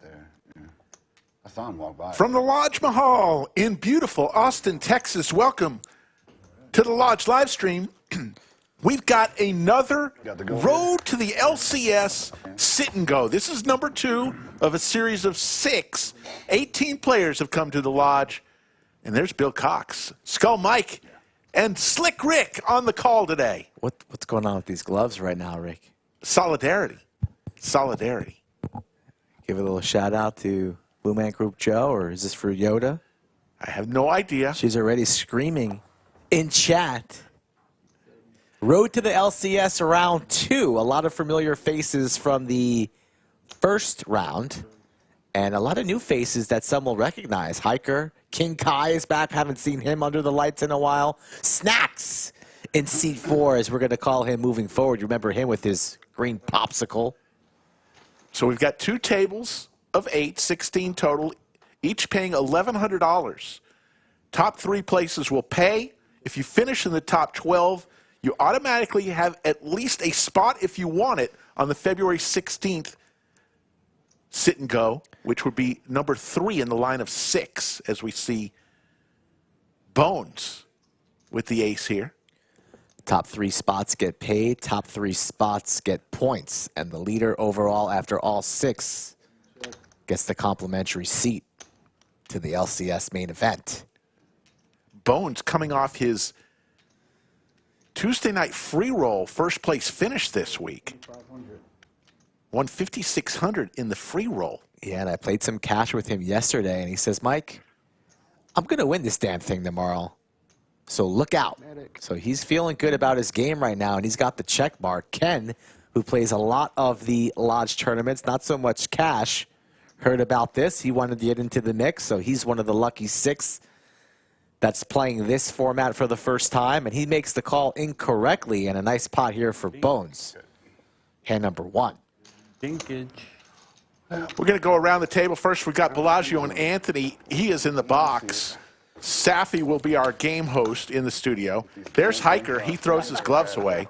right there. Yeah. I saw him walk by. From the Lodge Mahal in beautiful Austin, Texas, welcome to the Lodge live stream. We've got another road to the LCS sit and go. This is number 2 of a series of 6. 18 players have come to the Lodge. And there's Bill Cox, Skull Mike, and Slick Rick on the call today. What's going on with these gloves right now, Rick? Solidarity. Solidarity. Give a little shout out to Blue Man Group Joe, or is this for Yoda? I have no idea. She's already screaming in chat. Road to the LCS round 2. A lot of familiar faces from the first round, and a lot of new faces that some will recognize. Hiker, King Kiah is back. Haven't seen him under the lights in a while. Snacks in seat 4, as we're going to call him moving forward. You remember him with his green popsicle. So we've got 2 tables of 8, 16 total, each paying $1,100. Top 3 places will pay. If you finish in the top 12, you automatically have at least a spot, if you want it, on the February 16th sit and go, which would be number 3 in the line of 6, as we see Bones with the ace here. Top 3 spots get paid. Top 3 spots get points. And the leader overall after all 6 gets the complimentary seat to the LCS main event. Bones coming off his Tuesday night free roll first place finish this week. Won $5,600 in the free roll. Yeah, and I played some cash with him yesterday, and he says, Mike, I'm going to win this damn thing tomorrow. So look out. So he's feeling good about his game right now, and he's got the check mark. Ken, who plays a lot of the Lodge tournaments, not so much cash, heard about this. He wanted to get into the mix, so he's one of the lucky 6 that's playing this format for the first time, and he makes the call incorrectly, and a nice pot here for Bones. Hand number 1. Dinkage. We're going to go around the table. First, we've got Bellagio and Anthony. He is in the box. Safi will be our game host in the studio. There's Hiker. He throws his gloves away.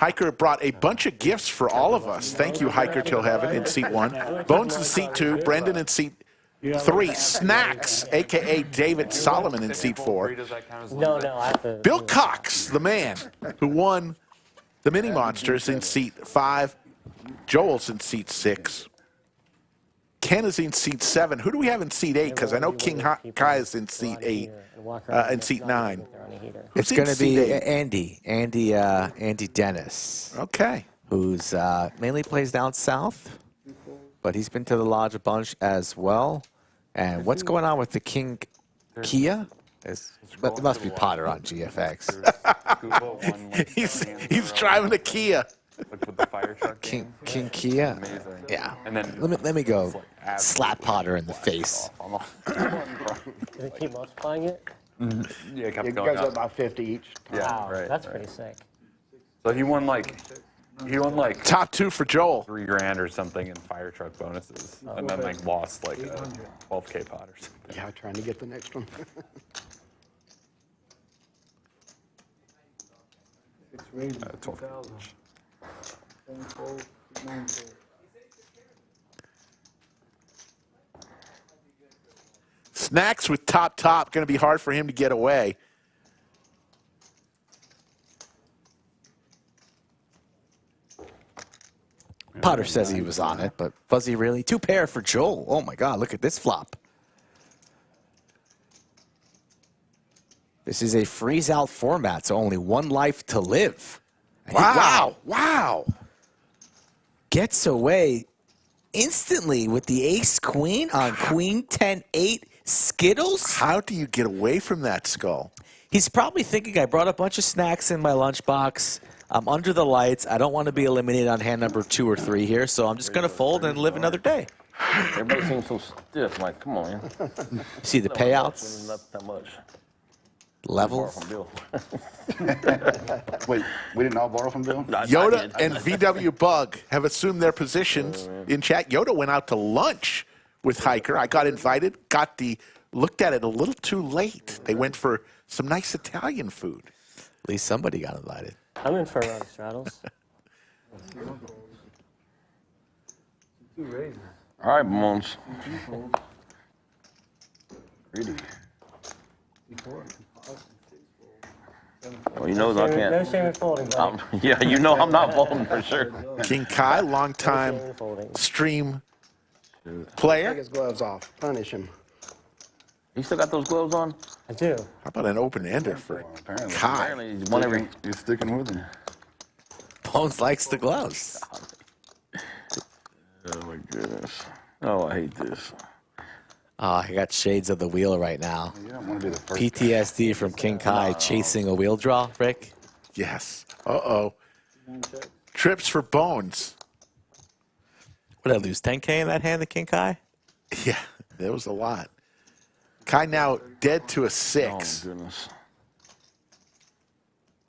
Hiker brought a bunch of gifts for all of us. Thank you, Hiker Till Heaven, in seat 1. Bones in seat 2. Brendon in seat 3. Snacks, a.k.a. David Solomon, in seat 4. No, I have to. Bill Cox, the man who won the Mini Monsters, in seat 5. Joel's in seat 6. Ken is in seat 7. Who do we have in seat 8? Because I know King Kiah is in seat 8, in seat 9. It's going to be Andy Dennis. Okay. Who's mainly plays down south, but he's been to the Lodge a bunch as well. And what's going on with the King Kiah? It must be Potter on GFX. he's driving a Kia. Like with the fire truck. King Kiah. Amazing. Yeah. And then Let me go slap Potter in the face. Did they keep multiplying it? Yeah, it kept It going goes up. up by 50 each. Yeah, Wow, right. that's pretty sick. So he won like Top 2 for Joel. $3 grand or something in fire truck bonuses, and then like lost like a 12K pot or something. Yeah, trying to get the next one. Six raises, 12K. 2,000. 7-fold, 9-fold. Snacks with top. Going to be hard for him to get away. Potter says he was on it, but was he really? 2 pair for Joel. Oh my God, look at this flop. This is a freeze out format, so only 1 life to live. And Wow. Gets away instantly with the ace-queen on queen 10-8 Skittles. How do you get away from that, Skull? He's probably thinking, I brought a bunch of snacks in my lunchbox. I'm under the lights. I don't want to be eliminated on hand number 2 or 3 here, so I'm just going to fold and live another day. Everybody seems so stiff. Like, come on, man. See the payouts? Not that much. Levels? Bill. Wait, we didn't all borrow from Bill? Yoda and VW Bug have assumed their positions in chat. Yoda went out to lunch with Hiker. I got invited, looked at it a little too late. They went for some nice Italian food. At least somebody got invited. I'm in for straddles. 2 raises. All right, Bones. Two folds. Greedy. Four, five, six folds. Well, you know I No can't. shame in folding, buddy. Yeah, you know I'm not folding for sure. King Kai, No longtime shame in folding. stream Take player. his gloves off. Punish him. You still got those gloves on? I do. How about an open ender for Apparently. Kai? Apparently, he's one every. You're sticking with him. Bones likes the gloves. Oh my goodness. Oh, I hate this. Oh, I got shades of the wheel right now. You don't want to be the first. PTSD from King Kai chasing a wheel draw, Rick. Yes. Uh-oh. Nine checks. Trips for Bones. What did I lose, 10K in that hand, the King Kai? Yeah, there was a lot. Kai now dead to a Oh, 6. goodness.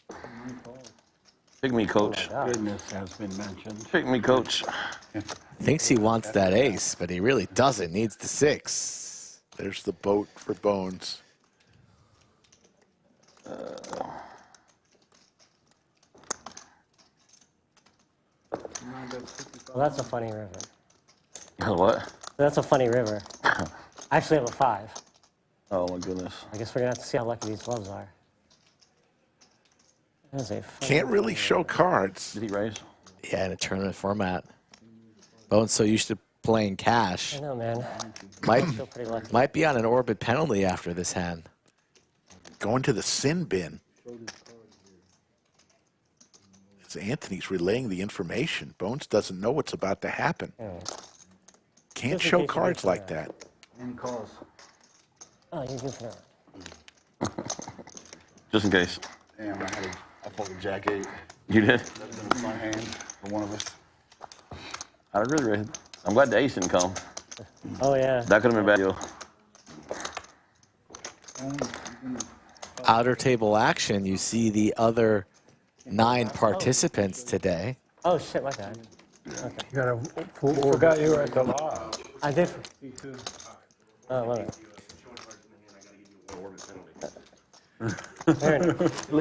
Nine calls. Pick me, coach. Goodness has been mentioned. Pick me, coach. Thinks he wants that ace, but he really doesn't. Needs the 6. There's the boat for Bones. Nine bets 55. Well, that's a funny river. What? That's a funny river. I actually have a 5. Oh my goodness. I guess we're gonna have to see how lucky these gloves are. That is a funny Can't really show cards. Did he raise? Yeah, in a tournament format. Bones so used to playing cash. I know, man. Might, I feel pretty lucky. might be on an orbit penalty after this hand. Going to the sin bin. As Anthony's relaying the information. Bones doesn't know what's about to happen. Can't Just in show case you cards get to like that. that. Any calls? Oh, you're good for that. Just in case. Damn, I folded Jack 8. You did? That was in the front hand for one of us. I really raised. I'm glad the ace didn't come. Oh, yeah. That could have been a bad deal. Outer table action, you see the other 9 participants today. Oh, shit, my bad. Okay. You got a full forgot you were at the lodge. I did. Oh, love it.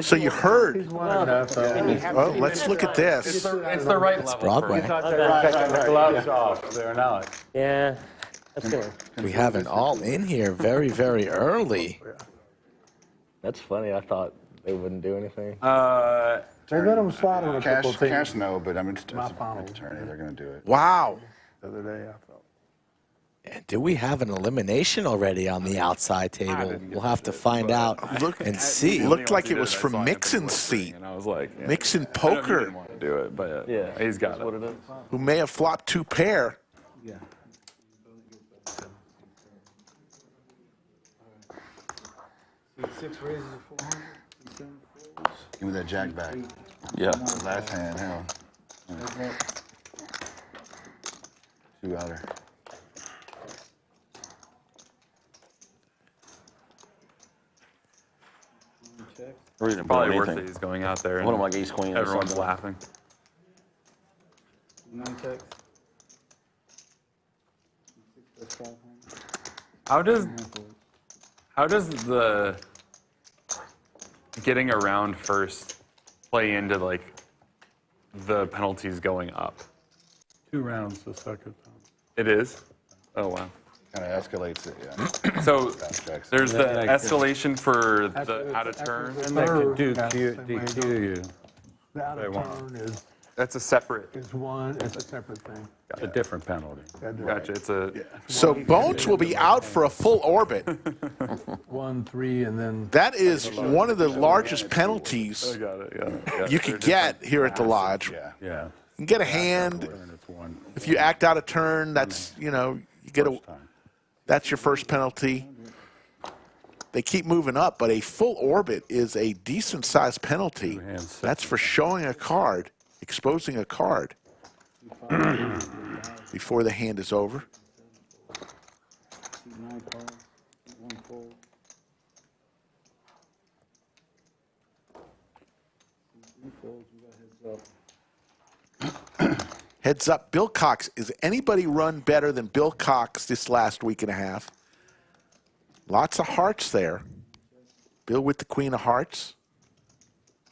So you heard. Well, let's look at this. It's the right level. Broadway. the gloves off. They're not. Yeah, that's good. We have an all in here very, very early. That's funny. I thought they wouldn't do anything. They let them slide on a couple Cash, things cash, no, but I mean, it's My a final. attorney. They're going to do it. Wow. the other day. I thought. And do we have an elimination already on the outside table? We'll have to find out Look and see. Looked like it was from Mixon's seat. And I was like, yeah. Mixon I know he Poker, didn't want to do it, but Yeah, he's got that's what it. it is. who may have flopped 2 pair. Yeah. Six raises of 400. Seven folds. Give me that Jack back. Yeah. The last hand, hell. Like that. 2 outer. Nine checks. Really didn't Probably blow worth it. anything. He's going out there. One of and like ace queen or everyone's something. laughing. Nine checks. Six bets 500. How does the getting around first play into like the penalties going up? 2 rounds the second time. It is. Oh wow. Kind of escalates it, yeah. So Fast checks. there's the That- that- escalation for the out of turn. And they could DQ you. The out They of won't. turn is That's a separate. one. It's a separate thing. It's a different penalty. Gotcha. It's a. So Bones will be out for a full orbit. 1, 3, and then That is one of the largest penalties Got it. Yeah. you could get here at the lodge. You Yeah. Yeah. can get a hand. And it's one. If you act out of turn, that's, you know, you get a, Time. that's your first penalty. They keep moving up, but a full orbit is a decent sized penalty. hands, That's for showing a card, exposing a card before the hand is over. See 9 calls. 1 fold. See 3 folds. We got heads up. Heads up, Bill Cox. Is anybody run better than Bill Cox this last week and a half? Lots of hearts there. Bill with the queen of hearts.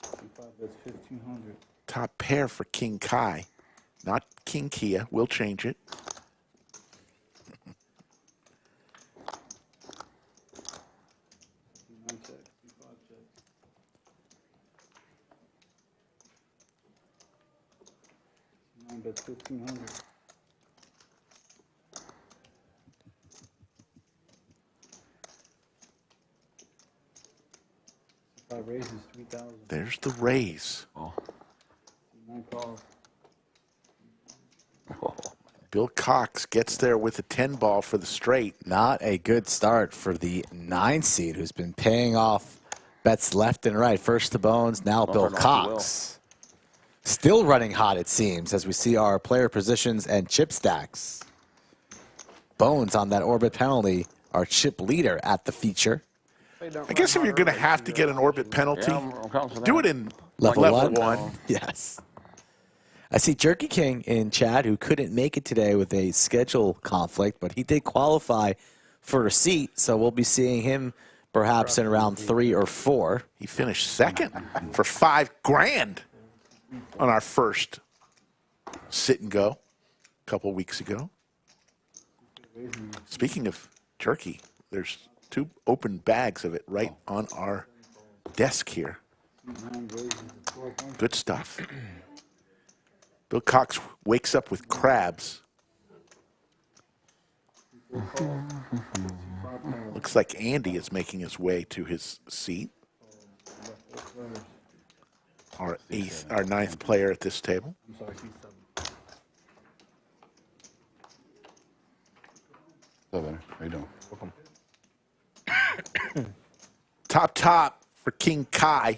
5 bets 1500. Top pair for King Kai. Not King Kiah. We'll change it. bet 1,500. If I raise is 3,000. There's the raise. 9 calls. Bill Cox gets there with a 10 ball for the straight. Not a good start for the 9 seed who's been paying off bets left and right. First to Bones, now Bill Cox. Still running hot, it seems, as we see our player positions and chip stacks. Bones on that orbit penalty, our chip leader at the feature. I guess if you're going to have to get an orbit penalty, do it in Level level one? one. Yes. I see Jerky King in chat who couldn't make it today with a schedule conflict, but he did qualify for a seat, so we'll be seeing him perhaps in round 3 or 4. He finished second for $5,000 on our first sit and go a couple weeks ago. Speaking of Jerky, there's 2 open bags of it right on our desk here. Good stuff. Bill Cox wakes up with crabs. Looks like Andy is making his way to his seat. Our 9th player at this table. How you doing? Welcome. Top for King Kiah.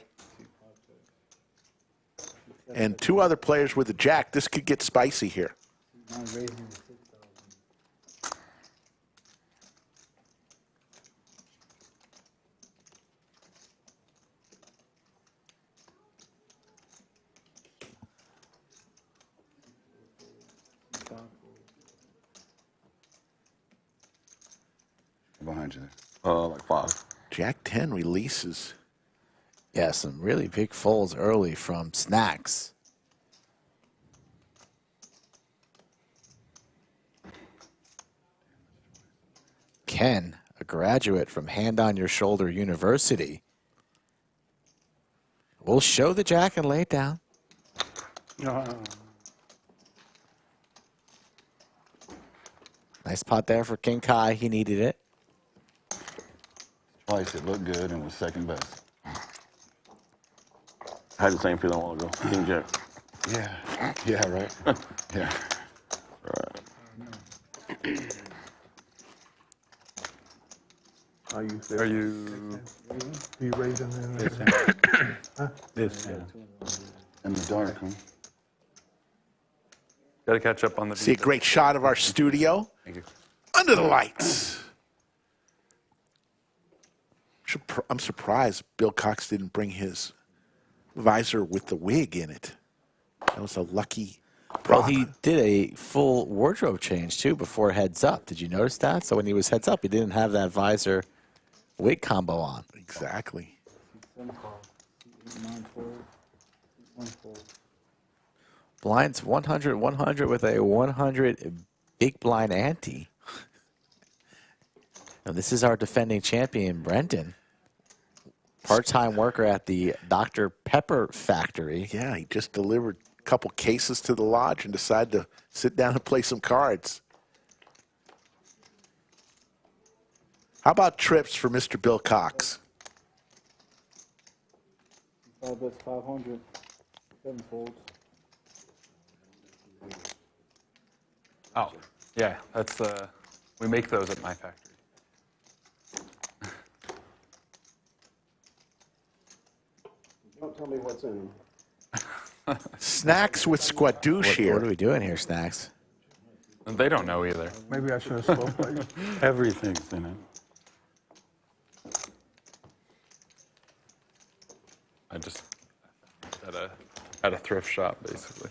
And 2 other players with a jack. This could get spicy here. Behind you there. Like 5. Jack 10 releases. Yeah, some really big folds early from Snacks. Ken, a graduate from Hand on Your Shoulder University, will show the jack and lay it down. Nice pot there for King Kiah. He needed it. Twice it looked good and was second best. I had the same feeling a while ago. King Jack. Yeah. Yeah, right? Yeah. Are you Are you? raising in there? This, yeah. In the dark, huh? Got to catch up on the. See a great shot of our studio. Thank you. Under the lights. I'm surprised Bill Cox didn't bring his visor with the wig in it. That was a lucky Well, prop. he did a full wardrobe change, too, before heads up. Did you notice that? So when he was heads up, he didn't have that visor wig combo on. Exactly. Blinds 100, 100 with a 100 big blind ante. And this is our defending champion, Brendon. Part-time worker at the Dr. Pepper factory. Yeah, he just delivered a couple cases to the lodge and decided to sit down and play some cards. How about trips for Mr. Bill Cox? 5 bets 500. 7 folds. Oh, yeah. That's we make those at my factory. Don't tell me what's in them. Snacks with Squadouche What here. are we doing here, Snacks? They don't know either. Maybe I should have spoke like Everything's in it. I just at a thrift shop, basically.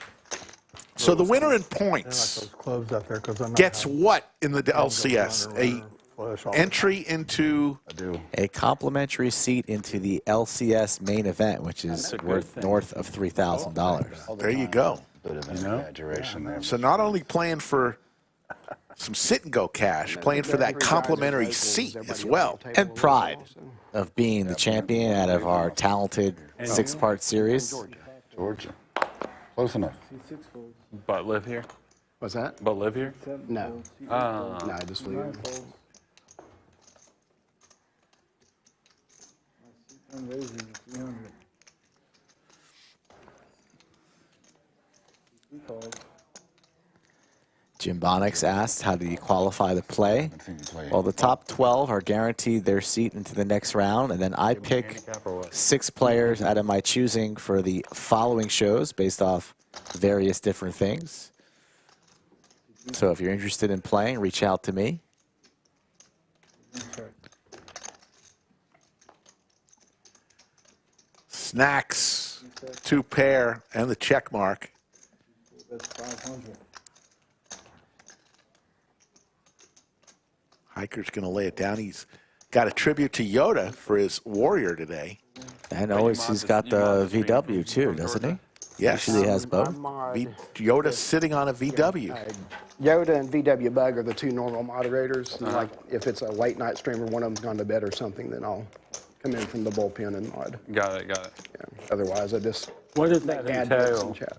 So the winner in like points those clubs out there because I'm not gets having what in the LCS? to A flush all entry into I do. A complimentary seat into the LCS Main Event, which is worth north of $3,000. there you go. Bit of an exaggeration there. So not only playing for some sit and go cash, playing for that complimentary seat as well. And pride of being the champion out of our talented 6-part series. Georgia. Close enough. See 6 folds. But live here? What's that? But live here? No. No, just leave it. I'm raising to 300. He calls. Jim Bonix asked, how do you qualify to play? Well, the top 12 are guaranteed their seat into the next round, and then I pick 6 players out of my choosing for the following shows based off various different things. So if you're interested in playing, reach out to me. Snacks, 2 pair, and the check mark. That's 500. Hiker's going to lay it down. He's got a tribute to Yoda for his warrior today. And always he's got the VW too, doesn't he? Yes. Usually has both. Yoda sitting on a VW. Yoda and VW Bug are the 2 normal moderators. And like, if it's a late night stream or one of them's gone to bed or something, then I'll come in from the bullpen and mod. Got it, got it. Yeah. Otherwise, I just What does that make ad bits entail? and chat.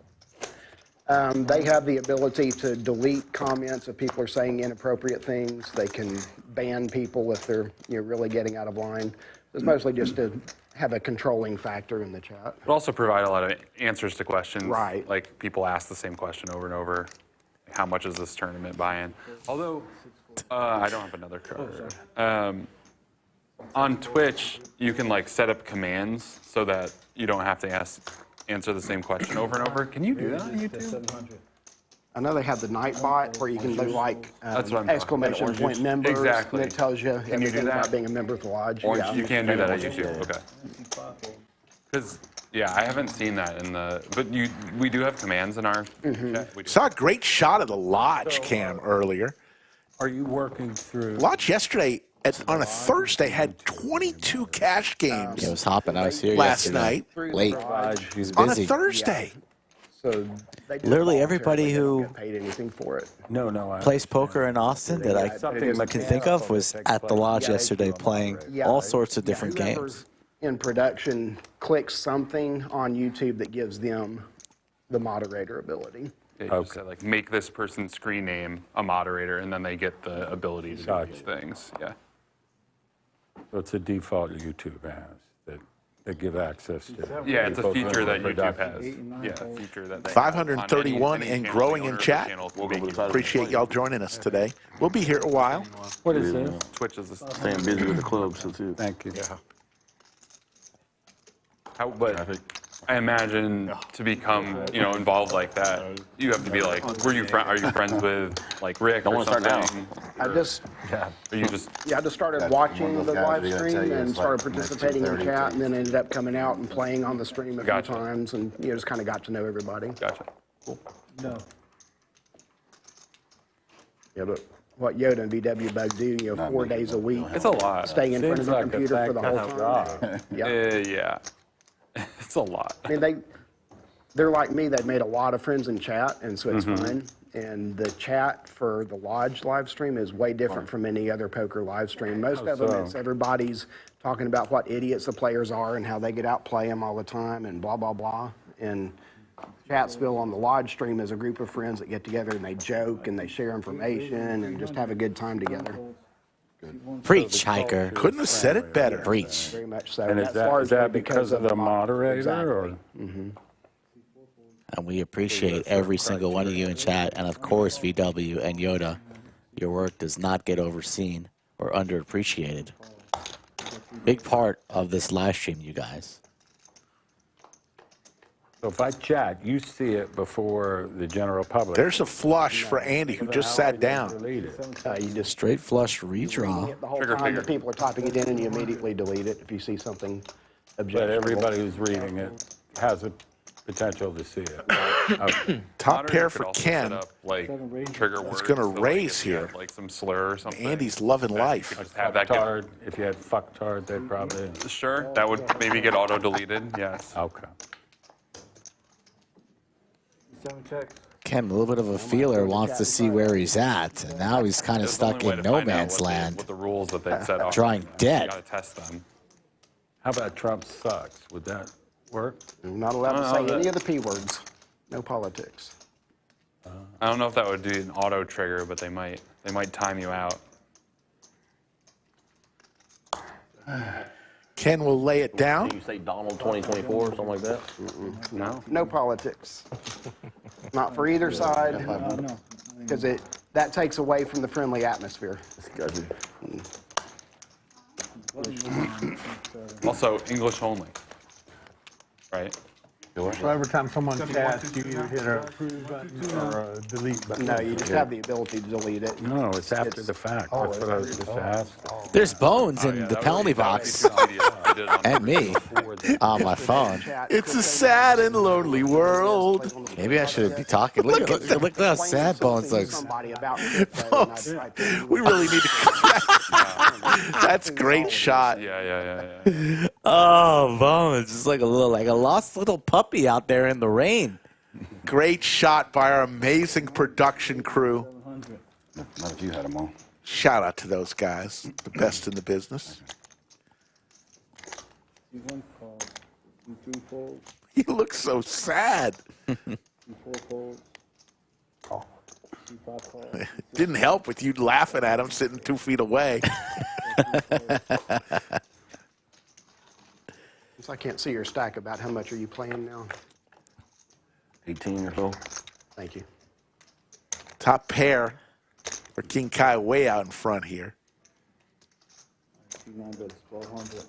They have the ability to delete comments if people are saying inappropriate things. They can ban people if they're really getting out of line. It's mostly just to have a controlling factor in the chat. But also provide a lot of answers to questions. Right. Like people ask the same question over and over. How much is this tournament buy-in? Although, I don't have another card. On Twitch, you can like set up commands so that you don't have to answer the same question over and over. Can you do that on YouTube? I know they have the Nightbot where you can do like That's what I'm exclamation talking point members. Exactly. And it tells you Can you do everything that? about being a member of the lodge. Or Yeah. you can't do that on YouTube. Okay. Because yeah, I haven't seen that in the. But we do have commands in our. Chat. We do. Saw a great shot of the lodge cam earlier. Are you working through? Lodge yesterday on a Thursday had 22 cash games It was hopping. I was here last yesterday. night Late. He was on a busy. Thursday. So they just Literally voluntarily everybody don't who get paid anything for it. No, plays poker in Austin that I can think of was at the lodge yesterday playing all sorts of different Whoever's games. in production clicks something on YouTube that gives them the moderator ability. Yeah, you just say, like make this person's screen name a moderator, and then they get the ability to do these things. Yeah. So it's a default YouTube has that give access to. Yeah, it's a people feature that doing YouTube production. has. Yeah, a feature that they 531 on and channel, growing the in owner of the chat. channel can make you- Appreciate y'all joining us today. We'll be here a while. What is this? Twitch is the Staying busy with the club, so too. Thank you. But I imagine to become, involved like that, you have to be like, are you friends with like Rick Don't or wanna start something? I just Or you just I just started One watching of the those guys live that tell stream you and it's started like next to participating in 30 chat, and then takes. ended up coming out and playing on the stream a Gotcha. few times, and just kind of got to know everybody. gotcha. No. Yeah, but what Yoda and VW Bug do, 4 days a week, It's a lot. staying in front of Seems the like a computer for the whole thankless time. job. Yeah. Yeah. It's a lot. I mean, they're like me. They've made a lot of friends in chat, and so it's fun. And the chat for the lodge live stream is way different from any other poker live stream. Most of them, so? it's everybody's talking about what idiots the players are and how they get out play them all the time and blah blah blah. And Chatsville on the lodge stream is a group of friends that get together and they joke and they share information and just have a good time together. Preach, Hiker. Couldn't have said it better. Preach. Very much so. And is That's that largely because of the moderator? Exactly. Or? And we appreciate every single one of you in chat. And of course, VW and Yoda, your work does not get overseen or underappreciated. Big part of this live stream, you guys. So if I chat, you see it before the general public. There's a flush for Andy, who just sat down. Delete it. You just Straight flush redraw. hit the whole Trigger time finger. that people are typing it in, and you immediately delete it if you see something But objectionable. everybody who's reading it has a potential to see it. Okay. Top Moderator pair could for also Ken. set up, like trigger words. gonna so, like, raise if you had, here. like some slur or something. Andy's loving that you life. could just have that get, Fucktard, if you had fucktard, they'd probably. sure, that would maybe get auto deleted. Yes. Okay. 7 checks. Ken, a little bit of a feeler, wants to see where he's at. And now he's kind of That's the only stuck way in to no find out man's what land. What the rules that they set up. Drawing dead. You gotta test them. How about Trump sucks? Would that work? You're not allowed to I say don't know any that- of the P words. No politics. I don't know if that would do an auto trigger, but they might time you out. Ken will lay it down. Do you say Donald 2024 or something like that? No, no politics. Not for either side, because that takes away from the friendly atmosphere. Also, English only, right? So every time someone chats, you either hit a approve button or a delete button. No, you just have the ability to delete it. No, it's after the fact. That's what I was just asked. There's Bones in the penalty box and me on my phone. It's a sad and lonely world. Maybe I should be talking. Look at how sad Bones looks. Bones, we really need to. That's a great shot. Yeah. Oh, Bones, just like a lost little puppy out there in the rain. Great shot by our amazing production crew. Not if you had them all. Shout out to those guys, the best in the business. C1 calls. C3 folds. He looks so sad. C4 folds. C5 calls. Didn't help with you laughing at him sitting 2 feet away. Since I can't see your stack, about how much are you playing now? 18 or so. Thank you. Top pair for King Kiah way out in front here. C9 bets 1200.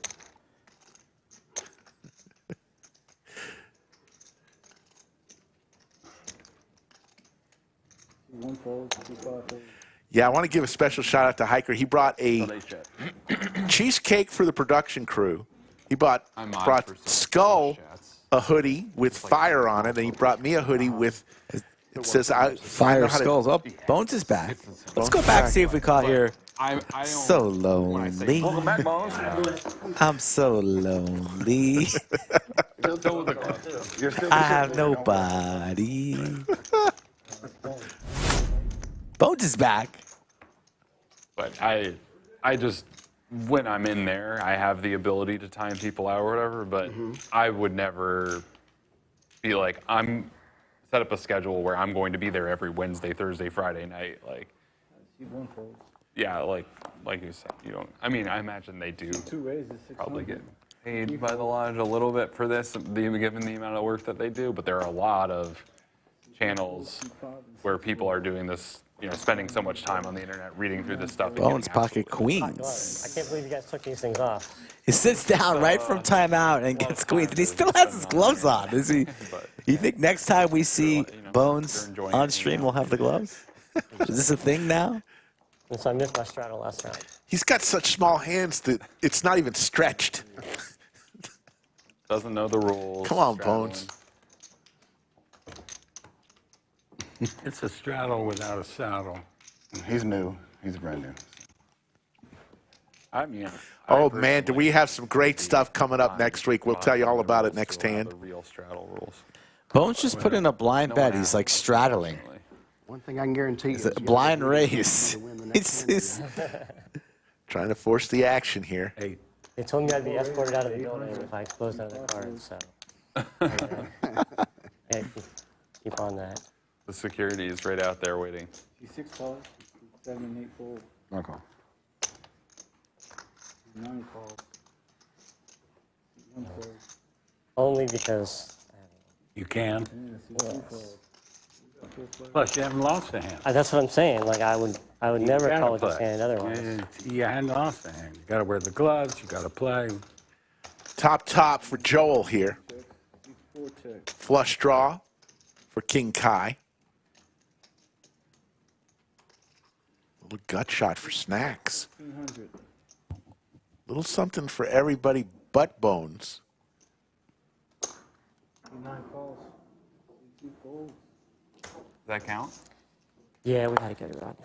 C1 folds. C5 folds. Yeah, I want to give a special shout out to Hiker. He brought a cheesecake for the production crew. He brought Skull a hoodie with fire on it, and he brought me a hoodie with, it says, Fire Skulls. Oh, Bones is back. Let's go back and see if we caught here. So lonely. Welcome back, Bones. I'm so lonely. I have nobody. Bones is back. But I just, when I'm in there, I have the ability to time people out or whatever, but I would never be like, I'm set up a schedule where I'm going to be there every Wednesday, Thursday, Friday night. Like, C1 folds. yeah, like you said, you don't, I mean, I imagine they do 2 raises, 600. probably get paid by the lodge a little bit for this, given the amount of work that they do, but there are a lot of channels where people are doing this, you know, spending so much time on the internet reading through this stuff. and Bones getting pocket I queens. can't believe you guys took these things off. He sits down right from timeout and gets queens, and he still has his gloves on. Is he? You think next time we see Bones on stream, we'll have the gloves? Is this a thing now? And so I missed my straddle last round. He's got such small hands that it's not even stretched. Doesn't know the rules. Come on, straddling. Bones. It's a straddle without a saddle. He's new. He's Brendon. I mean, Oh, man, do we have some great stuff coming up next week. We'll tell you all about it next hand. The real straddle rules. Bones just put in a blind bet. He's like straddling. One thing I can guarantee you It's is a blind race. It's Trying to force the action here. Hey, They told me I'd be escorted out of the building if I closed out of the cards, so. Yeah, keep on that. The security is right out there waiting. C6 calls. C7 and 8 folds. Okay. C9 calls. C1 folds. Only because you can. Yeah, C2 folds. Plus, you haven't lost a hand. that's what I'm saying. Like I would You never gotta call it this play. hand otherwise. You hadn't lost a hand. You got to wear the gloves. You got to play. Top for Joel here. C4 check. Flush draw for King Kiah. Little gut shot for Snacks. 1500. Little something for everybody but Bones. C9 calls. C2 folds. Does that count? Yeah, we had a good run.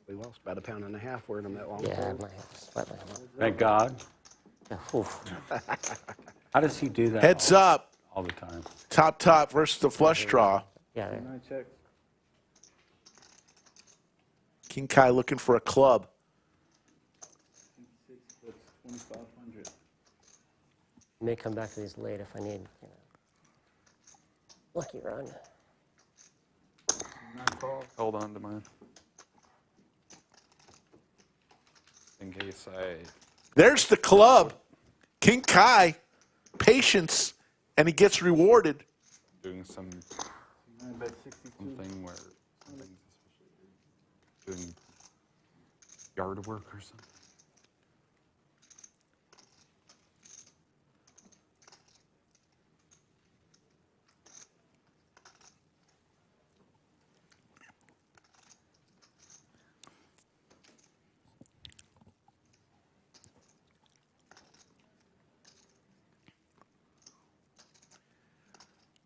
we lost about 1.5 pounds wearing them that long. Yeah, fold. my hands sweating. Thank God. Yeah, oof. How does he do that? Heads up. all the time. Top versus the flush draw. Yeah. C9 checks. King Kiah looking for a club. C6 puts 2500. May come back to these late if I need, you know. Lucky run. Hold on to mine. In case I... There's the club. King Kai, patience, and he gets rewarded. Doing something where something's doing yard work or something.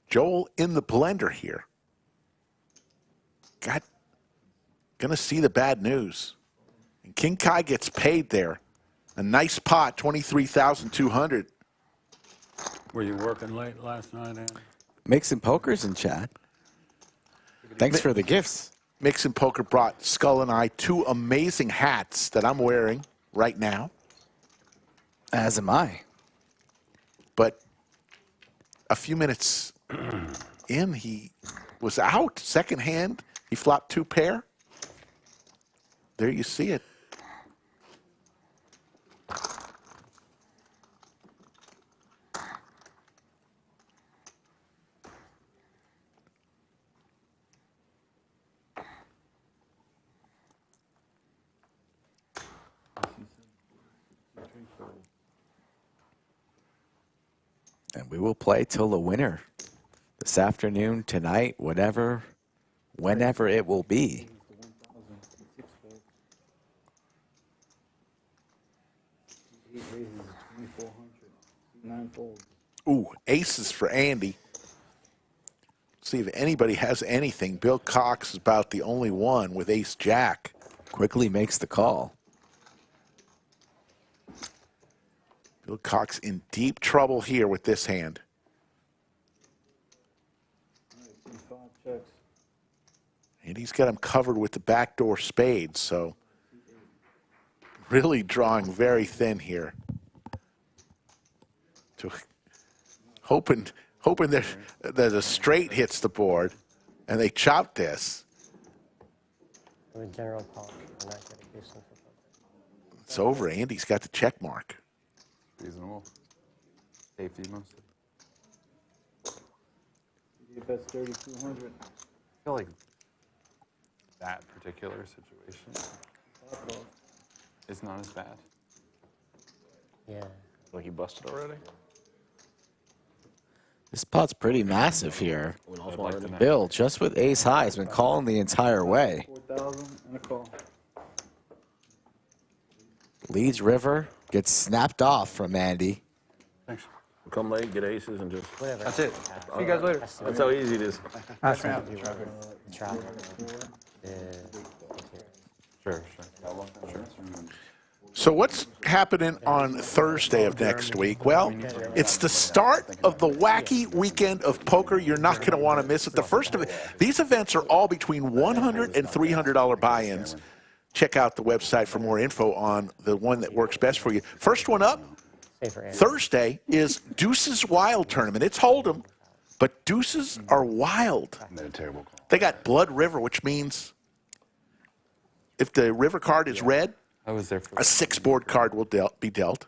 Joel in the blender here. Gonna see the bad news. And King Kai gets paid there. A nice pot, 23,200. Were you working late last night, Andy? Mixing Poker's in chat. Thanks for the gifts. Mixin' Poker brought Skull and I 2 amazing hats that I'm wearing right now. As am I. But a few minutes in, he was out. Second hand, he flopped 2 pair. There you see it. And we will play till the winner this afternoon, tonight, whatever, whenever it will be. Ooh, aces for Andy. See if anybody has anything. Bill Cox is about the only one with ace-jack. Quickly makes the call. Bill Cox in deep trouble here with this hand. And he's got him covered with the backdoor spades, so really drawing very thin here. So hoping that a straight hits the board and they chop this. With general policy, we're not going to do something. It's over. Andy's got the check mark. Reasonable. Safety mostly. That's 3,200. I feel like that particular situation is not as bad. Yeah. Like he busted already? This pot's pretty massive here. I'd like to know. Bill, just with ace high, has been calling the entire way. 4,000 and a call. Leads river, gets snapped off from Andy. Thanks. We'll come late, get aces, and just... Whatever. That's it. See you guys later. That's how easy it is. That's right. Sure. So what's happening on Thursday of next week? Well, it's the start of the Wacky weekend of poker. You're not going to want to miss it. The first of it, these events are all between $100 and $300 buy-ins. Check out the website for more info on the one that works best for you. First one up, Thursday, is Deuces Wild Tournament. It's Hold'em, but Deuces are wild. They got Blood River, which means if the river card is red, I was there for a 6-board card will be dealt.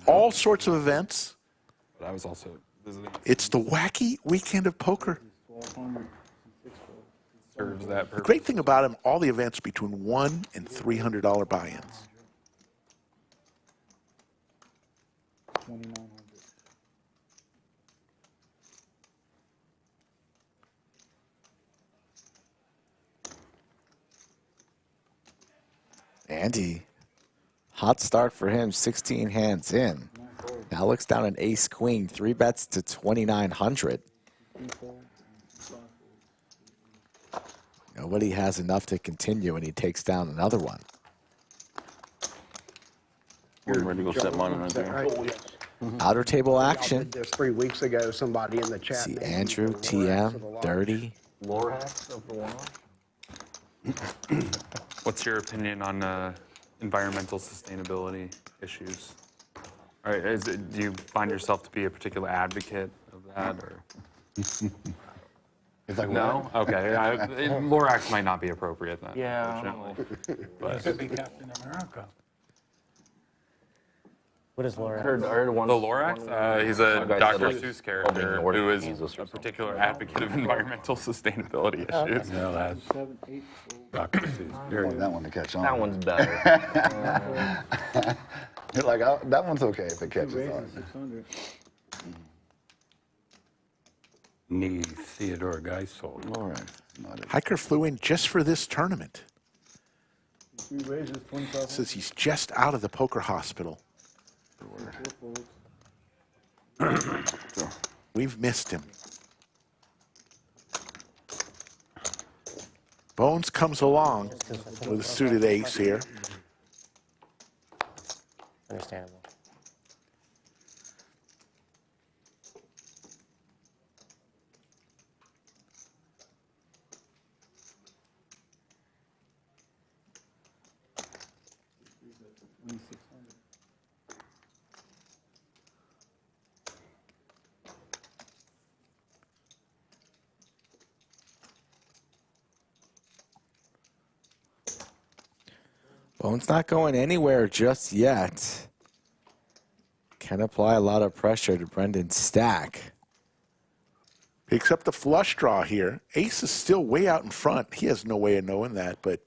All sorts of events. But I was also visiting. It's the Wacky weekend of poker. Serves that The purpose. great thing about them, all the events between $100 and $300 buy-ins. 2,900. Andy, hot start for him, 16 hands in. Now looks down an ace queen, 3 bets to 2,900. Nobody has enough to continue, and he takes down another one. We're ready to go set mine right there. Outer table I action. did this 3 weeks ago. Somebody in the chat. See named Andrew, me the TM, Lorax of the Lodge. Dirty. Lorax of the wall. What's your opinion on environmental sustainability issues? All right, do you find yourself to be a particular advocate of that, or? It's like, No? Okay. Lorax might not be appropriate then. Yeah. unfortunately. It could be Captain America. What is Laura? I heard one. The Lorax, he's a guy said, Dr. like, Seuss all being character Nordic who is Jesus or a something. particular advocate of environmental sustainability issues. No, that's 7, 8, Dr. Seuss. you want that one to catch on. That one's better. You're like, oh, that one's okay if it catches raising on. 600. Need Theodore Geisel. All right. Not it. Hiker flew in just for this tournament. 3 raises, 25. Says he's just out of the poker hospital. 4 folds. We've missed him. Bones comes along with a suited ace here. Understandable. Bones not going anywhere just yet. Can apply a lot of pressure to Brendon's stack. Picks up the flush draw here. Ace is still way out in front. He has no way of knowing that, but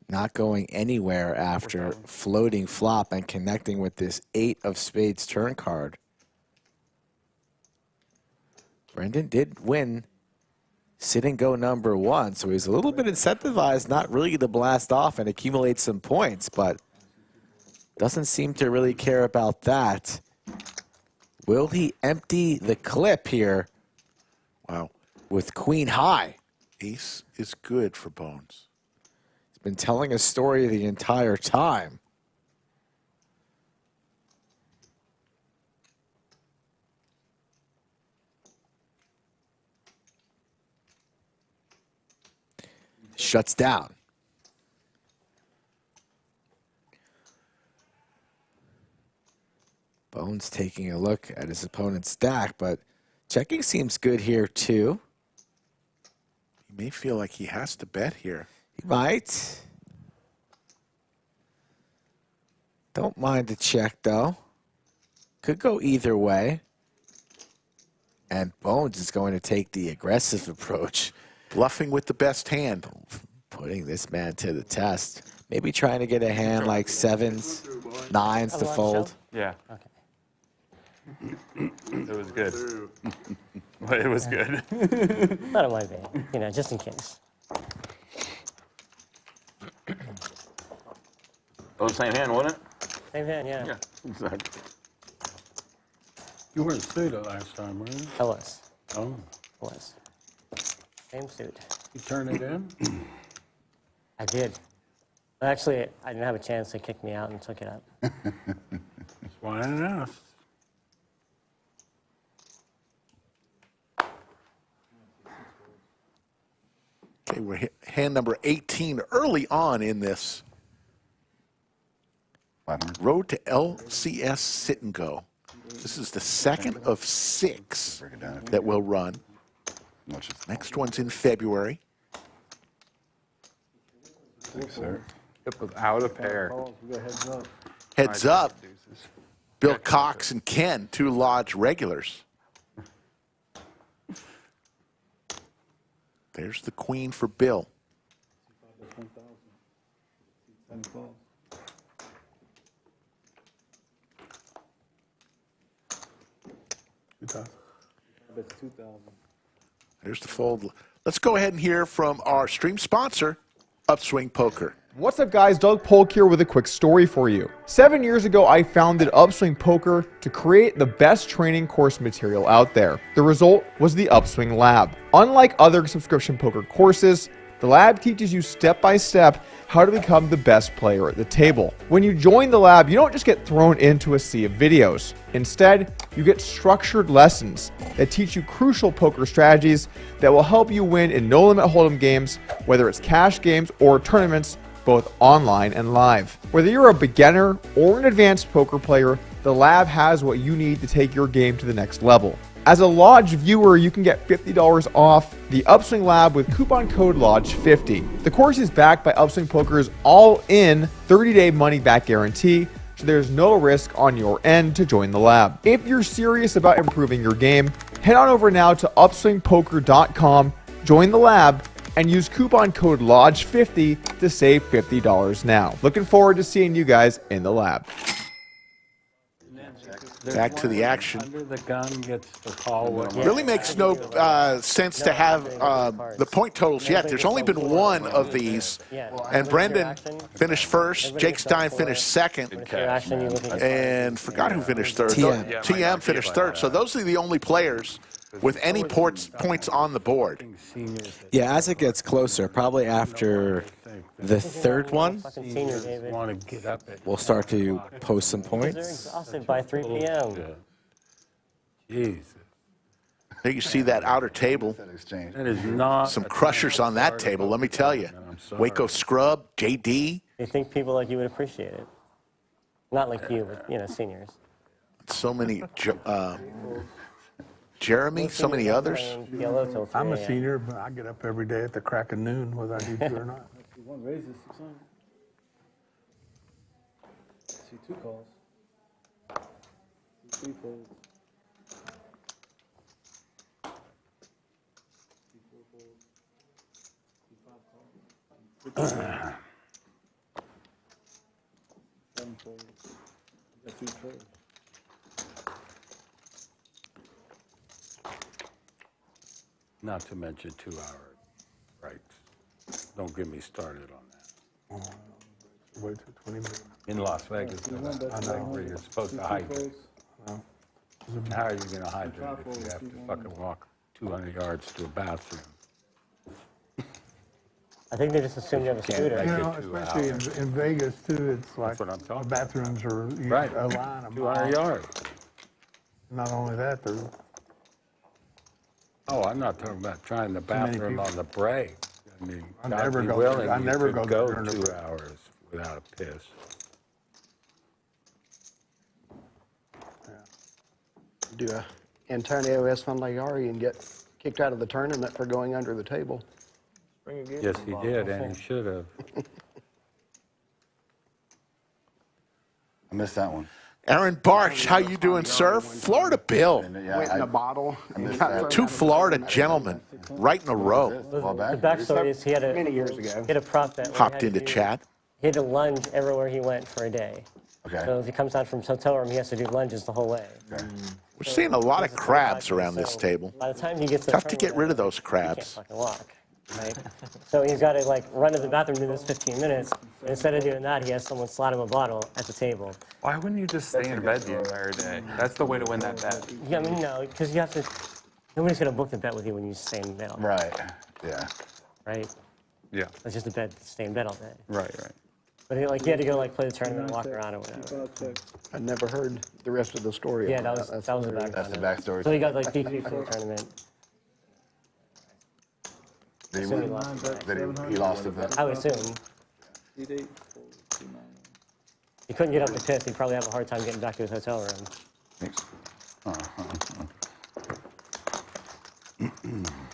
Not going anywhere after floating flop and connecting with this 8 of spades turn card. Brendon did win sit and go number 1, so he's a little bit incentivized not really to blast off and accumulate some points, but doesn't seem to really care about that. Will he empty the clip here? wow. With queen high? Ace is good for Bones. He's been telling a story the entire time. Shuts down. Bones taking a look at his opponent's stack, but checking seems good here too. He may feel like he has to bet here. He might. Don't mind the check though. Could go either way. And Bones is going to take the aggressive approach. Bluffing with the best hand. Putting this man to the test. Maybe trying to get a hand like 7s, 9s to fold. Yeah. Okay. It was good. It was good. Thought it might be, you know, just in case. Oh, same hand, wasn't it? Same hand, yeah. Yeah, exactly. You weren't suited last time, were you? I was. Oh, Was. Same suit. you turned it in? I did. Well, actually, I didn't have a chance. They kicked me out and took it up. That's why I asked. Okay, we're hand number 18 early on in this 500. road to LCS sit and go. This is the second of 6 Break it down. that we'll run. Much as Next one's in February. thanks, sir. Without a pair. Calls, we got heads up. Heads up, Bill Cox and Ken, 2 Lodge regulars. There's the queen for Bill. That's 1,000. 10 calls. That's 2,000. There's the fold. Let's go ahead and hear from our stream sponsor, Upswing Poker. What's up guys, Doug Polk here with a quick story for you. 7 years ago, I founded Upswing Poker to create the best training course material out there. The result was the Upswing Lab. Unlike other subscription poker courses, the lab teaches you step by step how to become the best player at the table. When you join the lab, you don't just get thrown into a sea of videos. Instead, you get structured lessons that teach you crucial poker strategies that will help you win in no-limit hold'em games, whether it's cash games or tournaments, both online and live. Whether you're a beginner or an advanced poker player, the lab has what you need to take your game to the next level. As a Lodge viewer, you can get $50 off the Upswing Lab with coupon code LODGE50. The course is backed by Upswing Poker's all-in 30-day money-back guarantee, so there's no risk on your end to join the lab. If you're serious about improving your game, head on over now to upswingpoker.com, join the lab, and use coupon code LODGE50 to save $50 now. Looking forward to seeing you guys in the lab. Back to the action. Under the gun gets the call. Really makes no sense to have the point totals yet. There's only been one of these, and Brendon finished first. Jake Stein finished second, and forgot who finished third. TM finished third. So those are the only players with any points on the board. Yeah, as it gets closer, probably after the third one, we'll start to post some points. Exhausted by 3 p.m. Jesus. There you see that outer table. That is not some crushers on that table, let me tell you. Waco Scrub, JD. You think people like you would appreciate it. Not like you, but, you know, seniors. So many, Jeremy, so many others. I'm a senior, but I get up every day at the crack of noon, whether I need to or not. One raises 600. See 2 calls. See 3 folds. See 4 folds. See 5 calls. 7 folds. You got 2 trades. Not to mention 2-hour breaks. Don't get me started on that. Wait till 20 minutes. In Las Vegas, I know where you're supposed to hydrate. How are you going to hydrate if you have to fucking walk 200 yards to a bathroom? I think they just assume you have a scooter. You know, especially in Vegas, too, it's like the bathrooms are a line of 200 yards. Not only that, they're... Oh, I'm not talking about trying the bathroom on the break. I mean, I never go 2 hours without a piss. Do a Antonio Esfandiari and get kicked out of the tournament for going under the table. Yes, he did, and he should have. I missed that one. Aaron Barch, how you doing, sir? Florida Bill. Went in a bottle. 2 Florida gentlemen right in a row. The backstory is he had many years ago. He had a prop that Hopped into chat. He had to lunge everywhere he went for a day. Okay. So if he comes down from his hotel room, he has to do lunges the whole way. Okay. We're seeing a lot of crabs around this table. By the time he gets Tough to get rid of those he can't crabs. fucking walk. Right? So he's got to like run to the bathroom in this 15 minutes. And instead of doing that, he has someone slide him a bottle at the table. Why wouldn't you just stay in bed the entire day? That's the way to win that bet. Yeah, I mean, no, because you have to. Nobody's gonna book the bet with you when you stay in bed all day. Right. Yeah. Right. Yeah. It's just a bet to stay in bed all day. Right. But he had to go like play the tournament, and walk around or whatever. I never heard the rest of the story. Yeah, that was the background. That's the backstory. So he got like DQ for the tournament. Did he win? He lost the bet. I would assume. He couldn't get up to piss. He'd probably have a hard time getting back to his hotel room. Thanks.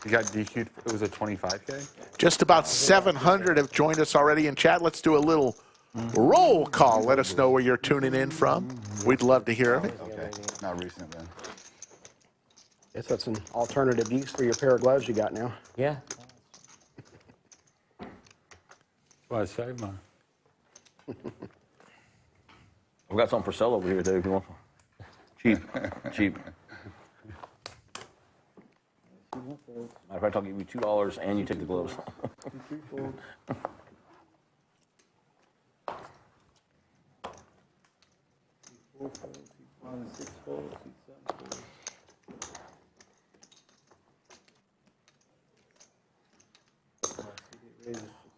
You got DQ'd. It was a 25K? Just about 700 have joined us already in chat. Let's do a little roll call. Let us know where you're tuning in from. We'd love to hear of it. Okay. Not recent then. Guess that's an alternative use for your pair of gloves you got now. Yeah. Well, I saved mine. We've got something for sale over here, too, if you want. Cheap. Cheap. Matter of fact, I'll give you $2 and you take the gloves.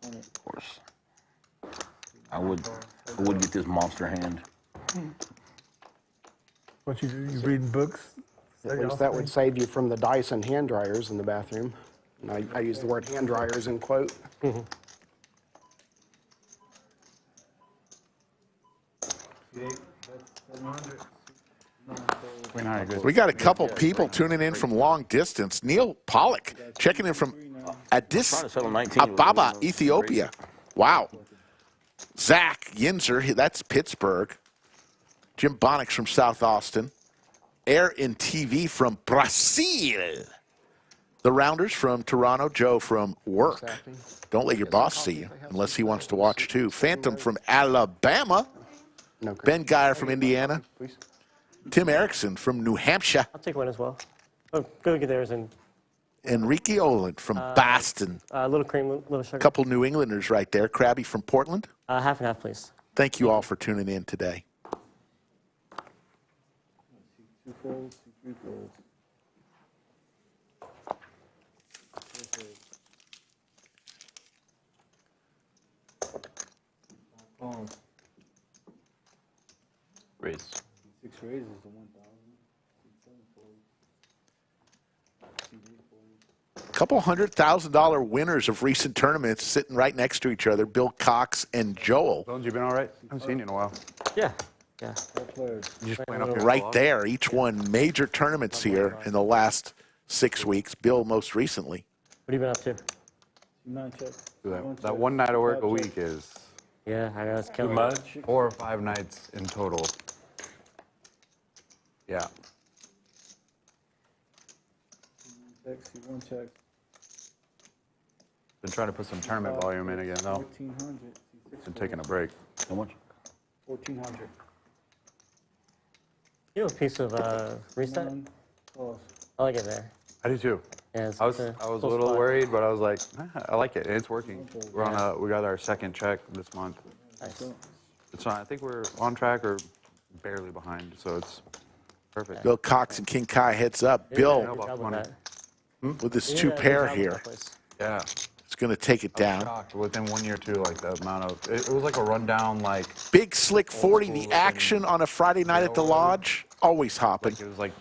Of course. I would get this monster hand. What you do? You reading books? At least that would save you from the Dyson hand dryers in the bathroom. And I use the word hand dryers in quote. We got a couple people tuning in from long distance. Neil Pollock checking in from Addis Ababa, Ethiopia. Wow. Zach Yinzer, that's Pittsburgh. Jim Bonix from South Austin. Air in TV from Brazil. The Rounders from Toronto. Joe from work. Don't let your boss see you unless he wants to watch too. Phantom from Alabama. Ben Geyer from Indiana. Tim Erickson from New Hampshire. I'll take one as well. Oh, go get theirs and. Enrique Olin from Boston. A little cream, little sugar. Couple New Englanders right there. Krabby from Portland. Half and half, please. Thank you all for tuning in today. 2 folds, 3 folds. Pawns. Raise. 6 raises to 1,000. 7 folds. 8 folds. Couple $100,000 winners of recent tournaments sitting right next to each other. Bill Cox and Joel. Bones, you been all right? I haven't seen you in a while. Yeah. Yeah. All players. You just playing up here Right there. Each won major tournaments here in the last 6 weeks. Bill most recently. What have you been up to? 9 checks. That one night of work a week is Yeah, I know it's too killing. much. 4 or 5 nights in total. Yeah. Checks, 1 check. Been trying to put some tournament volume in again though. 1,400. Been taking a break. How much? 1,400. You have a piece of reset? Toss. I like it there. I do too. Yeah, it's I was a a cool little spot. worried, but I was like, I like it. It's working. We're on we got our 2nd check this month. Nice. It's on, I think we're on track or barely behind, so it's perfect. Bill Cox and King Kai heads up. Bill Good job with that. with this You did a 2 good pair job with here. that place. Yeah. It's going to take it I was down. shocked within 1 year too, like the amount of, it was like a rundown, like, Big Slick 40, the action on a Friday night at the Lodge. Always hopping. it was like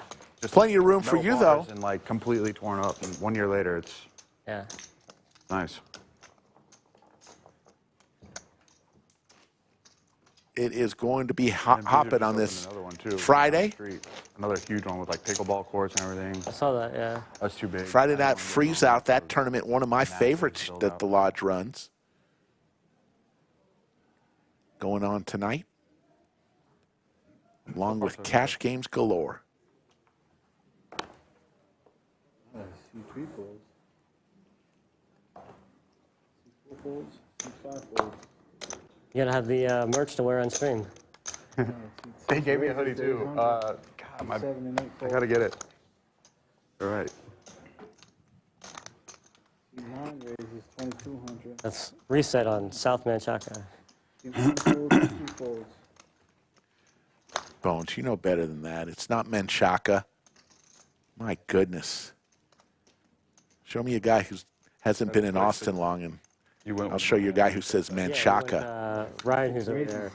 just Plenty of room for metal you, though. bars and like completely torn up. And 1 year later, it's Yeah. nice. It is going to be And Peter hopping just on opened this another one, too, Friday. on the street. Another huge one with like pickleball courts and everything. I saw that, yeah. That's too big. Friday night freeze out, that tournament, one of my favorites that the Lodge runs. Going on tonight, along with cash games galore. I see 3 folds. See 4 folds. See 5 folds. You gotta have the merch to wear on stream. They gave me a hoodie too. God, 7 and 8 I folds. gotta get it. All right. See 9 raises, 2,200. That's reset on South Manchaca. See 1 fold, 2 folds. Bones, you know better than that. It's not Menchaca. My goodness. Show me a guy who hasn't been in Austin long, and I'll show you a guy who says Menchaca. Yeah, Ryan, who's over there,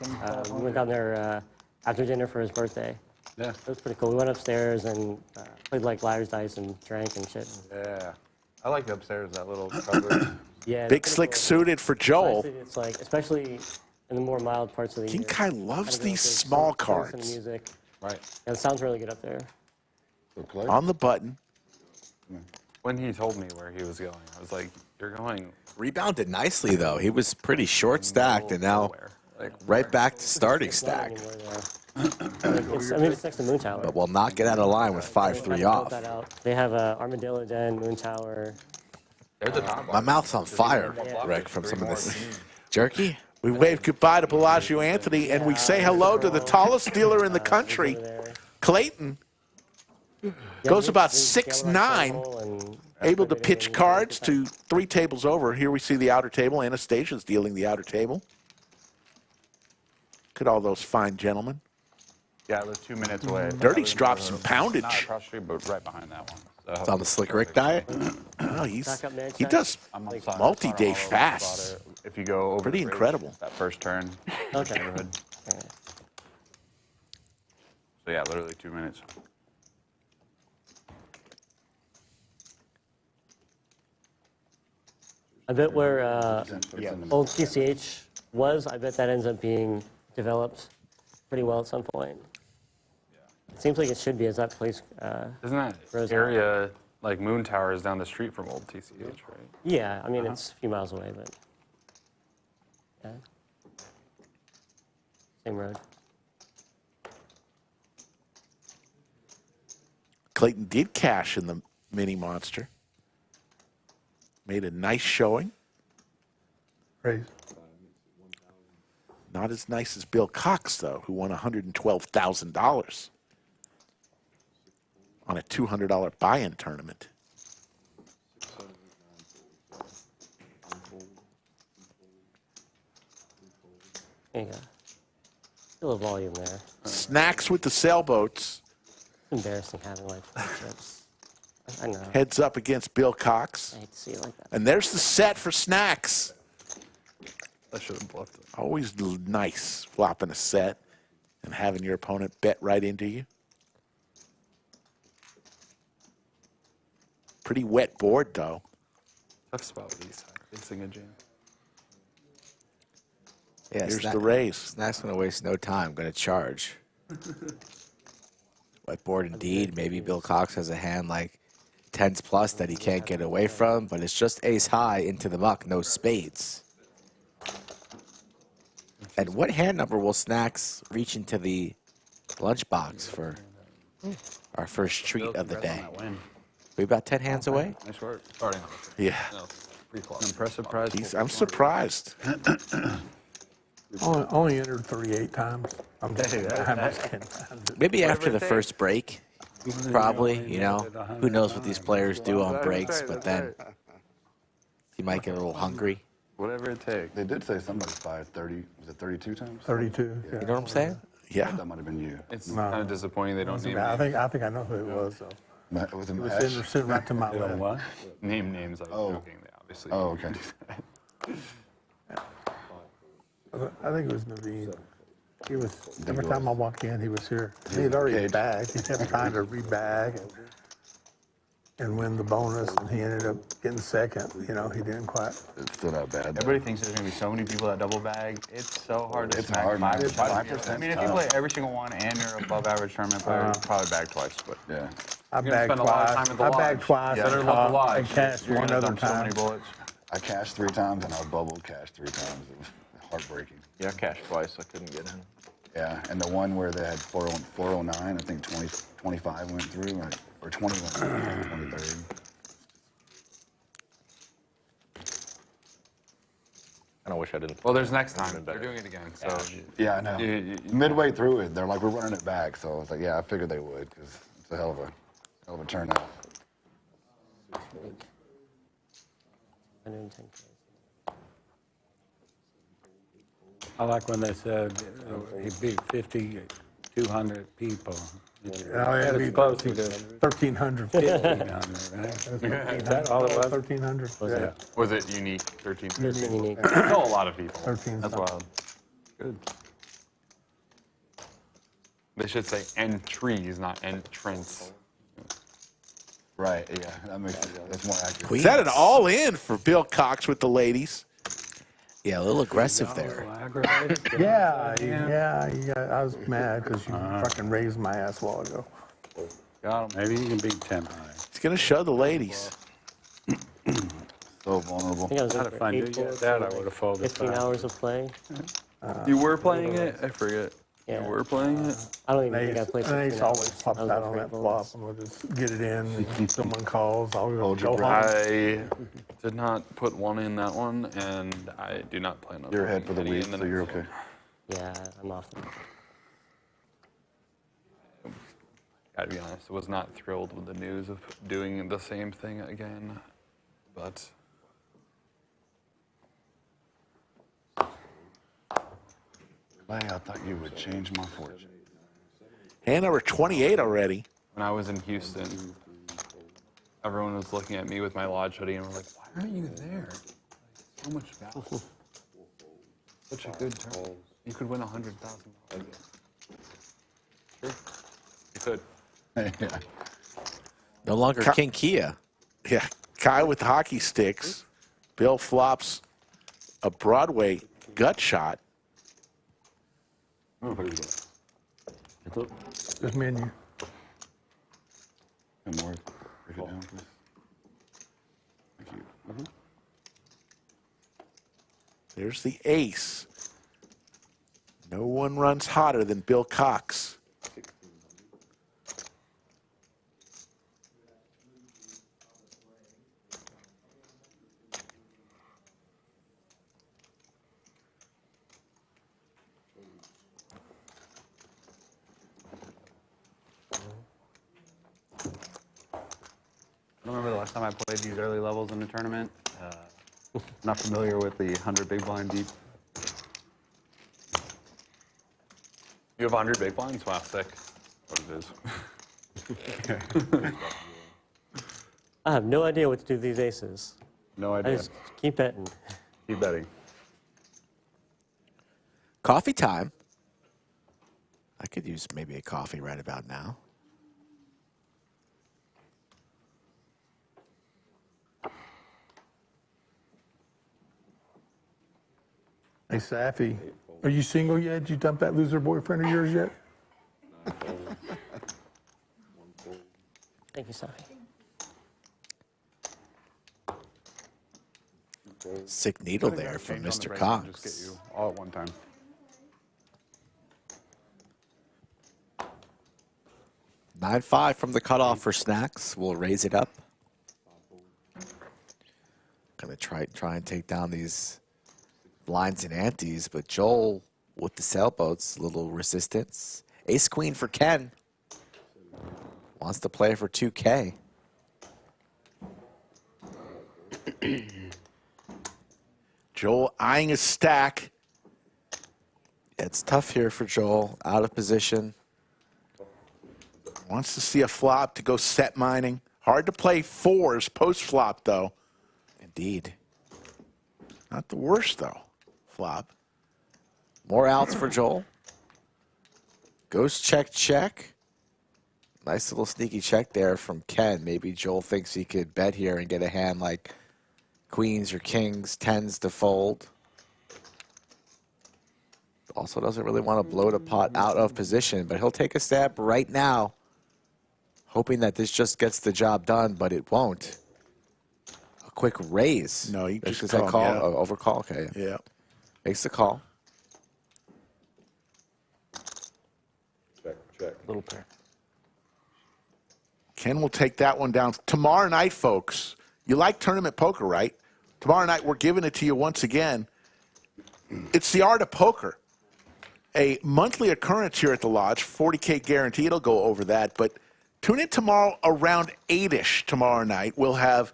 we went down there after dinner for his birthday. Yeah. It was pretty cool. We went upstairs and played like liar's dice and drank and shit. Yeah. I like the upstairs, that little cover. Yeah. Big Slick suited for Joel. It's like, especially in the more mild parts of the King year. Kai loves these small Listen to cards. music. Right. And it sounds really good up there. On the button. When he told me where he was going, I was like, "You're going." Rebounded nicely, though. He was pretty short stacked, and now nowhere. Like, right back to starting stack. It's, I mean, it's next to Moon Tower. But will not get out of line with 5-3 off. They have Armadillo Den, Moon Tower. My mouth's on fire, Rick, from some of this. Jerky? We wave goodbye to Bellagio Anthony, and we say hello to the tallest dealer in the country, Clayton. Goes about 6'9", able to pitch cards to 3 tables over. Here we see the outer table. Anastasia's dealing the outer table. Look at all those fine gentlemen. Yeah, it was 2 minutes away. Dirty's dropped some poundage. Not across the street, but right behind that one. So It's on the Slick Rick diet? Oh, he does multi-day fasts. If you go over Pretty the bridge, incredible. that first turn. Okay. Neighborhood. So yeah, literally 2 minutes. I bet where old TCH was, I bet that ends up being developed pretty well at some point. It seems like it should be as that place. Isn't that Rose area like Moon Tower is down the street from old TCH, right? Yeah, I mean, it's a few miles away, but. Yeah. Same road. Clayton did cash in the mini monster. Made a nice showing. Raise. Not as nice as Bill Cox, though, who won $112,000 on a $200 buy-in tournament. There you go. Still a volume there. Snacks with the sailboats. It's embarrassing having like 4 chips. I know. Heads up against Bill Cox. I hate to see it like that. And there's the set for Snacks. I should have bluffed it. Always nice flopping a set and having your opponent bet right into you. Pretty wet board, though. Tough spot with these facing a jam. Yeah, Here's the raise. Snack's going to waste no time. Going to charge. Wet board indeed. Maybe Bill Cox has a hand like 10s plus that he can't get away from, but it's just ace high into the muck, no spades. And what hand number will Snacks reach into the lunchbox for our first treat of the day? We about 10 hands away? Nice work. Starting. Yeah. Pretty close. Impressive prize. I'm surprised. Only entered 38 times. I'm just behind us 10 times. Maybe after the first break, probably, you know. Who knows what these players do on breaks, but then you might get a little hungry. Whatever it takes. They did say somebody fired 30, was it 32 times? 32, yeah. You know what I'm saying? Yeah. That might have been you. It's kind of disappointing they don't name I think I know who it was, though. It was a It was match. sitting right to my You know left. what? name names. I was joking. They obviously. Oh, okay. I think it was Naveen. He was, every time I walked in, he was here. He had already bagged. He kept trying to rebag and win the bonus, and he ended up getting second. You know, he didn't quite. It's still not bad. though. Everybody thinks there's going to be so many people that double bag. It's so hard to It's smack hard, man. 5%. I mean, if you tough. play every single one and you're above average tournament player, you probably bag twice. But Yeah. I gonna bagged spend a lot of twice. time at the I bagged lodge. twice. Yeah, and better love the caught lodge. and cashed you're one going to other dump so many time. bullets. I cashed 3 times and I bubbled cashed 3 times. It was heartbreaking. Yeah, I cashed twice. I couldn't get in. Yeah, and the one where they had 409, I think 25 went through, or 20 went through, 23. I wish I didn't. Well, there's next time. They're doing it again. So Yeah, I know. Midway through it, they're like, we're running it back. So I was like, yeah, I figured they would, because it's a hell of a turnout. 110K. I like when they said he beat 50, 200 people. Yeah, It's close to 1,350. 1,500, right? Is that all it was? 1,300. Yeah. was it unique? 13. It's unique. Still a lot of people. 13. That's wild. Good. They should say entries, not entrance. Right, yeah, that's more accurate. Is that an all-in for Bill Cox with the ladies? Yeah, a little aggressive there. Aggravated? Yeah. I was mad because you fucking raised my ass a while ago. Got him. Maybe you can beat 10 high. He's going to show the ladies. So vulnerable. I think I was Not in if for I knew 8 you had boards, that, so I would have folded 15 5. hours of play. You were playing it? I forget. Yeah. You were playing it? I don't even think I Ace, played and 15 Ace hours. always I pops was out up on for that 8 flop, bullets. and we'll just get it in. And someone calls, I'll Hold go your home. I did not put one in that one, and I do not plan on You're ahead for putting the any week, in so you're next okay. Yeah, I'm off. Gotta be honest, I was not thrilled with the news of doing the same thing again, but Clay, I thought you would change my fortune. Hand number 28 already. when I was in Houston, everyone was looking at me with my lodge hoodie and were like, why aren't you there? Like, so much value. Such a good turn. You could win $100,000. Sure. You could. Yeah. No longer King Kiah. Yeah, Kiah with hockey sticks. Bill flops a Broadway gut shot. Just me and you. And more. Break it down, please. Thank you. There's the ace. No one runs hotter than Bill Cox. I don't remember the last time I played these early levels in a tournament. Not familiar with the 100 big blind deep. You have 100 big blinds? Wow, sick. What it is. I have no idea what to do with these aces. No I idea. just keep betting. Keep betting. Coffee time. I could use maybe a coffee right about now. Hey, Safi, are you single yet? Did you dump that loser boyfriend of yours yet? Thank you, Safi. Sick needle Putting there that from change on the Mr. brain will Just Cox. get you all at one time. 9-5 from the cutoff for Snacks. We'll raise it up. Gonna try and take down these blinds and antes, but Joel with the sailboats, little resistance. Ace queen for Ken. Wants to play for 2K. Joel eyeing his stack. It's tough here for Joel. Out of position. Wants to see a flop to go set mining. Hard to play fours post flop though. Indeed. Not the worst though. Flop. More outs for Joel. Goes check, check. Nice little sneaky check there from Ken. Maybe Joel thinks he could bet here and get a hand like queens or kings, tens to fold. Also doesn't really want to blow the pot out of position, but he'll take a stab right now, hoping that this just gets the job done, but it won't. A quick raise. No, he just Is that called, call? yeah. Oh, overcall? Okay. Yeah. Makes the call. Little pair. Ken will take that one down. Tomorrow night, folks, you like tournament poker, right? Tomorrow night, we're giving it to you once again. It's the art of poker. A monthly occurrence here at the Lodge, 40K guarantee. It'll go over that. But tune in tomorrow around 8-ish tomorrow night. We'll have,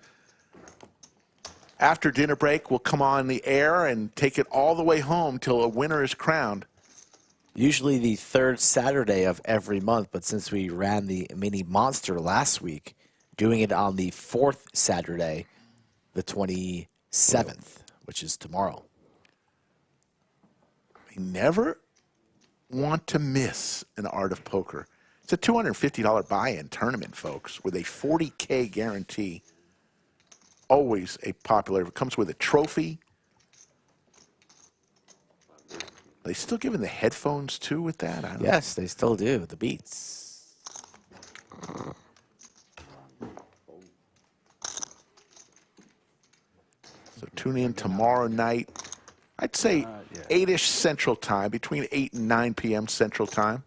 after dinner break, we'll come on the air and take it all the way home till a winner is crowned. Usually the third Saturday of every month, but since we ran the mini monster last week, doing it on the fourth Saturday, the 27th, which is tomorrow. We never want to miss an art of poker. It's a $250 buy-in tournament, folks, with a 40K guarantee. Always a popular. It comes with a trophy. Are they still giving the headphones too with that? I don't know. Yes, they still do. The Beats. So tune in tomorrow night. I'd say 8-ish Central Time, between 8 and 9 p.m. Central Time.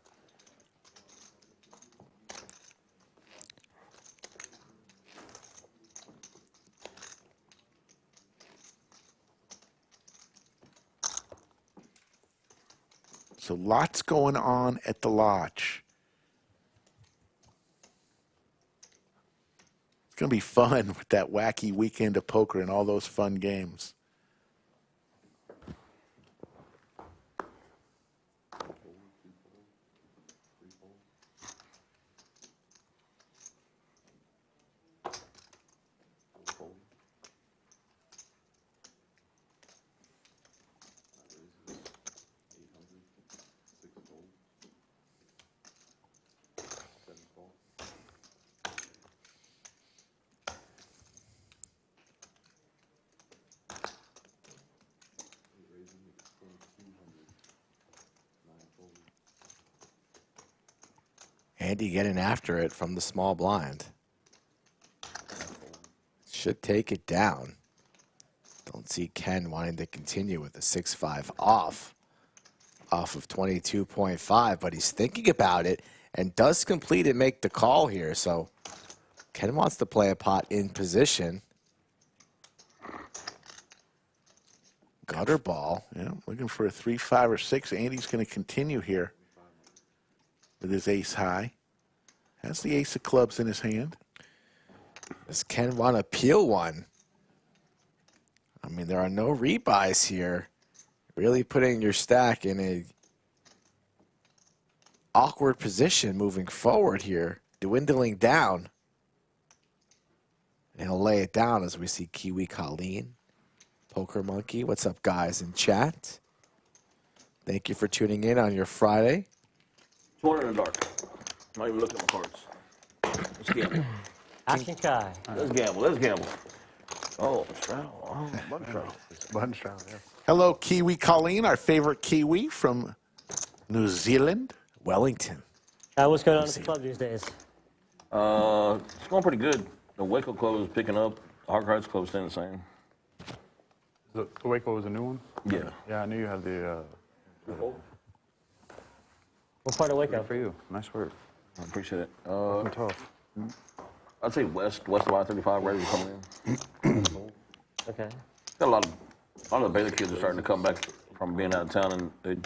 So lots going on at the Lodge. It's going to be fun with that wacky weekend of poker and all those fun games. Andy getting after it from the small blind. Should take it down. Don't see Ken wanting to continue with a 6-5 off of 22.5, but he's thinking about it and does complete and make the call here. So Ken wants to play a pot in position. Gutter ball. Yeah, looking for a 3, 5, or 6. Andy's going to continue here with his ace high. Has the ace of clubs in his hand. Does Ken want to peel one? I mean, there are no rebuys here. Really putting your stack in a awkward position moving forward here. Dwindling down. And he'll lay it down as we see Kiwi Colleen. Poker Monkey, what's up, guys, in chat? Thank you for tuning in on your Friday. 200 in the dark. I'm not even looking at my cards. Let's gamble. Action Kai. Let's gamble. Let's gamble. Oh, straddle. Oh, button straddle. Button straddle, yes. Hello, Kiwi Colleen, our favorite Kiwi from New Zealand. Wellington. What's going on at the club these days? It's going pretty good. The Waco club is picking up. The Hard Cards club staying the same. The Waco was a new one? Yeah. Yeah, I knew you had the... What part of Waco? Good for you. Nice work. I appreciate it. Tough. I'd say west of I-35, ready to come in. Okay. Got a lot of the Baylor kids are starting to come back from being out of town, and they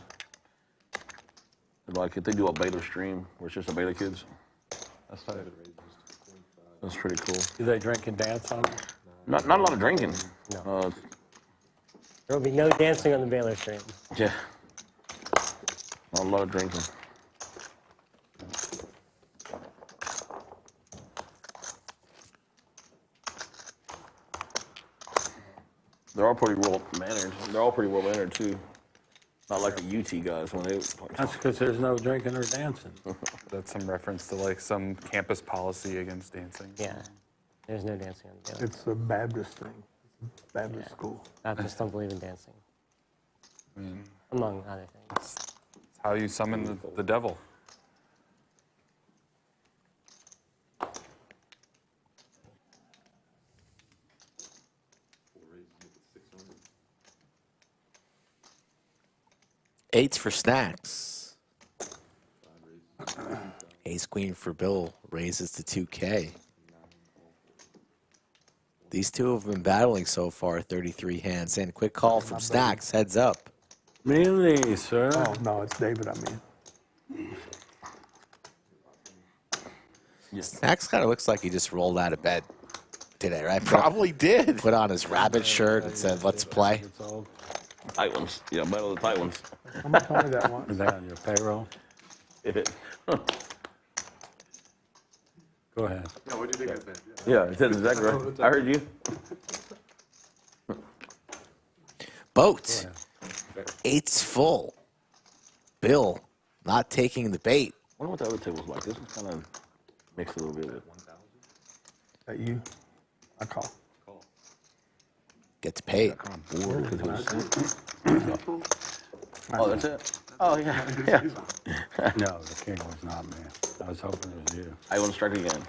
like if they do a Baylor stream where it's just the Baylor kids. That's tight. That's pretty cool. Do they drink and dance on it? Not a lot of drinking. No. There will be no dancing on the Baylor stream. Yeah. Not a lot of drinking. They're all pretty well mannered. They're all pretty well mannered too. Not like the UT guys when they. That's because there's no drinking or dancing. That's some reference to like some campus policy against dancing. Yeah. There's no dancing on the Baylor. It's a Baptist thing. Baptist school. Baptists don't believe in dancing. I mean, Among other things. it's how you summon the devil. Eights for Snacks. Ace Queen for Bill raises to 2K. These two have been battling so far, 33 hands in. Quick call from Snacks, heads up. Really, sir? Oh, no, it's David, I mean. Snacks kind of looks like he just rolled out of bed today, right? Probably did. Put on his rabbit shirt and said, let's play. Tight ones. Yeah, battle of the tight ones. How much money that one? Is that on your payroll? Go ahead. Yeah, what did you think of that? Yeah, that's exactly right. I heard you. Boat. Eight's full. Bill not taking the bait. I wonder what the other table's like. This one's kind of mixed a little bit. That you? I call. Gets paid. Oh, that's it? Oh, yeah. Yeah. No, the king was not me. I was hoping it was you. I want to strike again.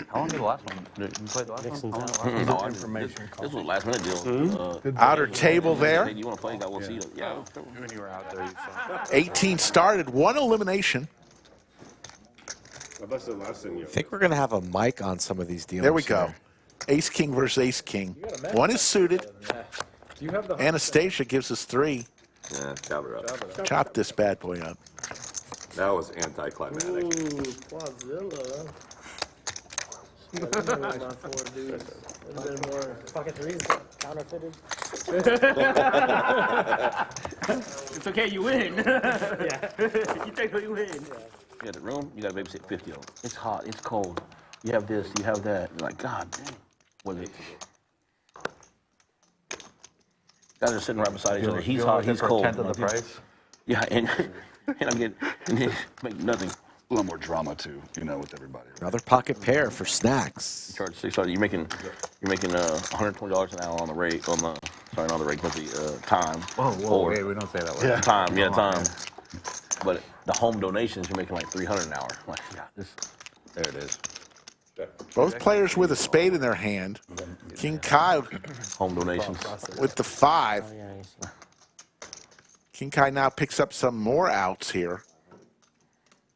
How long did the last one? Did you play the last Nixon's one? out. How long? No, I this was a last minute deal. Outer table there. Hey, you want to play? Got one seat. Yeah. When you were out there, you saw. 18 started, one elimination. I think we're going to have a mic on some of these deals. There we go. here. Ace King versus Ace King. One is suited. Anastasia gives us 3. Yeah, chop it up. Chop this bad boy up. That was anticlimactic. Ooh, Quadzilla. Pocket threes counterfeited. It's okay, you win. Yeah. You technically win. You got the room, you got to babysit 50 of them. It's hot, it's cold. You have this, you have that. You're like, God dang. What is it? Guys are sitting right beside each other. He's hot, he's cold. Tenth of the price. Yeah, and I'm getting make nothing. A little more drama too, you know, with everybody. Another pocket pair for Snacks. You charge $6. You're making $120 an hour on the rate on the not the rate, but the time. Whoa, wait, we don't say that word. Yeah. Time. Time. But the home donations, you're making like 300 an hour. Like, God, this. There it is. Both players with a spade in their hand. King Kiah Home donations. with the 5. Oh, yeah, you see. King Kiah now picks up some more outs here.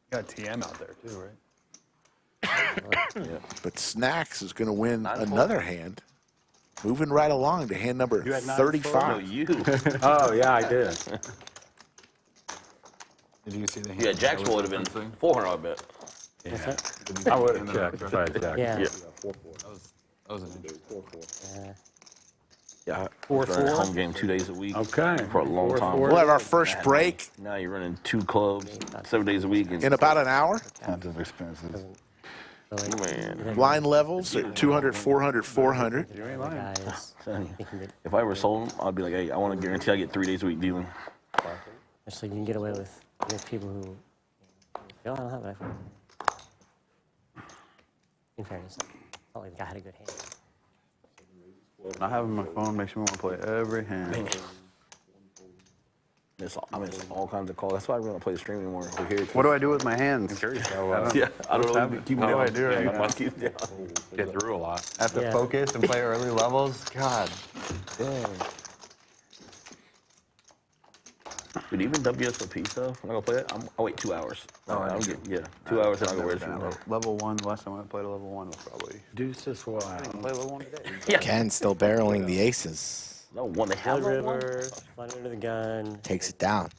Got TM out there too, right? Yeah. But Snacks is going to win another hand. Moving right along to hand number 35. No, you. Oh, yeah, I did. Did you see the hand? Yeah, Jacksonville would have been 400, I bet. I would have checked if I had checked. Yeah. Yeah. That was an interesting. Yeah. 4-4. Home game 2 days a week. Okay. For a long time. We'll have our first break Now you're running 2 clubs 7 days a week. And in about an hour. Tons of expenses. man, Line levels at 200, 400, 400. You ain't lying. Guys, if I ever sold them, I'd be like, hey, I want to guarantee I get 3 days a week dealing. just so you can get away with people who. No, I don't have it. In fairness, it's not like the guy had a good hand. Not having my phone makes me want to play every hand. I miss all kinds of calls. That's why I really don't play the stream anymore. What do I do with my hands? Yeah, I don't know. Keep What do I do right You now? must get through a lot. I have to focus and play early levels? God dang. But even WSOP stuff, when I go play it, I'll wait 2 hours. I'll get, 2 hours and I'll go ready for it. Level 1, the last time I played a level 1 was probably... Deuces wild. I didn't play level 1 today. Yeah. Ken still barreling the aces. No one, they have Blood no one. River, fun under the gun, Takes it down.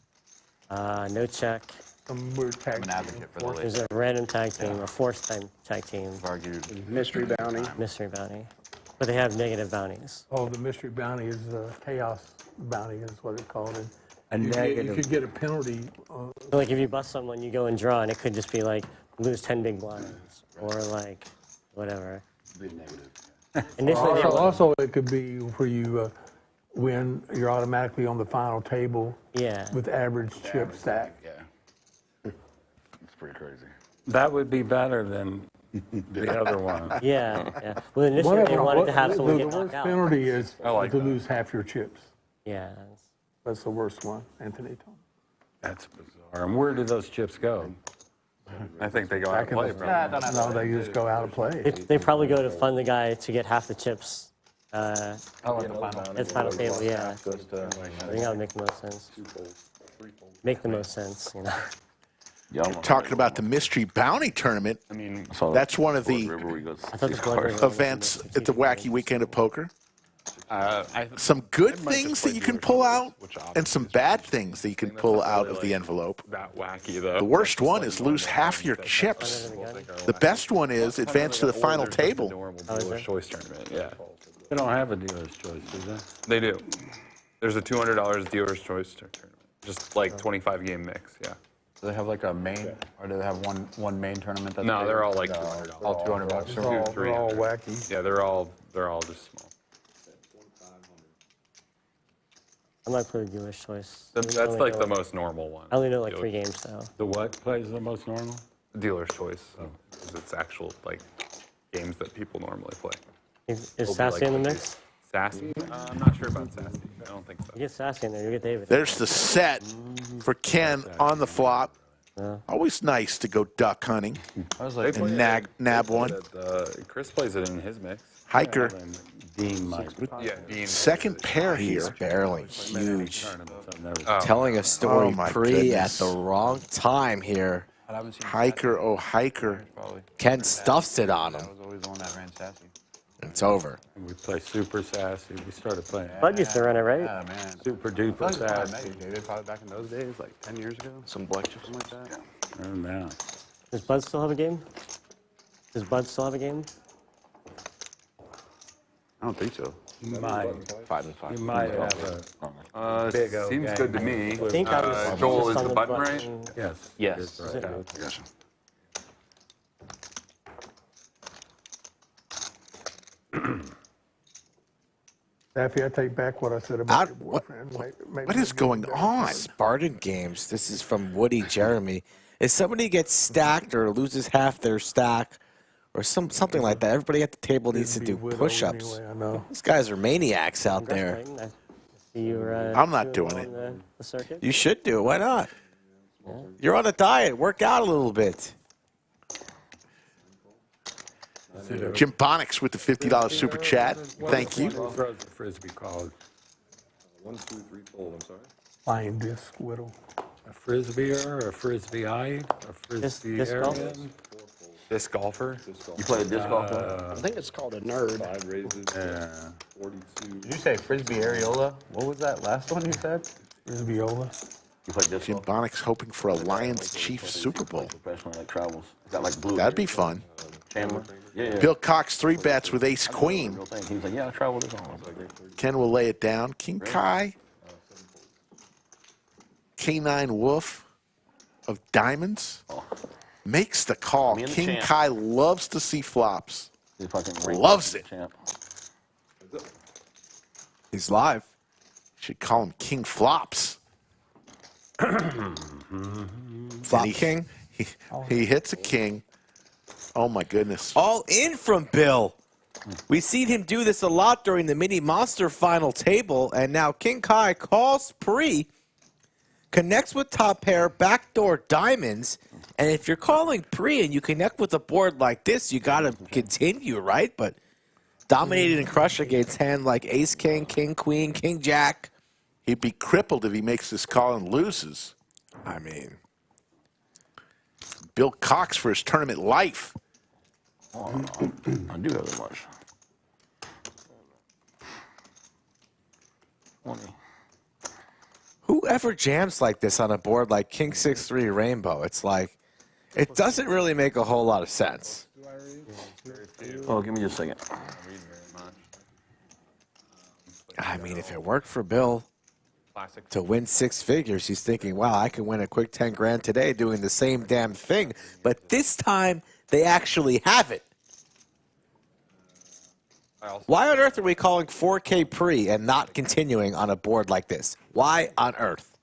no check. Some weird tag I'm an advocate for the late. There's a random tag team, a forced time tag team, I've argued. Mystery bounty. mystery bounty. But they have negative bounties. Oh, the mystery bounty is chaos bounty is what it's called. And A you negative. could get a penalty. So like if you bust someone, you go and draw, and it could just be like lose 10 big blinds or like whatever. Initially, they Also, it could be where you win, you're automatically on the final table yeah. with average chip stack. Yeah. It's pretty crazy. That would be better than the other one. Yeah, yeah. Well, initially they wanted to have someone The get worst knocked out. penalty is like to that. lose half your chips. Yeah. That's the worst one, Anthony told me. That's bizarre. And where do those chips go? I think they go out of play, probably. No, they just go out of play. They probably go to fund the guy to get half the chips Oh, at the final. at the final table, yeah. Goes to, I think that would make the most sense. Make the most sense, you know. Yeah, Talking about the mystery bounty tournament. I mean, That's one of the River where he goes, I thought the Blood River events at the Wacky Weekend of Poker. I Some good I might just things play that you can dealer pull choice, out which option and some is bad things that you can pull out of the like envelope. that wacky though. The worst one is lose half your chips. The best one is advance to the final table. Dealer's choice tournament. Yeah, They don't have a dealer's choice, do they? they do. There's a $200 dealer's choice tournament, just like 25 game mix. Yeah. do they have like a main, or do they have one main tournament? That's No, big? they're all like all $200. They're all, three. they're all wacky. Yeah, they're all just small. I might play the dealer's choice. That's I only like know- the most normal one. I only know like Dealer- 3 games, so. The what plays the most normal? Dealer's choice. 'Cause it's actual like games that people normally play. Is Will be Sassy like in the the mix? Sassy? I'm not sure about Sassy. I don't think so. You get Sassy in there, you get David. There's the set for Ken on the flop. Always nice to go duck hunting I was They like, play and it- nab they play one. it at, Chris plays it in his mix. Hiker, Dean might. Yeah, Dean. second pair He's here. barreling huge. I've never Oh, Telling a story Oh, my pre at goodness. the wrong time here. I haven't seen Hiker, oh hiker. probably. Ken stuffs it on I him. was always the one that ran sassy. It's over. We play super sassy. We started playing Bud used to run it, right? Yeah, man. super I duper feel like when I met sassy. you, David, probably back in those days, like 10 years ago. Some black chips, something like that. Oh, no. Does Bud still have a game? Does Bud still have a game? I don't think so. You might, 5 and 5. you might have a big old seems game. good to me. I think I was Joel, just is on the button right? Yes. Yes. that's right. I got you. Daffy, I take back what I said about your What- boyfriend. Maybe What is going on? Spartan Games. This is from Woody Jeremy. If somebody gets stacked or loses half their stack or something like that, everybody at the table needs to Be do widow push-ups. Anyway, I know. These guys are maniacs out there. Congratulations. I see you were, I'm not doing 2-0 it. on the circuit. You should do it. Why not? You're on a diet. Work out a little bit. Jim Bonix with the $50 super chat. Thank you. What throws the frisbee called? 1, 2, 3, fold. I'm sorry. Flying disc whittle. A frisbeer, a frisbeeite, a frisbee disc golf? Arian? Disc golfer. You play a disc golf? Huh? I think it's called a nerd. 5 raises. 42. Did you say frisbee areola? What was that last one you said? Frisbeeola. You play disc Jim golf? Bonix hoping for a Lions Chiefs Super Bowl. Professionally, like travels. Got like blue. That'd be fun. Chandler. Yeah. Bill Cox 3 bets with Ace Queen. Real thing. He was like, yeah, I travel this on. Ken will lay it down. King Kai. K9 Wolf of Diamonds makes the call. Me and the King champ. Kai loves to see flops. He fucking Loves it. champ. He's live. Should call him King Flops. Flop And king. He hits a king. Oh my goodness. All in from Bill. We've seen him do this a lot during the mini monster final table, and now King Kai calls pre, connects with top pair, backdoor diamonds, and if you're calling pre and you connect with a board like this, you got to continue, right? But dominated and crushed against hand like ace king, king queen, king jack. He'd be crippled if he makes this call and loses. I mean, Bill Cox for his tournament life. Oh, I do have that much. 20. whoever jams like this on a board like King 6-3 Rainbow, it's like, it doesn't really make a whole lot of sense. Oh, give me just a second. I mean, if it worked for Bill to win 6 figures, he's thinking, wow, I can win a quick 10 grand today doing the same damn thing. But this time, they actually have it. Why on earth are we calling 4K pre and not continuing on a board like this? Why on earth?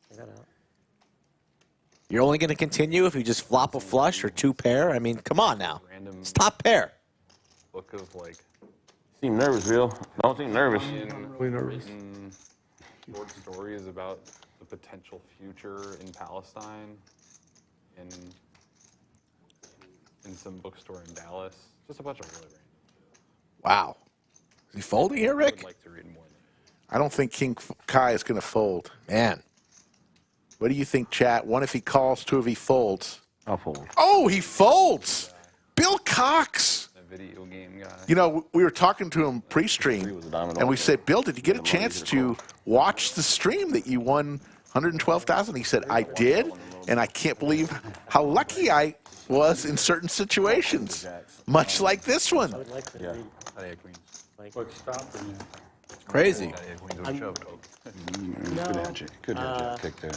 You're only going to continue if you just flop a flush or 2 pair? I mean, come on now. It's top pair. Look of like. Seem nervous, Bill. Don't seem nervous. Really nervous. Short stories about the potential future in Palestine, in some bookstore in Dallas. Just a bunch of really random. Wow. Is he folding here, I Rick? would like to read more. I don't think King Kai is going to fold. Man. What do you think, chat? 1 if he calls, 2 if he folds. I'll fold. Oh, he folds. Bill Cox. A video game guy. You know, we were talking to him pre-stream, and we said, Bill, did you get a chance to watch the stream that you won $112,000? He said, I did, and I can't believe how lucky I was in certain situations, much like this one. I would like to read, like, What's stopping you? Crazy. Good edge. Good edge. Kick there.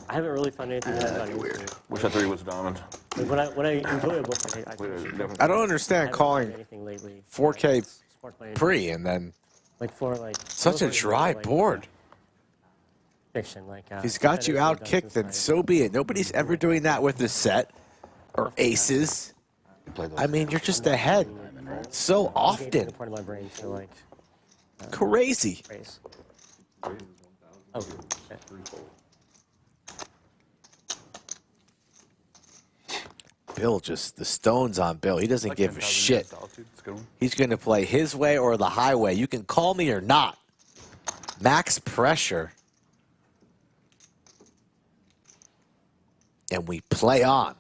I haven't really found anything that I found weird. Wish I 3 was a diamond. Like when I enjoy a book, I think I don't understand haven't calling found anything lately. 4K Sparked by pre and then like for like such a dry like, board. fiction. Like If he's got you out kicked, then so be it. Nobody's ever doing that with a set or aces. I mean, you're just ahead so often. Part of my brain to like Crazy. race. Oh, shit. Bill just, the stones on Bill. He doesn't give a shit. It's a good one. He's going to play his way or the highway. You can call me or not. Max pressure. And we play on.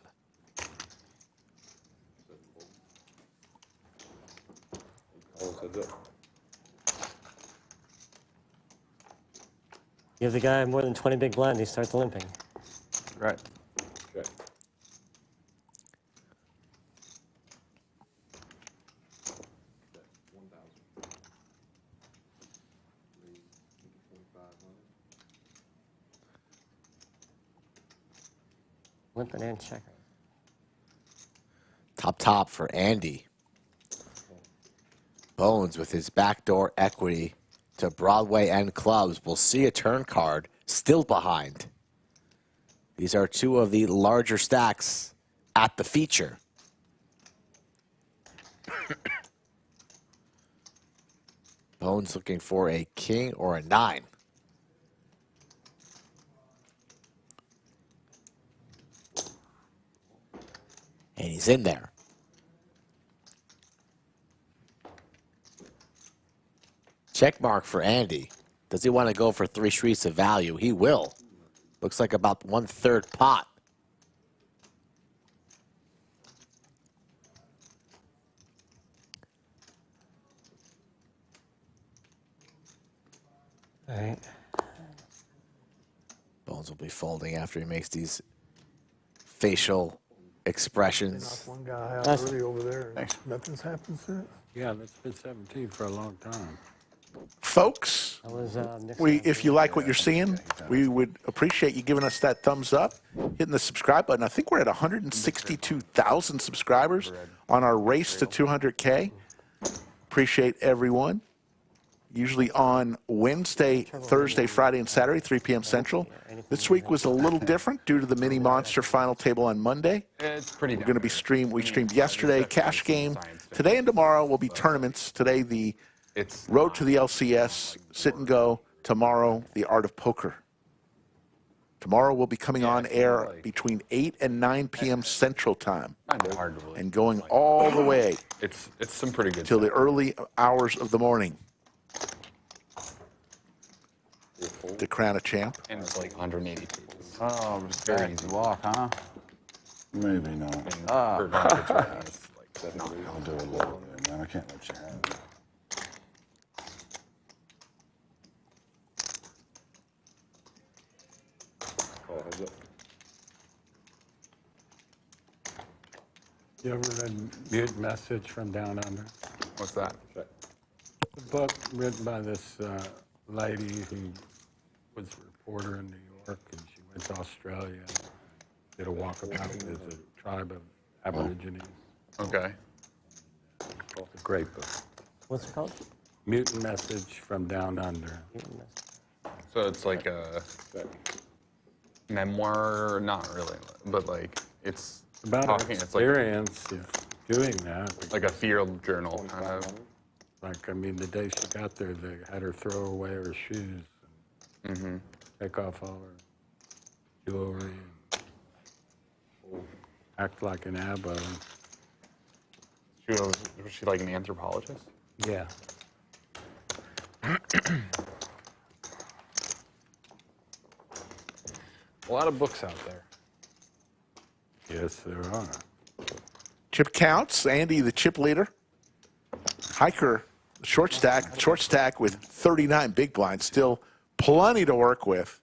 You have the guy more than 20 big blind, he starts limping. Right. Limping and checker. Top for Andy. Bones with his backdoor equity to Broadway and clubs. We'll see a turn card still behind. These are 2 of the larger stacks at the feature. Bones looking for a king or a 9. And he's in there. Check mark for Andy. Does he want to go for 3 streets of value? He will. Looks like about 1/3 pot. All right. Bones will be folding after he makes these facial expressions. One guy out really over there. Nothing's happened since. Yeah, that's been 17 for a long time. Folks, if you like what you're seeing, we would appreciate you giving us that thumbs up, hitting the subscribe button. I think we're at 162,000 subscribers on our race to 200K. Appreciate everyone. Usually on Wednesday, Thursday, Friday, and Saturday, 3 p.m. Central. This week was a little different due to the Mini Monster final table on Monday. It's pretty. We're going to be we streamed yesterday, cash game. Today and tomorrow will be tournaments. Today, the Road to the LCS, sit and go. Tomorrow, the Art of Poker. Tomorrow we'll be coming on air between 8 and 9 p.m. Central Time. And going all the way. It's some pretty good till the early hours of the morning. To crown a champ. And it's like 180 people. Oh, just very easy walk, huh? Maybe not. Oh. I'll do a little bit, man. I can't let you have it. You ever read Mute Message from Down Under? What's that? The book written by this lady who was a reporter in New York, and she went to Australia and did a walkabout with a tribe of Aborigines. Okay. It's a great book. What's it called? Mutant Message from Down Under. So it's like a memoir, not really, but like it's about talking. an It's like experience of doing that. like a field journal kind of. Like, I mean, the day she got there, they had her throw away her shoes, and take off all her jewelry, and act like an abo. Was she like an anthropologist? Yeah. A lot of books out there. Yes, there are. Chip counts. Andy, the chip leader. Hiker, short stack with 39 big blinds. Still plenty to work with.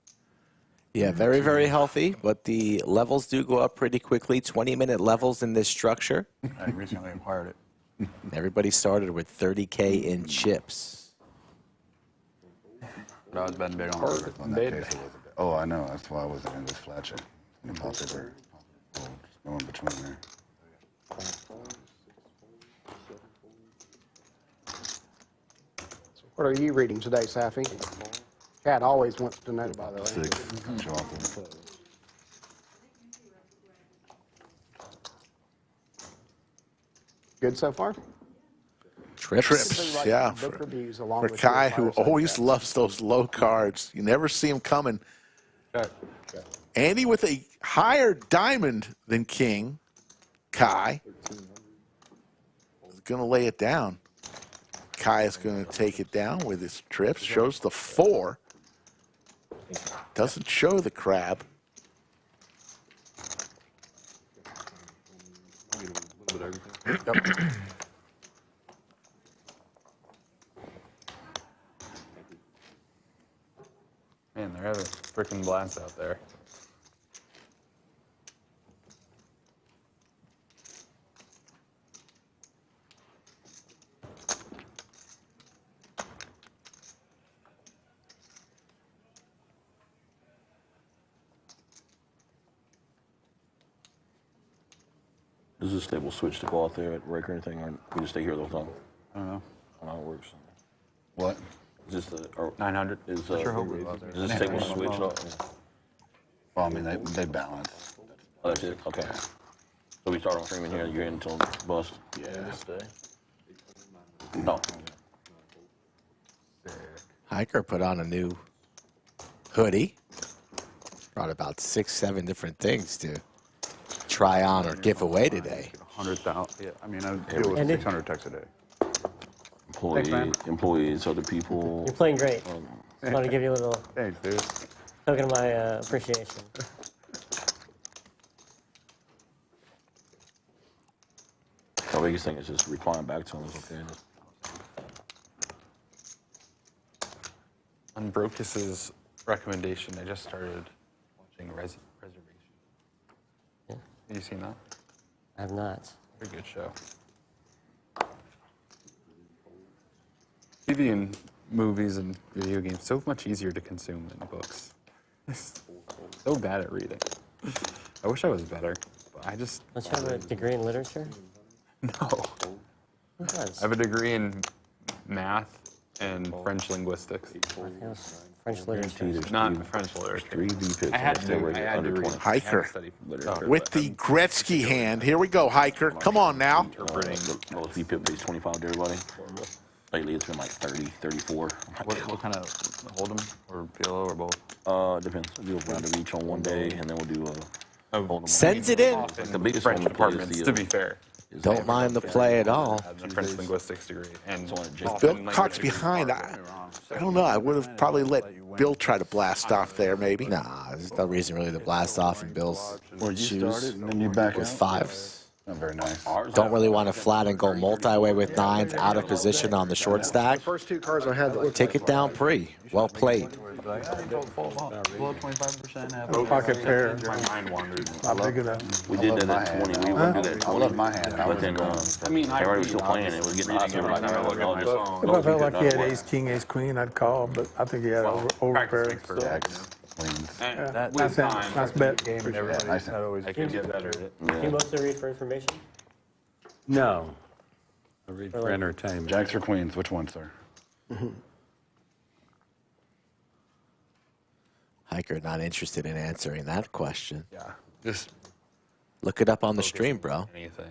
Yeah, very, very healthy, but the levels do go up pretty quickly. 20-minute levels in this structure. I recently acquired it. Everybody started with 30K in chips. But I was betting big on Perfect. In that case, it was a bit. Oh, I know. That's why I wasn't in this flat check. You pop it or just go in between there. What are you reading today, Safi? Cat always wants to know, by the way. 6. Show off the Good so far? Trips, yeah. For Kiah, who always loves those low cards. You never see him coming. Andy with a higher diamond than king. Kiah is going to lay it down. Kiah is going to take it down with his trips. Shows the 4. Doesn't show the crab. Yep. Man, they're having a freaking blast out there. Does this table switch to go out there at break or anything, or we just stay here the whole time? I don't know. I don't know how it works. What? Is this the 900. Is Sure hope it was there. does this table switch up? Well, I mean, they balance. Oh, that's it. Okay. So we start on streaming here. You're in until bust. Yeah. No. Hiker put on a new hoodie. Brought about 6, 7 different things to try on or give away today. 100,000. Yeah, I mean, I deal with Andy? 600 texts a day. Employees, other people. You're playing great. Just want to give you a little Thanks, dude. token of my appreciation. The biggest thing is just replying back to them is okay. On Brocus's recommendation, I just started watching Reservation. Yeah. Have you seen that? I have not. Very good show. TV and movies and video games so much easier to consume than books. So bad at reading. I wish I was better, but I just. Don't you have a degree in literature? No. Who does? I have a degree in math and French linguistics. French literature. Not French literature. I had to read. Hiker. Study literature. With the Gretzky hand. Here we go, Hiker. Come on now. Lowest VPIP pays 25 to everybody. Lately, it's been like 30, 34. What kind of hold'em or PLO or both? Depends. We'll do a round of each on one day, and then we'll do a hold'em. Sends it in. The biggest French one to play is departments, the, to be fair. Don't mind the play at all. I have a French linguistics degree. And Bill Cox behind. I don't know. I would have probably let Bill try to blast off there, maybe. Nah, there's no reason really to blast off in Bill's Well, you shoes started and then you back with out. fives. Not very nice. Don't really want to flat and go multi-way with nines out of position on the short stack. The first two cards I had that looked Take it down pre. Well played. Below 25%. No pocket pair. my mind wandered. Not big enough. We did that at 20. We wouldn't do that at 20. I love my hand. But then, everybody was still playing it. Was getting hot. Everybody like, look at my phone. If I felt like he had ace, king, ace, queen, I'd call, but I think he had over pairs. So. Jacks, queens. And Nice hand, nice bet. Nice hand. I can get better at it. Do you mostly read for information? No. I read for like- entertainment. Jacks or queens? Which one, sir? Hiker not interested in answering that question. Yeah. Just Look it up on the stream, bro. anything.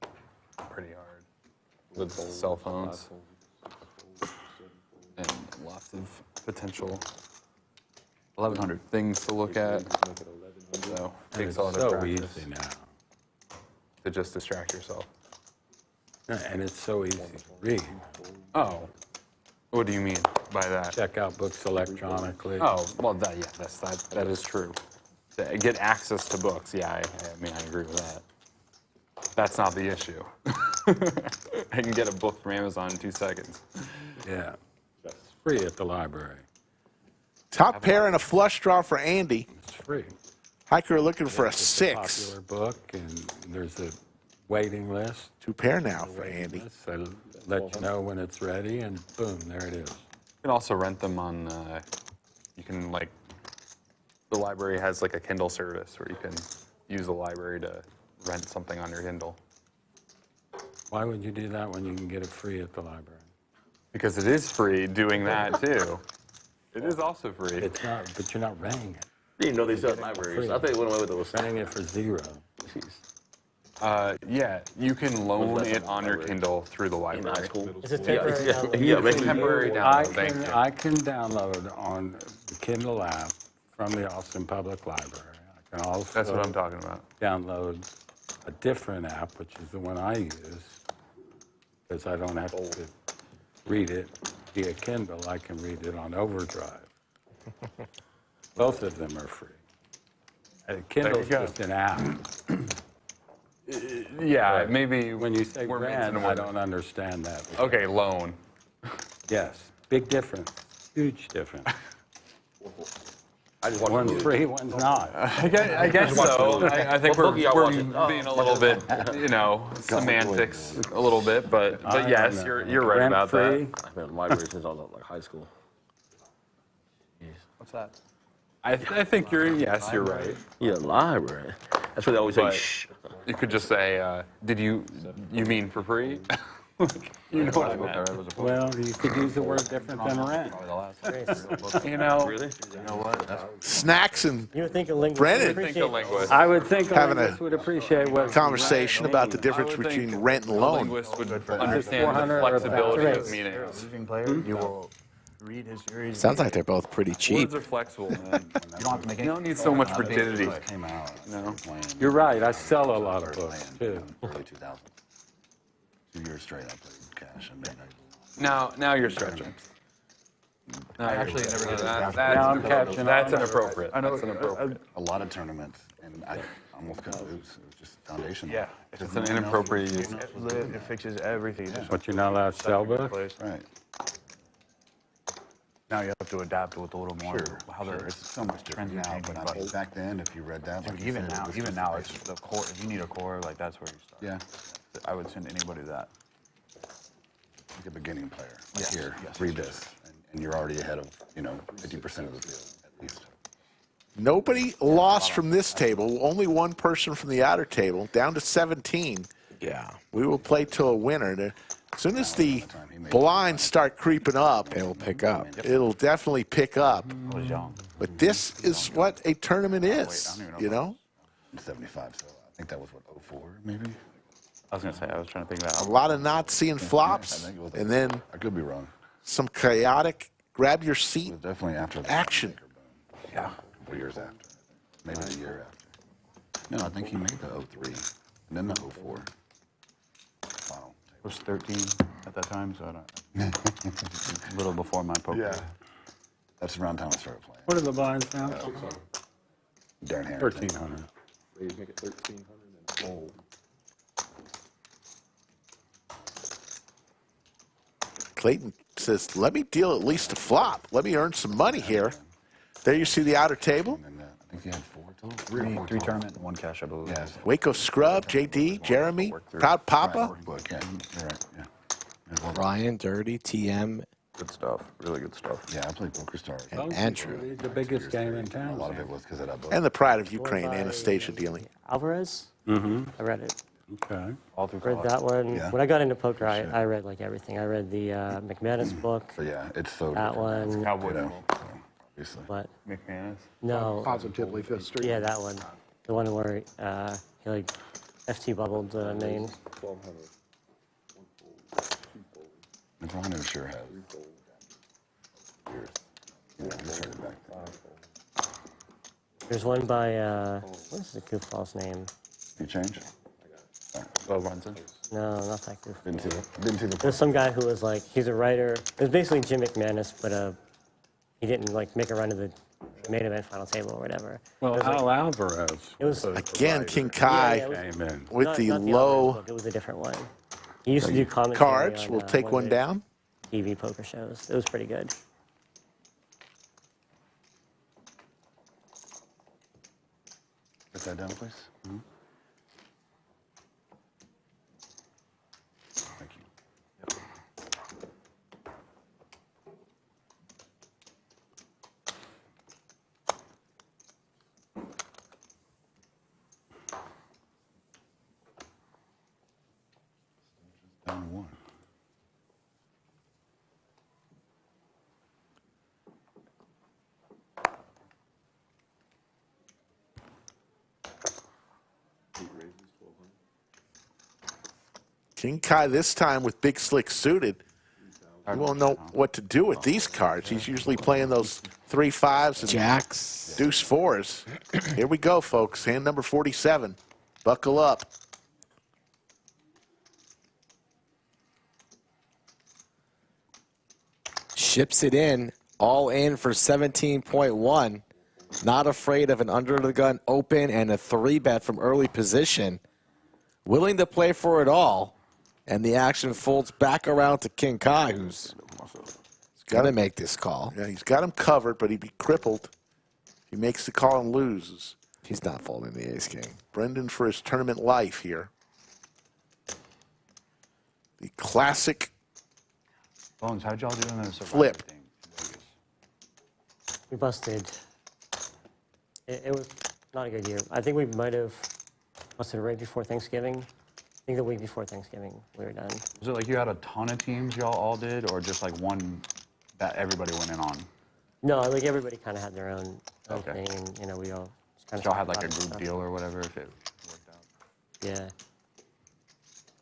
It's pretty hard with cell phones and lots of potential 1100. things to look at. So And takes it's a lot of so practice easy now. to just distract yourself. And it's so easy to read. Oh, what do you mean by that? Check out books electronically. Oh, well, that is true. To get access to books, yeah, I mean, I agree with that. That's not the issue. I can get a book from Amazon in 2 seconds. Yeah. It's free at the library. Top pair and a flush draw for Andy. It's free. Hiker looking for a It's 6. popular book, and there's a waiting list. 2 pair now for Andy. So let you know when it's ready, and boom, there it is. You can also rent them on, you can like, the library has like a Kindle service where you can use the library to rent something on your Kindle. Why would you do that when you can get it free at the library? Because it is free doing that too. It is also free. It's not, but you're not renting it. Didn't know they sell libraries. I think it went away with those. Renting it for $0. Yeah, you can loan it on your Kindle through the In high library. school. Is it temporary download? Yeah, maybe. Temporary I download, thank you. I can download on the Kindle app from the Austin Public Library. I can also That's what I'm talking about. download a different app, which is the one I use, because I don't have to read it via Kindle. I can read it on Overdrive. Both of them are free. Kindle's go. just an app. Yeah, maybe When you say we're rent, mixing I them. don't understand that. Okay, loan. Yes, big difference, huge difference. I just watched One's movies. free, one's not. I guess so. I think What book are y'all we're watching? being a little bit, semantics a little bit, but yes, you're right about that. Rent-free, I've been in the library since I was like high school. What's that? I think you're right. Yeah, library. That's what they always say. But Shh. you could just say, did you mean for free? You know what I meant. well, you could use the word different than rent. You know, Really? You know what? Snacks and You would think a linguist Brennan. would I think a appreciate linguist. I would think a Having a linguist would appreciate what conversation about the difference I would think between rent and a loan. linguist would understand the 400 or flexibility about of meanings. Losing player, you will read his series. Sounds like they're both pretty cheap. Words are flexible, man. You don't have to make You any. don't need so much rigidity. Came out. No. You're right. I sell a lot of books, too. Early 2000s. 2 years straight, I played cash and midnight. Now you're stretching. I actually never did that. Now I'm catching That's on. inappropriate. I know. That's inappropriate. A lot of tournaments, and I almost couldn't lose. It was just foundational. Yeah. It's an inappropriate use. It fixes everything. But you're not allowed to sell books? Right. Now you have to adapt with a little more how Sure, they're it's so much different now, changing, but I mean, back then, if you read that, like Dude, you even said, it now, was even just now, basic. it's the core. If you need a core, like that's where you start. Yeah, I would send anybody that. like a beginning player. Like Yes, here, yes, read yes. this, and you're already ahead of 50% of the field at least. Nobody lost from this table. Only one person from the outer table, down to 17. Yeah. We will play till a winner. As soon as the blinds start creeping up, It'll pick up. it'll definitely pick up. I was young. But this is what a tournament is, you know? I'm 75, so I think that was what 04 maybe. I was gonna say. I was trying to think that. A lot of not seeing I flops, think it was and then I could be wrong. some chaotic grab your It seat was definitely after the action. Yeah, a couple years after, maybe a year after. No, I think he made the 03, and then the 04. Wow. I was 13 at that time, so I don't. A little before my poker. Yeah. That's around the time I started playing. What are the blinds now? Darren Harrington. 1,300. Raise, make it 1,300 and fold. Clayton says, let me deal at least a flop. Let me earn some money here. There you see the outer table. And I think he had 4 total. 3 or 4 Three total. tournament and 1 cash, I believe. Yeah. Waco Scrub, JD, Jeremy, Proud Papa. Workbook, yeah. You're right, yeah. Ryan, Dirty, TM, Good stuff. Really good stuff. Yeah, I played Poker Stars. and Andrew. The biggest game in A town. lot of it was because of that book. And the Pride of Ukraine, Anastasia dealing. Alvarez? Mm-hmm. I read it. Okay. All through Read college. that one. Yeah. When I got into poker, I read like everything. I read the McManus book, But yeah, it's so that different. one, Cowboy. You know, so, obviously. but McManus. no, Positively Fifth Street. yeah, that one. The one where he like FT bubbled Maine. 1,200. And Ron sure has. Years. Yeah, he started back then. There's one by what is the goofball's name? You change? Well, Brunson. No, not that goof. Didn't see the There's some guy who was like, he's a writer. It was basically Jim McManus, but he didn't like make a run to the main event final table or whatever. Well, It was, like- Al Alvarez. It was Again, King Yeah, Kai yeah, it was- Came in. with not the Alvarez low book, it was a different one. He used to do commentary cards. on, We'll take of one the down. TV poker shows. It was pretty good. Put that down, please. Thank you. Down 1. King Kai this time with Big Slick suited. He won't know what to do with these cards. He's usually playing those 3 5s and Jacks. deuce 4s. Here we go, folks. Hand number 47. Buckle up. Ships it in, all in for 17.1. Not afraid of an under-the-gun open and a 3-bet from early position. Willing to play for it all. And the action folds back around to King Kai, who's going to make this call. Yeah, he's got him covered, but he'd be crippled if he makes the call and loses. He's not folding the ace-king. Brendon for his tournament life here. The classic Bones, how'd y'all do in the Survivor Flip. thing in Vegas? We busted. It was not a good year. I think we might have busted right before Thanksgiving. I think the week before Thanksgiving we were done. Was it like you had a ton of teams y'all all did, or just like one that everybody went in on? No, like everybody kind of had their own Okay. thing, and you know we all kind of. Y'all had like a group deal or whatever if it worked out. Yeah.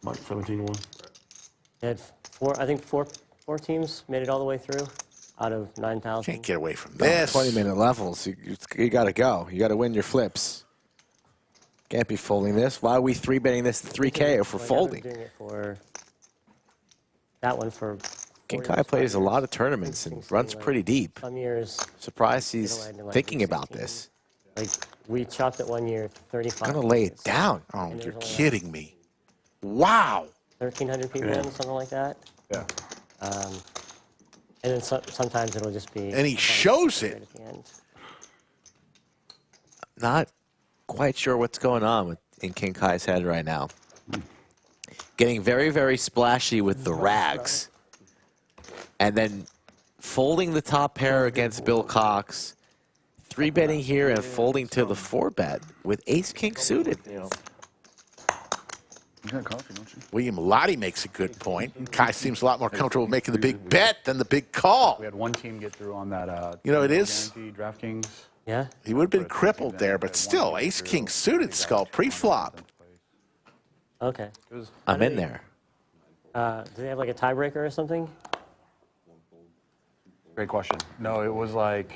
Like 17-1. They had four teams made it all the way through. out of 9,000. Can't get away from this. 20-minute levels. You got to go. You got to win your flips. Can't be folding this. Why are we 3-betting this to 3K if we're folding? Doing it for that one for. King Kiah plays a lot of tournaments and runs pretty deep. Some years. Surprised he's thinking about this. Like we chopped it one year 35. Gonna lay it down. Oh, you're kidding me. Wow. 1,300 people in, something like that. Yeah. And then sometimes it'll just be. And he shows it. At the end. Not quite sure what's going on in King Kiah's head right now. Getting very, very splashy with the rags. And then folding the top pair against Bill Cox. 3-betting here and folding to the 4-bet with ace-king suited. You got coffee, don't you? William Lottie makes a good point. Kai seems a lot more comfortable making the big bet than the big call. We had one team get through on that. You know, it is. DraftKings. Yeah. He would have been crippled there, but still, ace-king suited skull pre-flop. Okay. I'm in there. Do they have like a tiebreaker or something? Great question. No, it was like.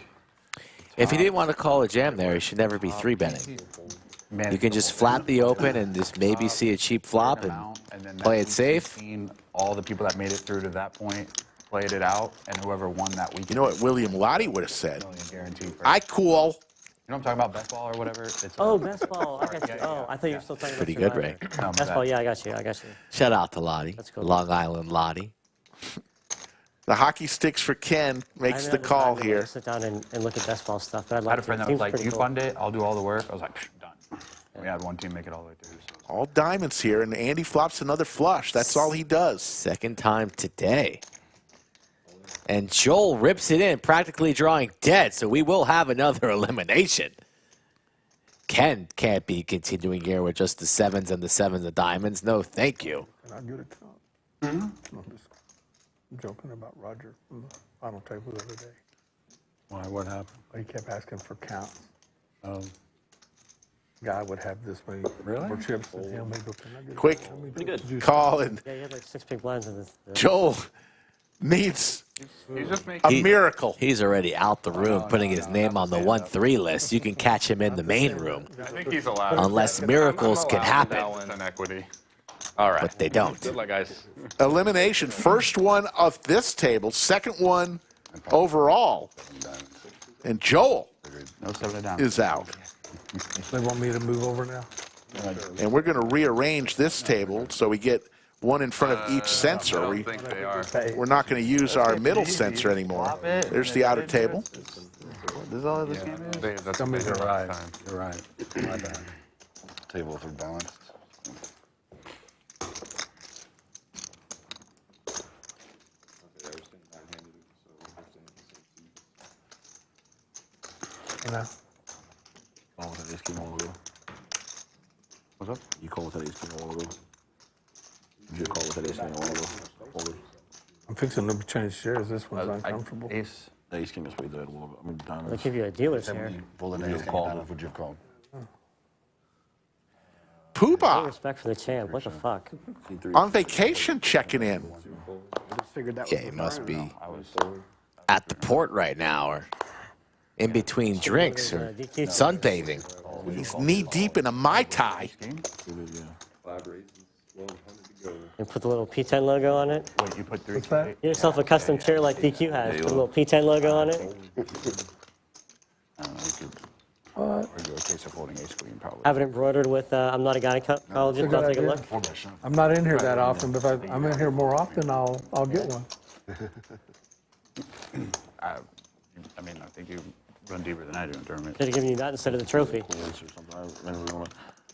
If he didn't want to call a jam there, he should never be 3-betting. You can just flat the open and just maybe see a cheap flop and play it safe. All the people that made it through to that point played it out, and whoever won that weekend. You know what William Lottie would have said? Guaranteed. I cool. You know what I'm talking about, best ball or whatever? It's best ball. I got you. Oh, I thought you were still talking about Pretty good, Ray. Best ball. Yeah, I got you. Shout out to Lottie. Cool. Long Island Lottie. The hockey sticks for Ken makes the call here. Sit down and look at best ball stuff. But I'd I like had a friend to. that was like, Seems you pretty fund it, I'll do all the work. I was like, done. We had one team make it all the way through. So. All diamonds here, and Andy flops another flush. That's all he does. Second time today. And Joel rips it in, practically drawing dead, so we will have another elimination. Ken can't be continuing here with just the 7s and the 7s of diamonds. No, thank you. Can I get a count? No, I'm just joking about Roger from the final table the other day. Why? What happened? He kept asking for counts. Oh, Guy would have this many more chips than him. He'd go, "Can I get a Quick count? Let me get juice." call, and Yeah, you had like 6 big blinds in this. Joel needs He's just making a miracle. He's already out the room, putting his name on the 1-3 list. You can catch him in the main room. I think he's allowed. Unless miracles can happen. An equity. All right. But they don't. Good luck, guys. Elimination. First one of this table. Second one overall. And Joel No 7 down. is out. They want me to move over now? And we're going to rearrange this table so we get one in front of each I sensor. don't think they are. We're not going to use our middle sensor anymore. There's the outer table. This is all this game is? That's You're the right. time. You're right. My bad. Tables are balanced. You know? Oh, that ace king a while ago. What's up? You called with that ace king a while ago. You just called with that ace king a while ago. Folded. I'm fixing to change shares. This one's uncomfortable. Ace. The ace king is way there a little bit. I mean, They diamonds. give you a dealer's share. Fold an ace, would you have called? No Poobah respect for the champ. What the fuck? on vacation checking in. Figured that was Yeah, he must be at the port right now or in between drinks or sunbathing. He's knee deep in a Mai Tai. And put the little P10 logo on it. Wait, you put 3? What's that? Get yourself a custom chair like DQ has. Put a little P10 logo on it. I don't know, we could. Or do a case of holding ace queen, probably. Have it embroidered with I'm not a gynecologist. I'll take a look. I'm not in here that often, but if I'm in here more often, I'll get one. I mean, I think you run deeper than I do in tournament. Should have given you that instead of the trophy.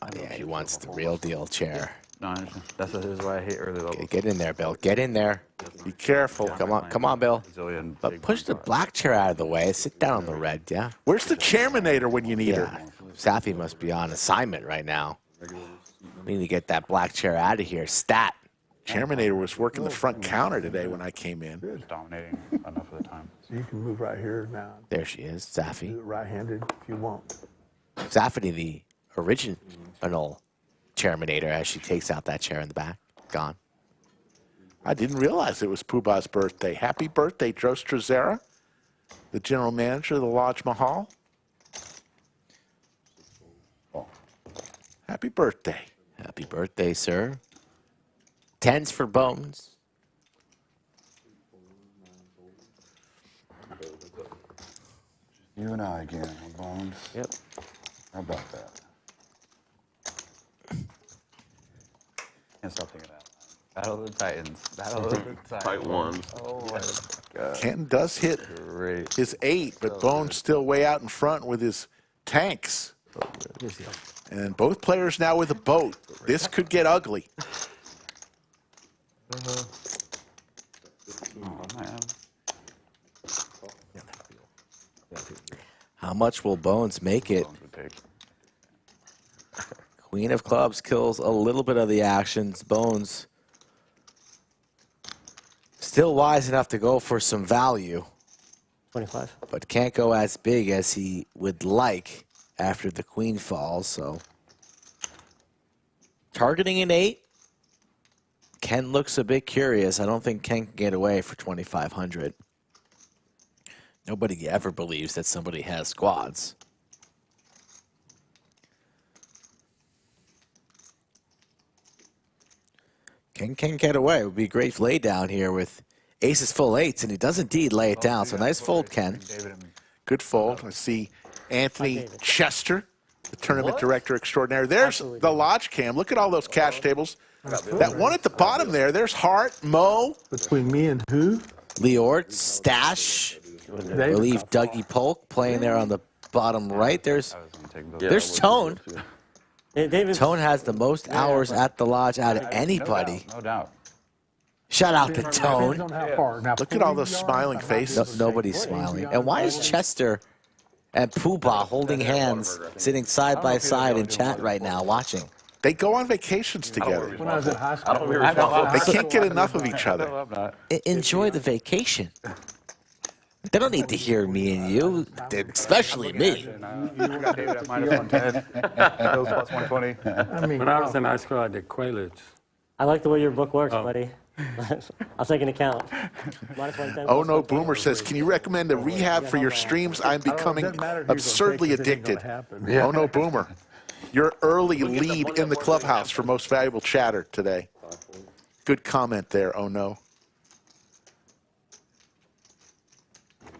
Oh, yeah, he wants the real deal chair. No, I understand. This is why I hate early levels. Get in there, Bill. Get in there. Be careful. Come on, Bill. But push the black chair out of the way. Sit down on the red, yeah? Where's the chairmanator when you need her? Safi must be on assignment right now. We need to get that black chair out of here. Stat. Chairmanator was working the front counter today when I came in. Dominating enough of the time. So you can move right here now. There she is, Do Safi. it right-handed if you want. Safi, the original chairmanator, as she takes out that chair in the back. Gone. I didn't realize it was Poobah's birthday. Happy birthday, Dros Trezera. the general manager of the Lodge Mahal. Happy birthday. Happy birthday, sir. 10s for Bones. You and I again, Bones. Yep. How about that? Can't stop thinking that. Battle of the Titans. Battle of the Titans. Tight ones. Oh my God. Canton does hit Great. his 8, but Bones still way out in front with his tanks. And both players now with a boat. This could get ugly. Oh, man. How much will Bones make it? Bones would take. Queen of Clubs kills a little bit of the actions. Bones still wise enough to go for some value, 25. but can't go as big as he would like after the queen falls. So targeting an 8. Ken looks a bit curious. I don't think Ken can get away for 2,500. Nobody ever believes that somebody has squads. Ken can get away. It would be a great lay down here with aces full 8s, and he does indeed lay it down. So nice fold, Ken. Good fold. I see Anthony Chester, the tournament director extraordinary. There's the Lodge Cam. Look at all those cash tables. That one at the bottom there's Hart, Mo. Between me and who? Leort, Stash. I believe Dougie Polk playing there on the bottom right. There's Tone. Tone has the most hours at the Lodge out of anybody. No doubt. Shout out to Tone. Look at all those smiling faces. Nobody's smiling. And why is Chester and Poobah holding hands, sitting side by side in chat right now, watching? They go on vacations together. When I was in high school, They can't get enough of each other. Enjoy the vacation. They don't need to hear me and you, especially me. You got David at minus 110. Those plus 120. I mean, When I was in high school, I did Quaaludes. I like the way your book works, buddy. I'll take an account. Minus 110. Oh no, Boomer says, can you recommend a rehab for your streams? I'm becoming absurdly addicted. Oh no, Boomer. Your early lead in the clubhouse for most valuable chatter today. Good comment there, oh no.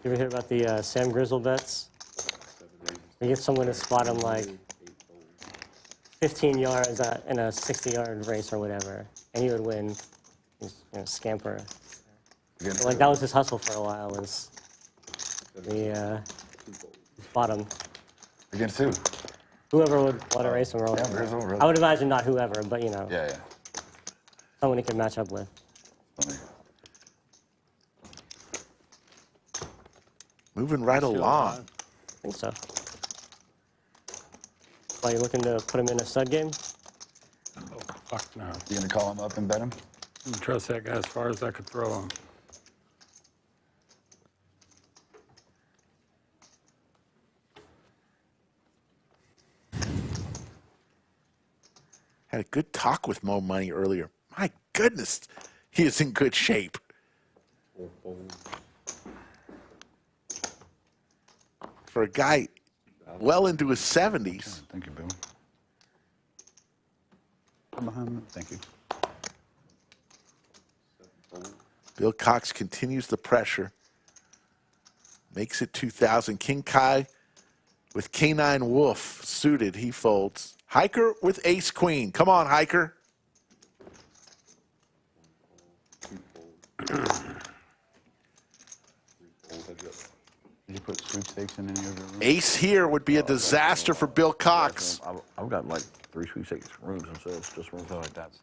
You ever hear about the Sam Grizzle bets? You get someone to spot him like 15 yards in a 60-yard race or whatever, and he would win. He's, scamper. So, like that was his hustle for a while. Was the spot him? Against who? Whoever would want to race him. Or Grizzle, really? I would imagine not whoever, but Yeah. someone he could match up with. Funny. Moving right along. I think so. Why, you looking to put him in a stud game? Oh, fuck no. You gonna call him up and bet him? I didn't trust that guy as far as I could throw him. Had a good talk with Mo Money earlier. My goodness, he is in good shape. For a guy well into his 70s. Thank you, Boom. Thank you. Bill Cox continues the pressure. Makes it 2,000. King Kai with K9 Wolf suited. He folds. Hiker with Ace Queen. Come on, Hiker. Did you put sweepstakes in any of your rooms? Ace here would be a disaster for Bill Cox. I've got like 3 sweepstakes rooms themselves, just rooms. So like that's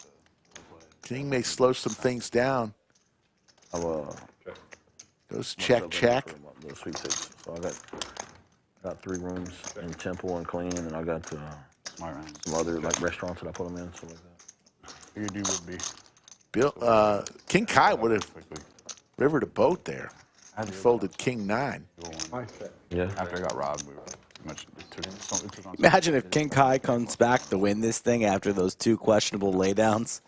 the King may slow some things down. Goes check, check. The sweepstakes. So I got 3 rooms in Temple and Clean, and I got smart round. some other like restaurants that I put them in, stuff like that. Figured you would be. Bill, King Kai would have rivered a boat there. He folded King 9. Yeah. After I got robbed, we were pretty much it took on. Imagine if King Kai comes back to win this thing after those 2 questionable laydowns.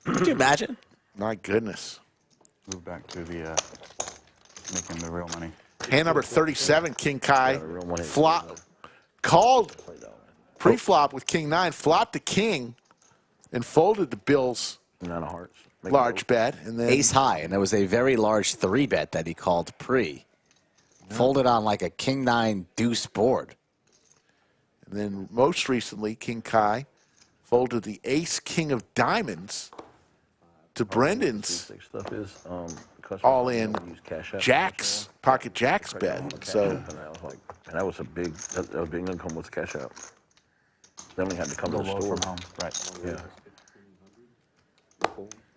Could you imagine? My goodness. Move back to the making the real money. Hand number 37, King Kai. Flop. Called pre-flop with King 9. Flopped to King and folded the Bill's large bet. And then Ace high, and there was a very large 3-bet that he called pre. Folded on like a King 9 deuce board. And then most recently, King Kai folded the Ace King of Diamonds to Brendon's all-in Jacks, pocket Jacks bet. So And that was a big, that was big income with the cash out. Then we had to come to the store. From home. Right. Yeah.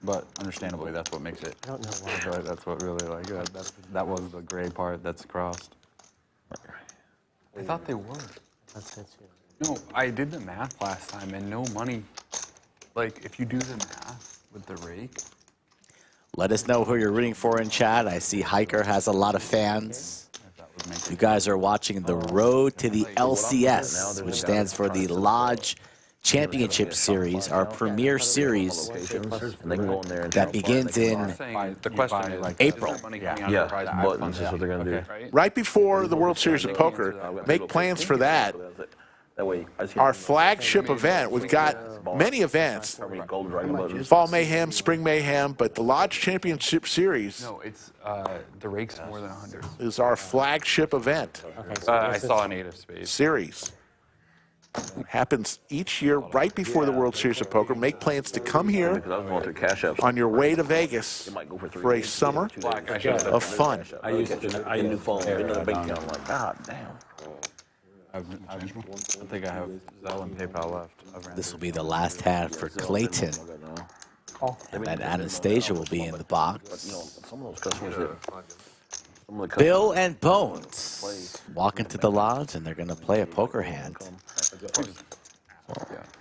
But understandably, that's what makes it. I don't know why. Right, that's what really that was the gray part that's crossed. I thought they were. That's it, too. No, I did the math last time, and no money. Like, if you do the math with the rake. Let us know who you're rooting for in chat. I see Hiker has a lot of fans. You guys are watching the road to the LCS, which stands for the Lodge Championship Series, our premier series that begins in April. Yeah, buttons is what they're going to do. right before the World Series of Poker, make plans for that. Our flagship event, we've got many events, Fall Mayhem, Spring Mayhem, but the Lodge Championship Series No, it's the rake's more than 100. is our flagship event I saw an 8 of spades. series. It happens each year right before the World Series of Poker. Make plans to come here on your way to Vegas for a summer of fun. I used to. I used to God damn. I think I have Zelle and PayPal left. This will be the last hand for Clayton. And then Anastasia will be in the box. Some of those customers that. Bill and Bones walk into the lodge, and they're going to play a poker hand.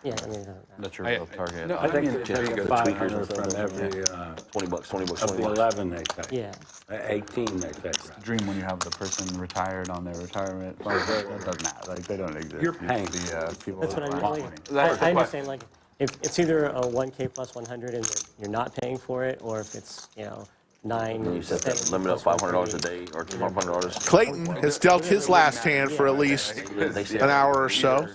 Yeah, I mean, That's your real target. No, I think it's pretty good. 500 from every. $20. Of the 11 they take. yeah. 18 they take. The dream when you have the person retired on their retirement. Like, that doesn't matter. Like, they don't exist. You're paying. The people That's what I that mean. want Like, I understand, like, if it's either a 1K plus 100 and you're not paying for it, or if it's, you know, 9. You set that limit up $500 a day or $500. Clayton has dealt his last hand for at least an hour or so.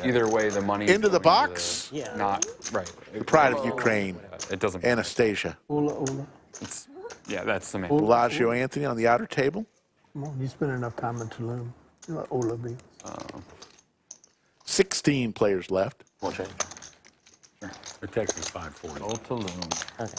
Either way, the money Into the box, Yeah. not right. the pride of Ukraine, It doesn't. Anastasia. Yeah, that's the main. Bellagio Anthony on the outer table. Come on, you spend enough time in Tulum. You know what Ola be? 16 players left. One change. It takes me 540. Old Tulum. Okay.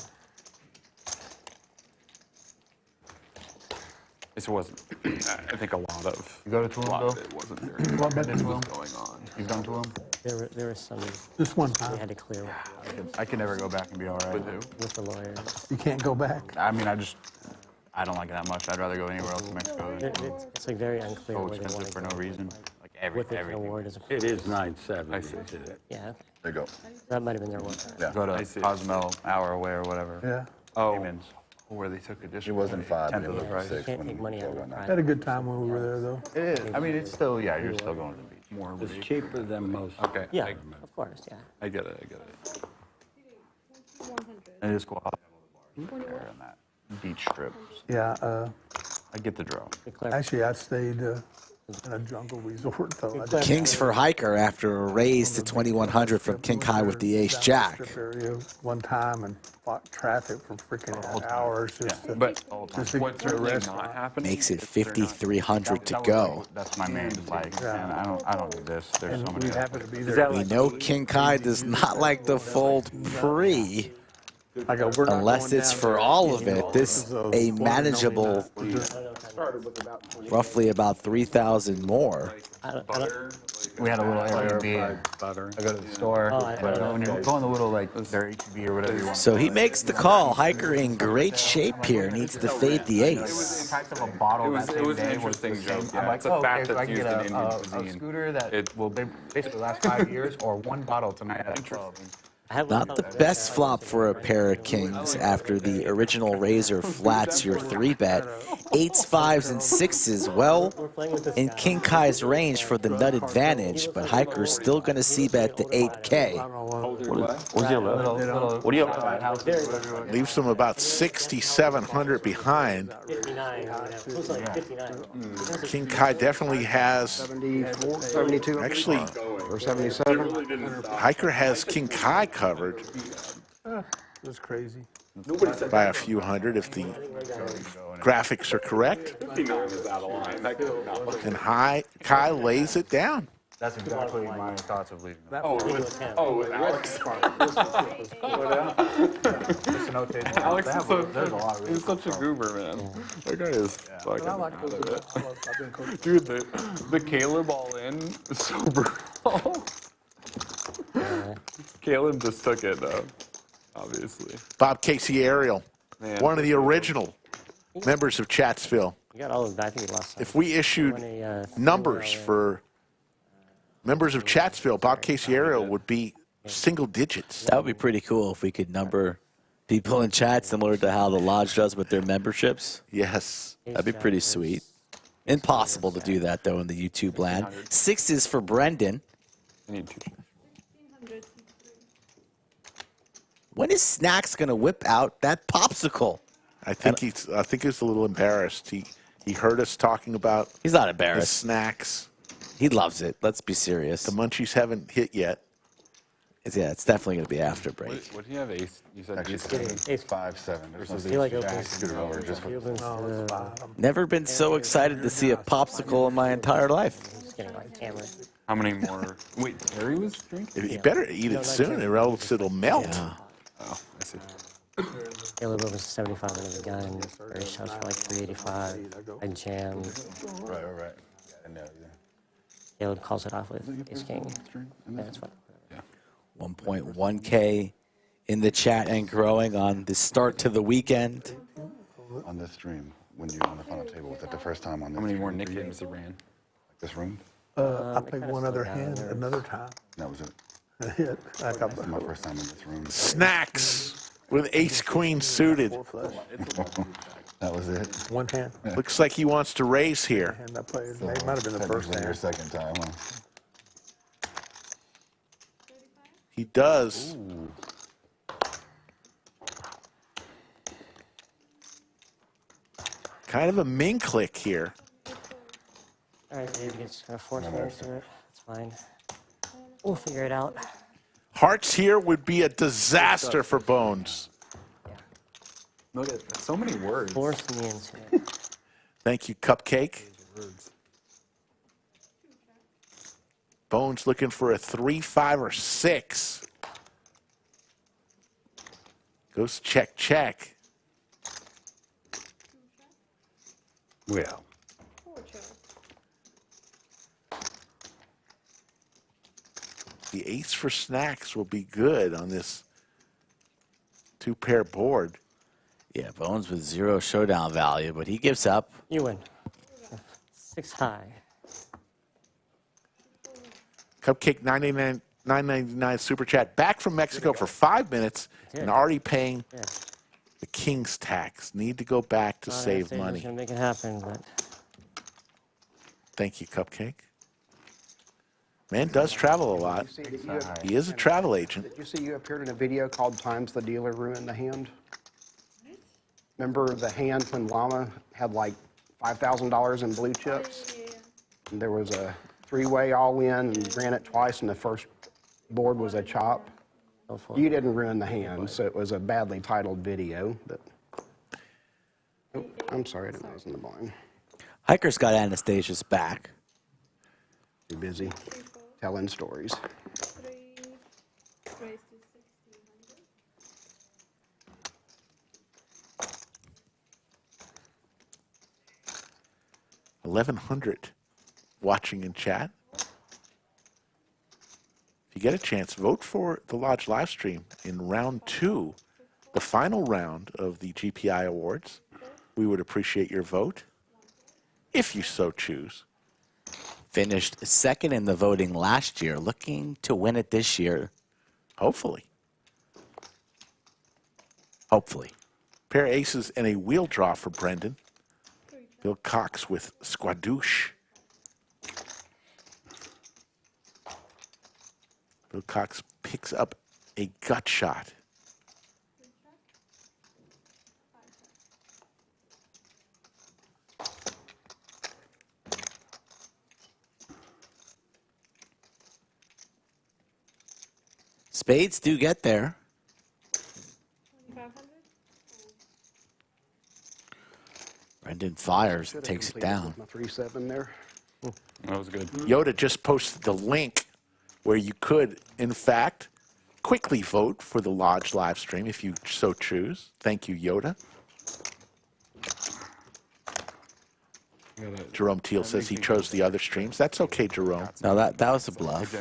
It wasn't. I think a lot of. You go to Tulum, A lot Bill? of it wasn't very. What about Tulum? Going on. You've done Tulum? There was some Just one we time. had to clear I can never go back and be all right. with the lawyer. You can't go back. I mean, I don't like it that much. I'd rather go anywhere else in Mexico. It's like very unclear So where they want expensive to for go. no reason. Like What they can everything. award as a It is 970. Yeah, okay. There you go. That might have been their one time. Yeah. Go to I see. Cozumel, hour away or whatever. Yeah. Oh, Payments. where they took It additional. wasn't 5. Tenth It of the was price. 6 Can't when take we money out of drove the on price. Had a good time when we were there, though. It is. I mean, it's still, yeah, you're still going to the beach. More It's relief. cheaper than most. Okay. Yeah, of course, yeah. I get it. I get it. And it is cool. There on that beach strip. Yeah, I get the draw. actually, I stayed in a jungle resort, though. Kings for Hiker after a raise to 2,100 from King Kai with the Ace Jack. Strip area one time and fought traffic for freaking hours just to, But just to what's get to a really restaurant. not happening? Makes it 5,300 to go. That's my main like, man, I don't do this. There's so And many. we happened to be there. We know King Kai does not like to fold pre I go, we're not unless going it's down for there. all of it. This a manageable, roughly about 3,000 more. We had a little Airbnb. Butter. I go to the store. But when you're going the little like their HB or whatever you want. So he makes the call. Hiker in great shape here. Needs to fade the ace. The price of a bottle It was an interesting joke. I'm Yeah, like, it's a oh, fact okay, so I that's can used get in Indian a cuisine. scooter that It will basically last 5 years, or one bottle tonight at the club. Not the best flop for a pair of kings after the original razor flats your 3-bet. 8s, 5s, and 6s well in King Kai's range for the nut advantage, but Hiker's still going to c-bet the 8K. What's your level? What do you have? Leaves them about 6,700 behind. 59 or whatever. Looks like 59. King Kai definitely has, 74, 72. actually, Or 77. Hiker has King Kai covered That's crazy. by a few hundred if the graphics are correct. 59 is out of line. That could not look. And Kai lays it down. That's exactly my thoughts of leaving. With Alex. Alex is such a goober, man. That guy is fucking out of it. Dude, the Caleb all in is so brutal. Caleb just took it, though, obviously. Bob Casey Ariel, Man. one of the original members of Chatsville. You got all of that, I think, last time. If we issued numbers for members of Chatsville, Bob Casey Ariel would be single digits. That would be pretty cool if we could number people in chat similar to how the Lodge does with their memberships. Yes. That'd be pretty sweet. Impossible to do that, though, in the YouTube land. 6 is for Brendon. I need 2. When is Snacks going to whip out that popsicle? I think he's a little embarrassed. He heard us talking about He's not the embarrassed. snacks. He loves it. Let's be serious. The munchies haven't hit yet. Yeah, it's definitely going to be after break. What do you have, Ace? You said Actually, Ace. 5-7. There's no I feel like jack. opens Scoot it over just he for opens the, Never been so excited to see a popsicle in my entire life. just getting like hammered. How many more? Wait, Terry was drinking? You better eat it soon, or else it'll melt. Yeah. Oh, I see. Caleb opens 75 under the gun. Barry shots for like 385. I jammed. Right. I know, yeah. Caleb calls it off with ace king. Yeah, that's fine. 1.1K in the chat and growing on the start to the weekend. On this stream, when you're on the final table, was that the first time on this How many more stream Nick for you? games he ran? This room? I played one other hand another time. That was it. Hit. I got This is my first time in this room. Snacks with ace queen suited. four flush. That was it. One hand. Looks like he wants to raise here. And I played. It might have been the first Technically your hand. second time, huh? He does. Kind of a min click here. All right, Dave gets kind of forced me into it. It's fine. We'll figure it out. Hearts here would be a disaster for Bones. Look at so many words. Force me into it. Thank you, Cupcake. Bones looking for a 3, 5, or 6. Goes check, check. Well. The ace for Snacks will be good on this 2-pair board. Yeah, Bones with 0 showdown value, but he gives up. You win. 6 high. Cupcake 999 super chat back from Mexico for 5 minutes and already paying the king's tax. Need to go back to save money. Gonna make it happen, but Thank you, Cupcake. Man does travel a lot. He is a travel agent. Did you see you appeared in a video called Times the Dealer Ruined the Hand? Remember the hand when Llama had like $5,000 in blue chips? And there was a 3-way all-in and ran it twice, and the first board was a chop. You didn't ruin the hand, so it was a badly titled video. But oh, I'm sorry, I didn't know I was in the blind. Hiker's got Anastasia's back. Too busy telling stories. $1,100 watching in chat. If you get a chance, vote for the Lodge live stream in round 2, the final round of the GPI Awards. We would appreciate your vote, if you so choose. Finished second in the voting last year, looking to win it this year. Hopefully. Hopefully. Pair of aces and a wheel draw for Brendon. Bill Cox with Squadouche. Bill Cox picks up a gut shot. Spades do get there. Brendon fires, takes it down. My 3-7 there. That was good. Yoda just posted the link where you could, in fact, quickly vote for the Lodge live stream if you so choose. Thank you, Yoda. Jerome Teal says he chose the other streams. That's okay, Jerome. No, that was a bluff.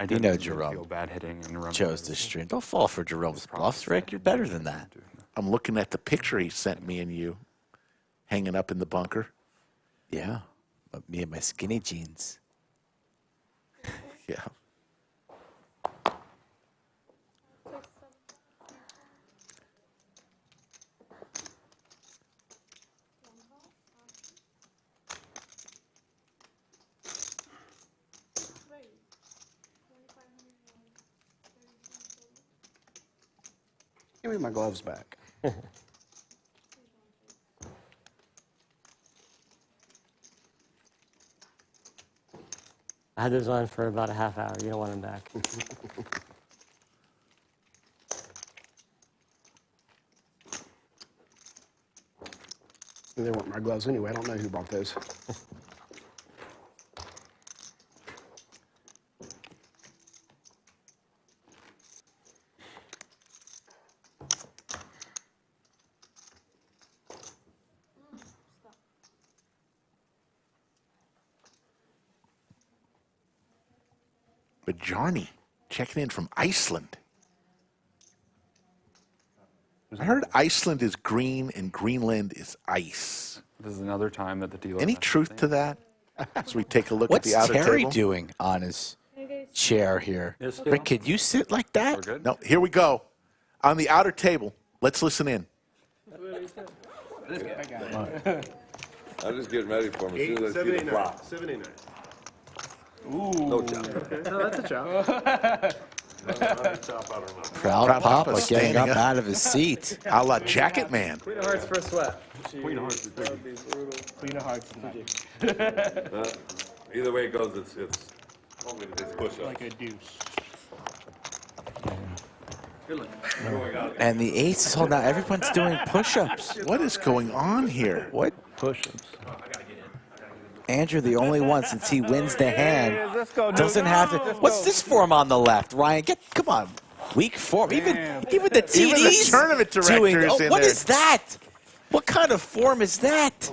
I You know feel Jerome bad hitting and rumble. chose this stream. Don't fall for Jerome's bluffs, Rick. You're better than that. I'm looking at the picture he sent me and you hanging up in the bunker. Yeah, but me and my skinny jeans. Yeah. Give me my gloves back. I had those on for about a half hour. You don't want them back. They weren't my gloves anyway. I don't know who bought those. But Johnny checking in from Iceland. I heard Iceland is green and Greenland is ice. This is another time that the dealer. Any truth to that? As we take a look What's at the outer Terry table. doing on his chair here? Yes, Rick, can you sit like that? We're good. No, here we go. On the outer table. Let's listen in. I'm just getting ready for him as soon as I see the flop. 79. No chop. Oh, that's a chop. Proud Proud Papa Papa's getting standing up up. out of his seat. A la Jacket Man. Queen of Hearts first sweat. Queen of Hearts. Queen of Hearts. Either way it goes, it's push up. Like a deuce. And the ace is holding out. Everyone's doing push-ups. What is going on here? What? Push-ups. Andrew, the only one, since he wins the hand, doesn't have to. What's this form on the left, Ryan? Come on. Weak form. Even the TD's Even the tournament director doing. is in What there. is that? What kind of form is that?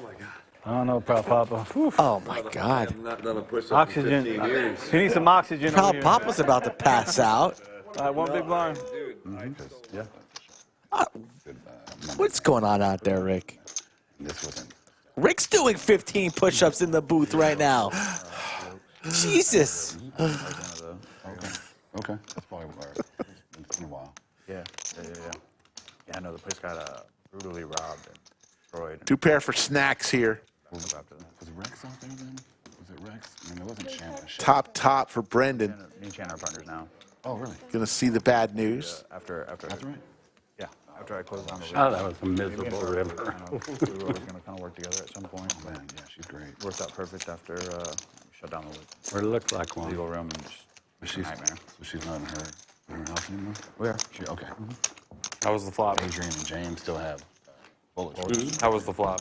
I don't know, Proud Papa. Whew. Oh my God. I've not done a push up Oxygen. in 15 years. He needs some oxygen. over Proud here. Papa's about to pass out. One big blind. What's going on out there, Rick? This wasn't. Rick's doing 15 push-ups in the booth right now. Jesus. Okay. That's probably where it's been a while. Yeah, I know the place got brutally robbed and destroyed. Two pair for snacks here. Was Rex out there then? Was it Rex? I mean, it wasn't Shannon. Top for Brendon. Me and Shannon are partners now. Oh, really? Gonna see the bad news. After That's right. Yeah, after I closed down the Oh, that was a miserable river. we were always going to kind of work together at some point. Oh, man, yeah, she's great. Worked out perfect after we shut down the Or it looked like one. legal room and just But she's, nightmare. so she's not in her house anymore? We are. She, okay. How was the flop? Adrian and James still have bullets. How was the flop?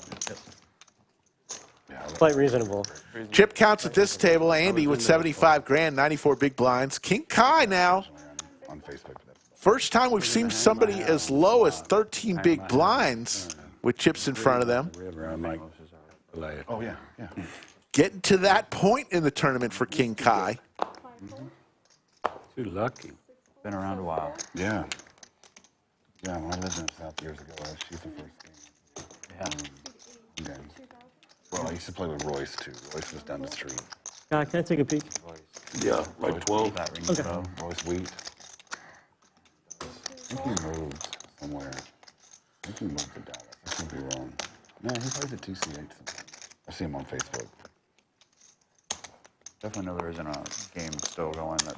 Yeah, Quite reasonable. Chip counts at this table. Andy with 75 grand, 94 big blinds. King Kiah now. on Facebook. First time we've seen somebody as low as 13 big blinds with chips in front of them. River, I might lay it. Oh, yeah, yeah. Getting to that point in the tournament for King Kiah. Too lucky. been around a while. Yeah. Yeah, when I lived in the South years ago, she's the first game. Yeah. Games. Well, I used to play with Royce, too. Royce was down the street. Can I take a peek? Yeah, like 12. That rings a bell. Royce Wheat. I think he moved somewhere. I think he moved to Dallas. I could be wrong. No, he plays at TCH sometimes. I see him on Facebook. Definitely know there isn't a game still going that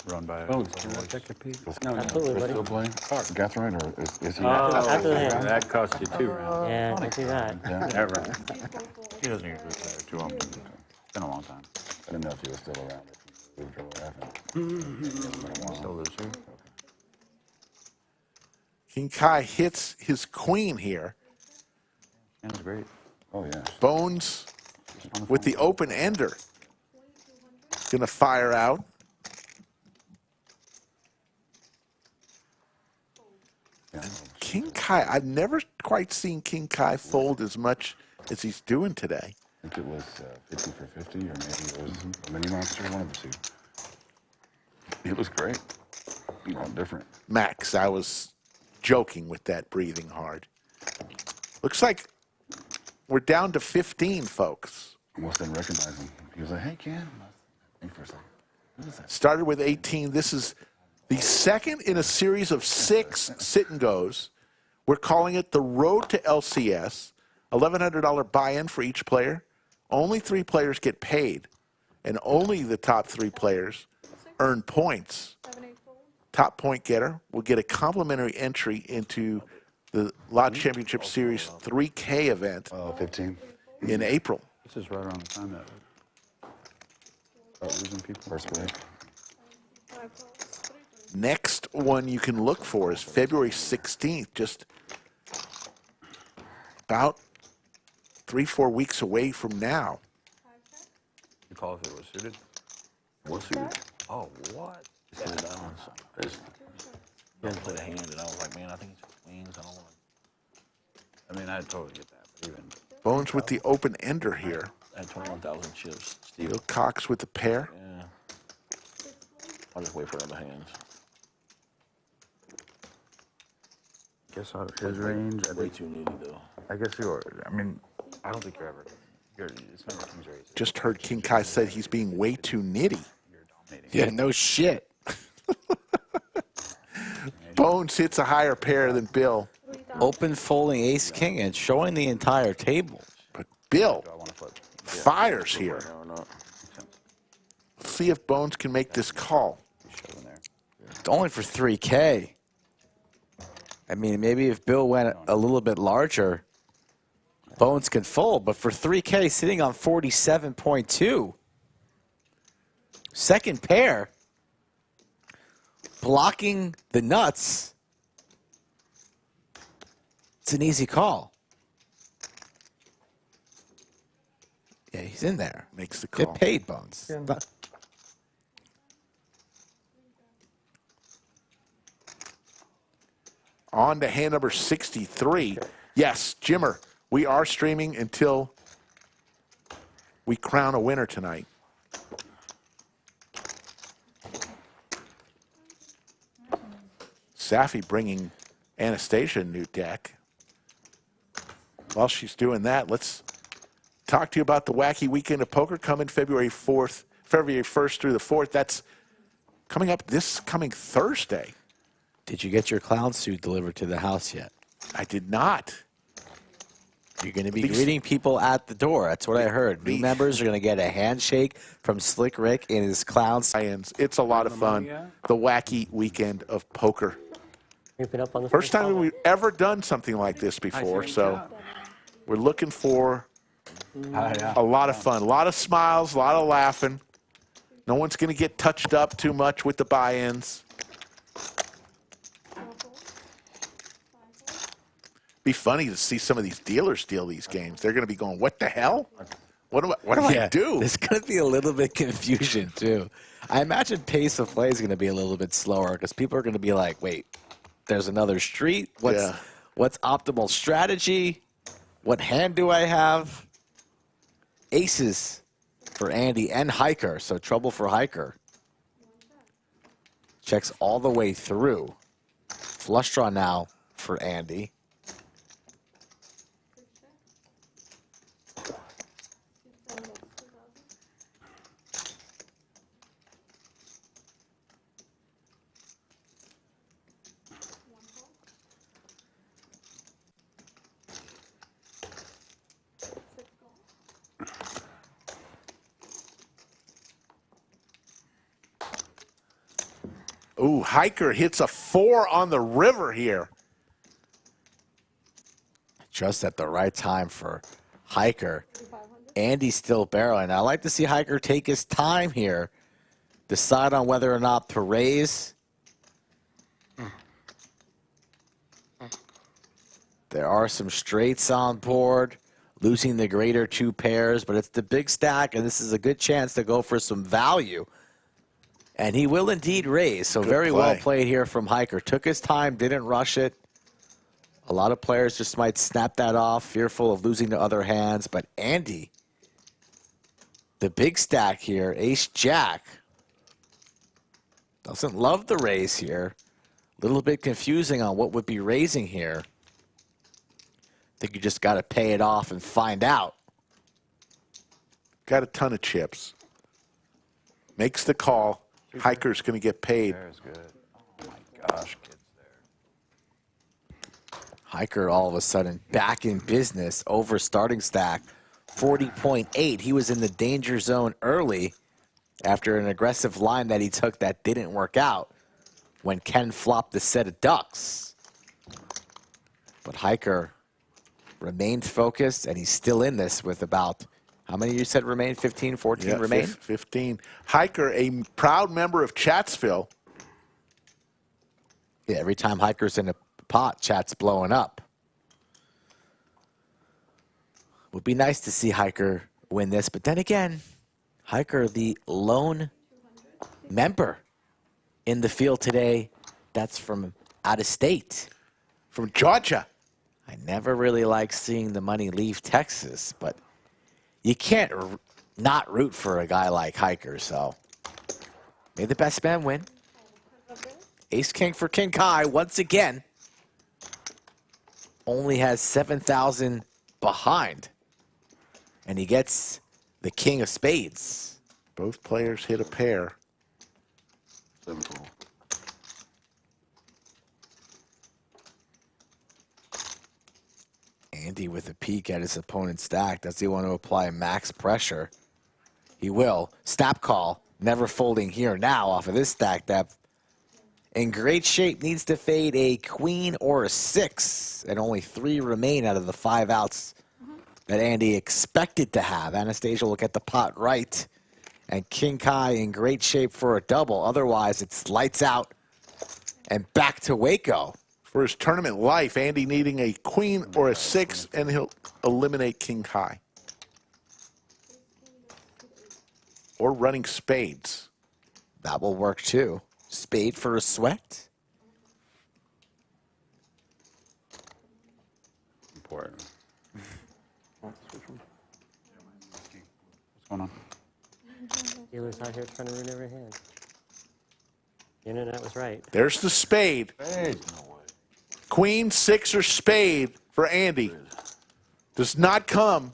run by it. Oh, Can I take a peek? Absolutely, buddy. Still playing? Catherine, or is he? After the hand. That cost you 2 rounds. Yeah, don't do that. Yeah. Ever. He doesn't usually play there too often. It's been a long time. I didn't know if he was still around. If he moved or whatever. Still lives here. King Kiah hits his queen here. That's great. Oh, yeah. Bones with the open ender. Going to fire out. King Kiah, I've never quite seen King Kiah fold as much as he's doing today. I think it was 50 for 50, or maybe it was a mini monster, one of the two. He looks great. You know, different. Max, I was joking with that breathing hard. Looks like we're down to 15, folks. Almost didn't recognize him. He was like, hey, Ken. Think for a second. What is that? Started with 18. This is the second in a series of 6 sit-and-goes. We're calling it the Road to LCS. $1,100 buy-in for each player. Only 3 players get paid, and only the top 3 players earn points. Top point getter will get a complimentary entry into the Lodge Championship Series 3K event 15. in April. This is right around the time that start losing people. First break. Next one you can look for is February 16th, just about 3-4 weeks away from now. You call if it was suited? What's suited? Oh, what? Sit it down. I just didn't play the hand, and I was like, man, I think it's queens. I don't want to. I mean, I totally get that, but even. Bones with the open ender here. I had 21,000 chips. Steve. Bill Cox with the pair. Yeah. I'll just wait for other hands. Guess out of his range, I Way think. too needy, though. I guess you're. I mean, I don't think you're ever. It's never King's raise. Just heard King Kiah said he's being way too nitty. You're dominating. Yeah, no shit. Bones hits a higher pair than Bill. Open folding ace king and showing the entire table. But Bill Do I want to flip? fires here. No, no. Let's see if Bones can make this call. Shove in there. It's only for 3K. I mean, maybe if Bill went a little bit larger, Bones can fold. But for 3K, sitting on 47.2. Second pair. Blocking the nuts. It's an easy call. Yeah, he's in there. Makes the call. Get paid, Bones. On to hand number 63. Yes, Jimmer, we are streaming until we crown a winner tonight. Safi bringing Anastasia a new deck. While she's doing that, let's talk to you about the Wacky Weekend of Poker coming February 1st through the 4th. That's coming up this coming Thursday. Did you get your clown suit delivered to the house yet? I did not. You're going to be greeting people at the door. That's what I heard. New members are going to get a handshake from Slick Rick in his clown suit. It's a lot of fun. The Wacky Weekend of Poker. Creeping up on the First time we've ever done something like this before, so we're looking for a lot of fun, a lot of smiles, a lot of laughing. No one's going to get touched up too much with the buy-ins. Be funny to see some of these dealers steal these games. They're going to be going, "What the hell? What do I do?" There's going to be a little bit confusion too. I imagine pace of play is going to be a little bit slower because people are going to be like, "Wait, there's another street. What's optimal strategy? What hand do I have?" Aces for Andy and Hiker, so trouble for Hiker. Checks all the way through. Flush draw now for Andy. Ooh, Hiker hits a 4 on the river here. Just at the right time for Hiker. Andy's still barreling. I like to see Hiker take his time here. Decide on whether or not to raise. There are some straights on board. Losing the greater 2 pairs, but it's the big stack, and this is a good chance to go for some value. And he will indeed raise, so Good very play. well played here from Hiker. Took his time, didn't rush it. A lot of players just might snap that off, fearful of losing to other hands, but Andy, the big stack here, ace-jack, doesn't love the raise here. A little bit confusing on what would be raising here. I think you just got to pay it off and find out. Got a ton of chips. Makes the call. Hiker's going to get paid. There's good. Oh my gosh, kids there. Hiker all of a sudden back in business over starting stack. 40.8. He was in the danger zone early after an aggressive line that he took that didn't work out when Ken flopped the set of ducks. But Hiker remained focused, and he's still in this with about, how many you said remain? 15, 14 Yeah, remain? 15. Hiker, a proud member of Chatsville. Yeah, every time Hiker's in a pot, chat's blowing up. Would be nice to see Hiker win this, but then again, Hiker, the lone member in the field today, that's from out of state. From Georgia. I never really like seeing the money leave Texas, but you can't not root for a guy like Hiker, so may the best man win. Ace-king for King Kiah once again. Only has 7,000 behind, and he gets the king of spades. Both players hit a pair. Simple. Andy with a peek at his opponent's stack. Does he want to apply max pressure? He will. Snap call. Never folding here now off of this stack depth. In great shape, needs to fade a queen or a 6. And only 3 remain out of the 5 outs that Andy expected to have. Anastasia will get the pot right. And King Kiah in great shape for a double. Otherwise, it's lights out and back to Waco. For his tournament life, Andy needing a queen or a 6, and he'll eliminate King Kiah. Or running spades. That will work too. Spade for a sweat. Important. What's going on? Dealer's out here trying to ruin every hand. The internet was right. There's the spade. Queen, 6, or spade for Andy. Does not come.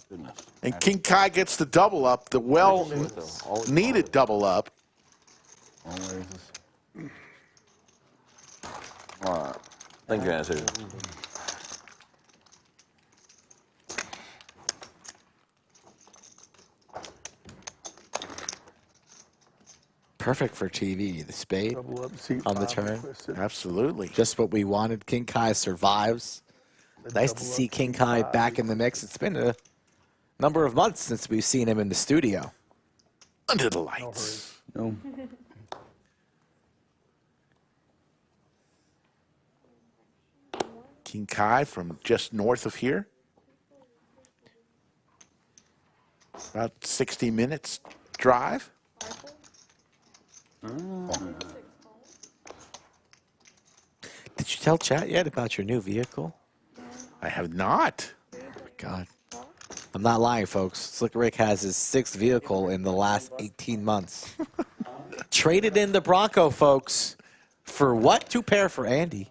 And King Kiah gets the double up, the well-needed double up. All right. Thank you, Anastasia. Perfect for TV. The spade Double up, seat on the five, turn. twisted. Absolutely. Just what we wanted. King Kiah survives. Nice to double see up, King seat Kiah five. back in the mix. It's been a number of months since we've seen him in the studio. Under the lights. No. King Kiah from just north of here. About 60 minutes drive. Did you tell chat yet about your new vehicle? I have not. Oh my God. I'm not lying, folks. Slick Rick has his 6th vehicle in the last 18 months. Traded in the Bronco, folks. For what? 2 pair for Andy.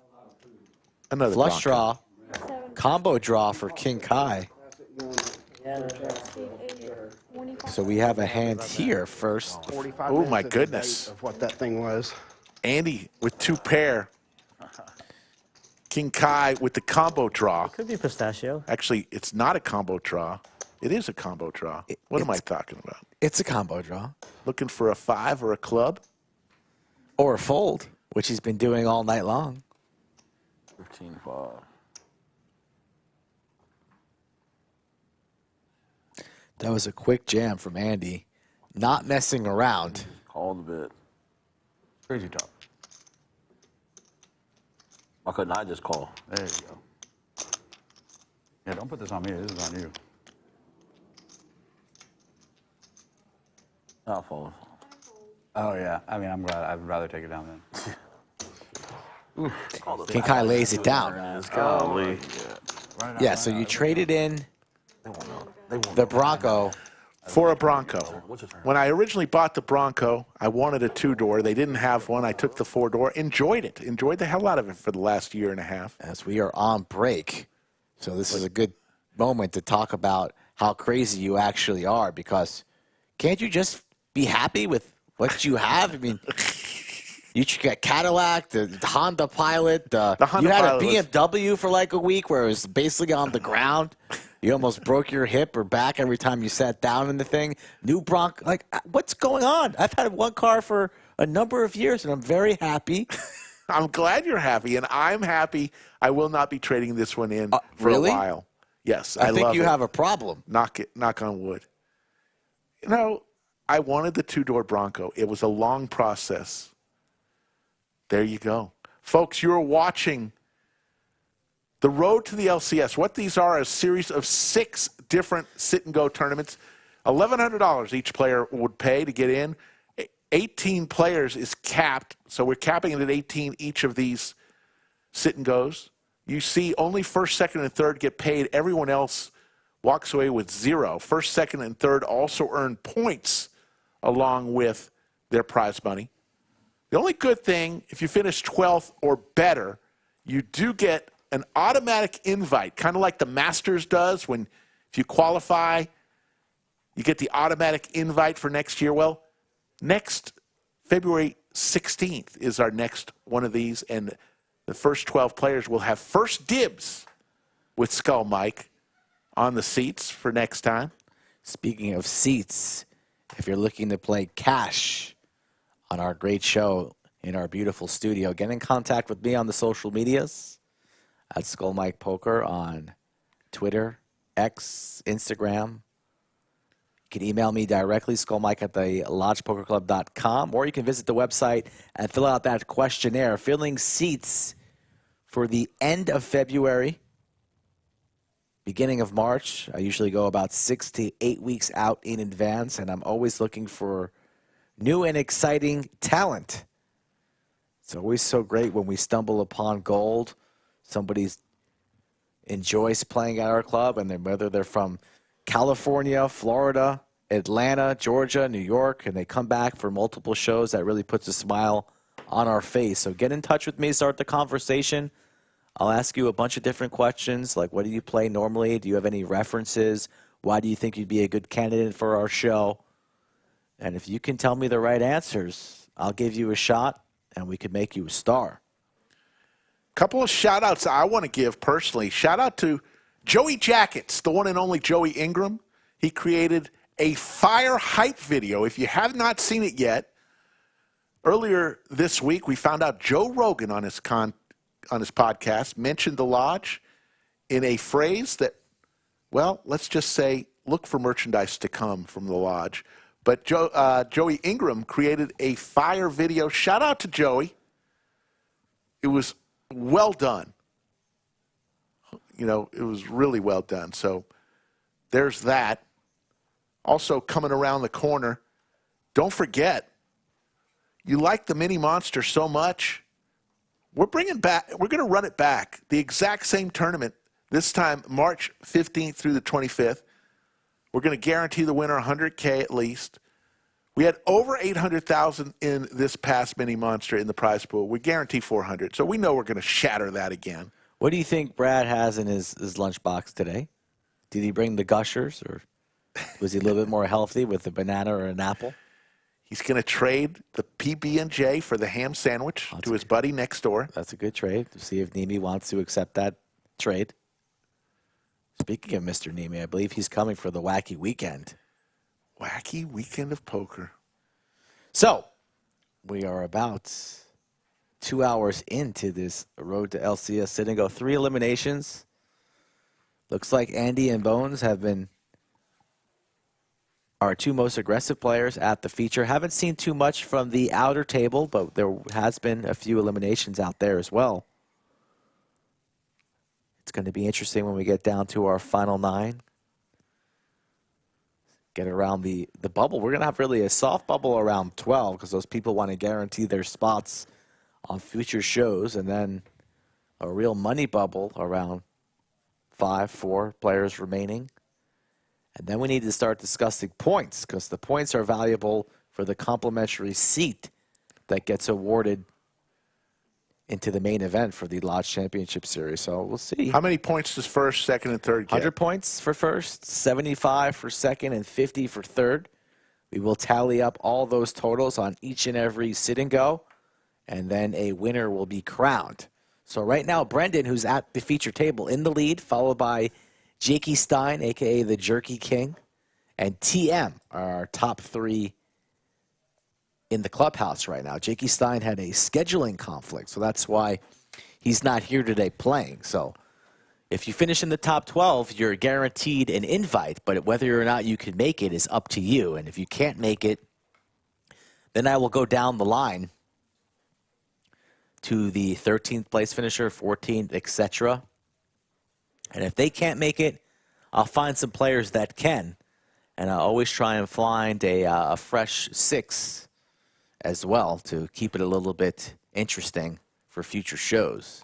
Another Flush Bronco. draw. Combo draw for King Kiah. So we have a hand here first. 45 Oh, minutes my of goodness. debate Of what that thing was. Andy with 2 pair. King Kiah with the combo draw. Could be pistachio. Actually, it's not a combo draw. It is a combo draw. What am I talking about? It's a combo draw. Looking for a 5 or a club? Or a fold. which he's been doing all night long. 15-5. That was a quick jam from Andy. Not messing around. Called a bit. Crazy top. Why couldn't I just call? There you go. Yeah, don't put this on me. This is on you. I'll fold. Oh, yeah. I mean, I'm glad. I'd rather take it down then. King Kai lays it down. Golly. Yeah, so you traded in the Bronco. For a Bronco. When I originally bought the Bronco, I wanted a 2-door. They didn't have one. I took the 4-door. Enjoyed it. Enjoyed the hell out of it for the last year and a half. As we are on break, so this is a good moment to talk about how crazy you actually are, because can't you just be happy with what you have? I mean, you got Cadillac, the Honda Pilot. Honda you had Pilot a BMW for like a week where it was basically on the ground. You almost broke your hip or back every time you sat down in the thing. New Bronco. Like, what's going on? I've had one car for a number of years, and I'm very happy. I'm glad you're happy, and I'm happy. I will not be trading this one in for really? a while. Yes, I think love you it. have a problem. Knock on wood. You know, I wanted the 2-door Bronco. It was a long process. There you go. Folks, you're watching the road to the LCS. What these are, a series of 6 different sit-and-go tournaments. $1,100 each player would pay to get in. 18 players is capped, so we're capping it at 18 each of these sit-and-goes. You see only first, second, and third get paid. Everyone else walks away with 0. First, second, and third also earn points along with their prize money. The only good thing, if you finish 12th or better, you do get an automatic invite, kind of like the Masters does when if you qualify, you get the automatic invite for next year. Well, next February 16th is our next one of these, and the first 12 players will have first dibs with Skull Mike on the seats for next time. Speaking of seats, if you're looking to play cash on our great show in our beautiful studio, get in contact with me on the social medias at Skull Mike Poker on Twitter, X, Instagram. You can email me directly, skullmike at thelodgepokerclub.com, or you can visit the website and fill out that questionnaire. Filling seats for the end of February, beginning of March. I usually go about 6 to 8 weeks out in advance, and I'm always looking for new and exciting talent. It's always so great when we stumble upon gold. Somebody enjoys playing at our club, and then whether they're from California, Florida, Atlanta, Georgia, New York, and they come back for multiple shows, that really puts a smile on our face. So get in touch with me, start the conversation. I'll ask you a bunch of different questions, like what do you play normally? Do you have any references? Why do you think you'd be a good candidate for our show? And if you can tell me the right answers, I'll give you a shot, and we can make you a star. Couple of shout-outs I want to give personally. Shout-out to Joey Jackets, the one and only Joey Ingram. He created a fire hype video. If you have not seen it yet, earlier this week we found out Joe Rogan on his podcast mentioned the Lodge in a phrase that, well, let's just say, look for merchandise to come from the Lodge. But Joey Ingram created a fire video. Shout out to Joey. It was well done. You know, it was really well done. So there's that. Also coming around the corner, don't forget, you like the Mini Monster so much, we're going to run it back. The exact same tournament, this time March 15th through the 25th. We're going to guarantee the winner $100K at least. We had over 800,000 in this past Mini Monster in the prize pool. We guarantee 400, so we know we're going to shatter that again. What do you think Brad has in his lunchbox today? Did he bring the Gushers, or was he a little bit more healthy with a banana or an apple? He's going to trade the PB&J for the ham sandwich to his buddy next door. That's a good trade. To see if Nimi wants to accept that trade. Speaking of Mr. Nimi, I believe he's coming for the Wacky Weekend. Wacky Weekend of Poker. So, we are about 2 hours into this road to LCS sit and go. 3 eliminations. Looks like Andy and Bones have been our 2 most aggressive players at the feature. Haven't seen too much from the outer table, but there has been a few eliminations out there as well. It's going to be interesting when we get down to our final 9. Get around the bubble. We're going to have really a soft bubble around 12 because those people want to guarantee their spots on future shows, and then a real money bubble around 4 players remaining. And then we need to start discussing points because the points are valuable for the complimentary seat that gets awarded into the main event for the Lodge Championship Series. So we'll see. How many points does first, second, and third get? 100 points for first, 75 for second, and 50 for third. We will tally up all those totals on each and every sit and go, and then a winner will be crowned. So right now, Brendon, who's at the feature table, in the lead, followed by Jerky Stein, a.k.a. the Jerky King, and TM are our top 3 in the clubhouse right now. Jerky Stein had a scheduling conflict, so that's why he's not here today playing. So if you finish in the top 12, you're guaranteed an invite, but whether or not you can make it is up to you. And if you can't make it, then I will go down the line to the 13th place finisher, 14th, etc. And if they can't make it, I'll find some players that can. And I'll always try and find a fresh 6 as well to keep it a little bit interesting for future shows.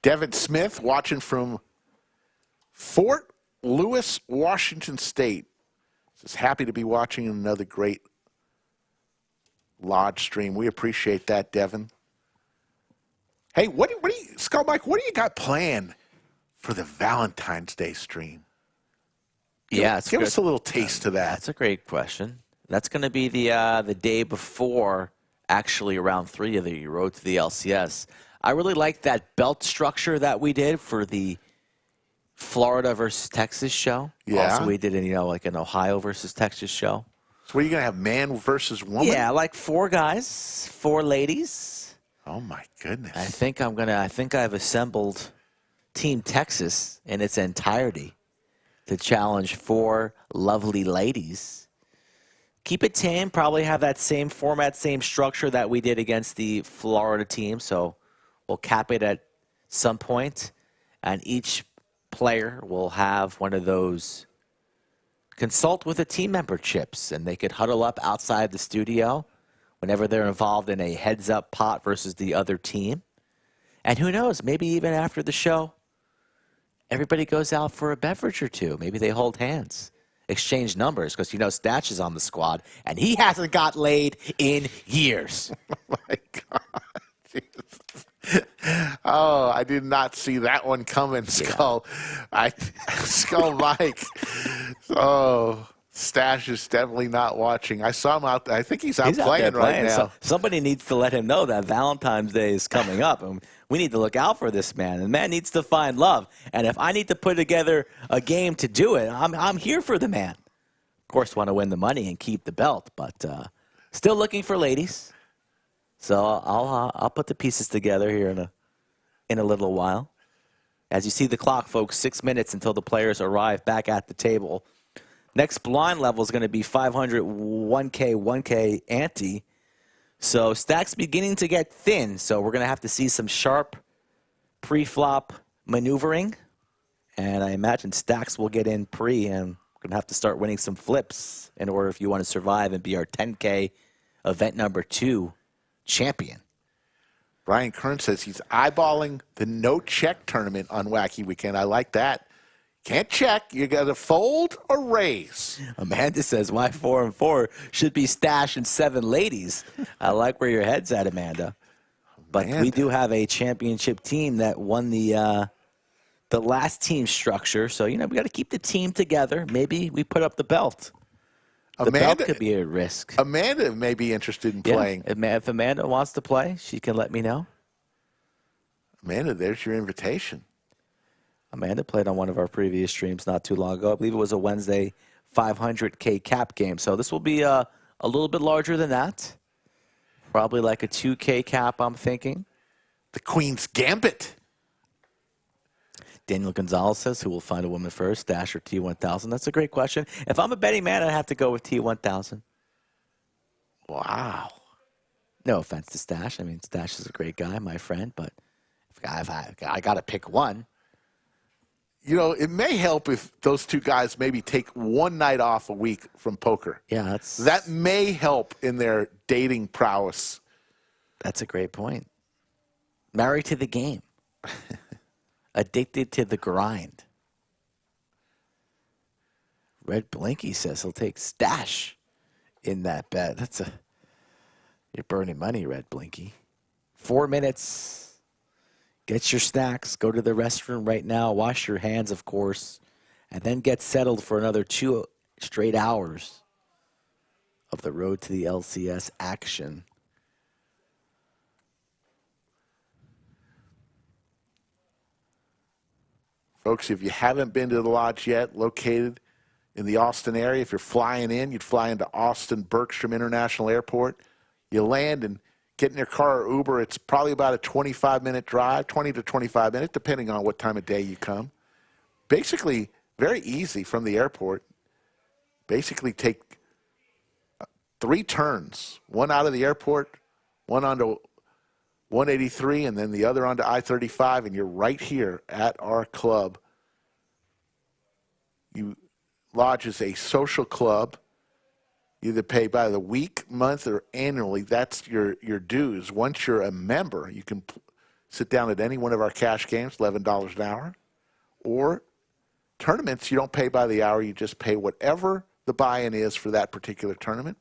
Devin Smith watching from Fort Lewis, Washington State. Just happy to be watching another great Lodge stream. We appreciate that, Devin. Hey, what do you, Skull Mike, what do you got planned for the Valentine's Day stream? Yeah, give us a little taste of that. That's a great question. That's going to be the day before, actually around 3 of the road to the LCS. I really like that belt structure that we did for the Florida versus Texas show. Yeah. Also, we did like an Ohio versus Texas show. So what are you going to have, man versus woman? Yeah, like 4 guys, 4 ladies. Oh my goodness. I think I've assembled Team Texas in its entirety to challenge 4 lovely ladies. Keep it tame, probably have that same format, same structure that we did against the Florida team. So we'll cap it at some point, and each player will have one of those consult with a team member chips, and they could huddle up outside the studio whenever they're involved in a heads-up pot versus the other team. And who knows, maybe even after the show, everybody goes out for a beverage or 2. Maybe they hold hands, exchange numbers, because Statch is on the squad, and he hasn't got laid in years. Oh, my God. Jesus. Oh, I did not see that one coming, Skull. Skull Mike. Oh, Stash is definitely not watching. I saw him out there. I think he's out playing right now. So somebody needs to let him know that Valentine's Day is coming up, and we need to look out for this man. The man needs to find love, and if I need to put together a game to do it, I'm here for the man. Of course, want to win the money and keep the belt, but still looking for ladies. So I'll put the pieces together here in a little while. As you see the clock, folks, 6 minutes until the players arrive back at the table. Next blind level is going to be 500 1K ante. So stack's beginning to get thin. So we're going to have to see some sharp pre-flop maneuvering. And I imagine stacks will get in pre, and we're going to have to start winning some flips in order if you want to survive and be our 10K event number 2 champion. Brian Kern says he's eyeballing the no-check tournament on Wacky Weekend. I like that. Can't check. You got to fold or raise. Amanda says, why 4 and 4 should be Stash and 7 ladies. I like where your head's at, Amanda. But we do have a championship team that won the last team structure. So, we got to keep the team together. Maybe we put up the belt. The belt could be a risk. Amanda may be interested in playing. If Amanda wants to play, she can let me know. Amanda, there's your invitation. Amanda played on one of our previous streams not too long ago. I believe it was a Wednesday 500K cap game. So this will be a little bit larger than that. Probably like a 2K cap, I'm thinking. the Queen's Gambit. Daniel Gonzalez says, who will find a woman first, Dash or T1000? That's a great question. If I'm a betting man, I'd have to go with T1000. Wow. No offense to Stash. I mean, Stash is a great guy, my friend, but if I got to pick one. You know, it may help if those two guys maybe take one night off a week from poker. Yeah, that may help in their dating prowess. That's a great point. Married to the game. Addicted to the grind. Red Blinky says he'll take Stash in that bet. You're burning money, Red Blinky. 4 minutes. Get your snacks. Go to the restroom right now. Wash your hands, of course. And then get settled for another 2 straight hours of the road to the LCS action. Folks, if you haven't been to the lodge yet, located in the Austin area, if you're flying in, you'd fly into Austin Bergstrom International Airport. You land and get in your car or Uber. It's probably about a 25-minute drive, 20 to 25 minutes, depending on what time of day you come. Basically, very easy from the airport. Basically take 3 turns, one out of the airport, one onto 183, and then the other onto I-35, and you're right here at our club. Lodge is a social club. You either pay by the week, month, or annually. That's your dues. Once you're a member, you can sit down at any one of our cash games, $11 an hour. Or tournaments, you don't pay by the hour. You just pay whatever the buy-in is for that particular tournament.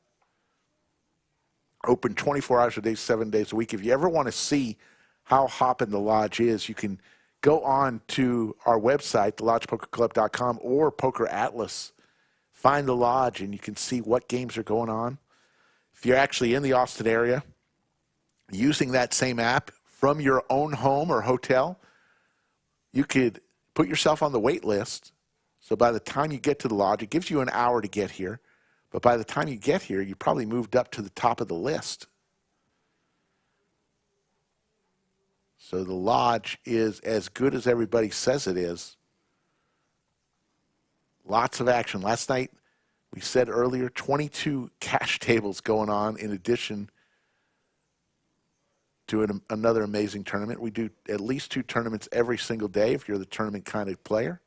Open 24 hours a day, 7 days a week. If you ever want to see how hopping the lodge is, you can go on to our website, thelodgepokerclub.com, or Poker Atlas. Find the lodge, and you can see what games are going on. If you're actually in the Austin area, using that same app from your own home or hotel, you could put yourself on the wait list. So by the time you get to the lodge, it gives you an hour to get here. But by the time you get here, you probably moved up to the top of the list. So the lodge is as good as everybody says it is. Lots of action. Last night, we said earlier, 22 cash tables going on in addition to another amazing tournament. We do at least 2 tournaments every single day if you're the tournament kind of player.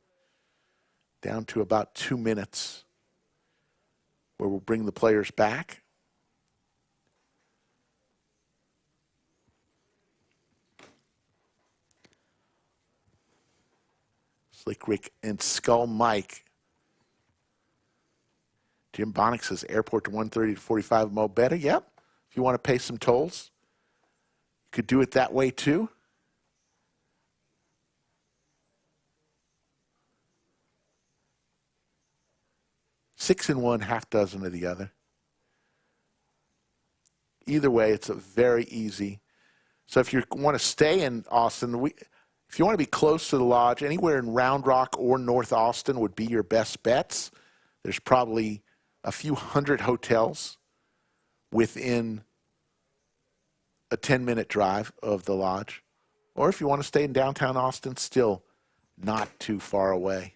Down to about 2 minutes where we'll bring the players back. Slick Rick and Skull Mike. Jim Bonnick says airport to 130 to 45 Mo Betta. Yep. If you want to pay some tolls, you could do it that way too. Six in one, half dozen of the other. Either way, it's a very easy. So if you want to stay in Austin, if you want to be close to the lodge, anywhere in Round Rock or North Austin would be your best bets. There's probably a few hundred hotels within a 10-minute drive of the lodge. Or if you want to stay in downtown Austin, still not too far away.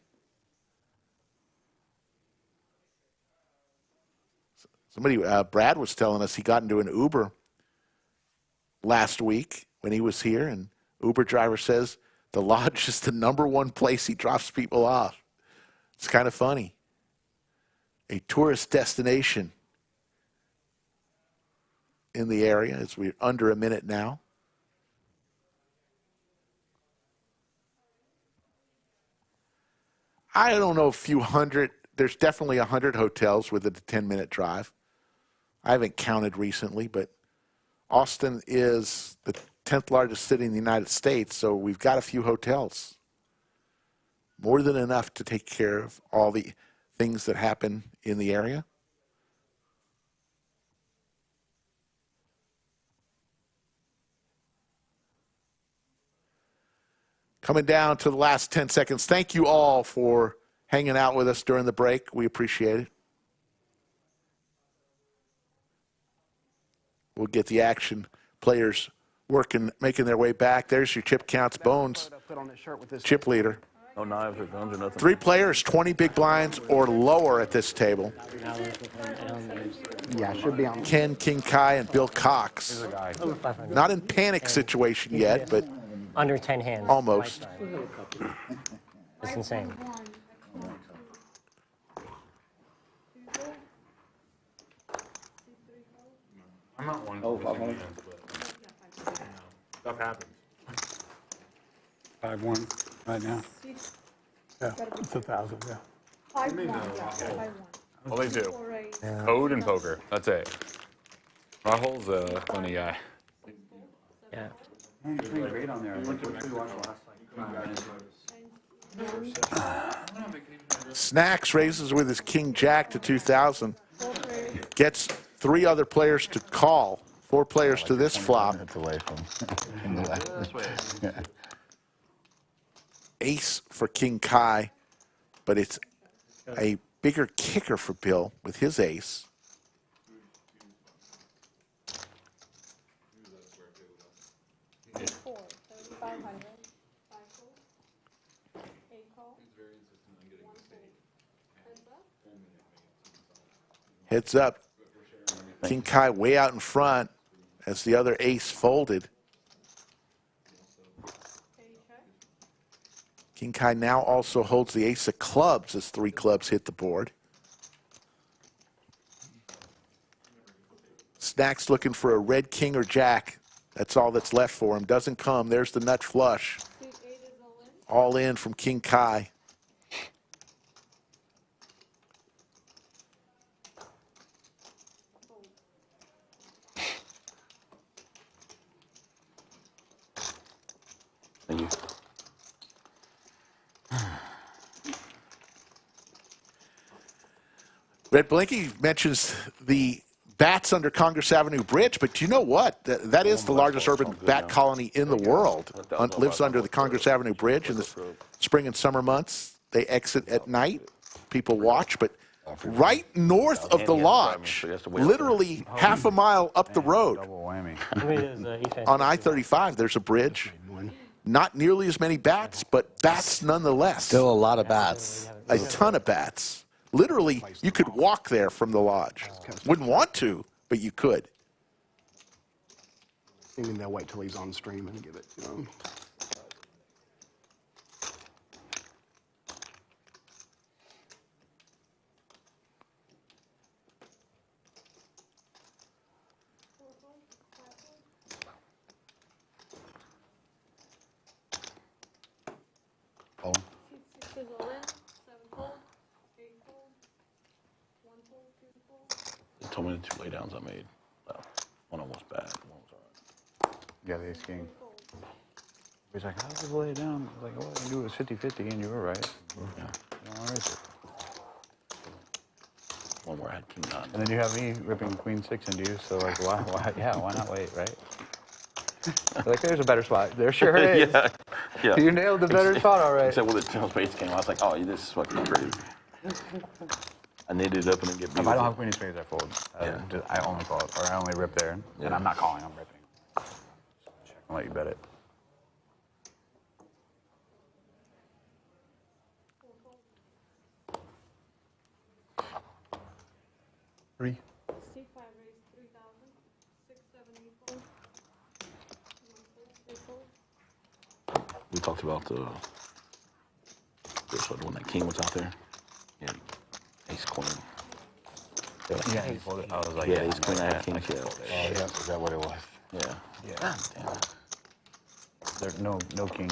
Somebody, Brad was telling us he got into an Uber last week when he was here, and Uber driver says the lodge is the #1 place he drops people off. It's kind of funny. A tourist destination in the area as we're under a minute now. I don't know, a few hundred. There's definitely 100 hotels within a 10-minute drive. I haven't counted recently, but Austin is the 10th largest city in the United States, so we've got a few hotels. More than enough to take care of all the things that happen in the area. Coming down to the last 10 seconds. Thank you all for hanging out with us during the break. We appreciate it. We'll get the action players making their way back. There's your chip counts. Bones, chip leader. No knives or guns or nothing. 3 players, 20 big blinds or lower at this table. Yeah, should be on. Ken, King Kai, and Bill Cox. Not in panic situation yet, but under 10 hands. almost. It's insane. I'm not one. Oh, 500. Stuff happens. 5-1 right now. Yeah, it's 1,000, yeah. All they do. Code and poker. That's it. Rahul's a funny guy. Yeah. Great on there. I looked at the Snacks raises with his King Jack to 2,000. Gets 3 other players to call. 4 players to this flop. It's away from. Yeah. Ace for King Kai, but it's a bigger kicker for Bill with his ace. Heads up. King Kai way out in front as the other ace folded. King Kai now also holds the ace of clubs as 3 clubs hit the board. Snacks looking for a red king or jack. That's all that's left for him. Doesn't come. There's the nut flush. All in from King Kai. Thank you. Red Blinky mentions the bats under Congress Avenue Bridge, but you know what? That is the largest urban bat colony in the world. Lives under the Congress Avenue Bridge in the spring and summer months. They exit at night. People watch, but right north of the lodge, literally half a mile up the road, on I-35, there's a bridge. Not nearly as many bats, but bats nonetheless. Still a lot of bats. A ton of bats. Literally, you could walk there from the lodge. Wouldn't want to, but you could. Assuming they'll wait till he's on stream and give it to him. Oh. They told me the 2 laydowns I made. One was bad. One was all right. Yeah, the ace king. He's like, how did you lay it down? I was like, all I knew it was 50-50, and you were right. Yeah. Where is it? One where I had king 9. And then you have me ripping queen 6 into you, so like, why not wait, right? Like, there's a better spot. There sure is. Yeah. You nailed the better spot, all right. Except when the 2 spades came, I was like, oh, this is fucking crazy. I knitted it up and then get beat. If I don't have queen of spades, I fold. I only call it, or I only rip there, and I'm not calling, I'm ripping. Check and let you bet it. Three. We talked about the when that king was out there. Yeah, ace queen. Yeah, he folded. I was like, yeah, ace queen. I had king Oh, yeah, is that what it was? Yeah. Yeah. There's no king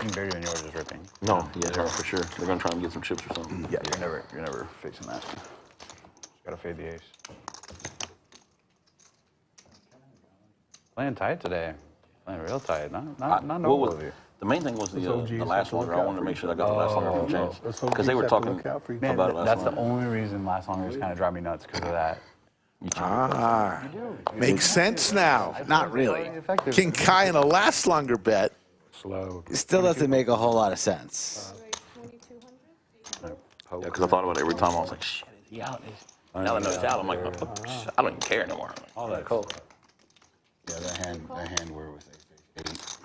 bigger than yours is ripping. No, yeah, for sure. They're gonna try and get some chips or something. Yeah, you're never facing that. Just gotta fade the ace. Playing tight today. Playing real tight. Not normal of you. The main thing was the last longer. I wanted to make sure I got the last longer from James. Because they were talking about it last That's the longer. only reason last longers kind of drive me nuts because of that. Makes sense now. Not really. King Kai in a last longer bet. Slow. It still doesn't make a whole lot of sense. Yeah, because I thought about it every time. I was like, shit, is he out? Now that I know he's out, I'm like, I don't even care anymore. All that cool. Yeah, that hand where it was 8.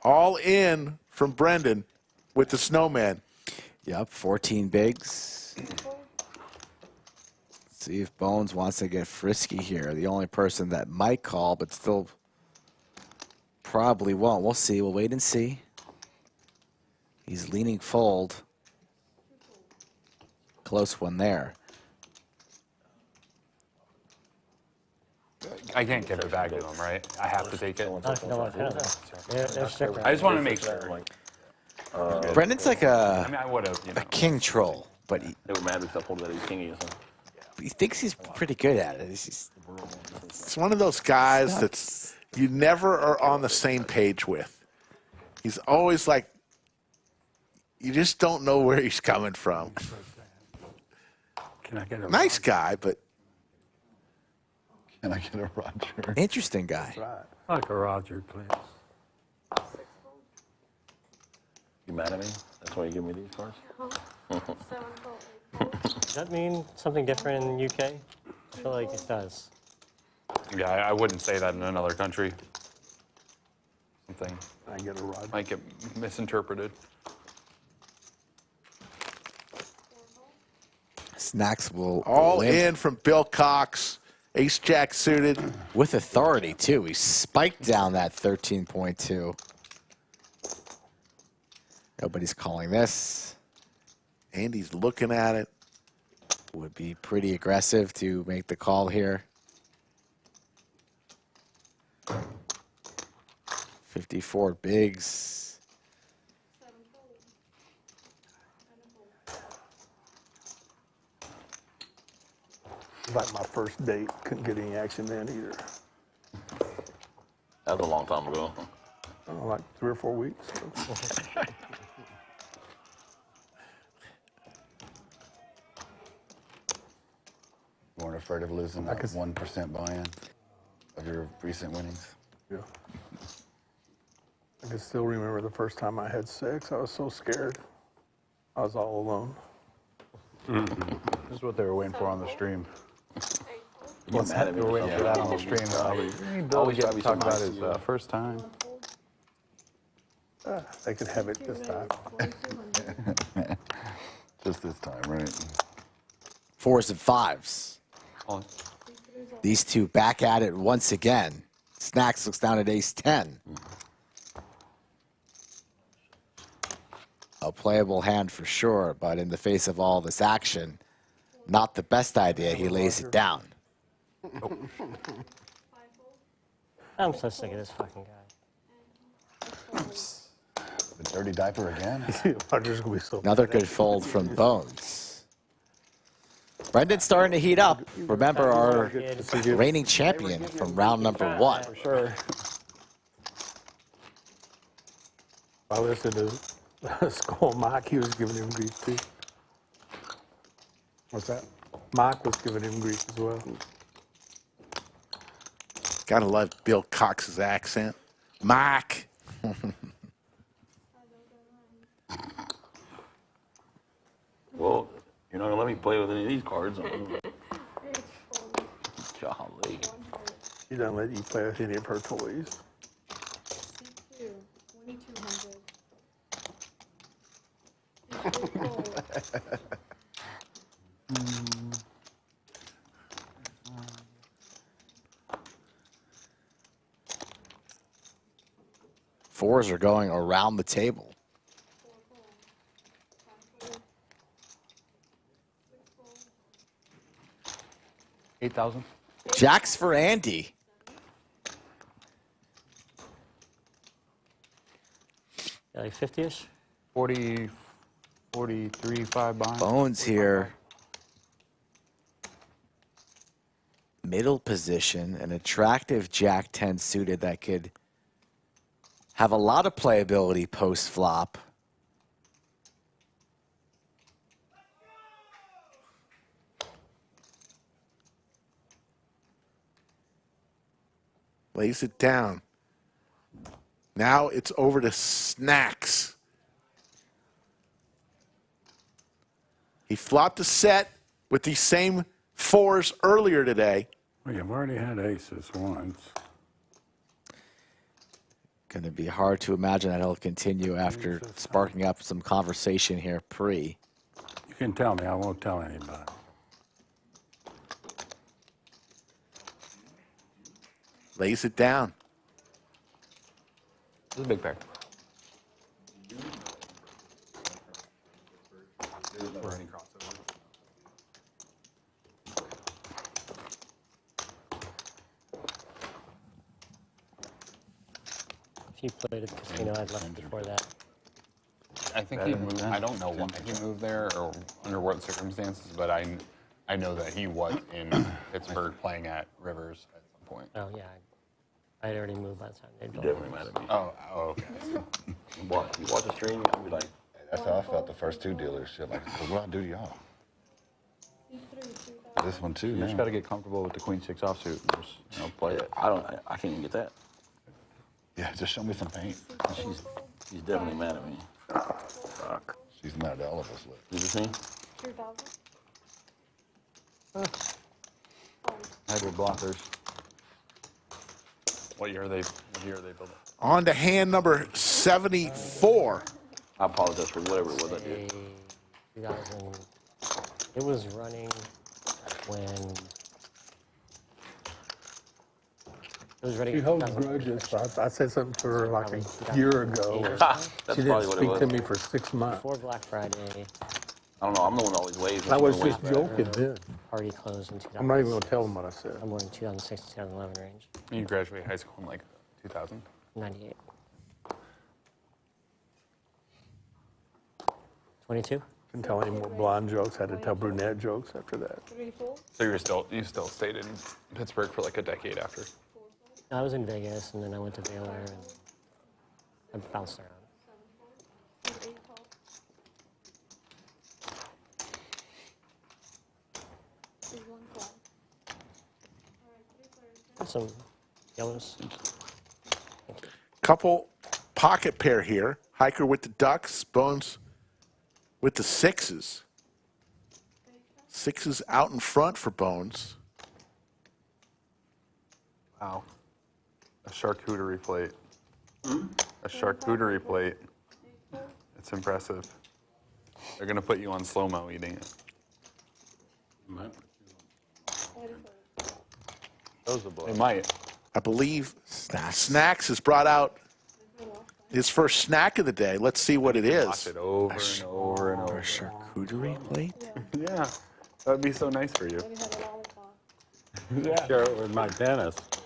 All in from Brendon with the snowman. Yep, 14 bigs. See if Bones wants to get frisky here. The only person that might call, but still probably won't. We'll see. We'll wait and see. He's leaning fold. Close one there. I can't give it back to him, right? I have to take it. No, they're strict. I just want to make sure. Brendon's like I mean, I would have, a king troll, but They were mad if I told that he's kingy or something. he thinks he's pretty good at it. It's one of those guys that's you never are on the same page with. He's always like, you just don't know where he's coming from. Can I get a Nice guy, but Can I get a Roger? Interesting guy. I like a Roger, please? You mad at me? That's why you give me these cards? Does that mean something different in the UK? I feel like it does. Yeah, I wouldn't say that in another country. Something I get a Roger. might get misinterpreted. Snacks will all limp in from Bill Cox. Ace Jack suited. with authority, too. He spiked down that 13.2. Nobody's calling this. Andy's looking at it. Would be pretty aggressive to make the call here. 54 bigs. Like my first date, couldn't get any action then either. That was a long time ago. I don't know, like 3 or 4 weeks. You weren't afraid of losing that 1% buy-in of your recent winnings? Yeah. I can still remember the first time I had sex. I was so scared. I was all alone. This is what they were waiting for on the stream. You mad at me They were or waiting for that on the stream. Bill Always was gotta be talking about so his nice. first time. They could have it this time. Just this time, right? 4s and 5s. These two back at it once again. Snacks looks down at ace 10. A playable hand for sure, but in the face of all this action, not the best idea. He lays it down. I'm so sick of this fucking guy. The dirty diaper again? Roger's gonna be so Another good fold from Bones. Brendon's starting to heat up. Remember our reigning champion from round number 1. for sure. I listened to Skull Mike. He was giving him grief too. What's that? Mike was giving him grief as well. Gotta love Bill Cox's accent. Mike. Well, you're not gonna let me play with any of these cards. Golly. She doesn't let you play with any of her toys. C2, 2200. Fours are going around the table. $8,000. Jacks for Andy. Yeah, like 50-ish? 40, 43, 5 behind. Bones here. Middle position, an attractive Jack 10 suited that could have a lot of playability post flop. Lays it down. Now it's over to Snacks. He flopped a set. with these same 4s earlier today. Well, you've already had aces once. Going to be hard to imagine that he'll continue after sparking up some conversation here pre. You can tell me. I won't tell anybody. Lays it down. This is a big pair. Or any crossover. If you played at the casino, I'd left before that. I think he moved. I don't know why he moved there or under what circumstances, but I know that he was in Pittsburgh playing at Rivers at some point. Oh, yeah. I had already moved by the time they'd built. Definitely mad at me. Oh, okay. You watch the stream, I'll be like, That's how I felt the first 2 dealers. Shit, like, what do I do to y'all? This one too. You just got to get comfortable with the queen 6 offsuit and just play it. I can't even get that. Yeah, just show me some paint. She's definitely mad at me. Fuck. She's mad at all of us. Look. Did you see? 2,000. Hybrid blockers. What year are they built? On to hand number 74. I apologize for whatever it was I did. 2000. It was running when. It was ready. She holds grudges. I said something to her like a year ago. That's She probably didn't what it speak was. to me for 6 months. Before Black Friday. I don't know. I'm the one that always waves. I was just joking then. Party closed in 2000. I'm not even going to tell them what I said. I'm more in 2006 to 2011 range. You graduated high school in like 2000? 98. 22? Didn't tell any more blonde jokes. Had to tell brunette jokes after that. 3, 4. So you still stayed in Pittsburgh for like a decade after? I was in Vegas, and then I went to Baylor, and I bounced around. 8 top. Is 1 flag. Alright, 3 players. Some yellows. Couple pocket pair here. Hiker with the ducks, Bones with the 6s. 6s out in front for Bones. Wow. A charcuterie plate. A charcuterie plate. It's impressive. They're going to put you on slow-mo eating it. Those are blow. They might. I believe Snacks has brought out his first snack of the day. Let's see what it Watch is. it over and over and over. A charcuterie plate? Yeah. That would be so nice for you. Then you have a lollipop. Yeah. Share it with my dentist.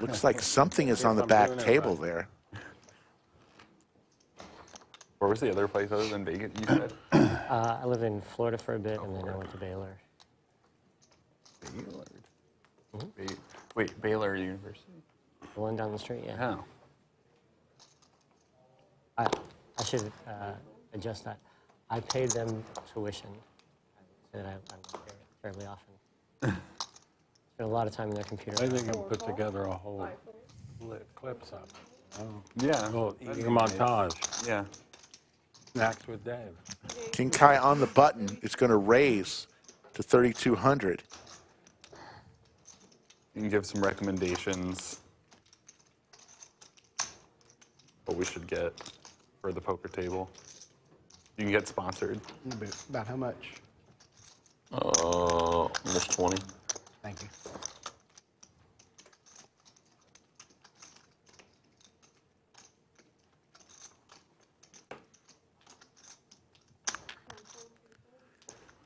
Looks like something is on the back table there. Where was the other place other than Vegas, you said? I lived in Florida for a bit, and then I went to Baylor. Baylor? Wait, Baylor University? The one down the street, yeah. Oh. I should adjust that. I paid them tuition. I said I'm not there terribly often. Spent a lot of time in their computer. I think I put together a whole clips up. Yeah. A little eating montage. Yeah. Snacks with Dave. King Kiah on the button. It's going to raise to 3,200. You can give some recommendations what we should get for the poker table. You can get sponsored. About how much? Almost 20. Thank you.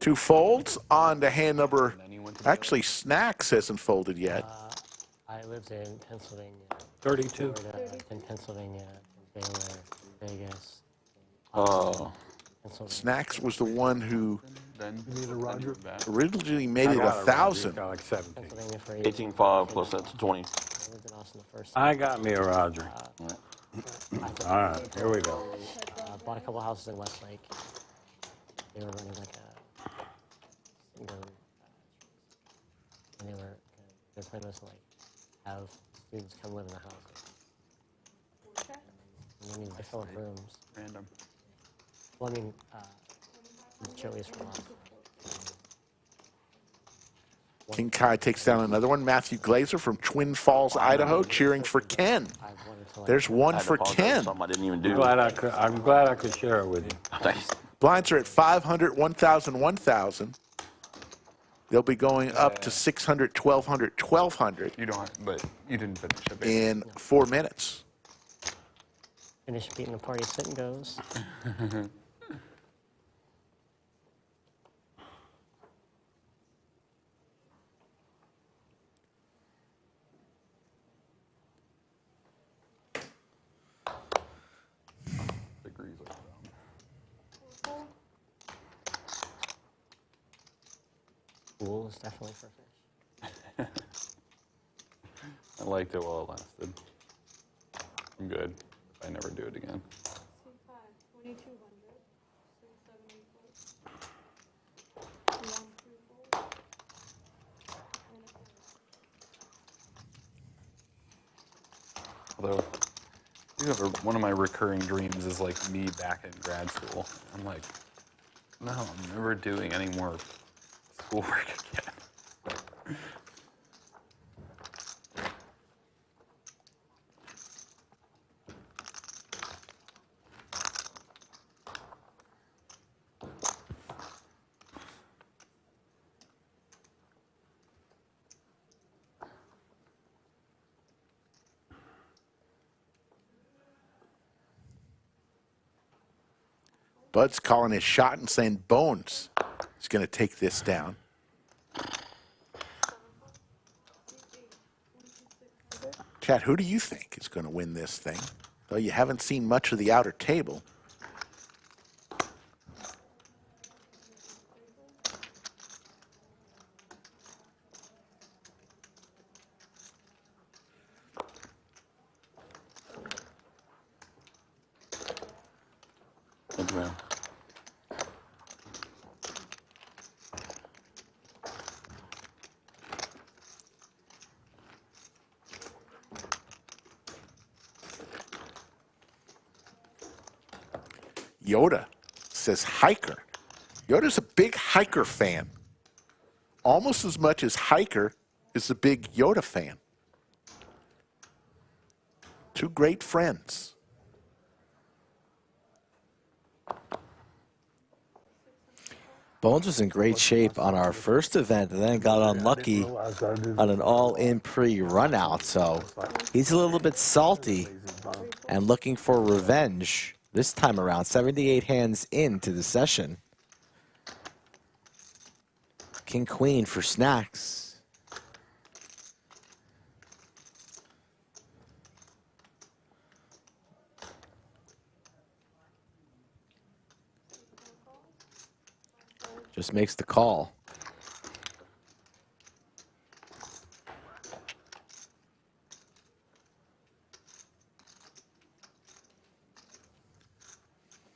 Two folds on to hand number. Actually, Snacks hasn't folded yet. I lived in Pennsylvania. 32. Florida, in Pennsylvania, in Baylor, Vegas. Pennsylvania. Snacks was the one who Then originally made it 1,000. Got like 17. Pennsylvania for 18.5 plus that's 20. I lived in Austin the first I got me a Roger. All right, here we go. bought a couple houses in Westlake. They were running like a single, and their plan was to like have students come live in the house. And then they fill up rooms. Random. Well, I mean, Joey's from Austin. King Kiah takes down another one. Matthew Glazer from Twin Falls, Idaho, cheering for Ken. There's one for Ken. I didn't even do. I'm glad I could share it with you. Thanks. Blinds are at 500, 1,000, 1,000. They'll be going up to 600, 1,200, 1,200 You don't, but you didn't finish it. babe. in 4 minutes. Finish beating the party, sit and goes. Degrees are down. Pool is definitely for fish. I liked it while it lasted. I'm good if I never do it again. C5, 2200. C7 equals. 1 3 4. And a Although, one of my recurring dreams is like me back in grad school. I'm like, no, I'm never doing any more schoolwork again. Bud's calling his shot and saying Bones is going to take this down. Chad, who do you think is going to win this thing? Though you haven't seen much of the outer table. Thank you, man. Yoda says hiker. Yoda's a big hiker fan. Almost as much as hiker is a big Yoda fan. Two great friends. Bones was in great shape on our first event and then got unlucky on an all-in pre-run out. So he's a little bit salty and looking for revenge this time around. 78 hands into the session. King Queen for snacks. Just makes the call.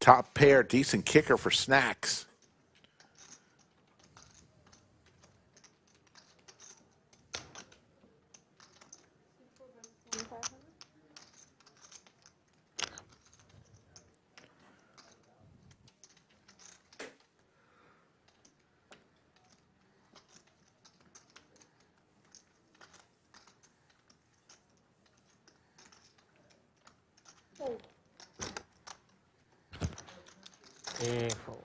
Top pair, decent kicker for snacks. Big fold.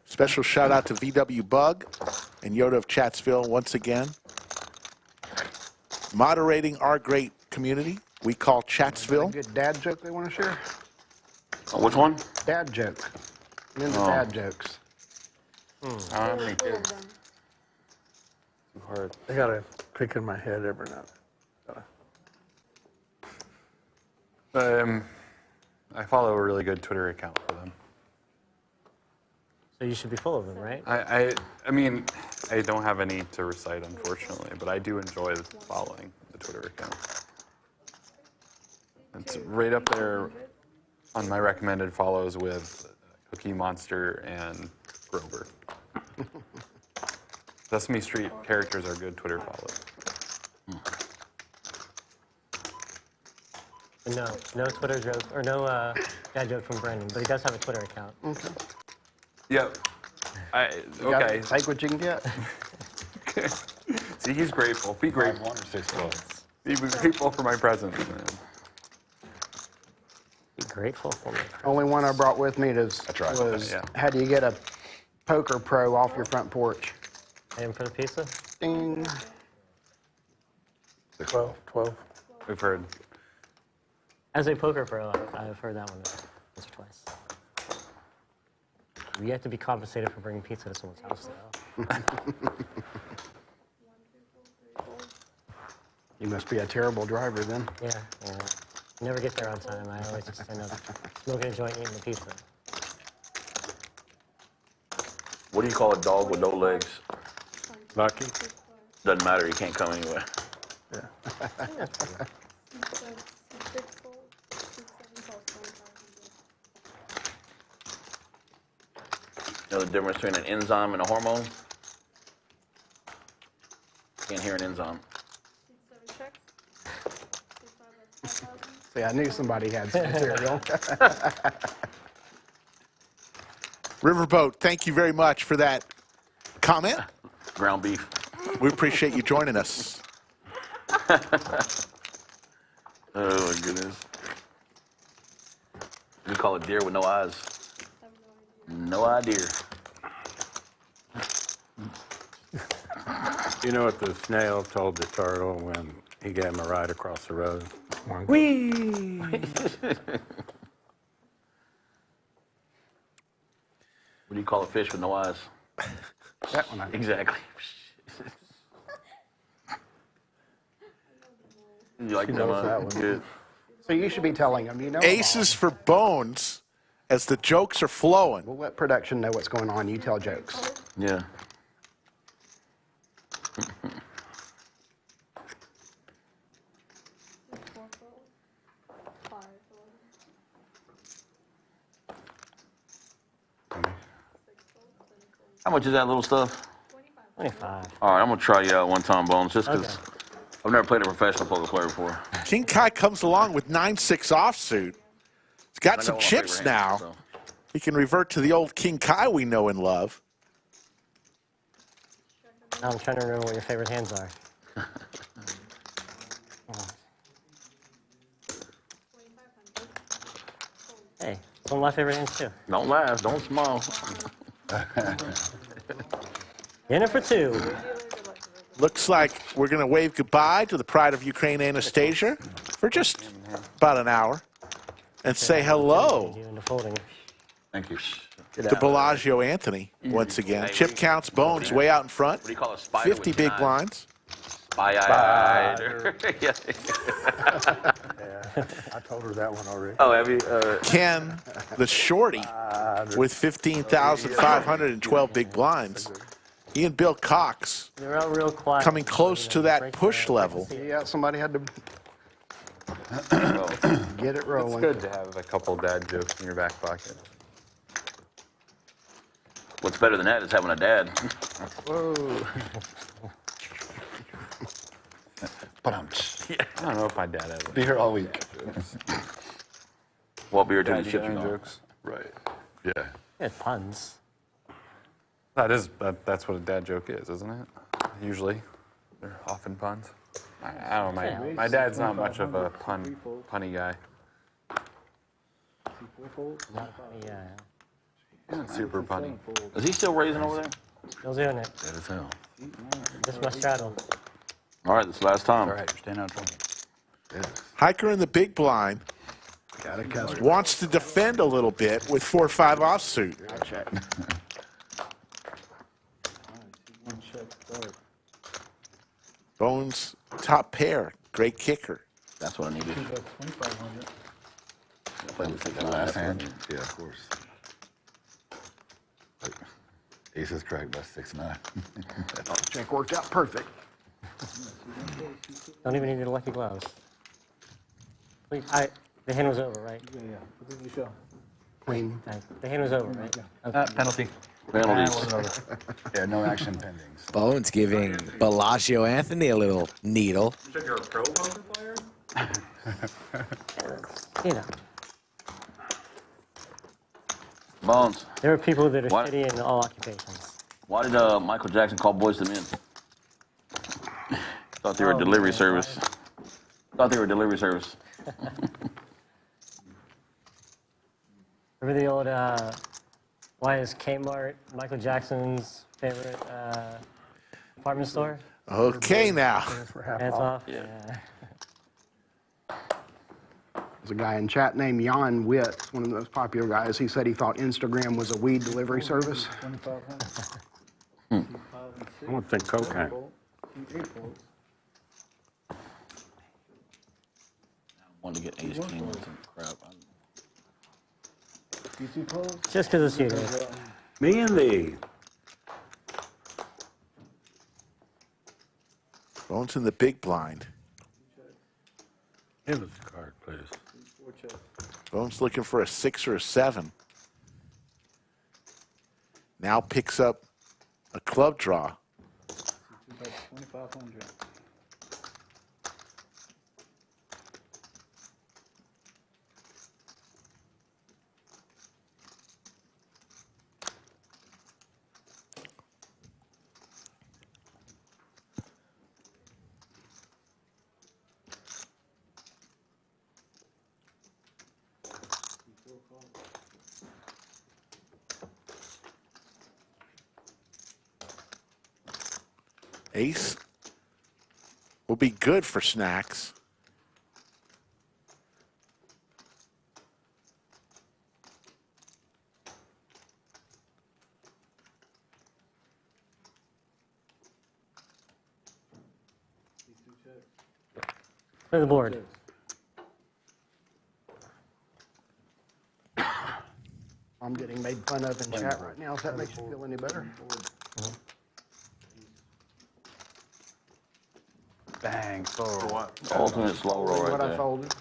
Special shout out to VW Bug and Yoda of Chatsville once again. Moderating our great community we call Chatsville. Good dad joke they want to share? Which one? Dad joke. I'm into dad jokes. I don't have any kids. Too hard. I got a click in my head every now and then. I follow a really good Twitter account for them. So you should be full of them, right? I mean, I don't have any to recite, unfortunately, but I do enjoy following the Twitter account. It's right up there on my recommended follows with Cookie Monster and Grover. Sesame Street characters are good Twitter follows. No Twitter joke, or no dad joke from Brendon, but he does have a Twitter account. Okay. Yep. You gotta Okay. take what you can get. See, he's grateful. Be grateful. 5-1 or 6-12. Be grateful for my presents, man. Be grateful for me. Only one I brought with me was Yeah. how do you get a poker pro off your front porch? Aim for the pizza? Ding. 12. We've heard. As a poker pro, I've heard that one once or twice. You have to be compensated for bringing pizza to someone's house, though. You must be a terrible driver then. Yeah. Never get there on time. I always just end up smoking a joint, eating the pizza. What do you call a dog with no legs? Lucky. Doesn't matter. He can't come anywhere. You know the difference between an enzyme and a hormone? Can't hear an enzyme. See, I knew somebody had some material. Riverboat, thank you very much for that comment. Ground beef. We appreciate you joining us. Oh my goodness. We call it deer with no eyes. No idea. You know what the snail told the turtle when he gave him a ride across the road? Whee! What do you call a fish with no eyes? That one. Exactly. You like that one? Good. So you should be telling them, you know. them Aces for Bones as the jokes are flowing. all. We'll let production know what's going on. You tell jokes. Yeah. How much is that little stuff? 25. All right, I'm gonna try you out one time, Bones, just because I've never played a professional poker player before. King Kai comes along with 9-6 offsuit. He's got I some know my chips favorite hand, now. so. He can revert to the old King Kai we know and love. Now I'm trying to remember what your favorite hands are. Hey, it's one of my favorite hands, too. Don't laugh, don't smile. In it for 2. Looks like we're going to wave goodbye to the pride of Ukraine, Anastasia, for just about an hour and say hello You into folding. Thank you. to Bellagio Anthony once again. Chip counts, Bones way out in front. What do you call a spider 50 with big 9? blinds. Spy-eyed. Yeah. I told her that one already. Oh, have you? Ken, the shorty, with 15,512 big blinds. He and Bill Cox They're out real quiet. coming close to that break push the- level. Yeah, somebody had to get it It's rolling. good to have a couple dad jokes in your back pocket. What's better than that is having a dad. Whoa. But I don't know if my dad has be here all week. What beer till dad the chips are gone. jokes. Right. Yeah. Yeah, puns. That's what a dad joke is, isn't it? Usually, they're often puns. I don't know. My dad's not much of a punny guy. Yeah. He's not super punny. Is he still raising over there? Still doing it. Dead as hell. Just my straddle. All right, this is the last time. All right, you're staying out of trouble. Yes. Hiker in the big blind Got a customer. wants to defend a little bit with 4-5 offsuit. Check. Bones, top pair, great kicker. That's what I needed. Play the last hand. Yeah, of course. Like, ace is cracked by 6-9. Check worked out perfect. Don't even need your lucky gloves. Please, the hand was over, right? Queen. The hand was over, right? Okay. Penalty. Penalties. Yeah, no action pending. Bones giving Bellagio Anthony a little needle. You said you're a pro poker player? You know. Bones. There are people that are What? shitty in all occupations. Why did Michael Jackson call Boys to Men? Thought they were a delivery service. Thought they were a delivery service. Remember the old, why is Kmart Michael Jackson's favorite department store? Okay, now. Hands off. Yeah. There's a guy in chat named Jan Witt, one of the most popular guys. He said he thought Instagram was a weed delivery service. I don't think cocaine. I want to get ace king with some crap. Just because it's you. Me and thee. Bones in the big blind. Give us a card, please. Bones looking for a 6 or a 7. Now picks up a club draw. 2,500. Ace will be good for Snacks. Play the board. I'm getting made fun of in chat right now, if that makes you feel any better. Bang, slow roll. Ultimate slow roll right What I there. folded.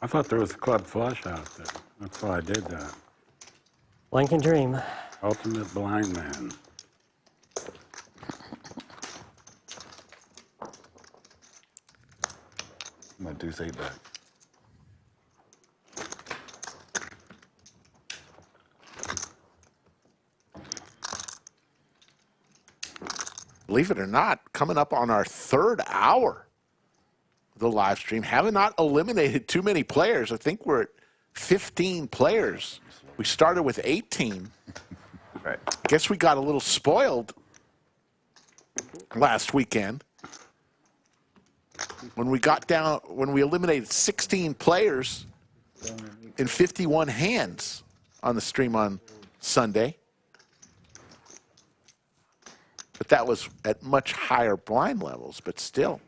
I thought there was a club flush out there. That's why I did that. One can dream. Ultimate blind man. My deuce 8 back. Believe it or not, coming up on our 3rd hour of the live stream, having not eliminated too many players. I think we're at 15 players. We started with 18. Right. I guess we got a little spoiled last weekend when we eliminated 16 players in 51 hands on the stream on Sunday. But that was at much higher blind levels, but still.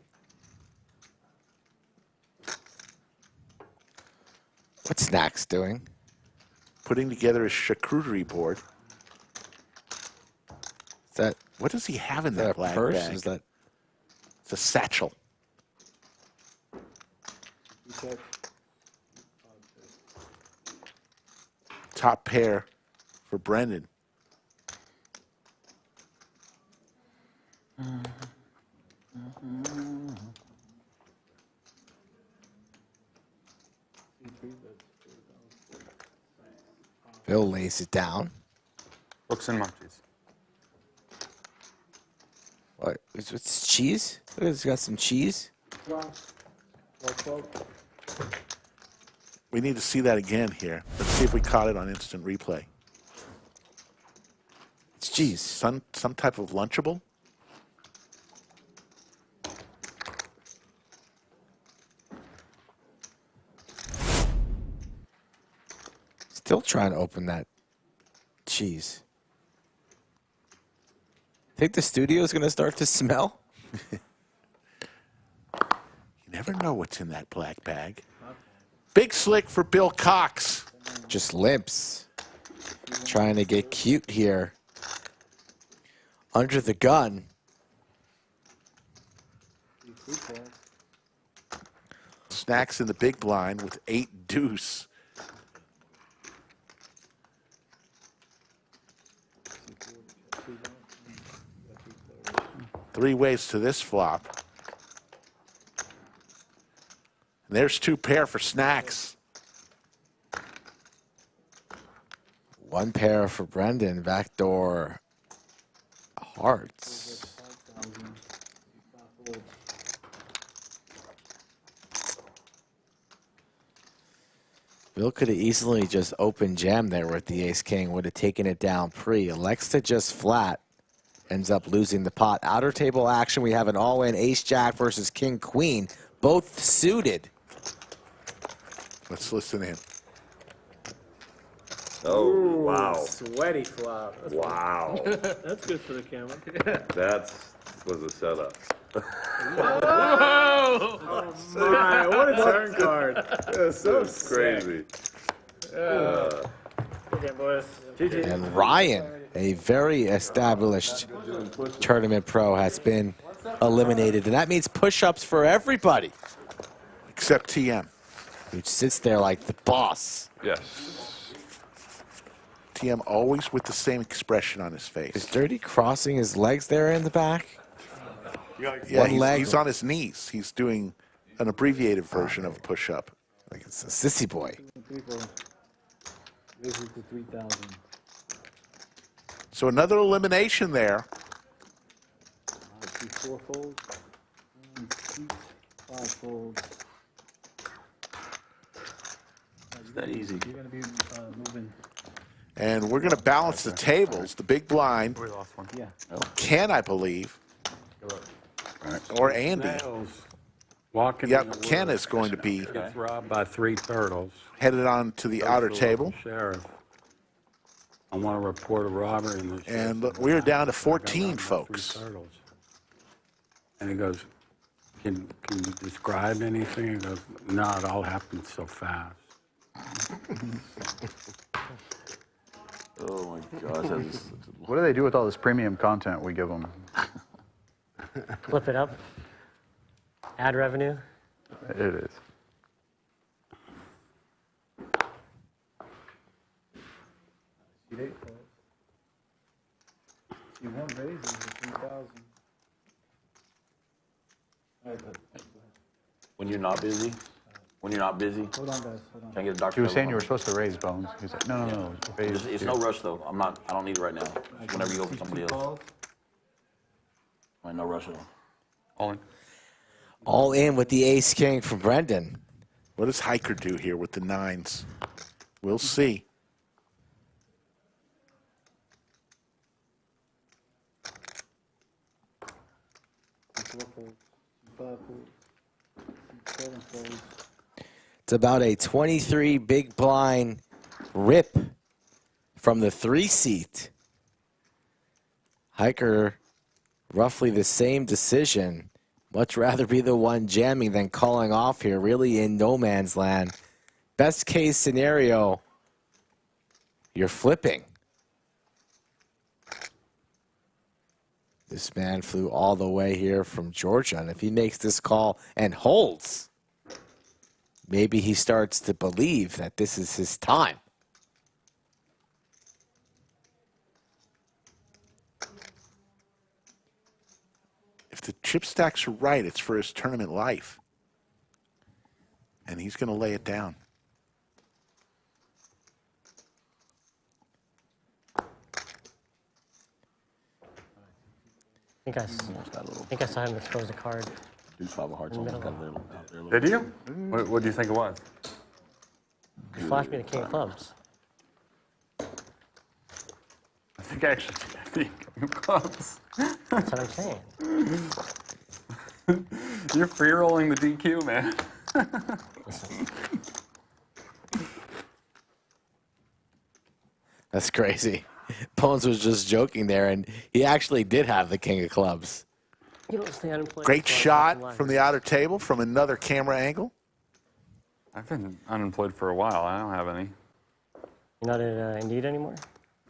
What's Snacks doing? Putting together his charcuterie board. Is that What does he have in that that a black purse? bag? Is that It's a satchel. Top pair for Brendon. Bill lays it down? Books and munchies. What? It's cheese? Look, it's got some cheese. We need to see that again here. Let's see if we caught it on instant replay. It's cheese. Some type of Lunchable? Still trying to open that cheese. Think the studio is going to start to smell? You never know what's in that black bag. Big slick for Bill Cox. Just limps. Trying to get cute here. Under the gun. Snacks in the big blind with 8 deuce. Three ways to this flop. And there's 2 pair for Snacks. One pair for Brendon. Backdoor hearts. Bill could have easily just opened jam there with the ace-king. Would have taken it down pre. Elects to just flat. Ends up losing the pot. Outer table action. We have an all-in ace-jack versus king-queen. Both suited. Let's listen in. Oh, wow. Sweaty flop. Wow. That's good for the camera. That was a setup. Oh my, what a turn card. That's so crazy. Okay, boys. GG. And Ryan, a very established tournament pro, has been eliminated. And that means push-ups for everybody. Except TM. Who sits there like the boss. Yes. TM always with the same expression on his face. Is Dirty crossing his legs there in the back? Yeah, he's on his knees. He's doing an abbreviated version of a push-up. Like it's a sissy boy. So another elimination there. 4 folds. 5 folds. It's that easy. You're going to be moving. And we're going to balance the tables. The big blind. We lost one. Yeah. Ken, I believe. Or Andy. Snails walking Yep, in the Ken woods. is going to be Gets robbed by 3 turtles. headed on to the outer Goes to the table. local sheriff. I want to report a robbery in the And look, we're down to 14, folks. turtles. And he goes, can you describe anything? He goes, no, it all happened so fast. Oh my gosh. What do they do with all this premium content we give them? Flip it up. Add revenue. It is. You want raises of 3,000. When you're not busy, hold on, guys. Hold on. Can I get a doctor? He was saying you were supposed to raise Bones. He was like, no. Raise It's no rush though. I don't need it right now. Whenever you go for somebody else. No rush at all. All in. All in with the ace-king from Brendon. What does Hiker do here with the 9s? We'll see. It's about a 23 big blind rip from the 3-seat. Hiker, roughly the same decision. Much rather be the one jamming than calling off here, really in no man's land. Best case scenario, you're flipping. This man flew all the way here from Georgia, and if he makes this call and holds, maybe he starts to believe that this is his time. If the chip stacks are right, it's for his tournament life. And he's going to lay it down. I think I saw him expose a card. Deuce 5 of hearts almost got there. Did you? What do you think it was? He flashed me the king of clubs. I think I actually got the king of clubs. That's what I'm saying. You're free rolling the DQ, man. That's crazy. Bones was just joking there, and he actually did have the king of clubs. You don't stay unemployed. Great shot from the outer table from another camera angle. I've been unemployed for a while. I don't have any. You're not at Indeed anymore?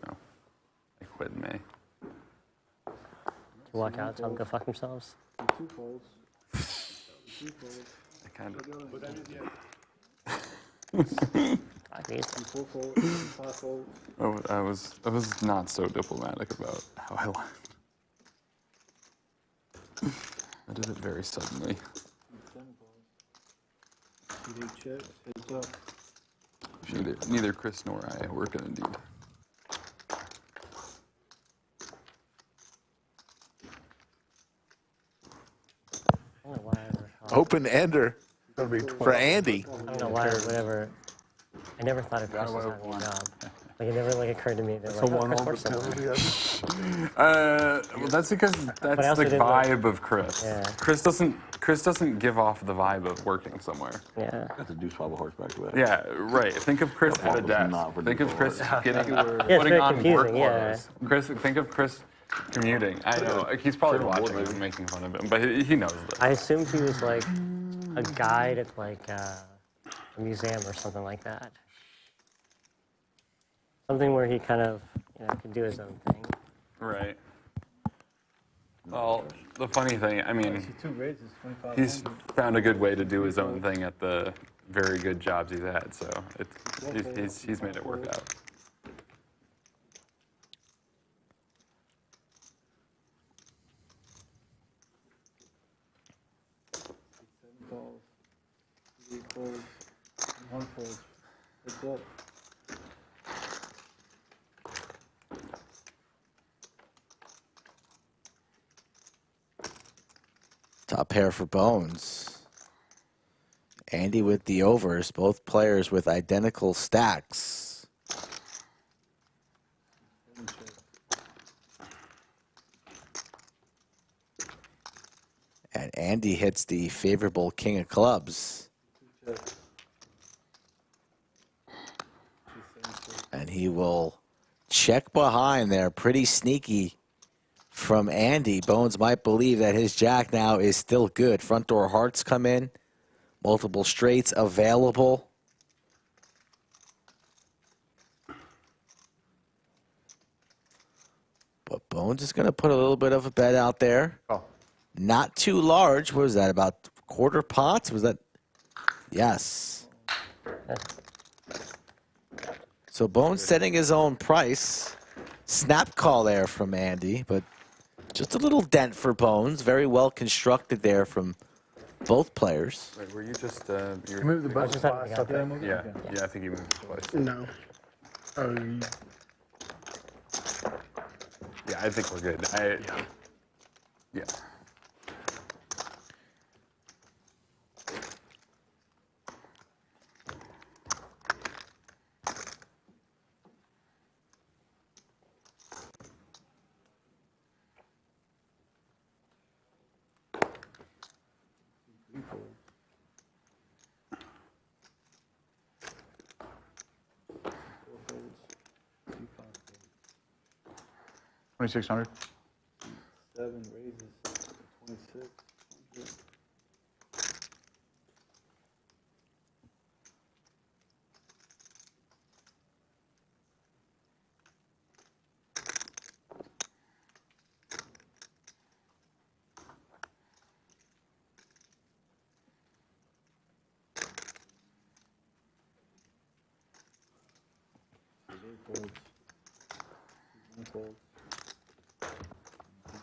No. I quit in May. You walk out, tell them to go fuck themselves? 2 folds. 3 folds. I kind of. I 4 folds. 5 folds. I was not so diplomatic about how I left. I did it very suddenly. You do checks. Heads up. Neither Chris nor I work at Indeed. open ender It'll be for Andy. I don't know why or whatever. I never thought of Chris as having a job. Like it never like occurred to me that like, oh, Chris works somewhere. Well, that's because I that's also the didn't, like- vibe of Chris. Yeah. Chris doesn't give off the vibe of working somewhere. Yeah. That's a deuce five of horseback to that. Yeah, right. Think of Chris at a desk. Think of Chris getting putting very on work confusing, yeah. clothes. Think of Chris commuting. I know he's probably watching and making fun of him, but he knows this. I assumed he was like a guide at like a museum or something like that. Something where he kind of could do his own thing. Right. Well, the funny thing, I mean, Two raises, 25. he's found a good way to do his own thing at the very good jobs he's had, so he's made it work out. Calls. 8 folds. 1 fold. It's up. Top pair for Bones. Andy with the overs. Both players with identical stacks. And Andy hits the favorable king of clubs. And he will check behind there. Pretty sneaky from Andy. Bones might believe that his jack now is still good. Front door hearts come in. Multiple straights available. But Bones is going to put a little bit of a bet out there. Oh. Not too large. What was that, about quarter pots? Was that? Yes. So Bones setting his own price. Snap call there from Andy, but just a little dent for Bones. Very well constructed there from both players. Wait, were you just You moved the button twice. I think. Yeah, I think you moved it twice. No. Oh, you Yeah, I think we're good. Yeah. Three folds. 4 folds. 2 5 folds. 2,600. 7 raises. 26.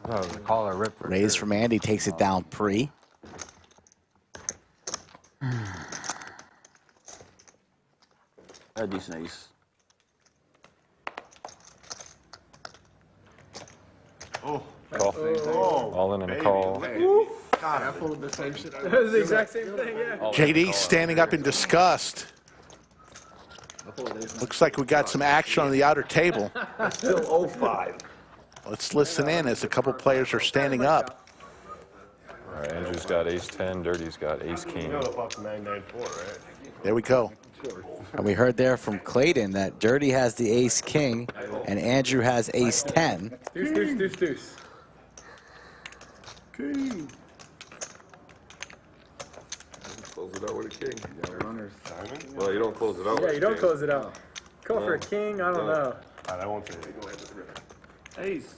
Oh, the caller rip. Raise from Andy takes it down pre. A decent ace. Oh. Call. All in and a call. God, I pulled the same shit. That was the exact same thing, yeah. JD standing up in disgust. Looks like we got some action on the outer table. Still 05. Let's listen in as a couple players are standing up. All right, Andrew's got ace-10, Dirty's got ace-king. You know about 994, right? There we go. And we heard there from Clayton that Dirty has the ace-king and Andrew has ace-10. Deuce, deuce, deuce, deuce. King. Close it out with a king. Well, you don't close it out. Yeah, with you a don't king. close it out. Call for a king, I don't know. I won't say it. Go ahead. Ace.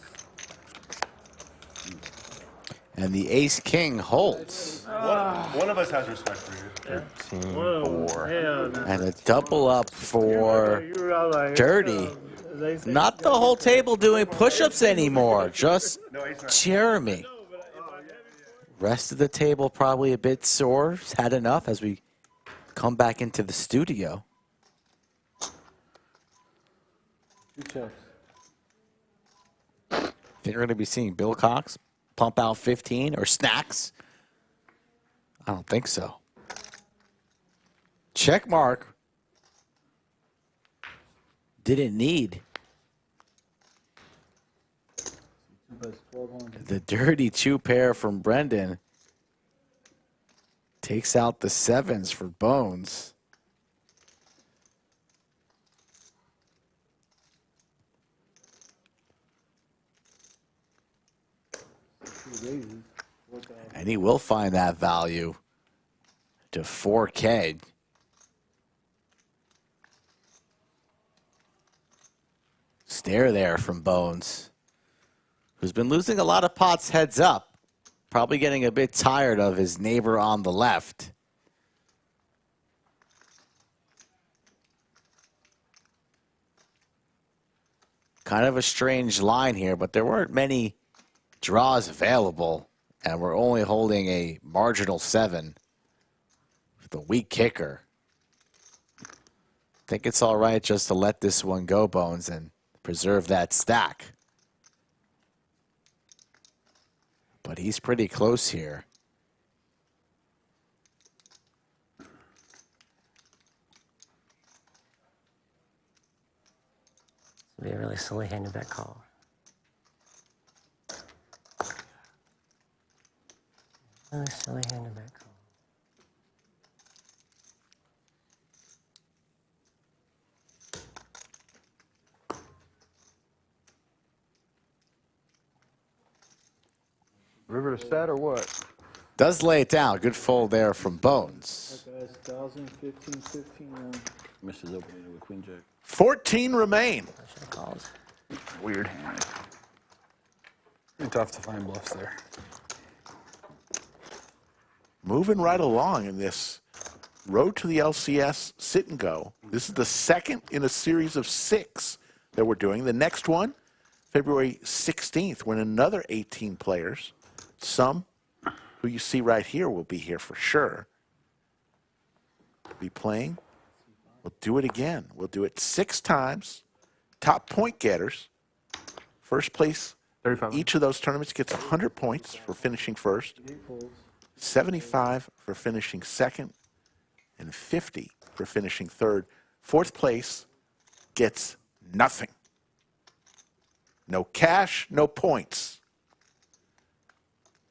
And the ace-king holds. One of us has respect for you. 13-4. And a double up for You're all like, Dirty. Not the whole table doing push-ups anymore, just Jeremy. Rest of the table probably a bit sore. He's had enough as we come back into the studio. 2 checks. I think we're going to be seeing Bill Cox pump out 15 or snacks. I don't think so. Check mark. Didn't need. The dirty 2 pair from Brendon takes out the 7s for Bones. And he will find that value to 4K. Stare there from Bones, who's been losing a lot of pots heads up. Probably getting a bit tired of his neighbor on the left. Kind of a strange line here, but there weren't many draws available, and we're only holding a marginal 7 with a weak kicker. I think it's all right just to let this one go, Bones, and preserve that stack. But he's pretty close here. It'd be a really silly hand to bet call. Really silly hand to bet call. River to set or what? Does lay it down. Good fold there from Bones. That guy's 1,000, 15, 15 now. Misses opening with queen jack. 14 remain. Weird hand. Pretty tough to find bluffs there. Moving right along in this road to the LCS sit and go. This is the second in a series of 6 that we're doing. The next one, February 16th, when another 18 players, some who you see right here will be here for sure, be playing. We'll do it again. We'll do it 6 times. Top point getters. First place, 35. each of those tournaments gets 100 points for finishing first, 75 for finishing second, and 50 for finishing third. Fourth place gets nothing. No cash, no points.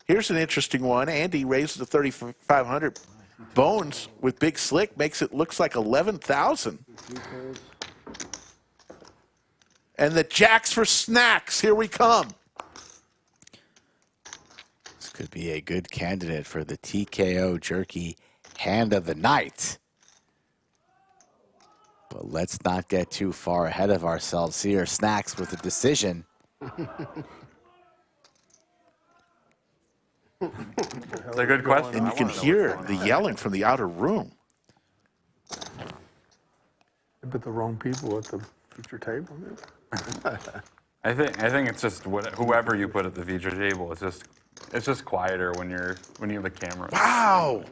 Here's an interesting one. Andy raises to 3,500. Bones with Big Slick makes it looks like 11,000. And the jacks for snacks. Here we come. This could be a good candidate for the TKO Jerky hand of the night. But let's not get too far ahead of ourselves here. Snacks with a decision. It's a good question. And you can hear the yelling from the outer room. They put the wrong people at the feature table. I think it's just whoever you put at the feature table. It's just quieter when you have the camera. Wow!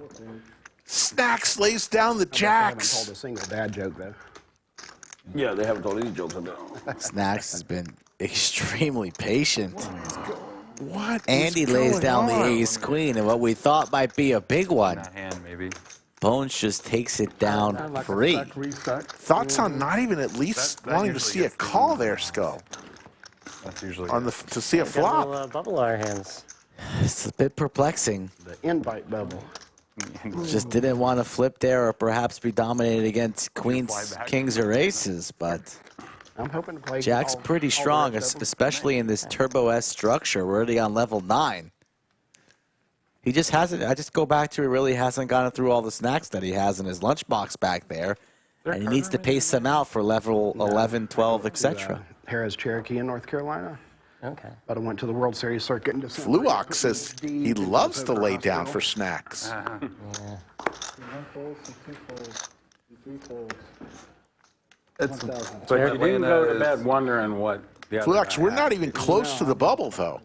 Snacks lays down the I haven't jacks. told a single dad joke though. Yeah, they haven't told any jokes about. Snacks has been extremely patient. What? Andy lays down the ace queen, and what we thought might be a big one. That hand, maybe. Bones just takes it down free. Thoughts on not even at least That wanting to usually see a gets the call there, Skull? That's usually On the to see a Got flop. little, bubble on our hands. It's a bit perplexing. The invite bubble. Just didn't want to flip there or perhaps be dominated against queens, kings, or aces, but I'm hoping to play. Jack's pretty strong, especially in this Turbo S structure. We're already on level 9. He just hasn't, I just go back to he really hasn't gotten through all the snacks that he has in his lunchbox back there. And he needs to pace them out for level 11, 12, etc. Harrah's Cherokee in North Carolina. Okay. But I went to the World Series circuit in December. Fluox says he loves to lay down for snacks. Yeah. 1 fold, 2 folds, 3 folds. It's 1,000. But you didn't go to bed wondering what the other Fluox, guy we're had. not even close to the bubble, though.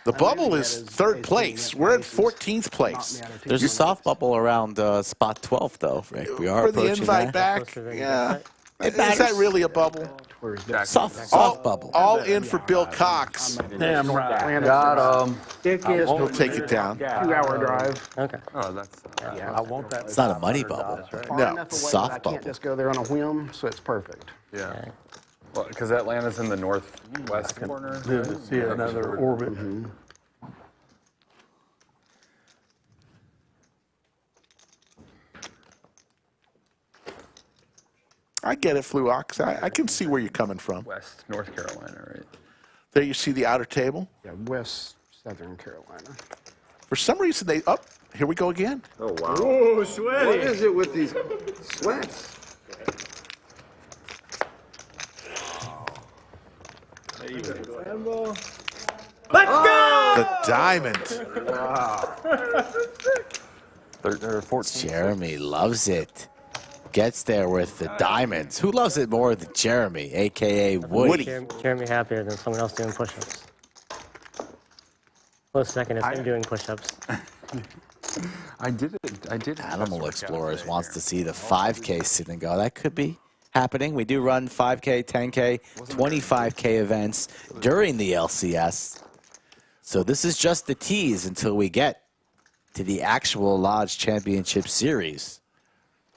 The bubble is 3rd place. We're at 14th place. There's a soft bubble around spot 12, though, Rick. We are For the approaching invite that. back, yeah. Is that really a bubble? Soft bubble. All in for Bill Cox. Damn right. Got him. He'll take it down. 2-hour drive. Okay. Oh, that's. Yeah, I want that. It's not a money bubble. Far No. enough away Soft that I bubble. can't just go there on a whim, so it's perfect. Yeah. Well, because Atlanta's in the northwest corner. Live to see another orbit. I get it, Fluox. I can see where you're coming from. West, North Carolina, right? There you see the outer table. Yeah, West Southern Carolina. For some reason, they... Oh, here we go again. Oh, wow. Oh, sweaty. What is it with these sweats? Let's go! The diamond. 14. Jeremy loves it. Gets there with the diamonds. Who loves it more than Jeremy, a.k.a. Woody? Jeremy happier than someone else doing push-ups. Close second is him doing push-ups. I did it. I did. Animal Explorers wants to see the 5K sit and go. That could be happening. We do run 5K, 10K, 25K events during the LCS. So this is just the tease until we get to the actual Lodge Championship Series.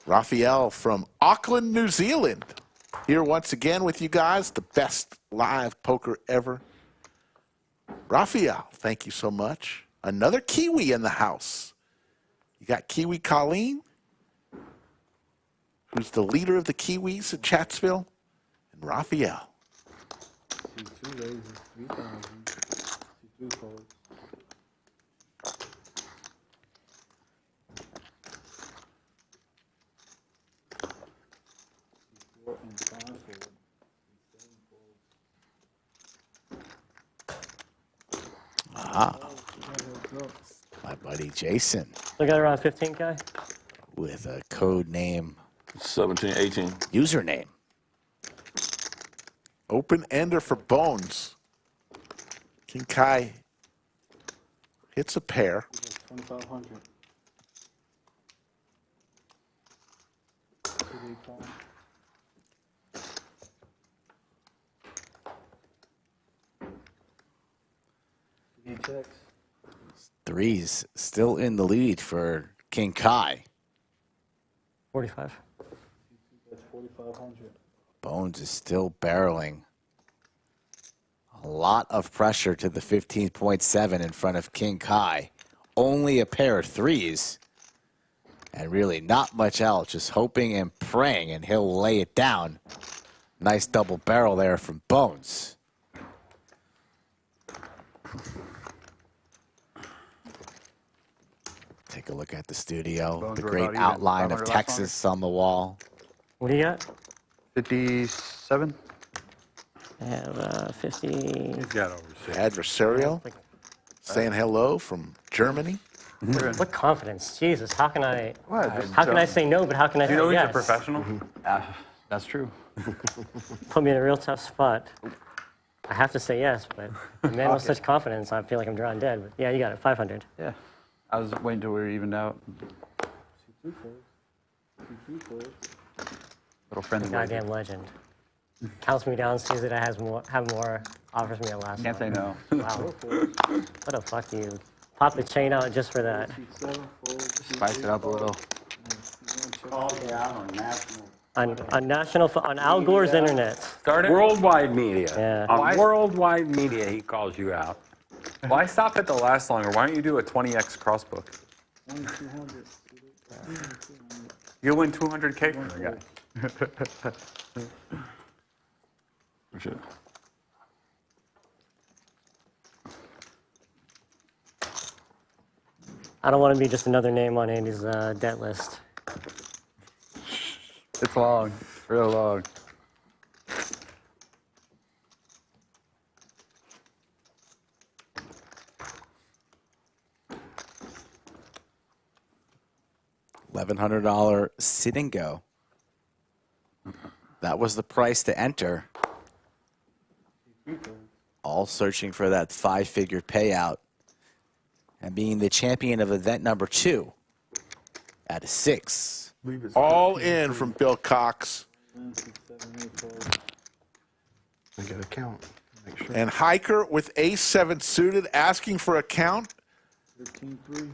Raphael from Auckland, New Zealand. Here once again with you guys, the best live poker ever. Raphael, thank you so much. Another Kiwi in the house. You got Kiwi Colleen, who's the leader of the Kiwis at Chatsville, and Raphael. Ah, my buddy Jason We got around 15, guy. with a code name 17, 18. username. Open ender for Bones. King Kai hits a pair. 2,500. He checks. Threes still in the lead for King Kai. 45. That's 4,500. Bones is still barreling. A lot of pressure to the 15.7 in front of King Kai. Only a pair of threes. And really not much else. Just hoping and praying, and he'll lay it down. Nice double barrel there from Bones. Take a look at the studio. Bones The were great about even. outline of 500 last Texas on the wall. What do you got? 57. I have 50. He's got over 6. Adversarial. Saying hello from Germany. What confidence? Jesus, how can I? What? How can I say no? But how can I You say know he's yes? a professional. That's true. Put me in a real tough spot. I have to say yes, but the man with such confidence, I feel like I'm drawing dead. But yeah, you got it. 500. Yeah. I was waiting till we were evened out. Little friendly. Goddamn legend. Counts me down, sees that I have more, offers me a last Can't say one. no. Wow. What a fuck you. Pop the chain out just for that. Spice it up a little. On Al Gore's internet. Start worldwide media. Yeah. On worldwide media, he calls you out. Why stop at the last longer? Why don't you do a 20x crossbook? 2,200. You'll win 200K from the guy. Appreciate it. I don't want to be just another name on Andy's debt list. It's long. Real long. $1,100 sit and go. That was the price to enter. All searching for that 5-figure payout. And being the champion of event number 2 at a 6. All in from Bill Cox. I get a count. Make sure. And Hiker with ace-7 suited, asking for a count. 13-3.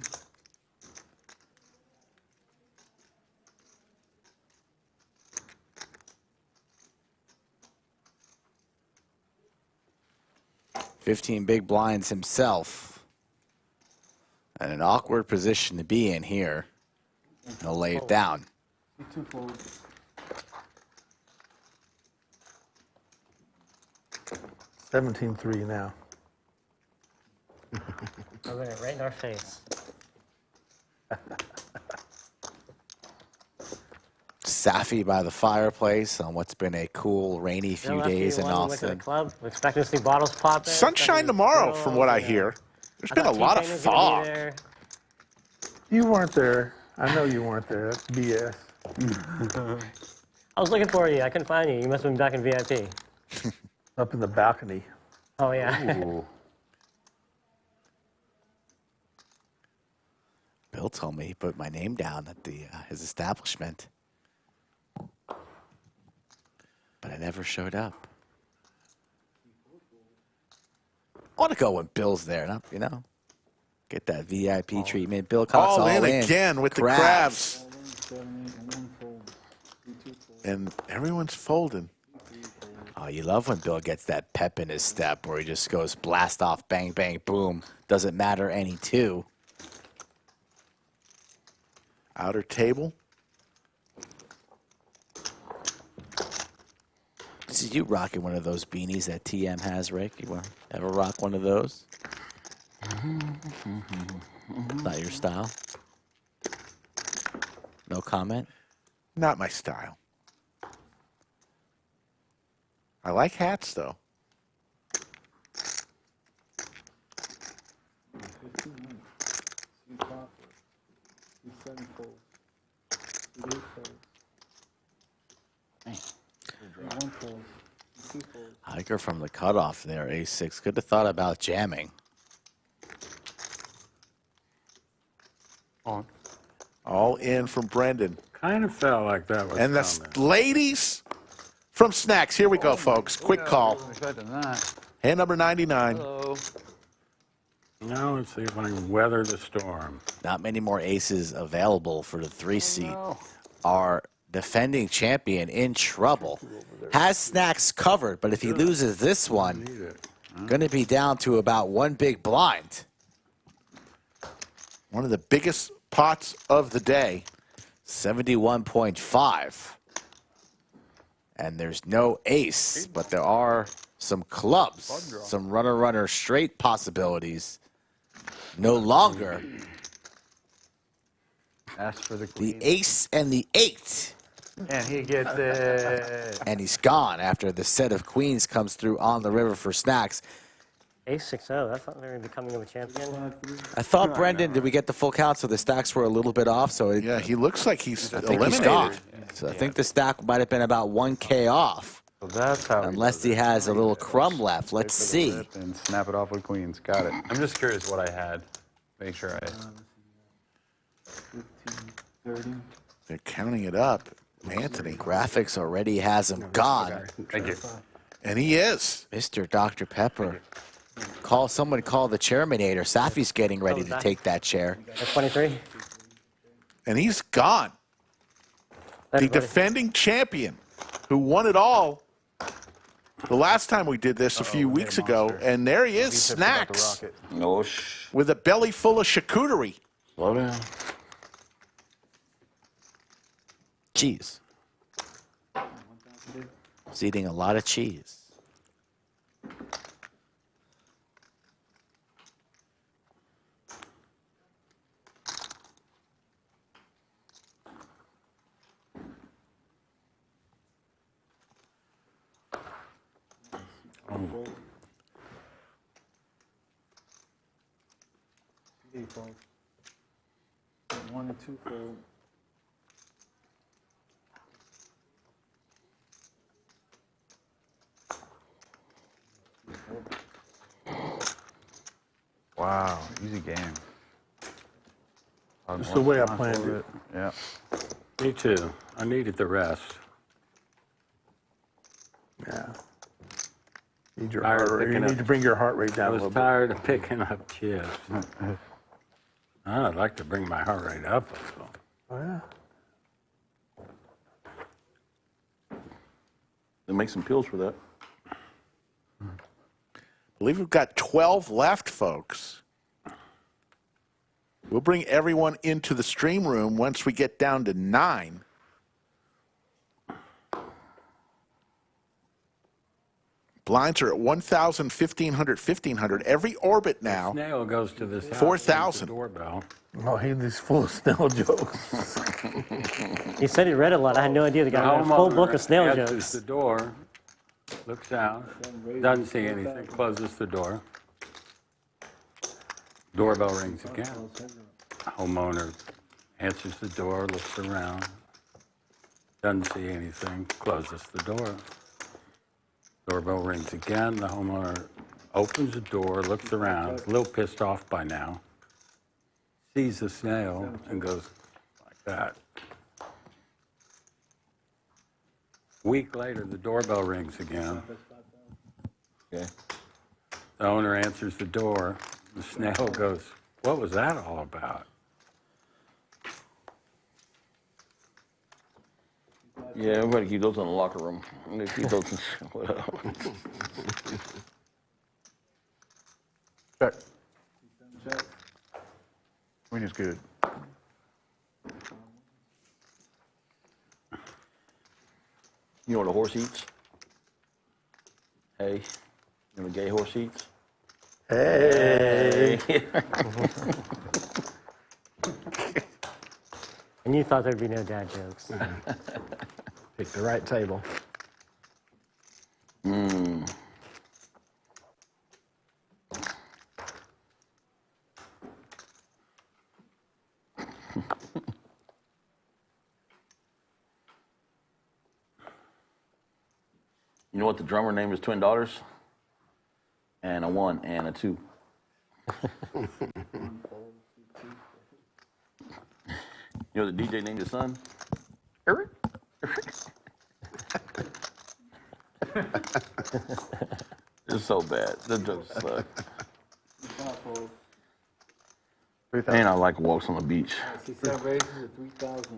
$15 big blinds himself. And an awkward position to be in here. He'll lay it down. 2 folds. 17-3 now. Rubbing it right in our face. Safi by the fireplace on what's been a cool, rainy few After days you in won, we went to the Austin. club. We're expecting to see bottles pop in. Sunshine tomorrow, from what I hear. There's been a lot of fog. You weren't there. I know you weren't there. That's BS. I was looking for you. I couldn't find you. You must have been back in VIP. Up in the balcony. Oh, yeah. Bill told me he put my name down at his establishment. But I never showed up. I want to go when Bill's there, not, you know, get that VIP treatment. Bill Cox All in in again with the crabs. And everyone's folding. Oh, you love when Bill gets that pep in his step where he just goes blast off, bang, bang, boom. Doesn't matter any two. Outer table. This is you rocking one of those beanies that TM has, Rick. You ever rock one of those? Not your style? No comment? Not my style. I like hats, though. Hiker from the cutoff there, A6. Could have thought about jamming. On. All in from Brendon. Kind of felt like that was And the coming. ladies from Snacks. Here we go, folks. Quick call. Hand number 99. Hello. Now let's see if I can weather the storm. Not many more aces available for the 3 seat. Our defending champion in trouble. Has Snacks covered, but if he loses this one, going to be down to about 1 big blind. One of the biggest pots of the day. 71.5. And there's no ace, but there are some clubs, some runner-runner straight possibilities. No longer Ask for the the ace and the 8. And he gets it. And he's gone after the set of queens comes through on the river for Snacks. A6-0. That's not very becoming of a champion. I thought, Brendon, did we get the full count? So the stacks were a little bit off. So Yeah, he looks like he's I think eliminated. he's gone. So I think the stack might have been about 1K off. So that's how. Unless he has a little crumb left. Let's see. And snap it off with queens. Got it. I'm just curious what I had. Make sure I. 15, 30. They're counting it up. Anthony. Graphics already has him gone. Thank you. And he is. Mr. Dr. Pepper. Someone call the chairmanator. Safi's getting ready to take that chair. That's 23. And he's gone. The defending champion who won it all the last time we did this a few weeks ago. And there he is, Snacks, No, with a belly full of charcuterie. slow down. Cheese. He's eating a lot of cheese. Fold. 1 and 2 fold. Wow, easy game. Just the way I planned it. Yeah. Me too. I needed the rest. Yeah. Need your Tired heart of rate. You picking need up- to bring your heart rate I down a was little bit. tired of picking up chips. I'd like to bring my heart rate up. So. Oh, yeah. They make some pills for that. I believe we've got 12 left, folks. We'll bring everyone into the stream room once we get down to 9. Blinds are at 1,000, 1,500, 1,500. Every orbit now. Snail goes to this house. 4,000. Doorbell. Oh, he's full of snail jokes. He said he read a lot. I had no idea the guy read a full book of snail answers jokes. the door, looks out, doesn't see anything, closes the door. Doorbell rings again. Homeowner answers the door, looks around, doesn't see anything, closes the door. Doorbell rings again. The homeowner opens the door, looks around, a little pissed off by now, sees the snail and goes like that. Week later, the doorbell rings again. Okay. The owner answers the door. The snail goes, "What was that all about?" Yeah, everybody keep those in the locker room. They keep those in. Check. Queen is good. You know what a horse eats? Hey. You know what a gay horse eats? Hey. And you thought there'd be no dad jokes. Pick the right table. Mmm. You know what the drummer named his twin daughters? And a 1 and a 2. You know what the DJ named his son? Eric. It's so bad. The jokes suck. And I like walks on the beach.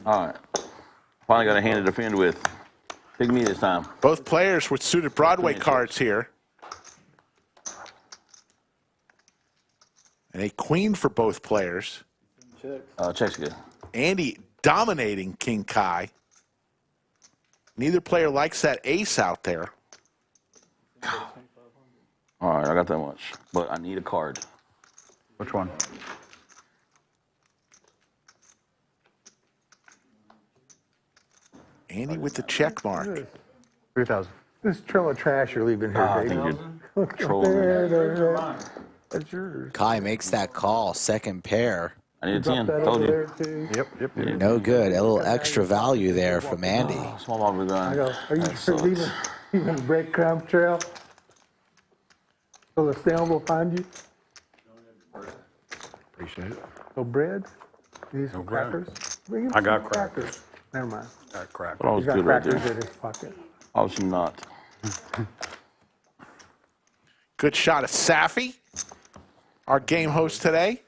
All right. Finally got a hand to defend with. Pick me this time. Both players with suited Broadway cards here. And a queen for both players. Check's good. Andy dominating King Kai. Neither player likes that ace out there. All right, I got that much. But I need a card. Which one? Andy with the check mark. 3,000. This trail of trash you're leaving here, I baby. think you're trolling. That's yours. Kai makes that call, second pair. I need a 10. That Told over you. there, too. Yep. No good. A little extra value there from Andy. Small ball gun. I go, are you leaving breadcrumb trail? So the snail will find you? Appreciate it. No bread? You need some No bread. crackers? Bring him I got some crackers. Never mind. Got crap. But I was He's got good right crackers there. in his pocket. Obviously not. Good shot of Safi, our game host today.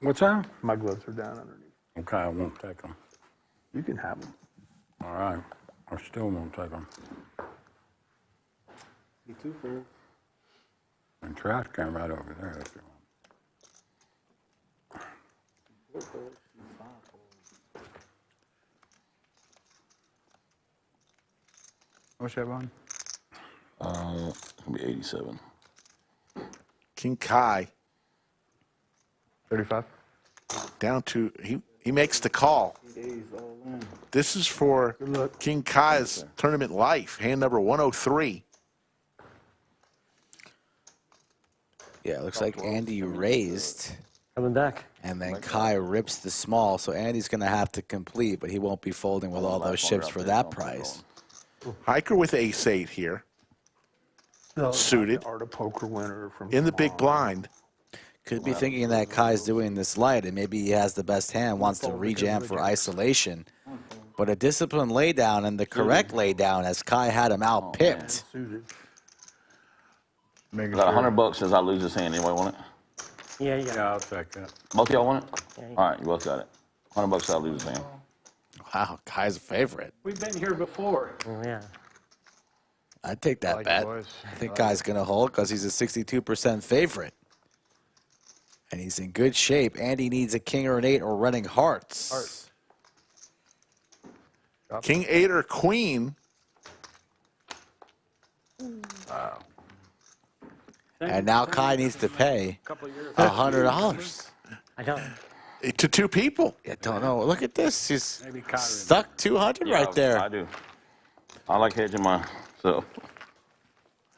What's that? My gloves are down underneath. Okay, I won't take them. You can have them. All right. I still won't take them. You too, for And trash can right over there if you want. What's that on? It's gonna be 87. King Kai 35. down to, he makes the call. days all in. This is for King Kai's tournament life, hand number 103. Yeah, it looks like Andy raised. Coming back. And then Kai rips the small, so Andy's going to have to complete, but he won't be folding with all those chips for that price. Hiker with ace-8 here. Suited. Art of Poker winner from In the big blind. Could be thinking that Kai's doing this light, and maybe he has the best hand, wants to rejam for isolation. But a disciplined laydown and the correct laydown as Kai had him out pipped. Suited. I got $100 since I lose this hand. Anybody want it? Yeah. Yeah, I'll take that. Both of y'all want it? Yeah. All right, you both got it. $100 since I lose this hand. Wow, Kai's a favorite. We've been here before. Oh, yeah. I'd take that bet. I think Kai's going to hold because he's a 62% favorite. And he's in good shape. And he needs a king or an 8 or running hearts. King, 8, or queen. Wow. And now Kai needs to pay $100. I don't. To 2 people. I don't know. Look at this. He's stuck 200 right there. I do. I like hedging mine. So.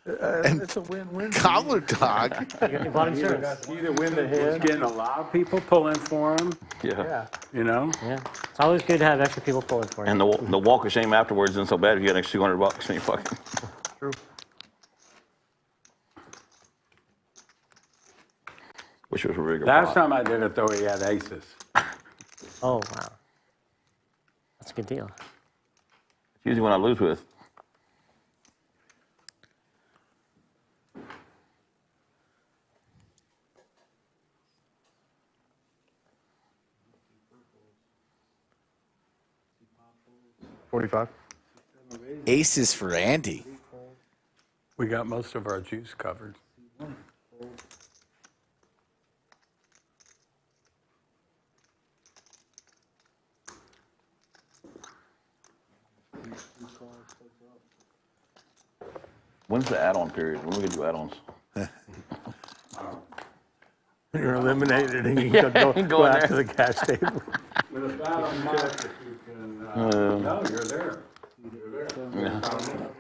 And it's a win-win. Collar dog. You bought insurance. Either win the head. Getting a lot of people pulling for him. Yeah. You know? Yeah. It's always good to have extra people pulling for you. And the walk of shame afterwards isn't so bad if you get an extra $200 when you fucking. True. Wish it was a bigger Last pot. time I did it, though, he had aces. Oh, wow. That's a good deal. It's usually when I lose with. $45. Aces for Andy. We got most of our juice covered. When's the add-on period? When we gonna do add-ons? You're eliminated and you can go out to the cash table. With about a month, if you can. No, you're there. You're there.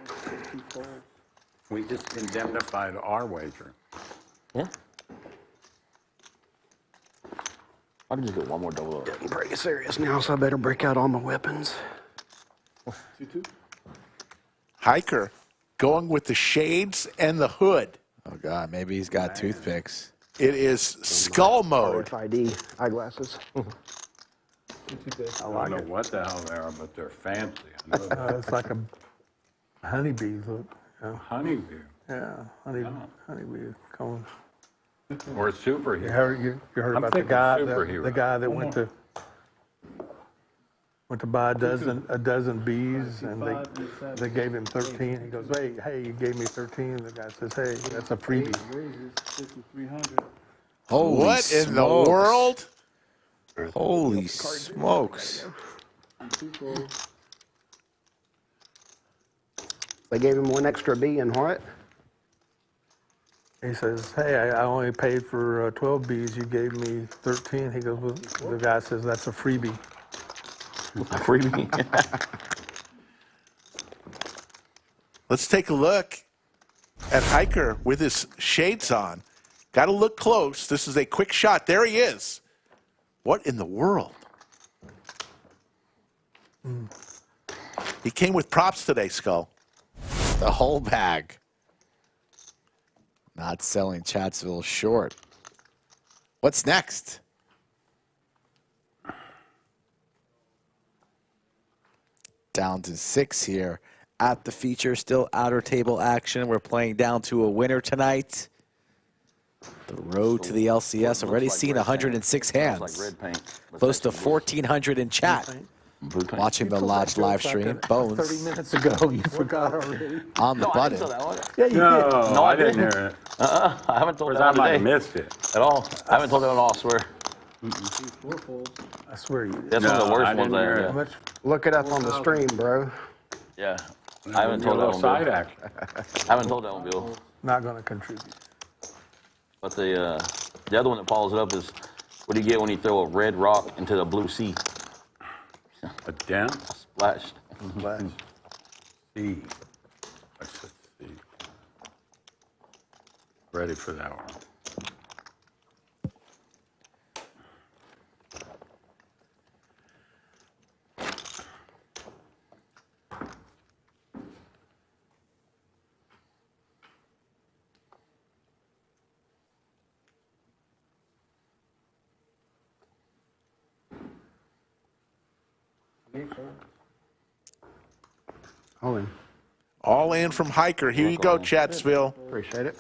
We just indemnified our wager. Yeah. I can just get one more double up. Getting pretty serious now, so I better break out all my weapons. Hiker going with the shades and the hood. Oh, God. Maybe he's got toothpicks. It is skull mode. RFID eyeglasses. I don't know what the hell they are, but they're fancy. I know that. It's like a honeybee look. Yeah, Honeybee. honeybee coming. Or superhero. You heard I'm about the thinking guy, superhero. the guy that went to buy a dozen bees, and they gave him 13. He goes, hey, you gave me 13. The guy says, hey, that's a freebie. Holy What in the smokes. world? Holy smokes. They gave him one extra bee and what? He says, hey, I only paid for 12 bees. You gave me 13. He goes, well, the guy says, that's a freebie. A freebie. Let's take a look at Hiker with his shades on. Got to look close. This is a quick shot. There he is. What in the world? He came with props today, Skull. The whole bag. Not selling Chatsville short. What's next? Down to 6 here at the feature. Still outer table action. We're playing down to a winner tonight. The road to the LCS. Already seen 106 hands. Close to 1,400 in chat. Watching the Lodge live stream. Bones 30 minutes ago, you forgot already. on the button. Yeah, you did. No, I didn't hear it. I haven't told Or that I might today have missed it. at all. I haven't told that at all, I swear. I swear you did. That's one of the No, worst I ones didn't I hear have. it. Yeah. Much, Look it up on the stream, bro. Yeah. I haven't told that one, side Bill. action. I haven't told that one, Bill. not going to contribute. But the other one that follows it up is, what do you get when you throw a red rock into the blue sea? A dent? Splashed. C. Let's just see. Ready for that one. All in. All in from Hiker. Here you go, Chatsville. Appreciate it.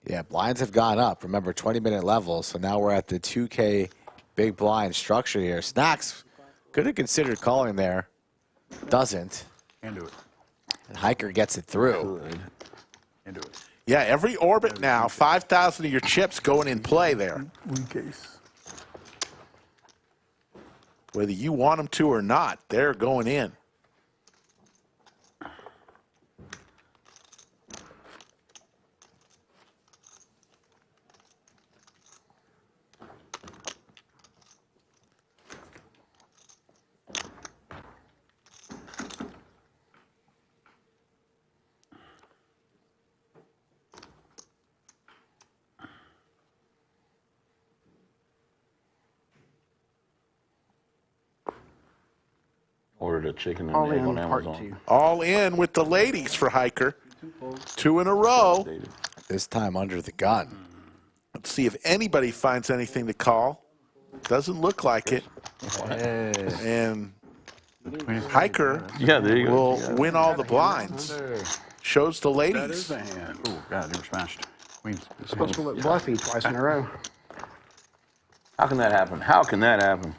Yeah, blinds have gone up. Remember, 20-minute level, so now we're at the 2K big blind structure here. Snacks could have considered calling there. Doesn't. Can't do it. And Hiker gets it through. Can't do it. Yeah, every orbit now, 5,000 of your chips going in play there. Weak ace. Whether you want them to or not, they're going in. Ordered a chicken and All egg in, on part Amazon. 2. All in with the ladies for Hiker. 2 in a row. This time under the gun. Let's see if anybody finds anything to call. Doesn't look like it. And Hiker there you go. will win all the blinds. Shows the That ladies. is a hand. Oh, God, they were smashed. Queens. It's supposed to look bluffy twice in a row. How can that happen? How can that happen?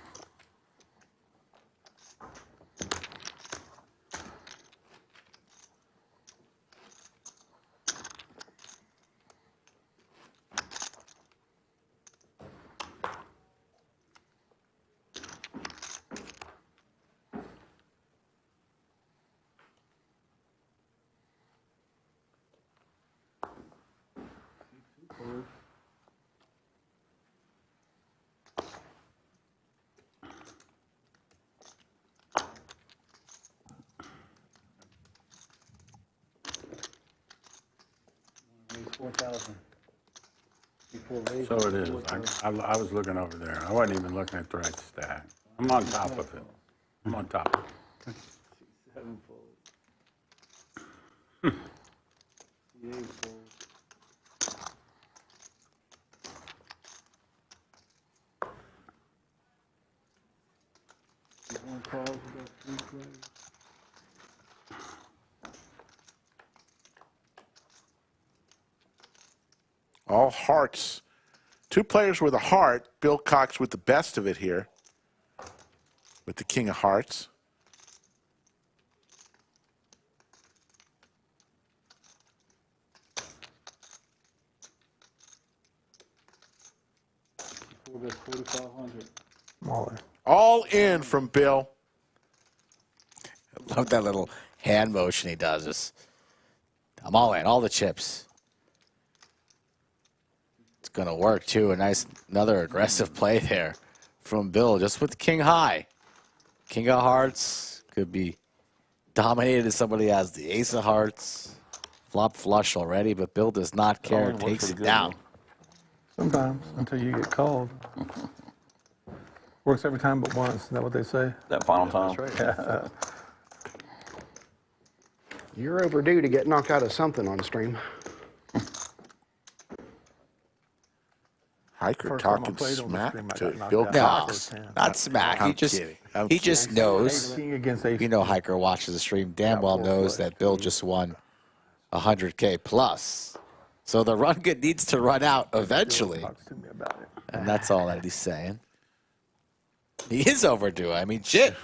Raise 4,000. Before raising So it is. I was looking over there. I wasn't even looking at the right stack. I'm on top of it. I'm on top of it. 7-fold. 8-fold. One call, we got 3 plays. All hearts. 2 players with a heart. Bill Cox with the best of it here. With the king of hearts. Before that's 4,500. Smaller. All in from Bill. Love that little hand motion he does. I'm all in, all the chips. It's going to work, too. Another aggressive play there from Bill, just with king high. King of hearts could be dominated if somebody has the ace of hearts. Flop flush already, but Bill does not care. Takes it down. Sometimes, until you get called. Works every time but once. Is that what they say? That final time. Yeah. You're overdue to get knocked out of something on stream. Hiker First time I talking played on the smack stream, I to got knocked Bill out. No, Cox. not smack. I'm He just kidding. I'm he just knows. King against ace. You know, Hiker watches the stream. Damn well knows that Bill just won 100K plus. So the run good needs to run out eventually, Talks to me about it. and that's all that he's saying. He is overdue. I mean, shit.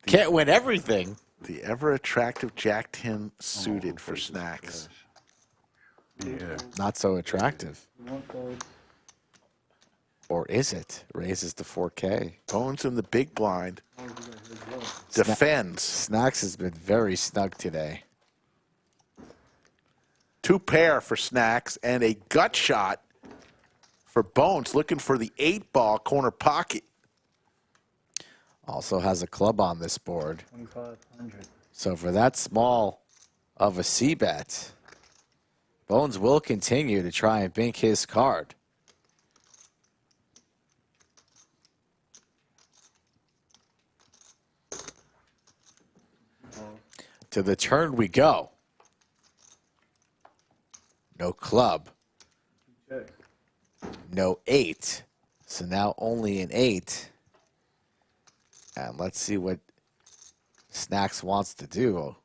Can't win everything. The ever-attractive Jack-10 suited for Snacks. Yeah. Not so attractive. One fold. Or is it? Raises to 4K. Bones in the big blind. Oh, we got his bluff. Defends. Snacks has been very snug today. 2 pair for Snacks and a gut shot for Bones, looking for the 8-ball corner pocket. Also has a club on this board. 2,500. So for that small of a C-bet, Bones will continue to try and bink his card. To the turn we go. No club. Check. No 8. So now only an 8. And let's see what Snacks wants to do.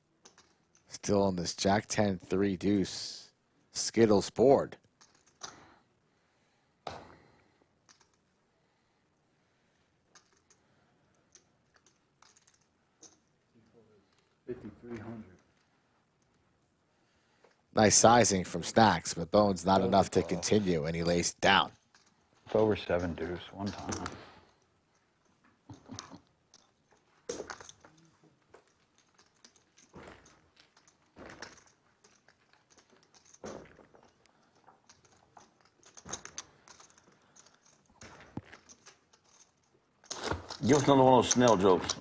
Still on this Jack 10 3 deuce Skittles board. Nice sizing from Snacks, but Bones not enough to continue, and he lays down. It's over 7 deuce one time. Give us another one of those Snell jokes.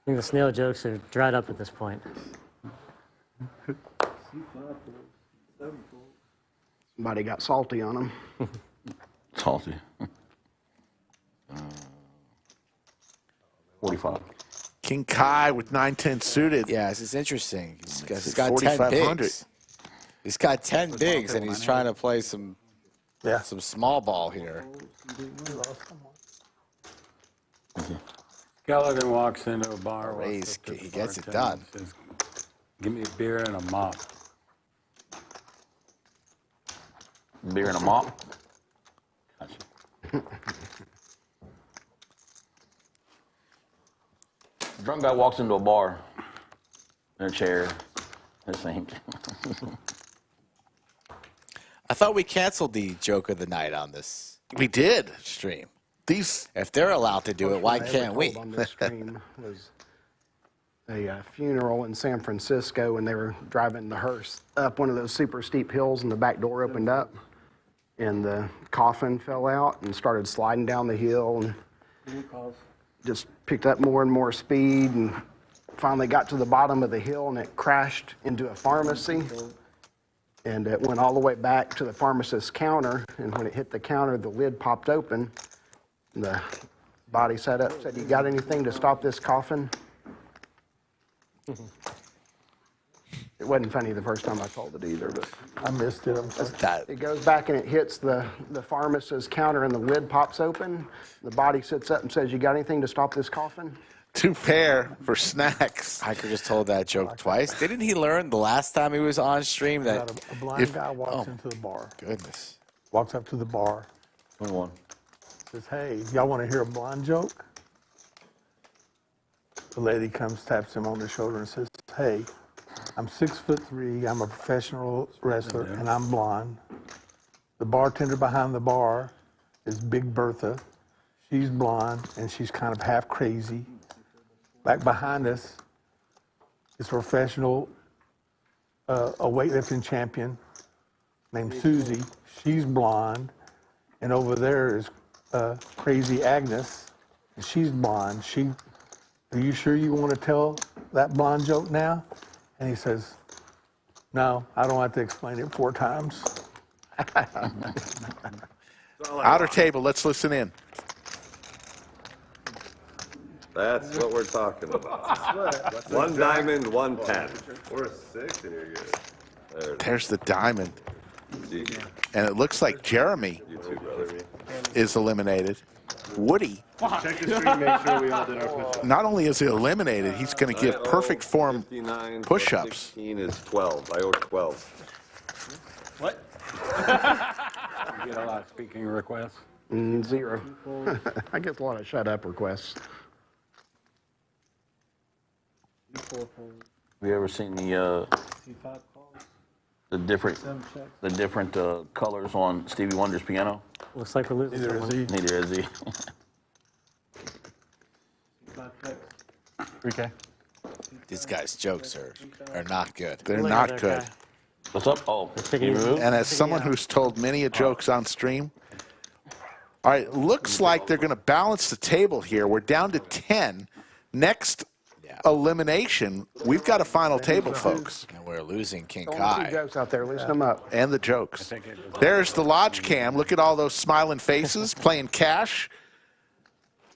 I think the snail jokes are dried up at this point. Somebody got salty on them. Salty. 45. King Kiah with 9-10 suited. Yeah, this is interesting. He's got 10 4,500. bigs. He's got 10 bigs, and he's trying to play some small ball here. Skeleton walks into a bar. Raise, he gets it done. Says, give me a beer and a mop. Beer and a mop. Drunk guy walks into a bar in a chair. The same. I thought we canceled the joke of the night on this. We did. Stream. These, if they're allowed to do it, why can't we? On this stream was a funeral in San Francisco, and they were driving the hearse up one of those super steep hills, and the back door opened up, and the coffin fell out and started sliding down the hill, and just picked up more and more speed, and finally got to the bottom of the hill, and it crashed into a pharmacy. And it went all the way back to the pharmacist's counter, and when it hit the counter, the lid popped open. The body sat up, said, "You got anything to stop this coffin?" It wasn't funny the first time I told it either, but I missed it. I'm sorry. it goes back and it hits the pharmacist's counter, and the lid pops open. The body sits up and says, "You got anything to stop this coffin?" 2 pair for Snacks. Hiker just told that joke twice. Didn't he learn the last time he was on stream that A blind guy walks into the bar. Goodness. Walks up to the bar. 21. Says, "Hey, y'all want to hear a blind joke?" The lady comes, taps him on the shoulder, and says, "Hey, I'm 6'3". I'm a professional wrestler, and I'm blonde. The bartender behind the bar is Big Bertha. She's blonde, and she's kind of half crazy. Back behind us is a professional, a weightlifting champion named Susie. She's blonde. And over there is crazy Agnes, and she's blonde. Are you sure you want to tell that blonde joke now?" And he says, "No, I don't have to explain it 4 times." Outer table, let's listen in. That's what we're talking about. 1 diamond, 1 pen. We're 6 and you're good. There's the diamond. And it looks like Jeremy You too, brother. is eliminated. Woody, Check the stream, make sure we all did our push-ups. not only is he eliminated, he's going to give perfect form 59 plus push-ups. 16 is 12. I owe 12. What? You get a lot of speaking requests? 0. I get a lot of shut up requests. Have you ever seen the different colors on Stevie Wonder's piano? Looks like we're losing Neither someone. is he. Neither is he. 3K. These guys' jokes are not good. They're Look not at that good. guy. What's up? Oh, taking you it easy. moved? And as someone who's told many a jokes on stream, all right, looks like they're going to balance the table here. We're down to 10. Next elimination, we've got a final table, folks. And we're losing King Only 2 Kiah. jokes out there, listen them up. And the jokes. There's the lodge cam. Look at all those smiling faces playing cash.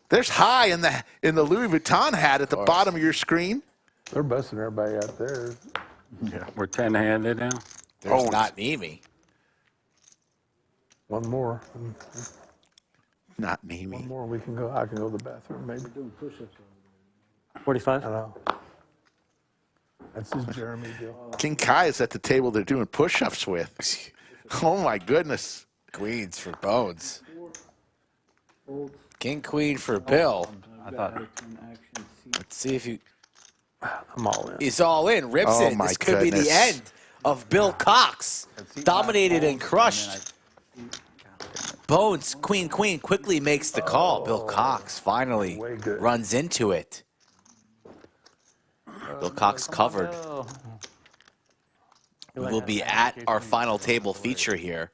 There's High in the Louis Vuitton hat at the bottom of your screen. They're busting everybody out there. Yeah. We're 10-handed now. There's not Nemi. One more. Not Mimi. One more. We can go. I can go to the bathroom. Maybe. 45? I know. That's his Jeremy deal. King Kiah is at the table they're doing push-ups with. Oh, my goodness. Queens for Bones. King, queen for Bill. I thought. Let's see if you... I'm all in. He's all in. Rips Oh, it. my This could be the goodness. end of Bill Cox. Dominated and crushed. Bones, queen, queen, quickly makes the call. Bill Cox finally runs into it. Bill Cox covered. We will be at our final table feature here.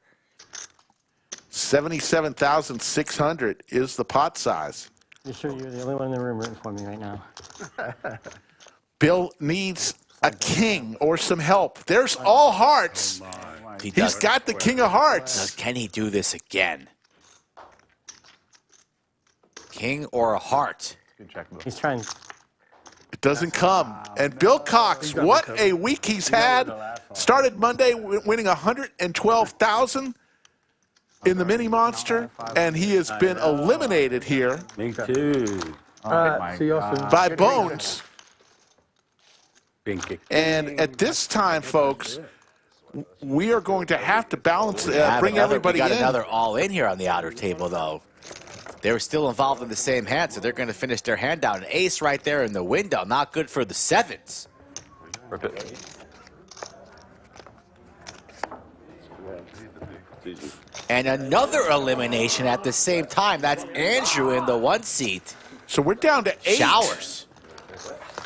77,600 is the pot size. You sure you're the only one in the room rooting for me right now? Bill needs a king or some help. There's all hearts. He's got the king of hearts. Can he do this again? King or a heart? He's trying. It doesn't come. And Bill Cox, what a week he's had. Started Monday winning 112,000 in the mini monster, and he has been eliminated here Me too. See you all soon. by Bones. Being kicked. And at this time, folks, we are going to have to balance, bring We everybody got in. another all in here on the outer table, though. They were still involved in the same hand, so they're going to finish their hand down. An ace right there in the window. Not good for the sevens. Rip it. And another elimination at the same time. That's Andrew in the one seat. So we're down to 8. Showers.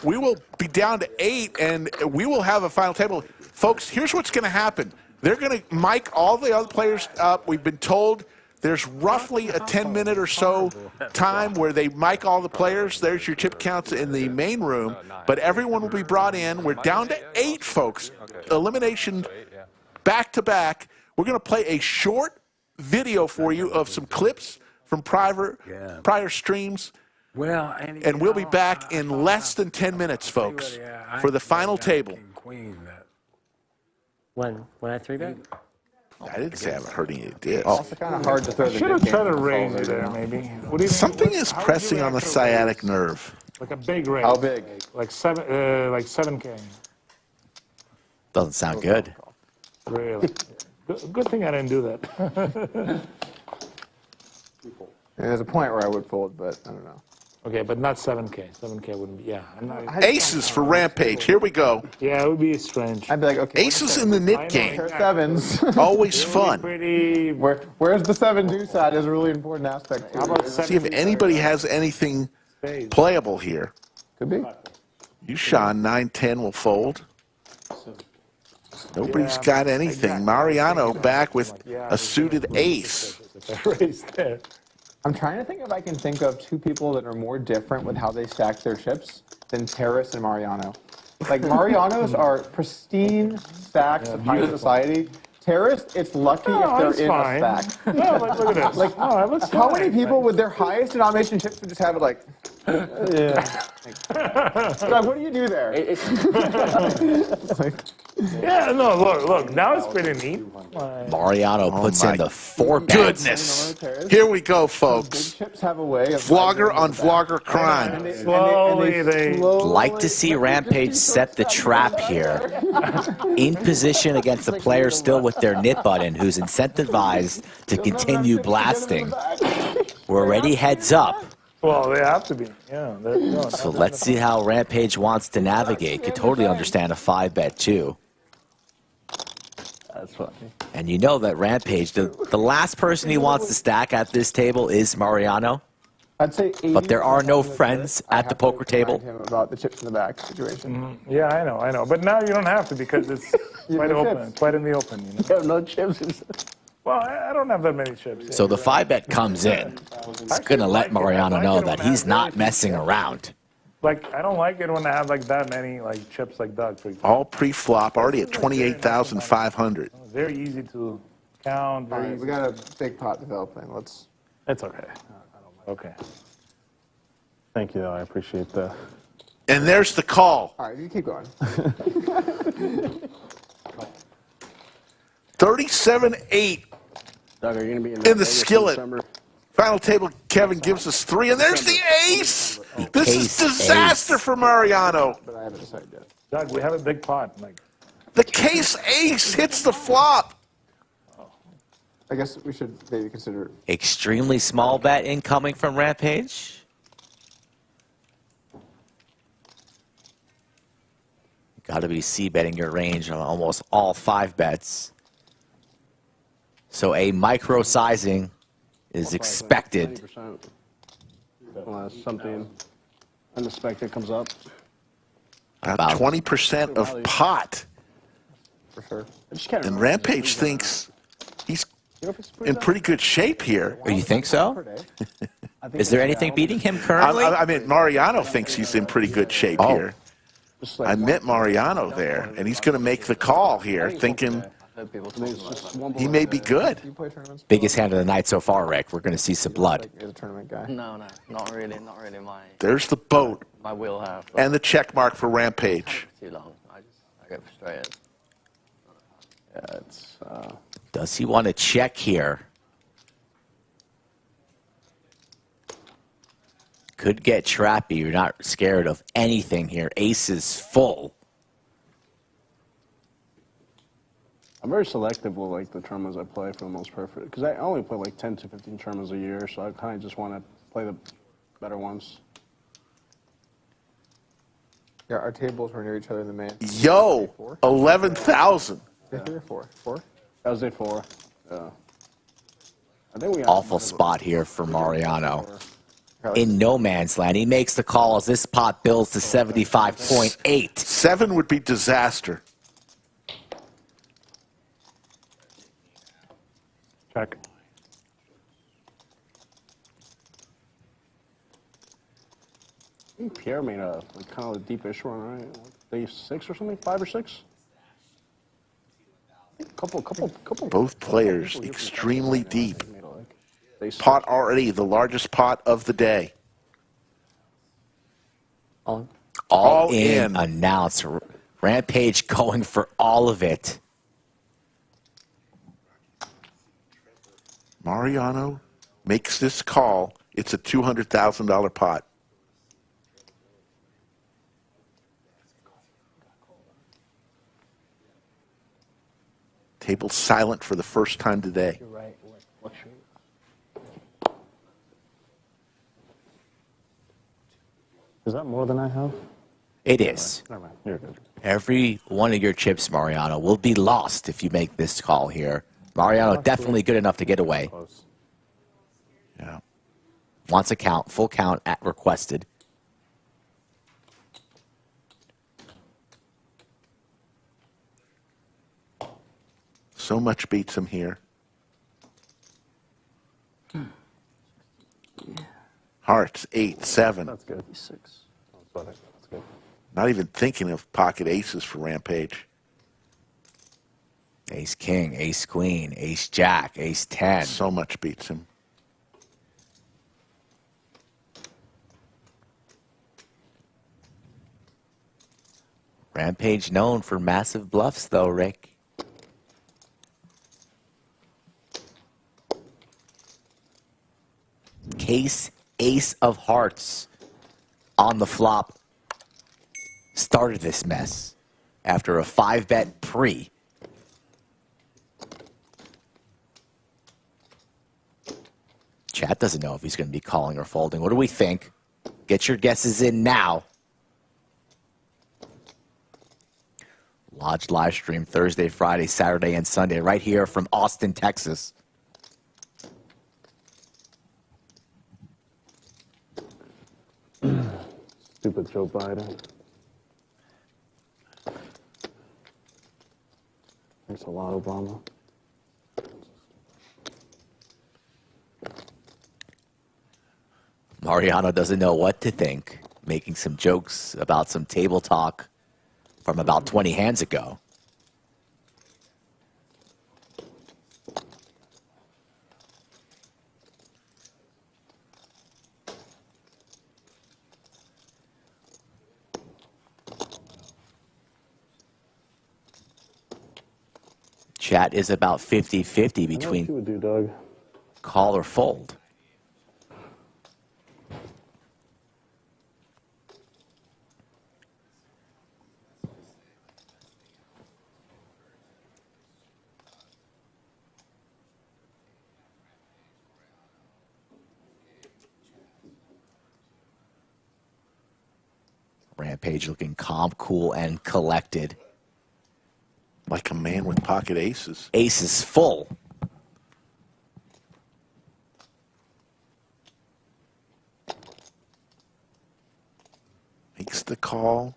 We will be down to 8, and we will have a final table. Folks, here's what's going to happen. They're going to mic all the other players up. We've been told there's roughly a 10-minute or so time where they mic all the players. There's your chip counts in the main room, but everyone will be brought in. We're down to 8, folks. Elimination back-to-back. We're going to play a short video for you of some clips from prior streams. Well, And we'll be back in less than 10 minutes, folks, for the final table. When I 3-bet? I didn't say I haven't heard any of this. Also kind of hard to throw the Should have big tried to game raise controller it there, down. maybe. What do you Something think? is How would pressing you on the actually sciatic raise? nerve. Like a big raise. How big? Like 7K. Doesn't sound good. Really. Good thing I didn't do that. There's a point where I would fold, but I don't know. Okay, but not 7K. 7K wouldn't be. Yeah. I'm not, Aces for Rampage. Here we go. yeah, it would be strange. I'd be like, okay. Aces in the knit game. Pair sevens. Always fun. Pretty. Where's the 7-2 side is a really important aspect too. How about See if anybody has anything playable here. Could be. You, Sean, 9-10 will fold. Nobody's got anything. Mariano back with a suited ace. Raise there. I'm trying to think if I can think of two people that are more different with how they stack their chips than Terrace and Mariano. Like, Marianos are pristine stacks of high society. Terrace, it's lucky if they're it's in fine. a stack. No, look at this. Like, no, it looks how fine. many people with their highest denomination chips would just have it like, yeah. Like, what do you do there? Yeah, no, look. Now it's pretty neat. Mariano puts in the 4 bets. Goodness. Here we go, folks. Chips have a way of Vlogger on vlogger crime. Slowly, they Like to see Rampage set the trap here. In position against the player still with their knit button, who's incentivized to continue blasting. We're already heads up. Well, they have to be. Yeah. No, So let's see how Rampage wants to navigate. Could totally understand a 5-bet too. That's funny. And you know that Rampage, the last person he wants to stack at this table is Mariano. I'd say But there are no friends at the poker table. Him about the chips in the back situation. Yeah, I know. But now you don't have to because it's quite open, quite in the open. You know? You have no chips. Well, I don't have that many chips. So the 5-bet comes in. It's going to let Mariano know that he's not messing around. Like, I don't like it when I have like that many like chips like Doug, for example. All pre-flop, already at 28,500. Very easy to count. All Very right, easy. we got a big pot developing. Let's. It's okay. Okay. Thank you, though. I appreciate the. And there's the call. All right, you keep going. 37-8. Doug, are you going to be in the skillet. Final table, Kevin gives us 3, and there's the ace. This is disaster for Mariano. But I haven't decided yet. Doug, we have a big pot. Like, The case ace hits the flop. I guess we should maybe consider. Extremely small bet incoming from Rampage. Got to be c-betting your range on almost all 5 bets. So a micro sizing is expected. 20%. Unless something unexpected comes up. About 20% of pot. For sure. And Rampage thinks he's in pretty good shape here. Oh, you think so? Is there anything beating him currently? I mean, Mariano thinks he's in pretty good shape here. I met Mariano there, and he's going to make the call here, thinking he may be good. Biggest hand of the night so far, Rick. We're going to see some blood. As a tournament guy. No, not really my. There's the boat My wheelhouse. and the check mark for Rampage. Too long. I get frustrated. Yeah, it's. Does he want to check here? Could get trappy. You're not scared of anything here. Ace is full. I'm very selective with like the tournaments I play for the most part, because I only play like 10 to 15 tournaments a year, so I kind of just want to play the better ones. Yeah, our tables were near each other in the main. Yo, 11,000. Day 3 or 4? 4? That was day 4. Yeah. I think we Awful spot here for Mariano. In no man's land. He makes the call as this pot builds to 75.8. 7 would be disaster. check. I think Pierre made a like, kind of a deep-ish run, right? Day 6 or something? 5 or 6? Couple. Both players extremely deep. Pot already the largest pot of the day. All in. Announced. Rampage going for all of it. Mariano makes this call. It's a $200,000 pot. Table silent for the first time today. You're right. Is that more than I have? It is. Never mind. You're good. Every one of your chips, Mariano, will be lost if you make this call here. Mariano definitely good enough to get away. Yeah. Wants a count, full count at requested. So much beats him here. Hearts, 8, 7. That's good. 6. That's good. Not even thinking of pocket aces for Rampage. Ace King, Ace Queen, Ace Jack, Ace 10. So much beats him. Rampage known for massive bluffs, though, Rick. Case Ace of Hearts on the flop started this mess after a 5-bet pre. Chat doesn't know if he's going to be calling or folding. What do we think? Get your guesses in now. Lodge live stream Thursday, Friday, Saturday, and Sunday right here from Austin, Texas. Stupid Joe Biden. Thanks a lot, Obama. Mariano doesn't know what to think, making some jokes about some table talk from about 20 hands ago. chat is about 50-50 between you would do, Doug. call or fold. Rampage looking calm, cool, and collected. Like a man with pocket aces. Aces full. Makes the call.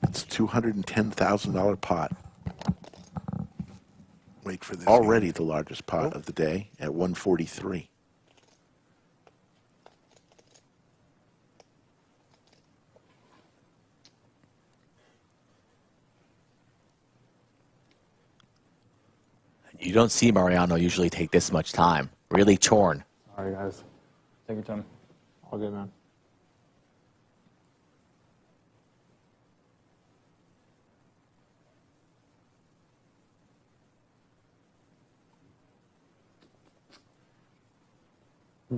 It's a $210,000 pot. Wait for this. Already the largest pot of the day at 143. You don't see Mariano usually take this much time. Really torn. Sorry, guys. Take your time. All good, man. I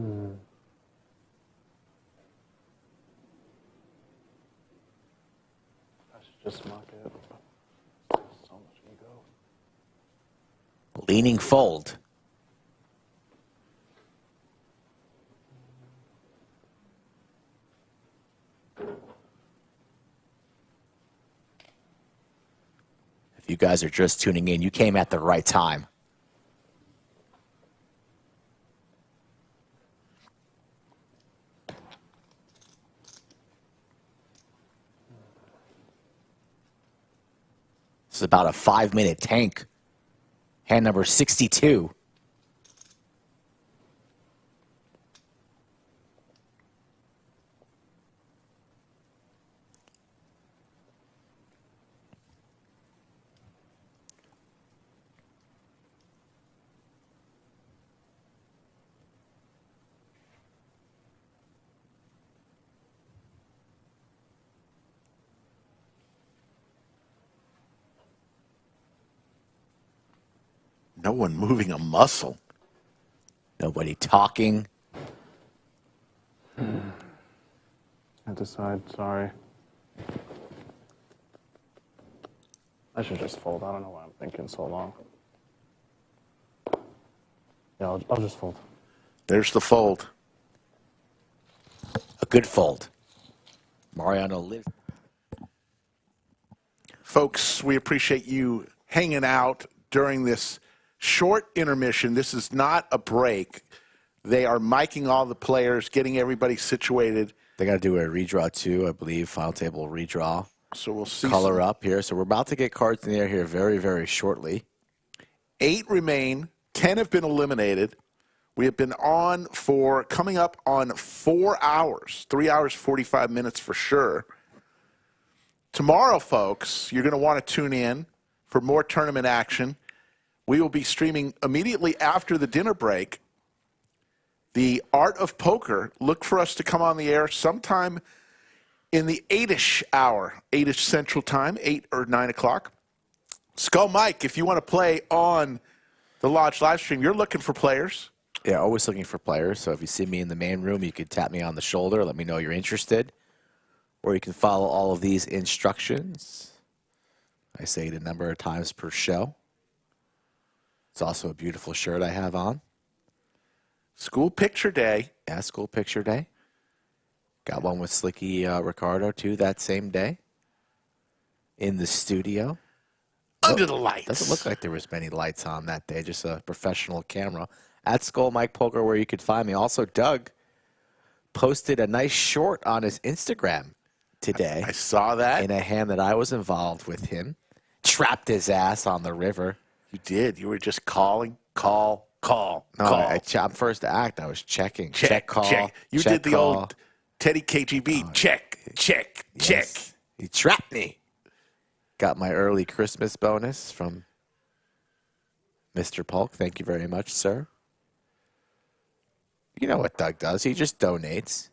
should just mock it. So much ego. Leaning fold. If you guys are just tuning in, you came at the right time. This is about a 5-minute tank. Hand number 62. No one moving a muscle. Nobody talking. I decide, sorry. I should just fold. I don't know why I'm thinking so long. Yeah, I'll just fold. There's the fold. A good fold. Mariano lives. Folks, we appreciate you hanging out during this short intermission. This is not a break. They are miking all the players, getting everybody situated. They got to do a redraw too, I believe. Final table redraw. So we'll see. Color up here. So we're about to get cards in the air here very, very shortly. 8 remain. 10 have been eliminated. We have been on for coming up on 4 hours. 3 hours, 45 minutes for sure. Tomorrow, folks, you're going to want to tune in for more tournament action. We will be streaming immediately after the dinner break the Art of Poker. Look for us to come on the air sometime in the 8-ish hour, 8-ish Central Time, 8 or 9 o'clock. Skull Mike, if you want to play on the Lodge live stream, you're looking for players. Yeah, always looking for players. So if you see me in the main room, you could tap me on the shoulder, let me know you're interested. Or you can follow all of these instructions. I say it a number of times per show. It's also a beautiful shirt I have on. School picture day. Yeah, school picture day. Got one with Slicky Ricardo, too, that same day. In the studio. Under the lights. Doesn't look like there was many lights on that day, just a professional camera. At Skull Mike Poker, where you could find me. Also, Doug posted a nice short on his Instagram today. I saw that. In a hand that I was involved with him. Trapped his ass on the river. You did. You were just calling, call. No, I'm first act. I was checking. Check, call. Check. You check, did the call. old Teddy KGB. Check. Yes. He trapped me. Got my early Christmas bonus from Mr. Polk. Thank you very much, sir. You know what Doug does. He just donates.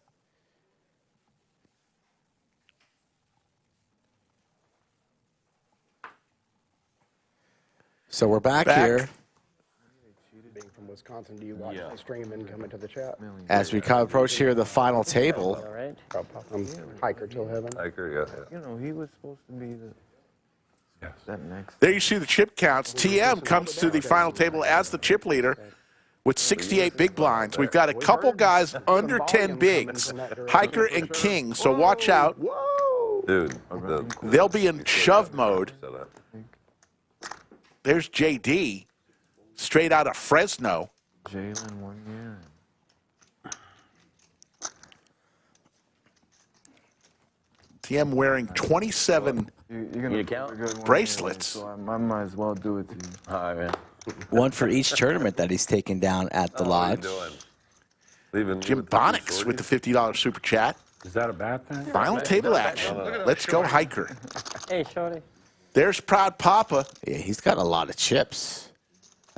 So we're back here. Being from Wisconsin, do you watch the stream and come into the chat? As we kind of approach here the final table. All right. Hiker till heaven. Hiker, yeah. You know, he was supposed to be that next. There you see the chip counts. TM comes to the final table as the chip leader with 68 big blinds. We've got a couple guys under 10 bigs, Hiker and King, so watch out. Dude. They'll be in shove mode. There's JD, straight out of Fresno. Jalen 1 year. TM wearing 27 bracelets. So I might as well do it to you. All right, man. One for each tournament that he's taken down at the lodge. Jim Bonnix with the $50 super chat. Is that a bad thing? Final table action. Let's go, Hiker. Hey, Shorty. There's Proud Papa. Yeah, he's got a lot of chips.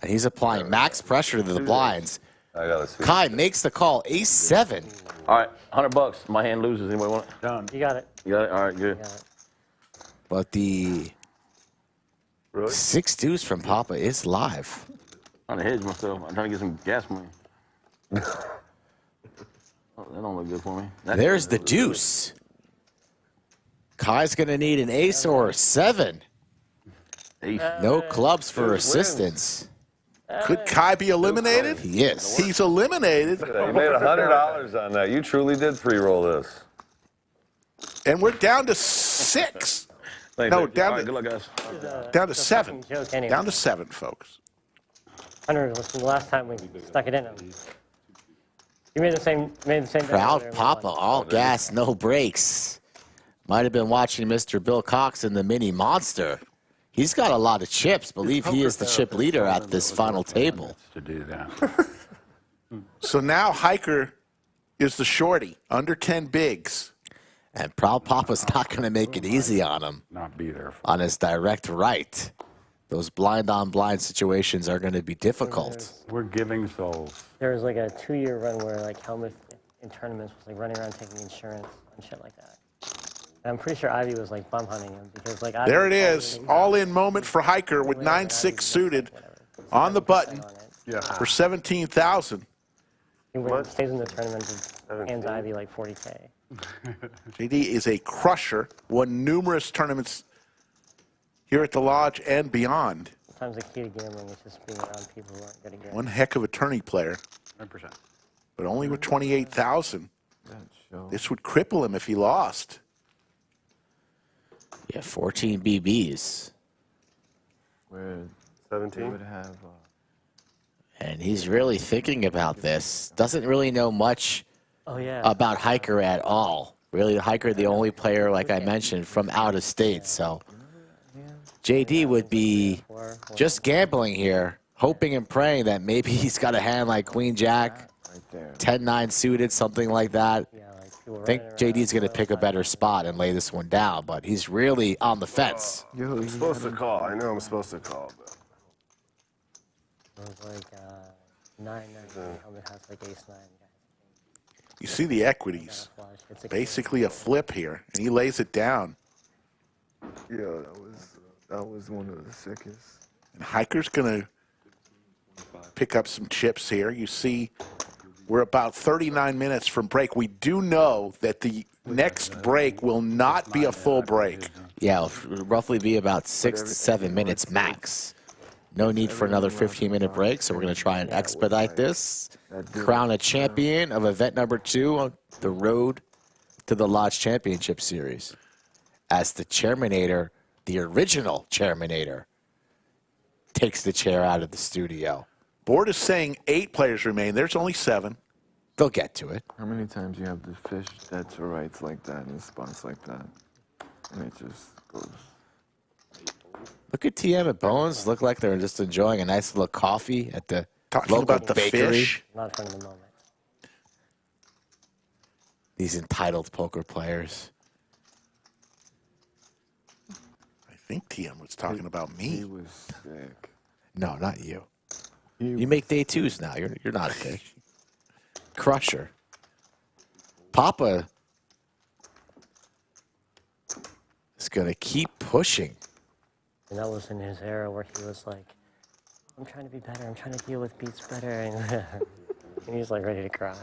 And he's applying max pressure to the blinds. Kai makes the call, ace-7. All right, $100. My hand loses. Anybody want it? Done. You got it. You got it? All right, good. But the 6 deuce from Papa is live. I'm trying to hedge myself. I'm trying to get some gas money. Oh, that don't look good for me. There's the deuce. Kai's going to need an ace or a 7. No clubs for assistance. Could Kai be eliminated? Yes. He's eliminated. You made $100 on that. You truly did free roll this. And we're down to 6. No, down to 7. Down to 7, folks. Hunter, was the last time we stuck it in him. You made the same. Proud Papa, all gas, no brakes. Might have been watching Mr. Bill Cox in the Mini Monster. He's got a lot of chips. Believe he is the chip leader at this final table. To do that. So now Hiker is the shorty, under 10 bigs. And Proud Papa's not going to make it easy on him. Not be there. On his direct right. Those blind-on-blind situations are going to be difficult. We're giving souls. There was like a 2-year run where like Helmuth in tournaments was like running around taking insurance and shit like that. And I'm pretty sure Ivy was like bum hunting him because like Ivy There it is. All-in moment for Hiker with 9-6 suited on the button for 17,000. He stays in the tournament and hands Ivy like 40K. JD is a crusher, won numerous tournaments here at the Lodge and beyond. Sometimes the key to gambling is just being around people who aren't good at gambling. One heck of a tourney player. 100%. But only with 28,000. This would cripple him if he lost. Yeah, 14 BBs. Where 17 would have. And he's really thinking about this. Doesn't really know much about Hiker at all. Really, Hiker, the only player, like I mentioned, from out of state. So JD would be just gambling here, hoping and praying that maybe he's got a hand like Queen Jack, 10-9 suited, something like that. I think JD's going to pick a better spot and lay this one down, but he's really on the fence. I'm supposed to call. I know I'm supposed to call, but. It was like 9-9. Helmuth has like ace-9. You see the equities. Basically a flip here, and he lays it down. Yeah, that was one of the sickest. And Hiker's going to pick up some chips here. You see we're about 39 minutes from break. We do know that the next break will not be a full break. Yeah, it'll roughly be about 6 to 7 minutes max. No need for another 15-minute break, so we're going to try and expedite this. Crown a champion of event number 2 on the road to the Lodge Championship Series. As the Chairmanator, the original Chairmanator, takes the chair out of the studio. Board is saying 8 players remain. There's only 7. They'll get to it. How many times you have to fish dead to rights like that in spots like that? And it just goes. Look at TM and Bones. Look like they're just enjoying a nice little coffee at the Talking local about the bakery. fish. Not fun in the moment. These entitled poker players. I think TM was talking about me. He was sick. No, not you. You make day 2s now. You're not a big. Crusher. Papa is going to keep pushing. And that was in his era where he was like I'm trying to be better. I'm trying to deal with beats better. And he's like ready to cry.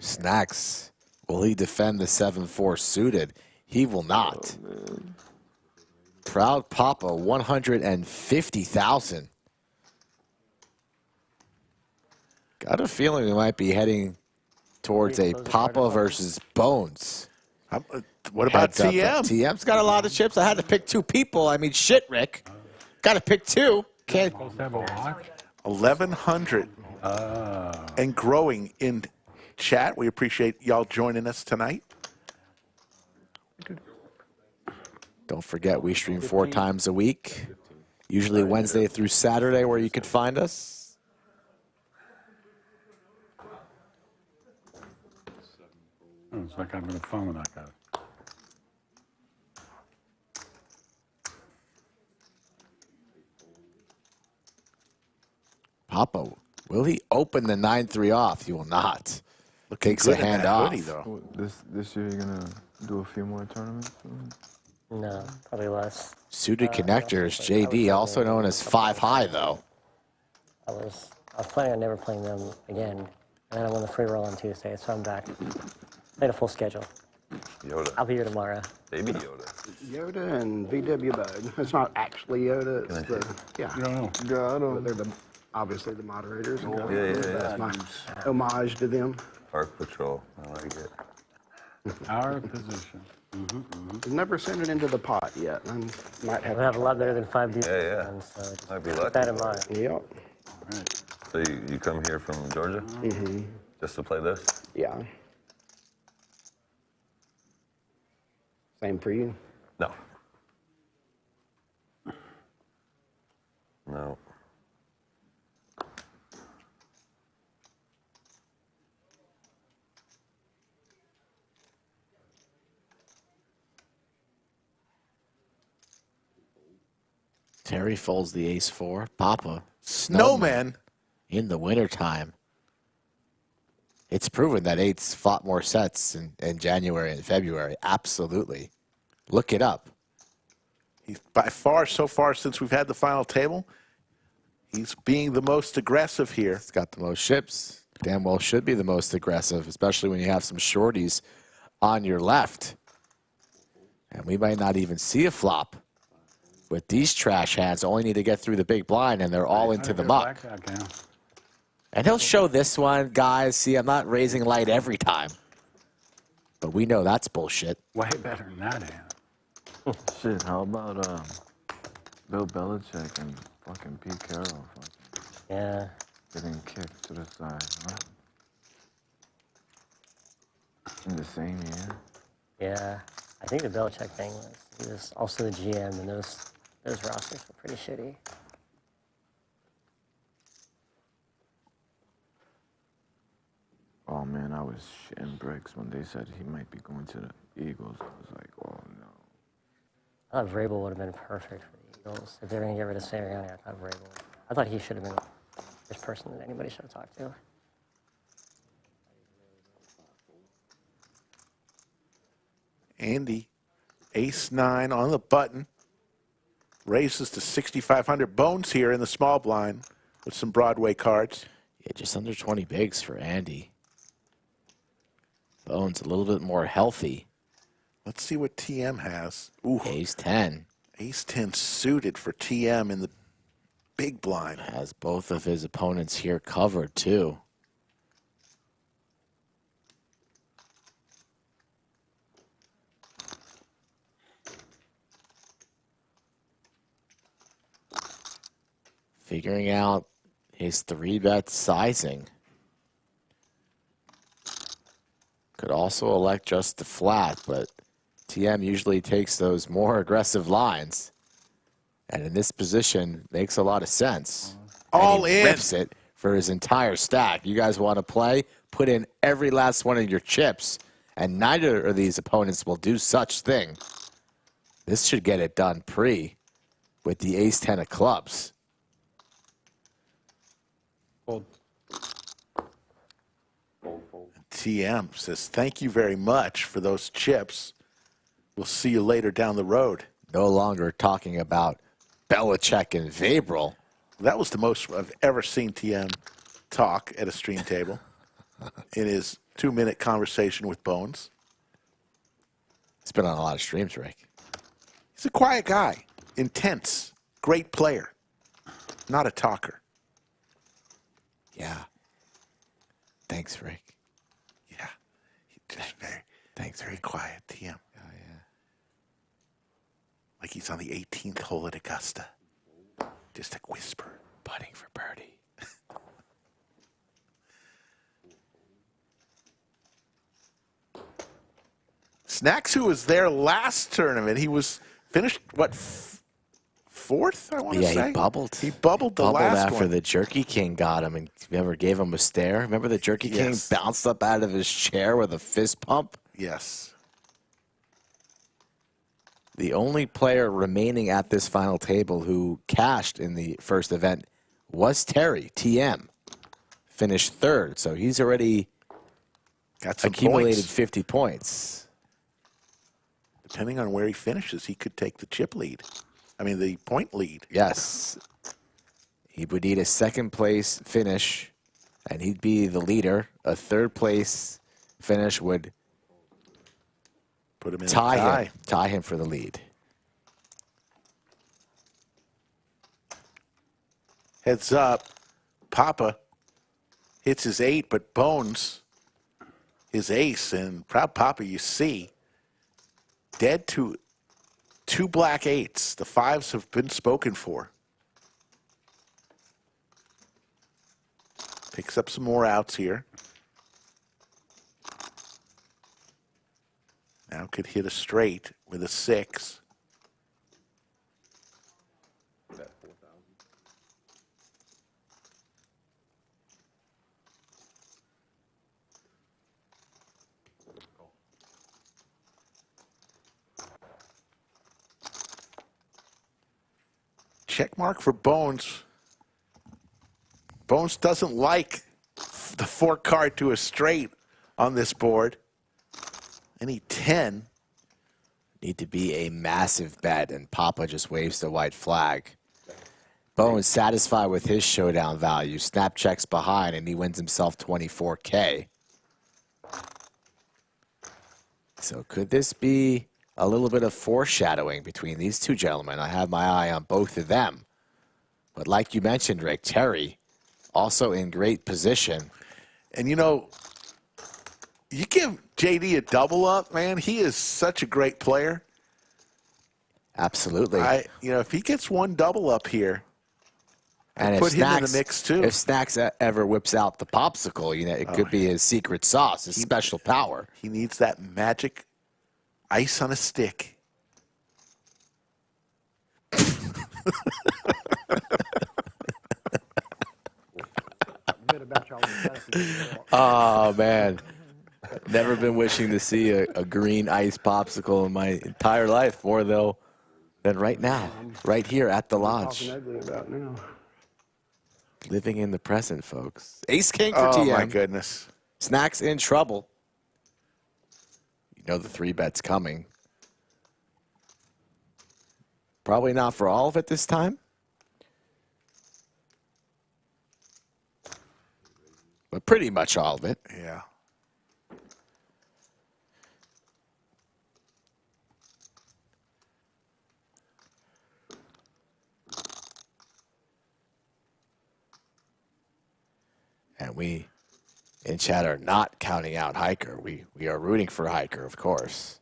Snacks. Will he defend the 7-4 suited? He will not. Proud Papa, 150,000. Got a feeling we might be heading towards a Papa versus Bones. What about Heads up. TM? TM's got a lot of chips. I had to pick two people. I mean, shit, Rick. Got to pick two. Can't. 1,100 and growing in chat. We appreciate y'all joining us tonight. Don't forget, we stream 4 times a week. Usually Wednesday through Saturday, where you could find us. Oh, it's like having a phone, I got it. Papa, will he open the 9-3 off? He will not. Takes a good in hand that off. hoodie, though. This year you're gonna do a few more tournaments? No, probably less. Suited connectors, JD, also known as 5 High, though. I was planning on never playing them again, and then I won the free roll on Tuesday, so I'm back. Played a full schedule. Yoda. I'll be here tomorrow. Baby Yoda. Yoda and VW Bud. It's not actually Yoda. It's the They're obviously the moderators. That's my homage to them. Park Patrol. I like it. Our position. I've never sent it into the pot yet. I might We have a lot better than 5 D. Yeah. So just Might be keep lucky. that in mind. Yep. So you come here from Georgia? Mm-hmm. Just to play this? Yeah. Same for you? No. No. Terry folds the ace-4. Papa, Snowman. In the wintertime. It's proven that 8's fought more sets in January and February. Absolutely. Look it up. He's by far, so far since we've had the final table, he's being the most aggressive here. He's got the most chips. Damn well should be the most aggressive, especially when you have some shorties on your left. And we might not even see a flop. With these trash hands, only need to get through the big blind, and they're all into the muck. And he'll show this one, guys. See, I'm not raising light every time. But we know that's bullshit. Way better than that hand. Shit, how about Bill Belichick and fucking Pete Carroll Yeah. getting kicked to the side, huh? In the same year? Yeah. I think the Belichick thing was he was also the GM, and those rosters were pretty shitty. Oh man, I was shitting bricks when they said he might be going to the Eagles. I was like, oh no. I thought Vrabel would have been perfect for the Eagles. If they were going to get rid of Sirianni, I thought Vrabel. I thought he should have been the first person that anybody should have talked to. Andy, ace-9 on the button. Raises to 6,500. Bones here in the small blind with some Broadway cards. Yeah, just under 20 bigs for Andy. Bones a little bit more healthy. Let's see what TM has. Ooh. Ace-10. Ace-10 suited for TM in the big blind. Has both of his opponents here covered, too. Figuring out his 3-bet sizing. Could also elect just the flat, but TM usually takes those more aggressive lines. And in this position, makes a lot of sense. All and he in. rips it for his entire stack. You guys want to play? Put in every last one of your chips, and neither of these opponents will do such thing. This should get it done pre with the ace-10 of clubs. TM says, thank you very much for those chips. We'll see you later down the road. No longer talking about Belichick and Vrabel. That was the most I've ever seen TM talk at a stream table in his 2-minute conversation with Bones. He's been on a lot of streams, Rick. He's a quiet guy, intense, great player, not a talker. Yeah. Thanks, Rick. Yeah. Just very quiet, TM. Oh, yeah. Like he's on the 18th hole at Augusta. Just a whisper. Putting for birdie. Snacks, who was there last tournament, he was finished, what, fourth, I want to say? Yeah, he bubbled. He bubbled the last after one. the Jerky King got him and never gave him a stare. Remember the Jerky King bounced up out of his chair with a fist pump? Yes. The only player remaining at this final table who cashed in the first event was Terry, TM. Finished third, so he's already got some accumulated points. 50 points. Depending on where he finishes, he could take the chip lead. I mean, the point lead. Yes. He would need a second place finish, and he'd be the leader. A third place finish would put him in tie him for the lead. Heads up. Papa hits his 8, but Bones his ace. And proud Papa, you see, dead to 2 black 8s. The 5s have been spoken for. Picks up some more outs here. Now could hit a straight with a 6. Check mark for Bones. Bones doesn't like the 4 card to a straight on this board. Any 10. Need to be a massive bet, and Papa just waves the white flag. Bones satisfied with his showdown value. Snap checks behind, and he wins himself $24K. So could this be a little bit of foreshadowing between these two gentlemen? I have my eye on both of them. But like you mentioned, Rick, Terry also in great position. And, you know, you give JD a double up, man. He is such a great player. Absolutely. You know, if he gets one double up here, and put him in the mix too. If Snacks ever whips out the popsicle, you know, it could be his secret sauce, his special power. He needs that magic ice on a stick. Oh, man. Never been wishing to see a green ice popsicle in my entire life more, though, than right now, right here at the lodge. Living in the present, folks. Ace King for TM. Oh, my goodness. Snacks in trouble. You know the 3-bet's coming. Probably not for all of it this time. But pretty much all of it. Yeah. And we in chat are not counting out Hiker. We are rooting for Hiker, of course.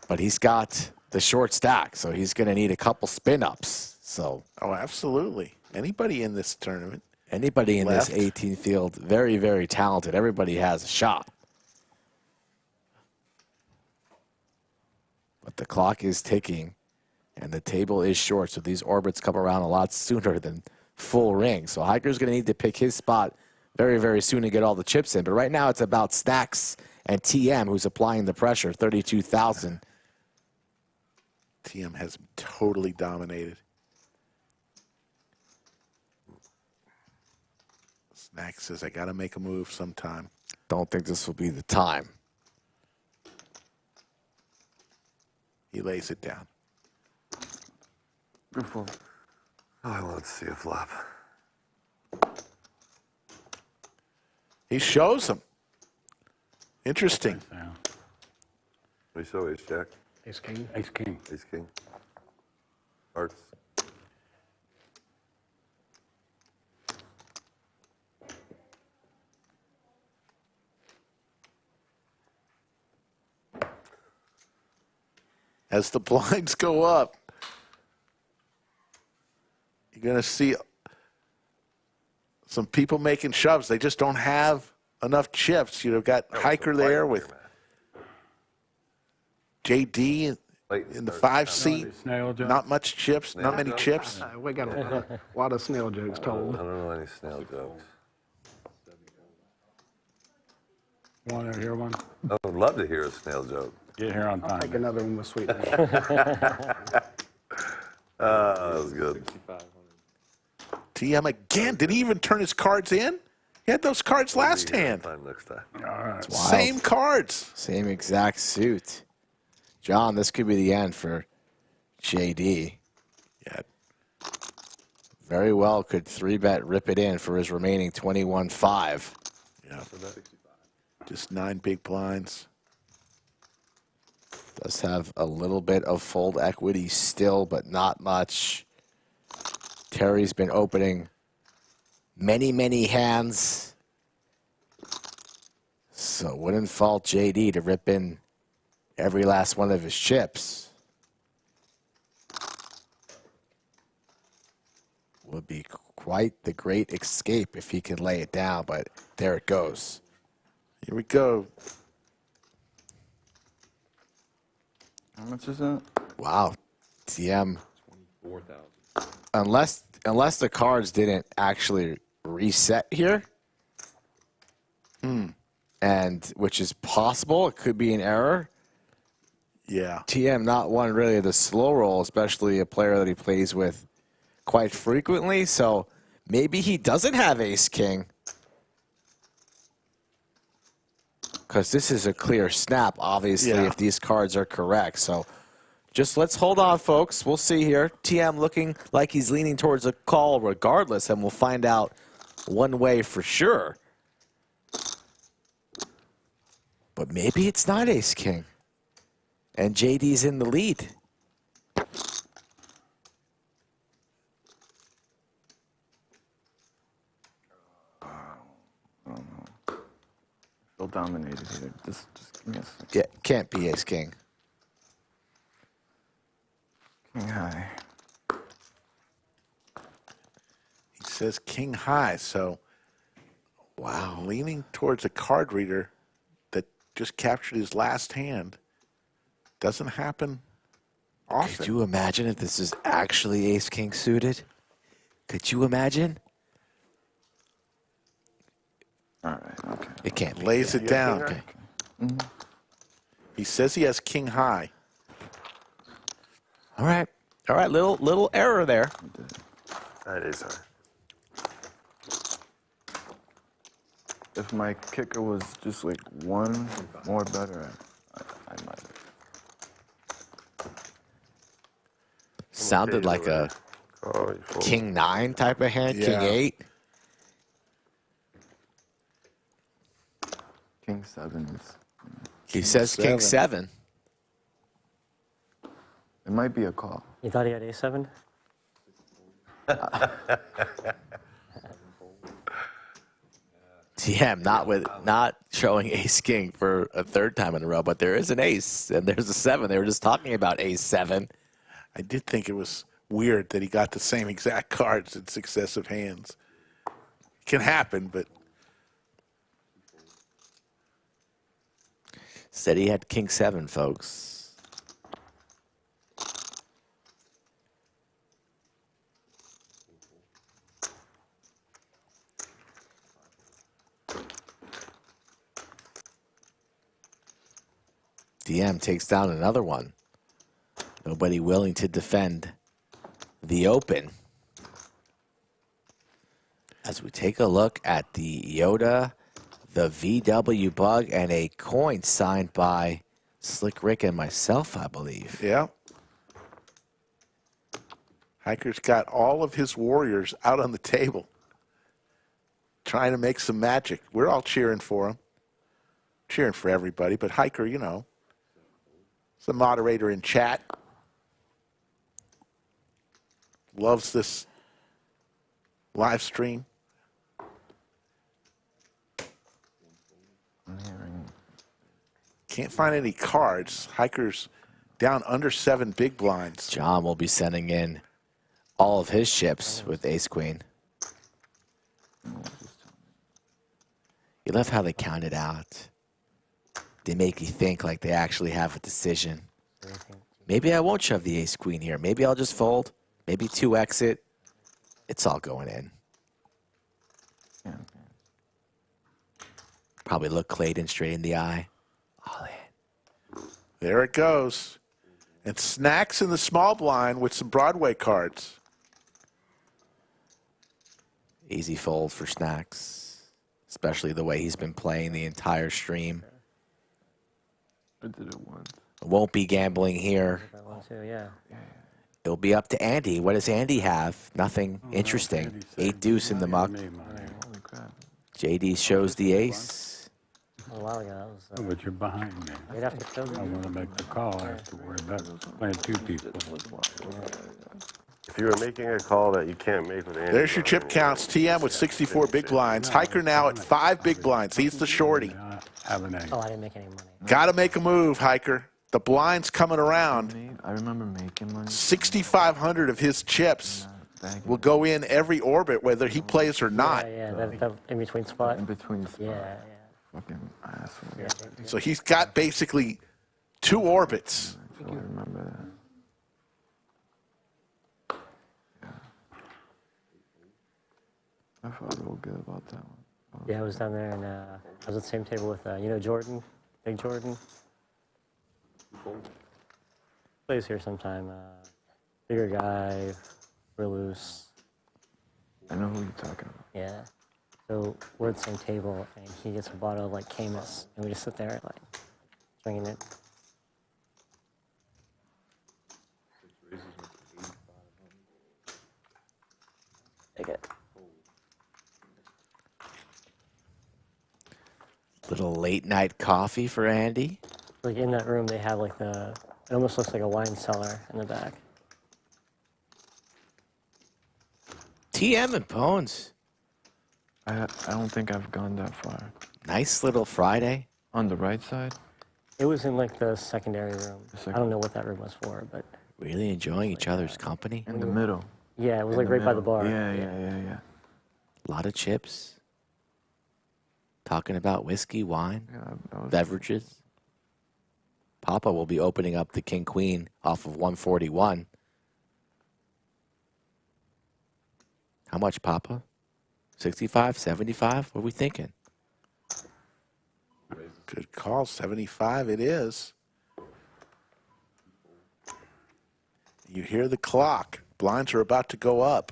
But he's got the short stack, so he's going to need a couple spin-ups. So, oh, absolutely. Anybody in this tournament. Anybody in left. this 18 field, very, very talented. Everybody has a shot. But the clock is ticking, and the table is short, so these orbits come around a lot sooner than full ring. So Hiker's going to need to pick his spot very, very soon to get all the chips in. But right now it's about Snacks and TM, who's applying the pressure, 32,000. TM has totally dominated. Snack says, I got to make a move sometime. Don't think this will be the time. He lays it down. Good fold. Oh, let's see a flop. He shows him. Interesting. We show ace jack. Ace king. Ace king. Ace king. Hearts. As the blinds go up, you're going to see some people making shoves. They just don't have enough chips. You've got Hiker there with JD in the 5 seat. Not much chips, not many chips. We got a lot of snail jokes told. I don't know any snail jokes. Want to hear one? I would love to hear a snail joke. Get here on time. I'll take another one with sweet. That was good. TM again. Did he even turn his cards in? He had those cards last hand. Next time. It's wild. Same cards. Same exact suit. John, this could be the end for JD. Yeah. Very well could 3-bet rip it in for his remaining 21-5. Yeah. Just 9 big blinds. Does have a little bit of fold equity still, but not much. Terry's been opening many, many hands. So wouldn't fault JD to rip in every last one of his chips. Would be quite the great escape if he could lay it down, but there it goes. Here we go. How much is that? Wow. TM. 24,000. Unless the cards didn't actually reset here. And which is possible. It could be an error. Yeah. TM not one really of the slow roll, especially a player that he plays with quite frequently. So maybe he doesn't have ace king. Because this is a clear snap, obviously, if these cards are correct. So just let's hold on, folks. We'll see here. TM looking like he's leaning towards a call regardless, and we'll find out one way for sure. But maybe it's not ace king. And JD's in the lead. Still dominated here. Just give me a second. Yeah, can't be ace king. King high. He says king high, so wow, leaning towards a card reader that just captured his last hand. Doesn't happen often. Could you imagine if this is actually ace king suited? Could you imagine? All right, okay. It can't be. Lays it down. Okay. He says he has king high. All right. All right, little error there. That is hard. If my kicker was just like one more better, I might have. Sounded like a king 9 type of hand, king 8. King 7 is. He says king 7. It might be a call. You thought he had A7? TM not showing ace king for a 3rd time in a row, but there is an ace and there's a 7. They were just talking about ace 7. I did think it was weird that he got the same exact cards in successive hands. It can happen, but said he had king 7, folks. DM takes down another one. Nobody willing to defend the open. As we take a look at the Yoda, the VW Bug, and a coin signed by Slick Rick and myself, I believe. yeah. Hiker's got all of his warriors out on the table, trying to make some magic. We're all cheering for him. Cheering for everybody, but Hiker, you know, is the moderator in chat. Loves this live stream. Can't find any cards. Hiker's down under 7 big blinds. John will be sending in all of his chips with ace-queen. You love how they count it out. They make you think like they actually have a decision. Maybe I won't shove the ace-queen here. Maybe I'll just fold. Maybe 2x it. It's all going in. Probably look Clayton straight in the eye. All in. There it goes. And Snacks in the small blind with some Broadway cards. Easy fold for Snacks, especially the way he's been playing the entire stream. I did it once. Won't be gambling here. Yeah. It'll be up to Andy. What does Andy have? Nothing interesting. 8 deuce in the muck. JD shows the ace. A while ago, that was, Oh, but you're behind me. right after COVID. I want to make the call. I have to worry about playing 2 people. If you were making a call that you can't make with Andy. There's your chip counts. TM with 64 big blinds. Hiker now at 5 big blinds. He's the shorty. Oh, I didn't make any money. Got to make a move, Hiker. The blind's coming around. I remember making money. 6,500 of his chips will go in every orbit, whether he plays or not. Yeah, that in between spot. In between spot. Yeah. Fucking asshole. Yeah. So he's got basically 2 orbits. I remember that. Yeah. I felt real good about that one. Yeah, I was down there, and I was at the same table with, you know, Jordan, Big Jordan. Plays here sometime. Bigger guy, real loose. I know who you're talking about. Yeah. So we're at the same table, and he gets a bottle of like Camus, and we just sit there like drinking it. Take it. Little late night coffee for Andy. Like in that room, they have like the. It almost looks like a wine cellar in the back. TM and Bones. I don't think I've gone that far. Nice little Friday. On the right side? It was in like the secondary room. I don't know what that room was for, but. Really enjoying each other's company. In the middle. Yeah, it was In like right by the middle. bar. Yeah. A lot of chips. Talking about whiskey, wine, beverages. Papa will be opening up the King Queen off of 141. How much, Papa? 65, 75? What are we thinking? Good call. 75 it is. You hear the clock. Blinds are about to go up.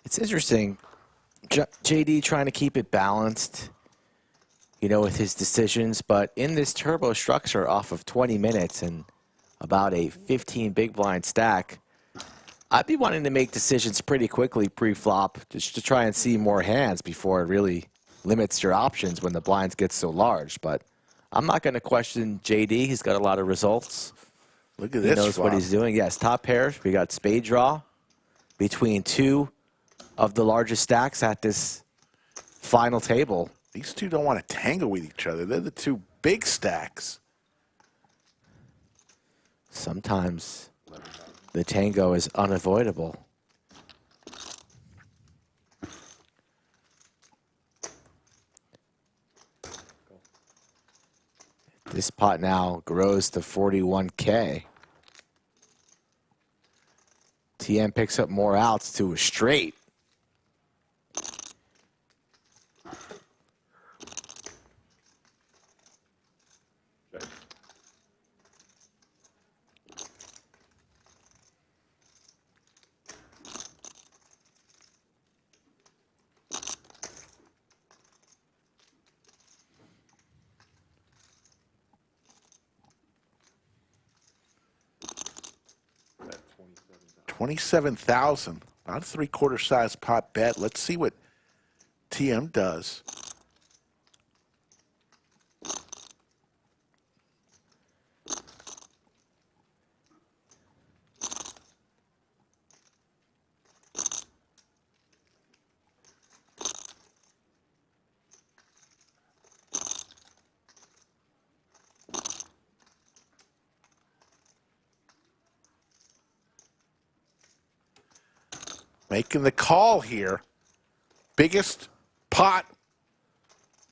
It's interesting. JD trying to keep it balanced, you know, with his decisions. But in this turbo structure off of 20 minutes and about a 15 big blind stack, I'd be wanting to make decisions pretty quickly pre-flop just to try and see more hands before it really limits your options when the blinds get so large. But I'm not going to question JD. He's got a lot of results. Look at He this knows what flop. he's doing. Yes, top pairs. We got spade draw between 2 of the largest stacks at this final table. These two don't want to tangle with each other. They're the 2 big stacks. Sometimes the tango is unavoidable. This pot now grows to 41K. TM picks up more outs to a straight. 27,000. About a 3/4 size pot bet. Let's see what TM does. Making the call here. Biggest pot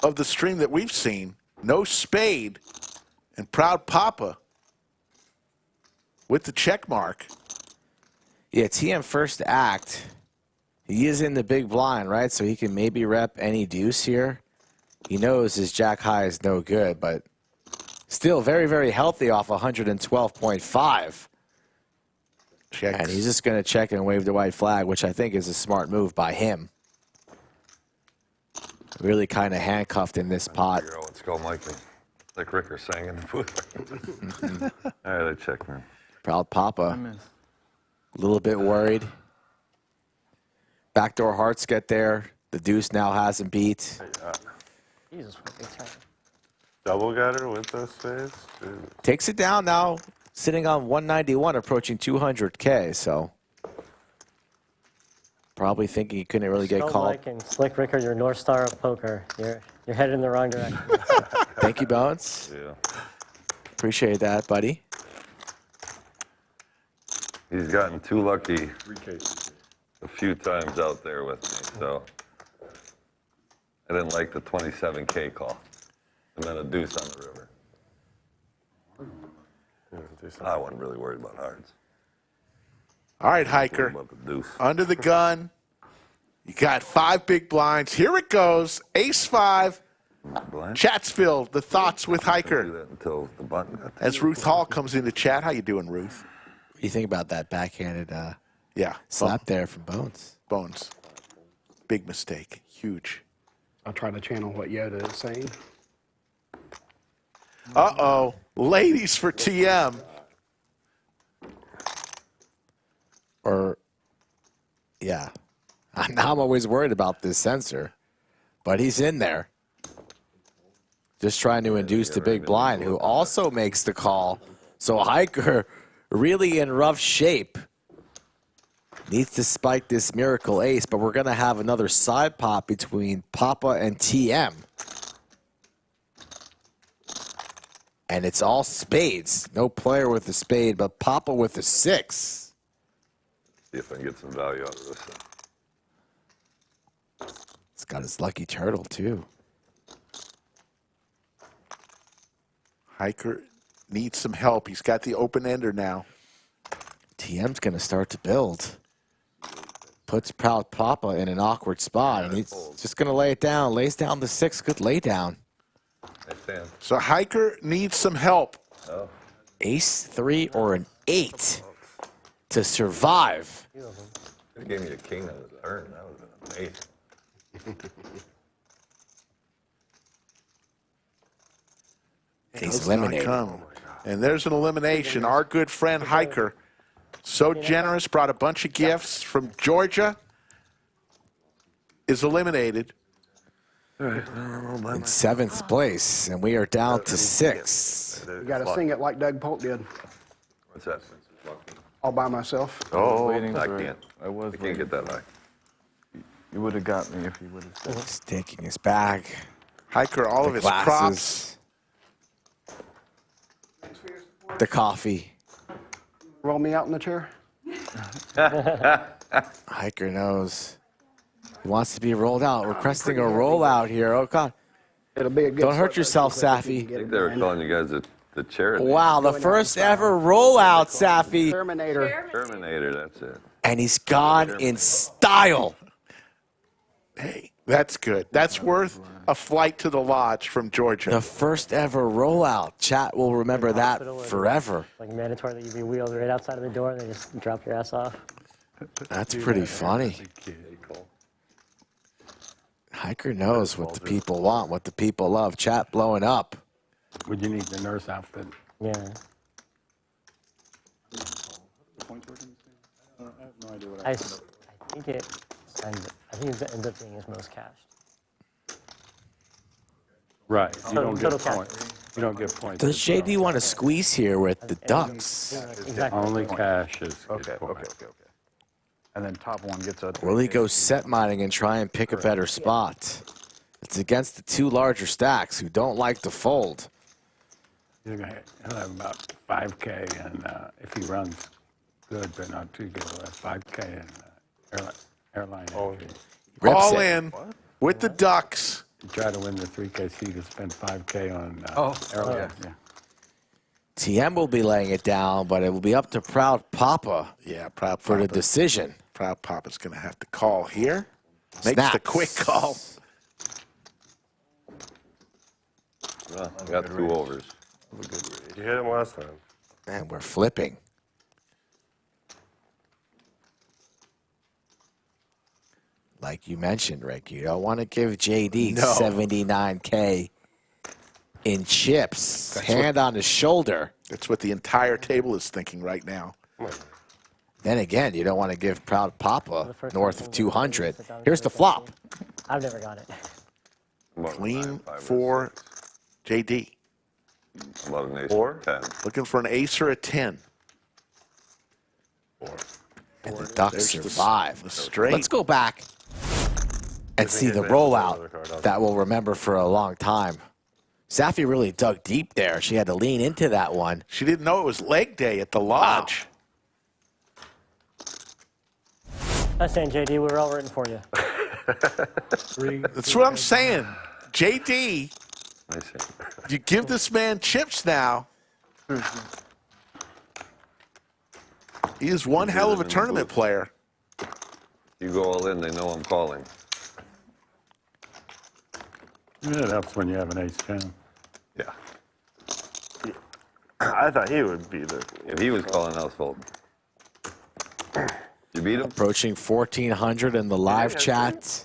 of the stream that we've seen. No spade. And Proud Papa with the check mark. Yeah, TM first act. He is in the big blind, right? So he can maybe rep any deuce here. He knows his jack high is no good, but still very, very healthy off 112.5. Checks. And he's just going to check and wave the white flag, which I think is a smart move by him. Really kind of handcuffed in this pot. Let's go, Mikey. Like Ricker sang in the booth. All right, I check, man. Proud Papa. A little bit worried. Backdoor hearts get there. The deuce now has him beat. Jesus, what a big turn. Double gutter with those spades? Dude. Takes it down now. Sitting on 191, approaching 200K, so probably thinking he couldn't really get called. Mike and Slick Ricker, your North Star of poker. You're headed in the wrong direction. Thank you, Bones. Yeah. Appreciate that, buddy. He's gotten too lucky a few times out there with me, so I didn't like the 27K call. And then a deuce on the river. I wasn't really worried about hearts. All right, Hiker. About the deuce. Under the gun. You got 5 big blinds. Here it goes. Ace-5. Chatsville, the thoughts with Hiker. Until the button got As Ruth Hall comes into chat. How you doing, Ruth? What do you think about that backhanded yeah, slap there from Bones? Bones. Big mistake. Huge. I'll try to channel what Yoda is saying. Uh-oh. Ladies for TM. Or, yeah. Now I'm always worried about this sensor. But he's in there. Just trying to induce the big blind, who also makes the call. So Hiker really in rough shape. Needs to spike this miracle ace, but we're going to have another side pot between Papa and TM. And it's all spades. No player with a spade, but Papa with a 6. See if I can get some value out of this. He's got his lucky turtle, too. Hiker needs some help. He's got the open-ender now. TM's going to start to build. Puts Proud Papa in an awkward spot, and he's just going to lay it down. Lays down the 6. Good lay down. So Hiker needs some help. Oh. Ace 3 or an 8 to survive. They gave me a king on the turn. That was amazing. He's eliminated. And there's an elimination. Our good friend Hiker, so generous, brought a bunch of gifts from Georgia, is eliminated. In 7th place, and we are down to 6. You got to sing it like Doug Polk did. What's that? All by myself. Oh, waiting I for it. can't. I can't get that high. You would have got me if you would have said it. He's taking his bag. Hiker, all of his props. The coffee. Roll me out in the chair. Hiker knows. He wants to be rolled out. Requesting a rollout here. Oh, God. It'll be a good Don't hurt yourself, Safi. I think they were calling you guys the charity. Wow, the first ever rollout, Safi. Terminator. That's it. And he's gone in style. Hey, that's good. That's worth a flight to the lodge from Georgia. The first ever rollout. Chat will remember that forever. Like mandatory that you be wheeled right outside of the door and they just drop your ass off. That's pretty funny. Hiker knows what the people want, what the people love. Chat blowing up. Would you need the nurse outfit? Yeah. no idea what I think it ends up being his most cashed. Right. You Total- don't get total cash. points. You don't get points. Does JD want to squeeze here with the Ducks? Exactly. Only cash is Okay. And then top one gets a. Will he go set mining and try and pick a better spot? It's against the two larger stacks who don't like to fold. He'll have about 5K, and if he runs good but not too good, he'll have 5K in airline entry. All in with the Ducks. You try to win the 3K, so you can spend 5K on airline. Yeah. TM will be laying it down, but it will be up to Proud Papa for the decision. Proud Papa's going to have to call here. Makes Snaps. the quick call. Well, I got 2 overs. You hit him last time. And we're flipping. Like you mentioned, Rick, you don't want to give JD No. 79K in chips. Hand on his shoulder. That's what the entire table is thinking right now. Then again, you don't want to give Proud Papa north of 200. Here's the flop. I've never got it. Clean for JD. About an ace or 10. Looking for an ace or a 10. And the Ducks There's the survive. straight. Let's go back and see the rollout that we'll remember for a long time. Safi really dug deep there. She had to lean into that one. She didn't know it was leg day at the lodge. That's saying, JD, we were all rooting for you. That's what I'm saying. JD, you give this man chips now. He is one hell of a tournament player. You go all in, they know I'm calling. Yeah, it helps when you have an ace-10. Yeah. I thought he would be the. If he was calling, I was folding. You beat him? Approaching 1,400 in the live chat.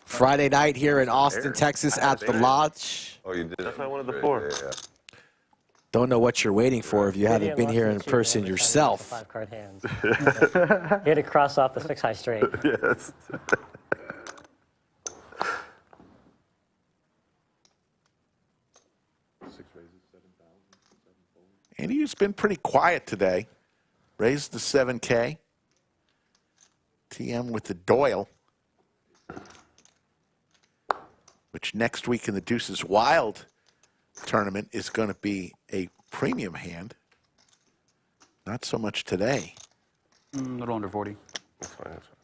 Friday night here in Austin, Texas at the Lodge. Oh, you did? That's why I wanted the 4. Yeah. Don't know what you're waiting for if you haven't been here in person yourself. 5-card hands. He had to cross off the 6-high straight. Yes. And he's been pretty quiet today. Raised the 7K. TM with the Doyle. Which next week in the Deuces Wild tournament is going to be a premium hand. Not so much today. A little under 40. That's fine. That's fine.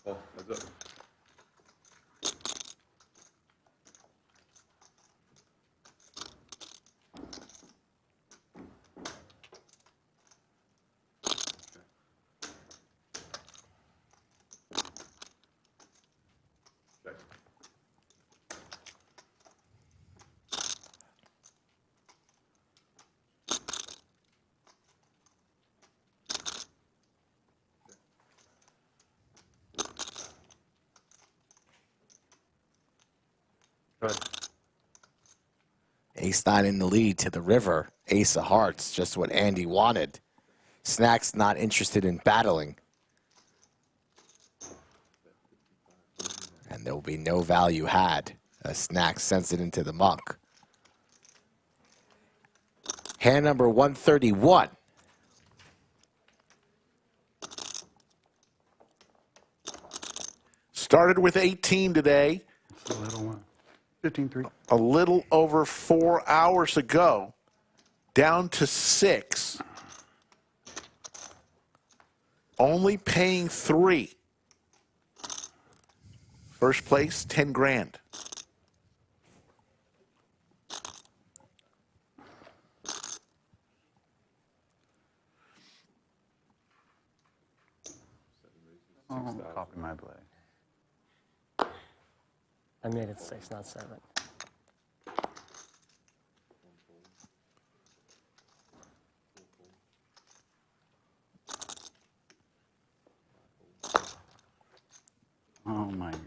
Oh, what's up? Ace-9 in the lead to the river. Ace of hearts, just what Andy wanted. Snack's not interested in battling. And there will be no value had as Snack sends it into the muck. Hand number 131. Started with 18 today. It's a little one. 15-3. A little over 4 hours ago. Down to 6. Only paying 3. First place, 10 grand. Don't copy my play. I made it 6, not 7. Oh my god.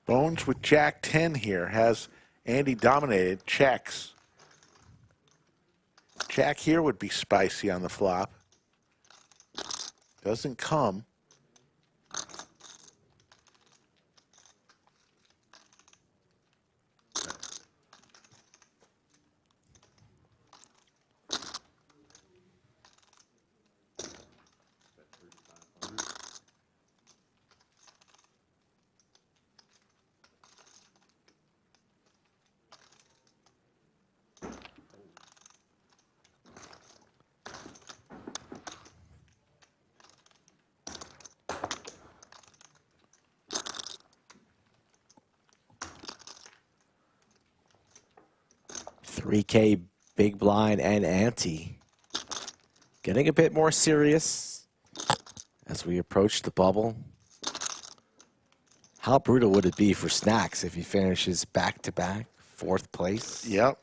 Bones with Jack 10 here has Andy dominated, checks. Jack here would be spicy on the flop. Doesn't come. $3K big blind and ante. Getting a bit more serious as we approach the bubble. How brutal would it be for Snacks if he finishes back-to-back, 4th place? Yep.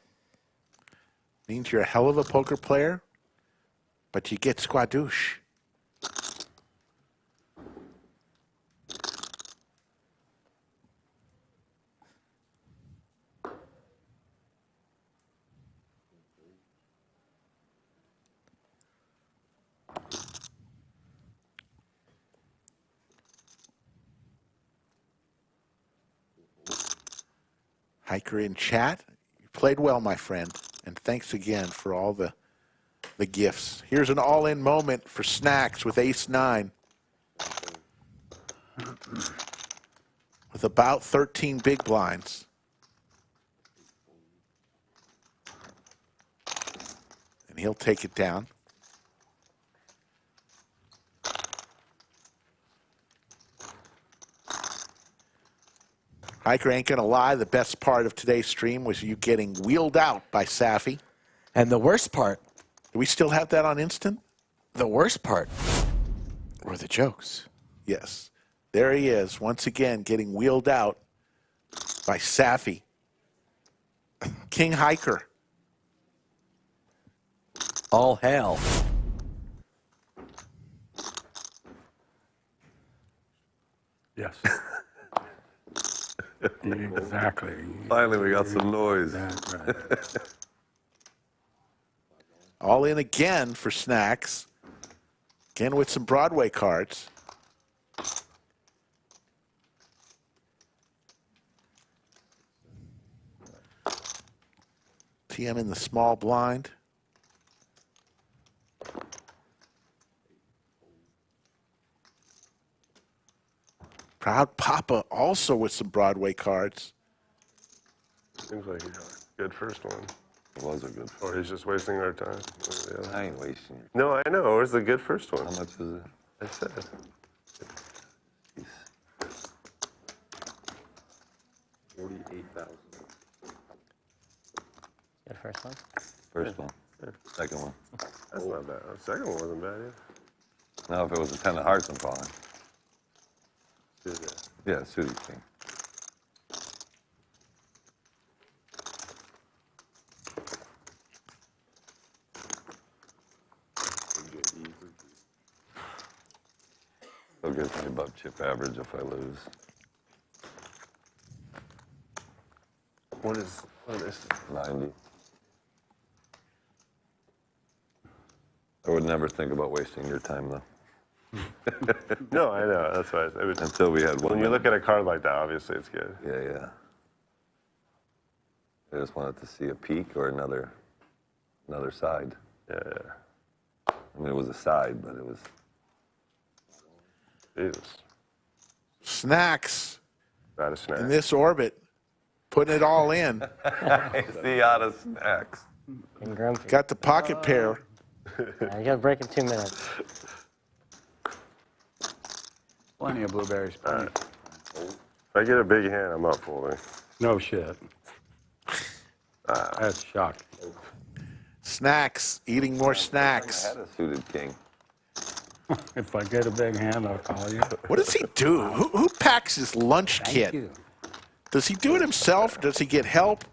Means you're a hell of a poker player, but you get squadouche. Hiker in chat, you played well, my friend, and thanks again for all the gifts. Here's an all-in moment for Snacks with ace-9. With about 13 big blinds. And he'll take it down. Hiker ain't gonna lie, the best part of today's stream was you getting wheeled out by Safi. And the worst part. Do we still have that on instant? The worst part were the jokes. Yes. There he is, once again, getting wheeled out by Safi. King Hiker. All hail. Yes. Exactly. Finally, we got some noise. Right. All in again for Snacks. Again with some Broadway cards. TM in the small blind. Proud Papa also with some Broadway cards. Seems like a good first one. It was a good Or he's just wasting our time. Yeah. I ain't wasting your No, I know. It was a good first one. How much is it? I said. $48,000. Good first one. First one. Second one. That's not bad. The second one wasn't bad either. Now, if it was a 10 of hearts, I'm calling. Suited. Yeah, suited king. Still gives me above chip average if I lose. What is 90. I would never think about wasting your time, though. No, I know. That's why. Until we had one. When you look at a card like that, obviously it's good. Yeah, yeah. I just wanted to see a peak or another side. Yeah. I mean, it was a side, but it was. Jesus. Snacks. Not a snack. In this orbit, putting it all in. I see out of snacks. And grumpy. Got the pocket pair. You got to break in 2 minutes. Plenty of blueberries. Plenty. If I get a big hand, I'm up folding. No shit. That's shocking. Snacks. Eating more snacks. I had a suited king. If I get a big hand, I'll call you. What does he do? Who packs his lunch kit? Does he do it himself? Does he get help?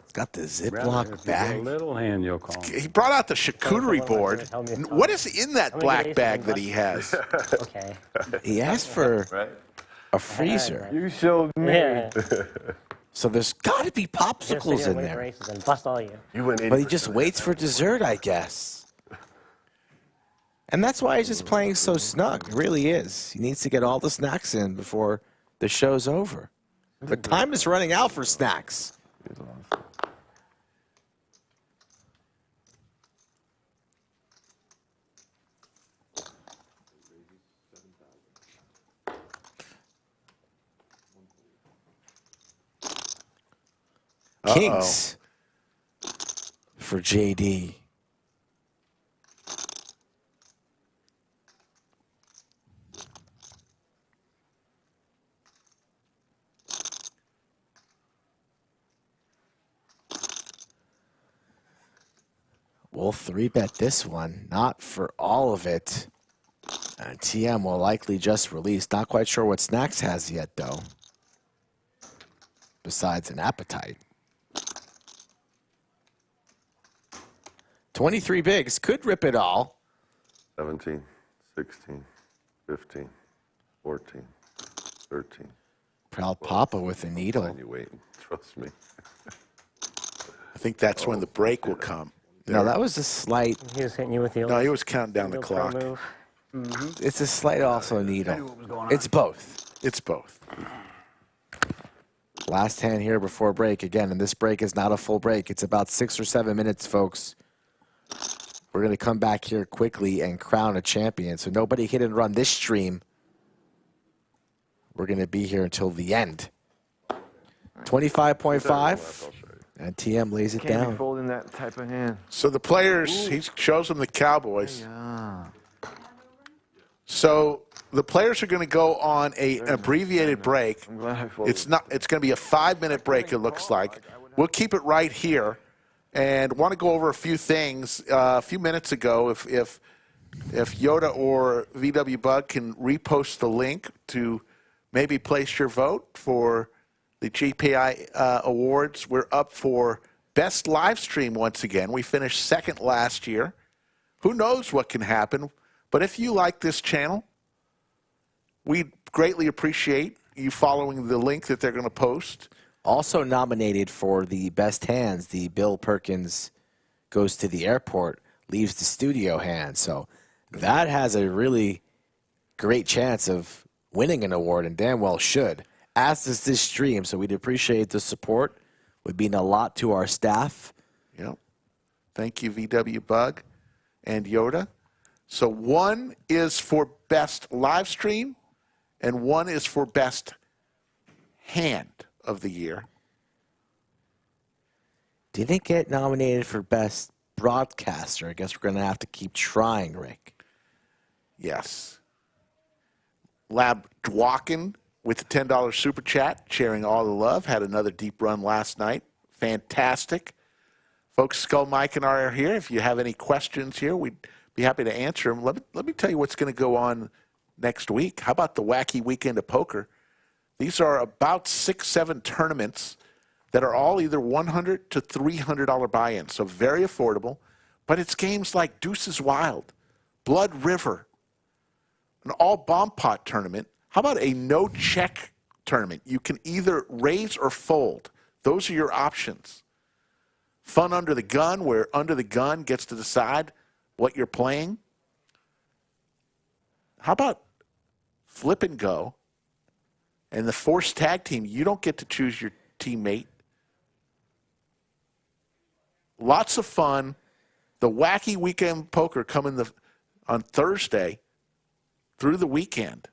He's got the If you Ziploc get a bag. little hand, you'll call me. He brought out the charcuterie board. What is in that black bag that he has? Okay. He asked for a freezer. You showed me. Yeah. So there's got to be popsicles in there. Races and bust all you. You went But he just waits for dessert, I guess. And that's why he's just playing so snug. It really is. He needs to get all the snacks in before the show's over. But time is running out for snacks. Kings for JD. We'll 3-bet this one, not for all of it. And TM will likely just release. Not quite sure what Snacks has yet, though. Besides an appetite. 23 bigs could rip it all. 17, 16, 15, 14, 13. Proud Papa with a needle. You wait. Trust me. I think that's when the break will come. No, that was a slight. He was hitting you with the. No, he was counting down the clock. It's a slight also needle. It's both. It's both. Last hand here before break again, and this break is not a full break. It's about 6 or 7 minutes, folks. We're going to come back here quickly and crown a champion. So nobody hit and run this stream. We're going to be here until the end. 25.5. And TM lays it Can't down. be folding that type of hand. So the players, he shows them the Cowboys. Yeah. So the players are going to go on an abbreviated break. I'm glad I folded. It's not. It's going to be a 5-minute break. It looks like. We'll keep it right here, and want to go over a few things. A few minutes ago, if Yoda or VW Bug can repost the link to maybe place your vote for the GPI awards. We're up for best live stream once again. We finished second last year. Who knows what can happen? But if you like this channel, we greatly appreciate you following the link that they're going to post. Also nominated for the best hands, the Bill Perkins goes to the airport, leaves the studio hand. So that has a really great chance of winning an award, and damn well should. As does this stream, so we'd appreciate the support. Would mean a lot to our staff. Yep. Thank you, VW Bug and Yoda. So one is for best live stream, and one is for best hand of the year. Didn't get nominated for best broadcaster. I guess we're going to have to keep trying, Rick. Yes. Lab Dwakin with the $10 super chat, sharing all the love. Had another deep run last night. Fantastic. Folks, Skull Mike and I are here. If you have any questions here, we'd be happy to answer them. Let me tell you what's going to go on next week. How about the Wacky Weekend of Poker? These are about 6-7 tournaments that are all either $100 to $300 buy-ins, so very affordable. But it's games like Deuces Wild, Blood River, an all-bomb pot tournament. How about a no-check tournament? You can either raise or fold. Those are your options. Fun Under the Gun, where Under the Gun gets to decide what you're playing. How about Flip and Go? And the Forced Tag Team, you don't get to choose your teammate. Lots of fun. The Wacky Weekend Poker coming on Thursday through the weekend.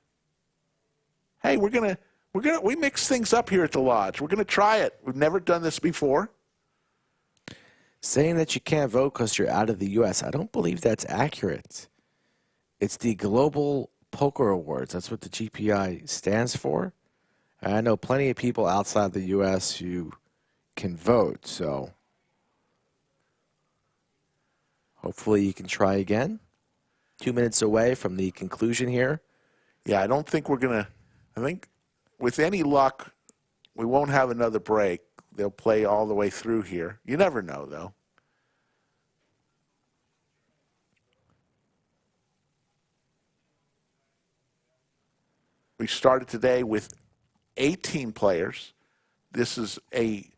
Hey, we mix things up here at the Lodge. We're gonna try it. We've never done this before. Saying that you can't vote because you're out of the U.S., I don't believe that's accurate. It's the Global Poker Awards. That's what the GPI stands for. And I know plenty of people outside the U.S. who can vote, so hopefully you can try again. 2 minutes away from the conclusion here. Yeah, I don't think we're going to – I think with any luck, we won't have another break. They'll play all the way through here. You never know, though. We started today with 18 players. This is a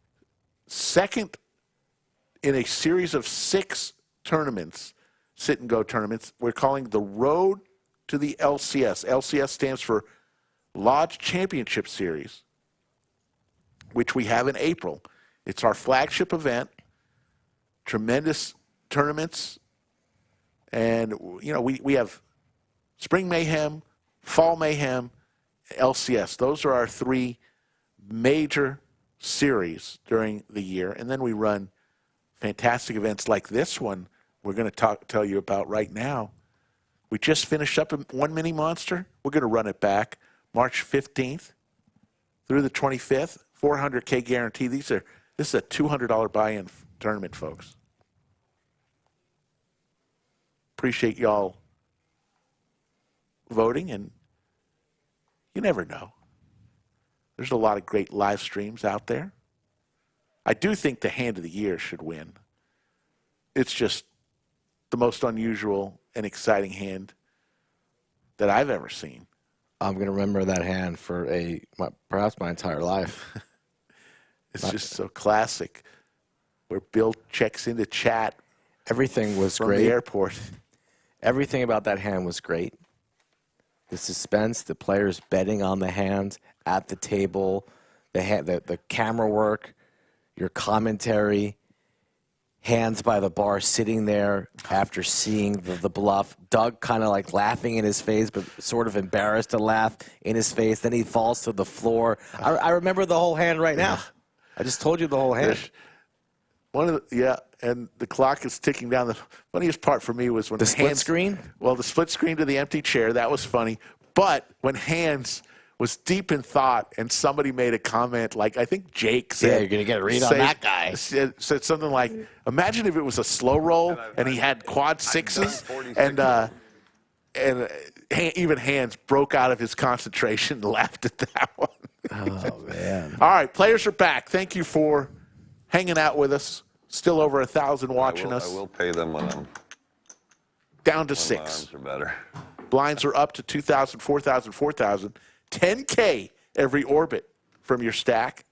second in a series of 6 tournaments, sit-and-go tournaments. We're calling the Road to the LCS. LCS stands for Lodge Championship Series, which we have in April. It's our flagship event, tremendous tournaments, and we have Spring Mayhem, Fall Mayhem, LCS. Those are our 3 major series during the year, and then we run fantastic events like this one we're going to tell you about right now. We just finished up One Mini Monster. We're going to run it back March 15th through the 25th. $400K guarantee. This is a $200 buy-in tournament, folks. Appreciate y'all voting, and you never know. There's a lot of great live streams out there. I do think the Hand of the Year should win. It's just the most unusual and exciting hand that I've ever seen. I'm going to remember that hand for perhaps my entire life. It's just so classic. Where Bill checks into chat. Everything was from great. The airport. Everything about that hand was great. The suspense, the players betting on the hand at the table, the camera work, your commentary, hands by the bar sitting there after seeing the bluff. Doug kind of like laughing in his face, but sort of embarrassed to laugh in his face. Then he falls to the floor. I remember the whole hand right now. I just told you the whole hand. And the clock is ticking down. The funniest part for me was when the split screen? Well, the split screen to the empty chair, that was funny. But when Hands was deep in thought and somebody made a comment, like I think Jake said. Yeah, you're going to get a read on that guy. Said something like, imagine if it was a slow roll and he had quad 6s and even Hands broke out of his concentration and laughed at that one. Oh, man. All right, players are back. Thank you for hanging out with us. Still over 1,000 watching us. I will pay them when I'm down to when 6. My arms are better. Blinds are up to 2,000, 4,000, 4,000. 10K every orbit from your stack.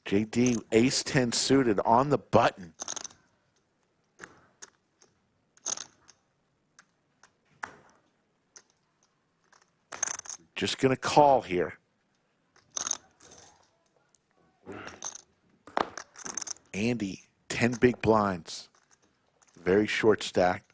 JD, ace-10 suited on the button. Just going to call here. Andy, 10 big blinds. Very short stack.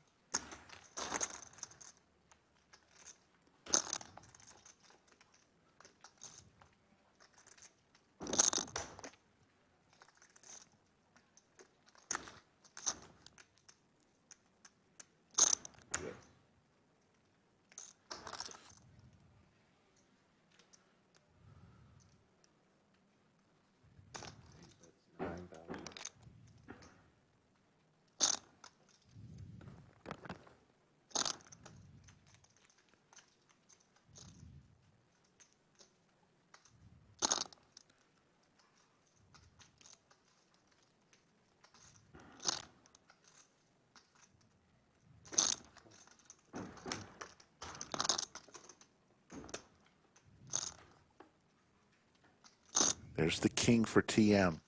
There's the king for TM.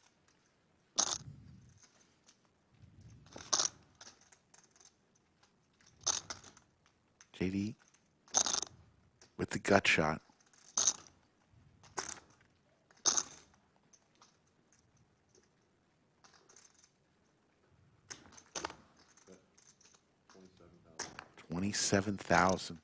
JD with the gut shot. $27,000.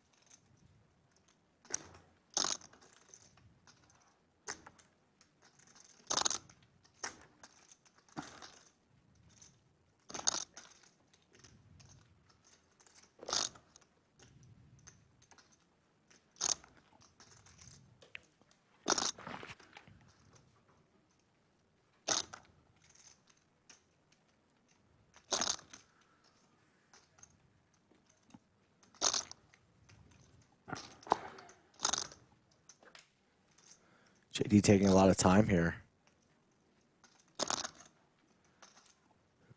JD taking a lot of time here.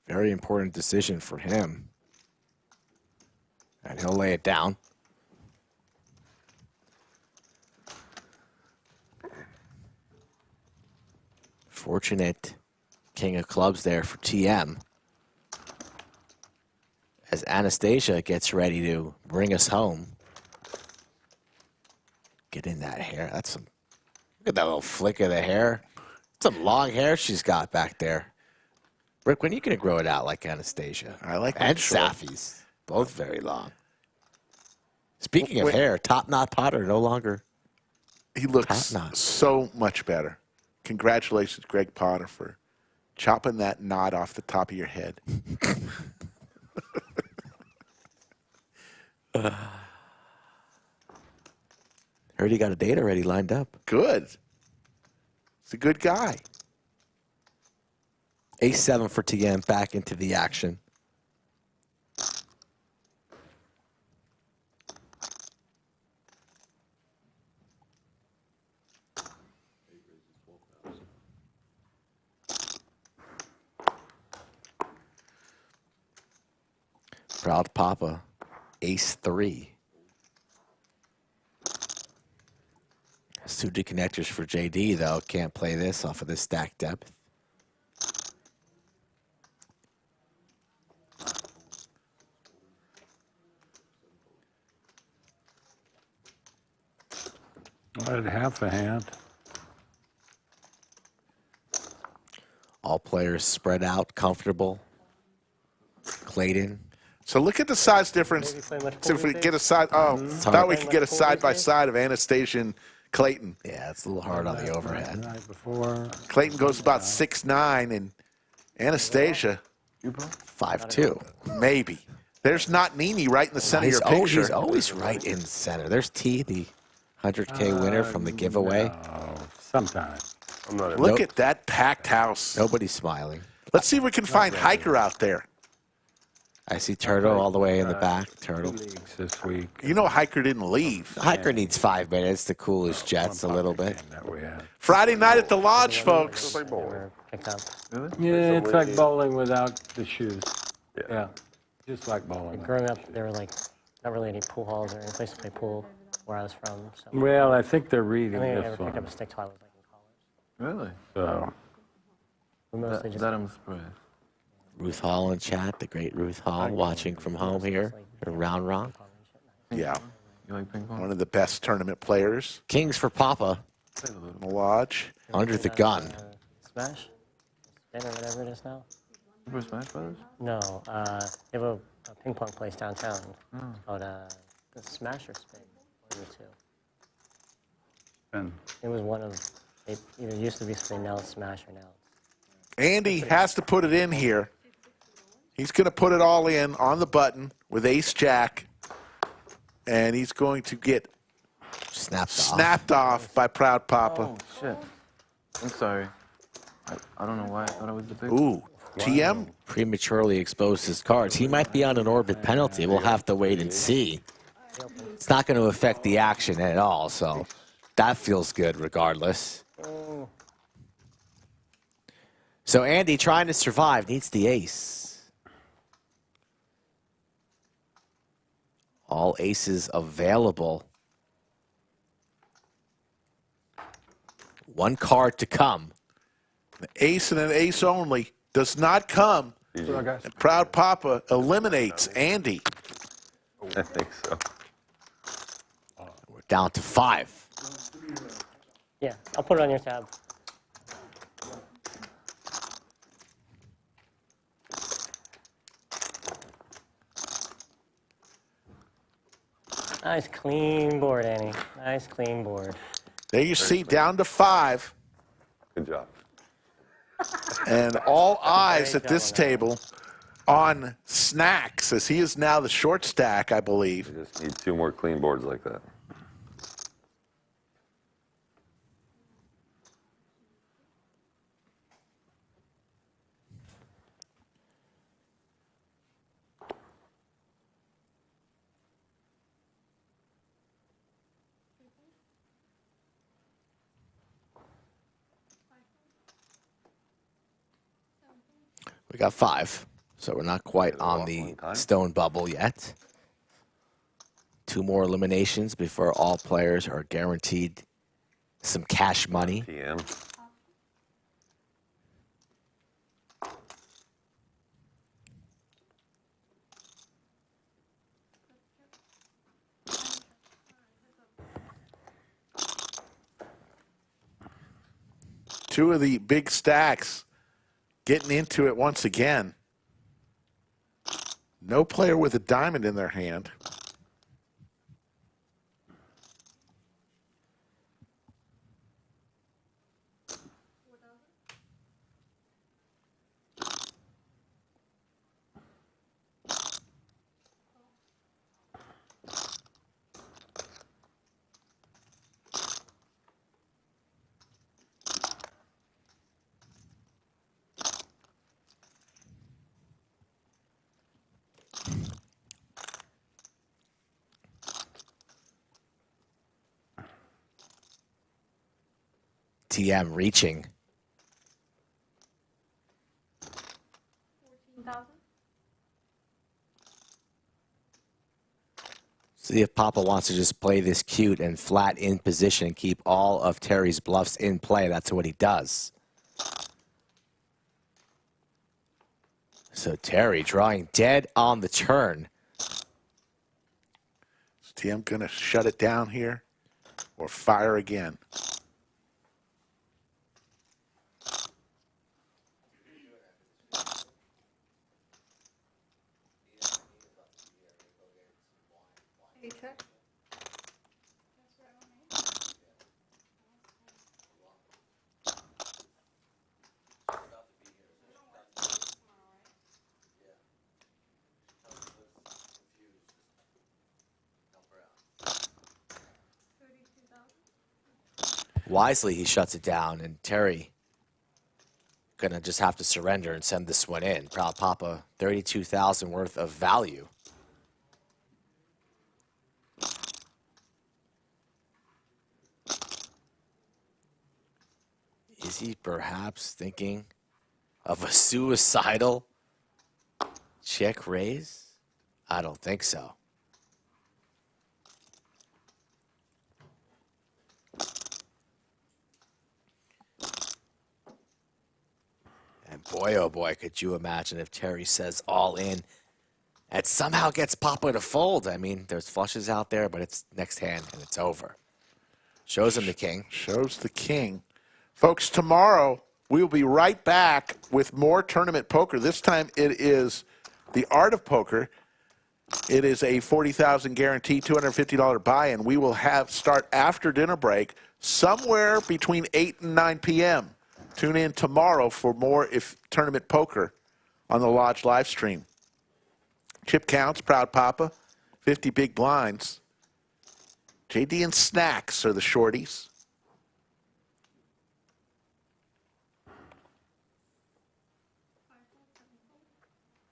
Very important decision for him. And he'll lay it down. Fortunate king of clubs there for TM. As Anastasia gets ready to bring us home. Get in that hair. That's some... Look at that little flick of the hair. Some long hair she's got back there. Rick, when are you going to grow it out like Anastasia? I like And that short. Safi's. Both very long. Speaking of hair, Top Knot Potter no longer. He looks so much better. Congratulations, Greg Potter, for chopping that knot off the top of your head. Heard he got a date already lined up. Good. He's a good guy. A7 for TM back into the action. Proud Papa, Ace-3. Has 2 deconnectors for JD, though. Can't play this off of this stack depth. I had half a hand. All players spread out, comfortable. Clayton. So look at the size difference. So if we get a side, thought we could get a side by side of Anastasia and Clayton. Yeah, it's a little hard on the overhead. Clayton goes about 6'9", and Anastasia 5'2". Maybe. There's not Nini right in the center of your picture. He's always right in center. There's T, the 100K winner from the giveaway. Sometimes. Look at that packed house. Nobody's smiling. Let's see if we can find Hiker out there. I see Turtle all the way in the back. Turtle. This week. You know Hiker didn't leave. Hiker needs 5 minutes to cool his jets a little bit. Friday night at the lodge, folks. Yeah, it's like bowling without the shoes. Yeah, just like bowling. Growing up, there were like not really any pool halls or any place to play pool where I was from. So Well, I think they're reading I think I this never picked one. up a stick till I was like in college. Really? So, We mostly just That I'm surprised. Ruth Hall in chat, the great Ruth Hall, watching from home here in Round Rock. Yeah. You like ping pong? One of the best tournament players. Kings for Papa. In the lodge. Under the gun. Smash? Spin or whatever it is now? Super Smash Brothers? No, they have a ping pong place downtown. It's called the Smash or Spin, one of the two. Spin. It was one of, it either used to be Spin, now it's Smash, or now it's... Andy has to put it in here. He's going to put it all in on the button with Ace-Jack. And he's going to get snapped off by Proud Papa. Oh, shit. I'm sorry. I don't know why I thought it was the big Ooh, TM? Prematurely exposed his cards. He might be on an orbit penalty. We'll have to wait and see. It's not going to affect the action at all, so that feels good regardless. So Andy, trying to survive, needs the ace. All aces available. One card to come. The ace and an ace only does not come. And Proud Papa eliminates Andy. I think so. We're down to 5. Yeah, I'll put it on your tab. Nice clean board, Annie. Nice clean board. There you see, down to 5. Good job. And all eyes at this table on Snacks, as he is now the short stack, I believe. We just need 2 more clean boards like that. We got 5, so we're not quite on the stone bubble yet. 2 more eliminations before all players are guaranteed some cash money. PM. Two of the big stacks getting into it once again. No player with a diamond in their hand. TM reaching. 14,000. See if Papa wants to just play this cute and flat in position and keep all of Terry's bluffs in play. That's what he does. So Terry drawing dead on the turn. Is TM going to shut it down here or fire again? Hey, check. Wisely, he shuts it down, and Terry gonna just have to surrender and send this one in. Proud Papa, 32,000 worth of value. Is he perhaps thinking of a suicidal check raise? I don't think so. And boy, oh boy, could you imagine if Terry says all in and somehow gets Papa to fold. I mean, there's flushes out there, but it's next hand and it's over. Shows him the king. Shows the king. Folks, tomorrow we will be right back with more tournament poker. This time it is the art of poker. It is a 40,000 guarantee, $250 buy-in. We will have start after dinner break somewhere between 8 and 9 p.m. Tune in tomorrow for more tournament poker on the Lodge live stream. Chip counts, Proud Papa, 50 big blinds. JD and Snacks are the shorties.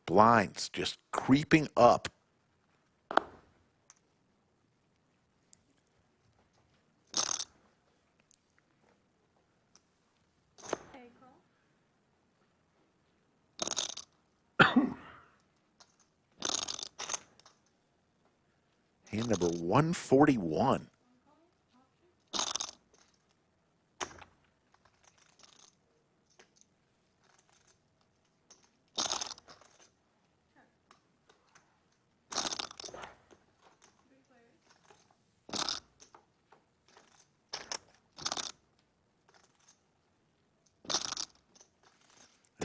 Blinds just creeping up. Hand number 141.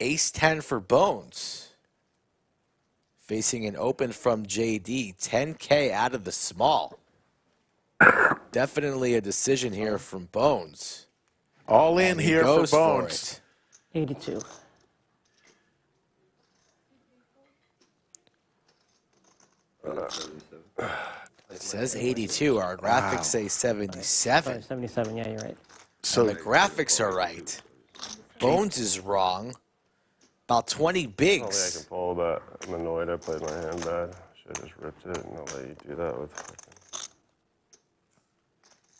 Ace-10 for Bones. Facing an open from JD. 10K out of the small. Definitely a decision here from Bones. All in And he here for goes Bones. it. 82. It says 82. Our graphics say 77. 77, yeah, you're right. So the graphics are right. Bones is wrong. About 20 bigs. I can pull, but I'm annoyed I played my hand bad. Should have just ripped it, and I'll let you do that with fucking...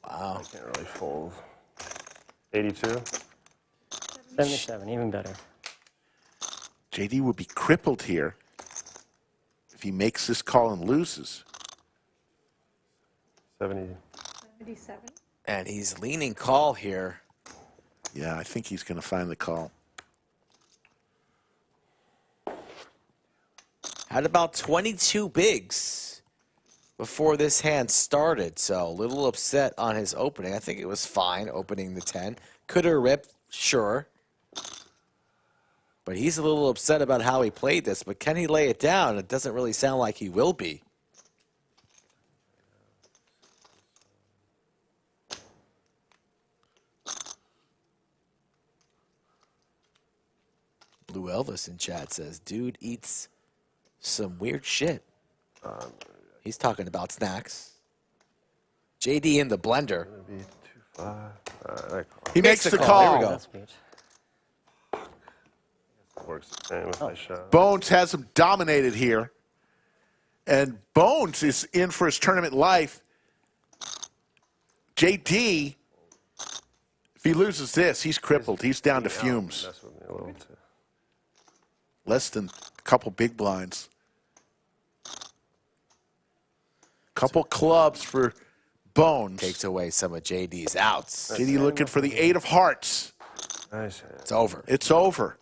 Wow. I can't really fold. 82? 77, even better. JD would be crippled here if he makes this call and loses. 70. 77. And he's leaning call here. Yeah, I think he's going to find the call. Had about 22 bigs before this hand started, so a little upset on his opening. I think it was fine opening the 10. Could have ripped, sure. But he's a little upset about how he played this. But can he lay it down? It doesn't really sound like he will be. Blue Elvis in chat says, dude eats some weird shit. He's talking about snacks. JD in the blender. He makes the call. There we go. Works the same with my shot. Bones has him dominated here. And Bones is in for his tournament life. JD, if he loses this, he's crippled. He's down to fumes. That's with me a little too. Less than a couple big blinds. Couple clubs for Bones. Takes away some of JD's outs. JD looking for the 8 of hearts. Nice hand. It's over. It's over.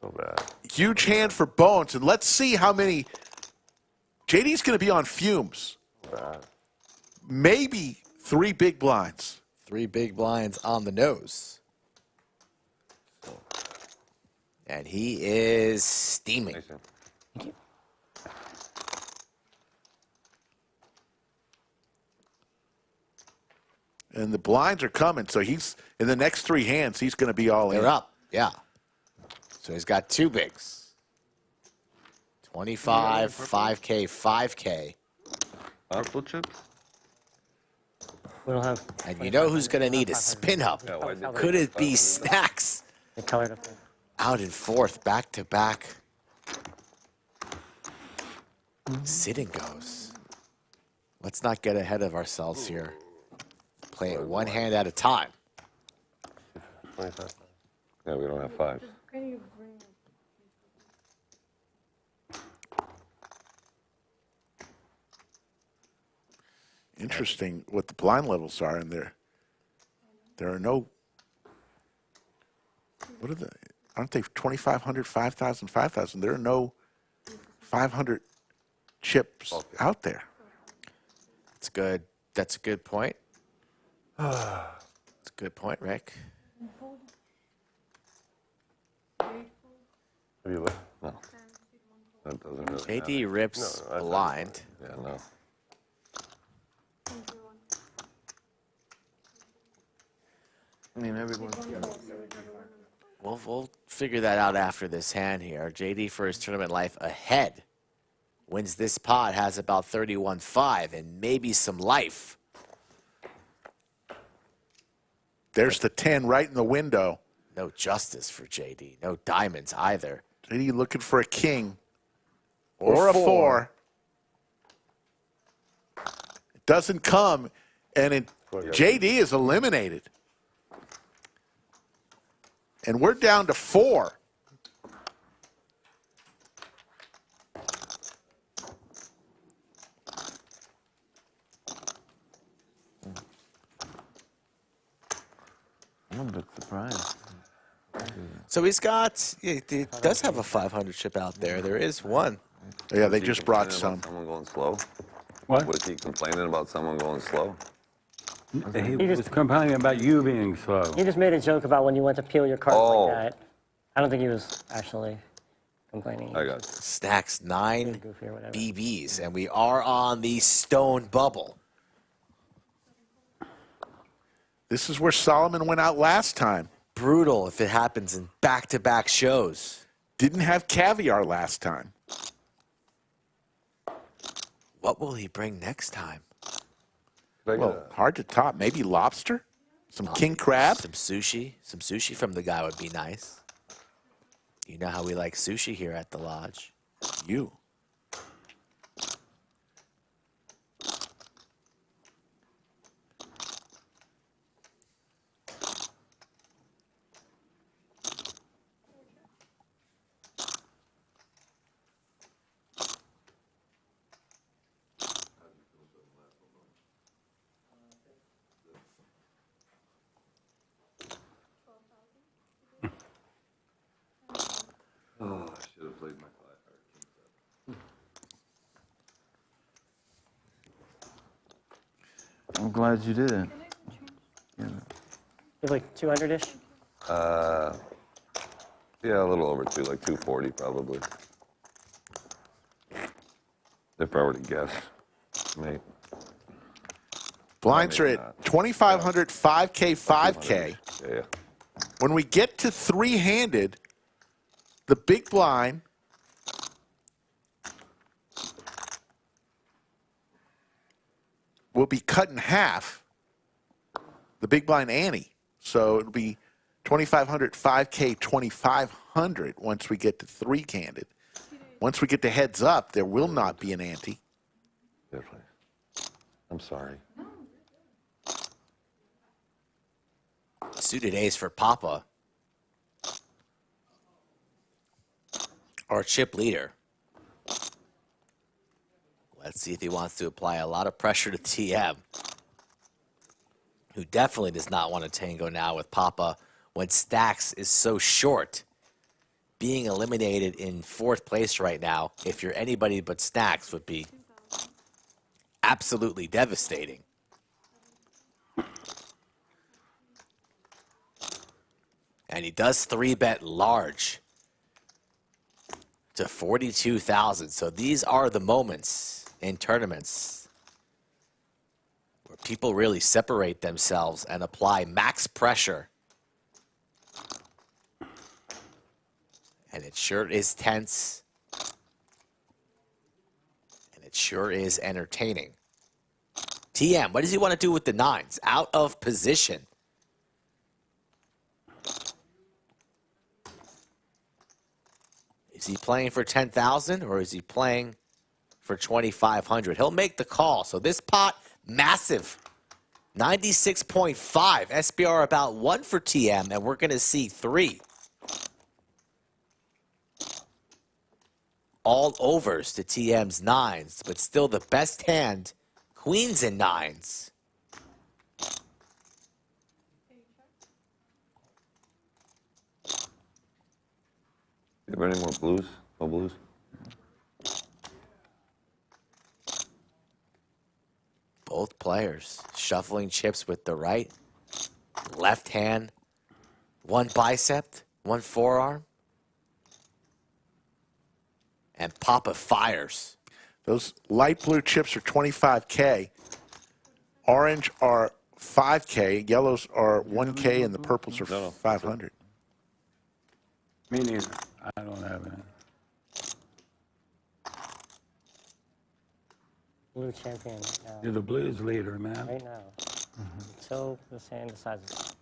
So bad. Huge hand for Bones. And let's see how many. JD's going to be on fumes. Bad. Maybe 3 big blinds. 3 big blinds on the nose. And he is steaming. And the blinds are coming, so he's in the next 3 hands, he's going to be all in. They're up, yeah. So he's got 2 bigs. 25, 5K, 5K. Purple chips? We don't have. And you know who's going to need a spin up? Could it be Snacks? They colored up there. Out in 4th, back to back. Sitting goes. Let's not get ahead of ourselves here. Play it 1 hand at a time. 25. Yeah, we don't have 5. Interesting what the blind levels are in there. There are no. What are the? Aren't they 2,500, 5,000, 5,000? There are no 500 chips out there. That's good. That's a good point. That's a good point, Rick. Have you looked? No. That doesn't really JD matter. rips No, blind. Yeah, no. I mean, everyone. We'll figure that out after this hand here. JD for his tournament life ahead. Wins this pot, has about 31.5 and maybe some life. There's the 10 right in the window. No justice for JD. No diamonds either. JD looking for a king or a 4. It doesn't come, and JD is eliminated. And we're down to 4. I'm a bit surprised. So he's got, he does have a 500 chip out there. There is one. Yeah, they Was he just brought complaining some. about someone going slow? What? Was he complaining about someone going slow? He was complaining about you being slow. He just made a joke about when you went to peel your cards Oh. like that. I don't think he was actually complaining. I got Stacks 9 Goofy or whatever. BBs, and we are on the stone bubble. This is where Solomon went out last time. Brutal if it happens in back-to-back shows. Didn't have caviar last time. What will he bring next time? Well, hard to top. Maybe lobster? Some king crab? Some sushi. Some sushi from the guy would be nice. You know how we like sushi here at the lodge. You. Oh, I should have played my 5. I'm glad you didn't. Yeah. You have like 200-ish? Yeah, a little over 2, like 240 probably. If I were to guess, mate. Blinds are at 2,500, 5K, 5K. Yeah. When we get to three-handed, the big blind will be cut in half, the big blind ante. So it'll be 2,500, 5K, 2,500 once we get to three-handed. Once we get to heads up, there will not be an ante. Definitely. I'm sorry. Suited ace for Papa. Or chip leader. Let's see if he wants to apply a lot of pressure to TM, who definitely does not want to tango now with Papa when Stacks is so short. Being eliminated in 4th place right now, if you're anybody but Stacks, would be absolutely devastating. And he does 3-bet large to 42,000. So these are the moments in tournaments where people really separate themselves and apply max pressure. And it sure is tense. And it sure is entertaining. TM, what does he want to do with the 9s? Out of position. Is he playing for 10,000 or is he playing for 2,500? He'll make the call. So this pot, massive. 96.5. SBR about 1 for TM, and we're going to see 3. All overs to TM's 9s, but still the best hand, queens and 9s. You have any more blues? No blues? Both players shuffling chips with the right, left hand, one bicep, one forearm. And Papa fires. Those light blue chips are 25K. Orange are 5K. Yellows are 1K, and the purples are 500. Me neither. I don't have any. Blue champion right now. You're the blues leader, man. Right now. Until this hand decides.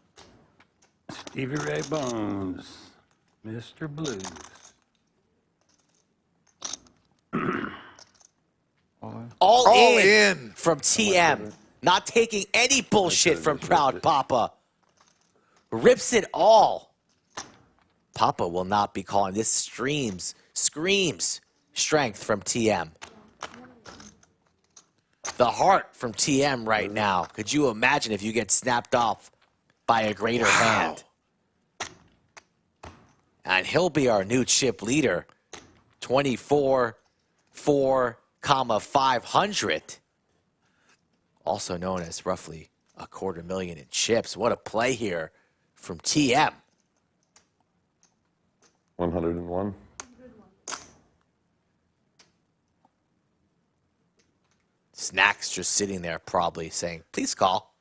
Stevie Ray Bones, Mr. Blues. All in from TM. Not taking any bullshit from Proud Papa. Rips it all. Papa will not be calling. This screams strength from TM. The heart from TM right now. Could you imagine if you get snapped off by a greater hand? And he'll be our new chip leader. 24,500. Also known as roughly $250,000 in chips. What a play here from TM. 101. Snacks just sitting there probably saying, please call.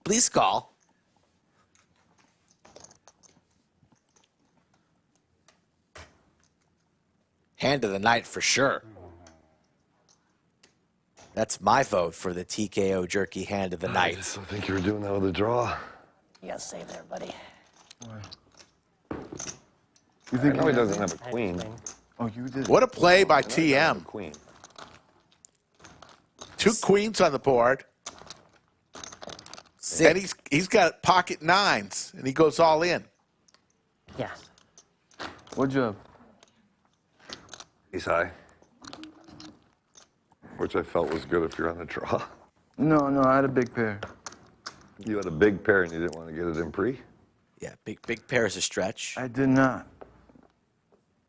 Please call. Hand of the night for sure. That's my vote for the TKO Jerky hand of the night. I think you were doing that with a draw. You gotta save there, buddy. You think I know he doesn't have a queen. Oh, you did. What a play by TM. Queen. 2 queens on the board. And he's got pocket 9s, and he goes all in. Yeah. What'd you have? He's high. Which I felt was good if you're on a draw. No, I had a big pair. You had a big pair and you didn't want to get it in pre? Yeah, big pair is a stretch. I did not.